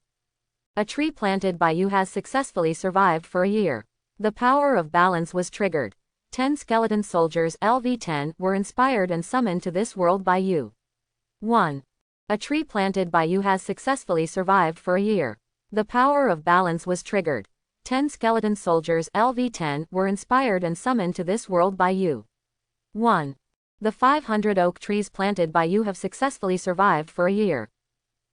A tree planted by you has successfully survived for a year. The power of balance was triggered. 10 skeleton soldiers LV10 were inspired and summoned to this world by you. 1. A tree planted by you has successfully survived for a year. The power of balance was triggered. 10 skeleton soldiers LV10 were inspired and summoned to this world by you. 1. The 500 oak trees planted by you have successfully survived for a year.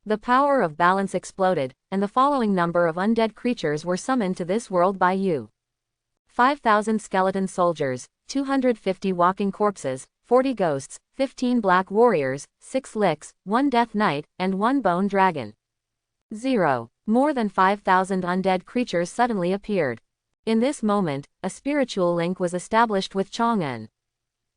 The power of balance exploded, and the following number of undead creatures were summoned to this world by you. 5,000 skeleton soldiers, 250 walking corpses, 40 ghosts, 15 black warriors, 6 licks, 1 death knight, and 1 bone dragon. 0. More than 5,000 undead creatures suddenly appeared. In this moment, a spiritual link was established with Chang'an.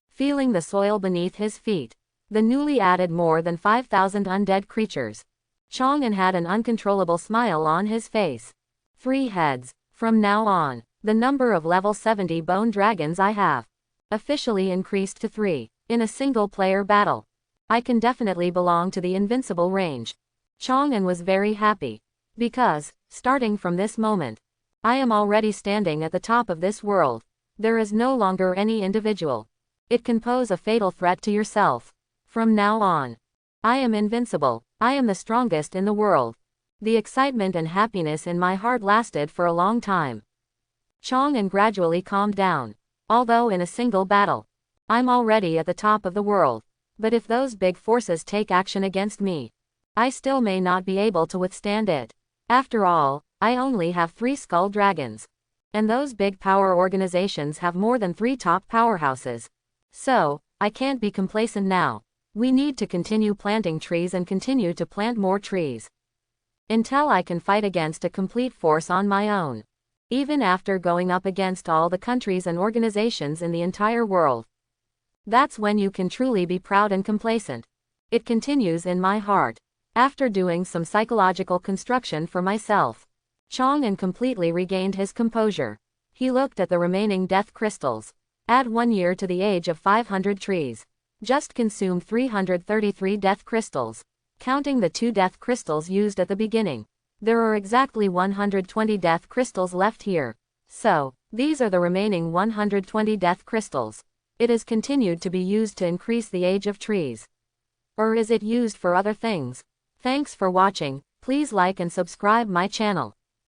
Feeling the soil beneath his feet, the newly added more than 5,000 undead creatures. Chang'an had an uncontrollable smile on his face. 3 heads. From now on, the number of level 70 bone dragons I have officially increased to 3. In a single-player battle, I can definitely belong to the invincible range. Chang'an was very happy. Because, starting from this moment, I am already standing at the top of this world. There is no longer any individual. It can pose a fatal threat to yourself. From now on, I am invincible. I am the strongest in the world. The excitement and happiness in my heart lasted for a long time. Chang'an gradually calmed down. Although in a single battle, I'm already at the top of the world. But if those big forces take action against me, I still may not be able to withstand it. After all, I only have 3 skull dragons. And those big power organizations have more than 3 top powerhouses. So, I can't be complacent now. We need to continue planting trees and continue to plant more trees. Until I can fight against a complete force on my own. Even after going up against all the countries and organizations in the entire world. That's when you can truly be proud and complacent. It continues in my heart. After doing some psychological construction for myself, Chang'an completely regained his composure. He looked at the remaining death crystals. Add 1 year to the age of 500 trees. Just consumed 333 death crystals. Counting the 2 death crystals used at the beginning. There are exactly 120 death crystals left here. So, these are the remaining 120 death crystals. It is continued to be used to increase the age of trees. Or is it used for other things? Thanks for watching. Please like and subscribe my channel.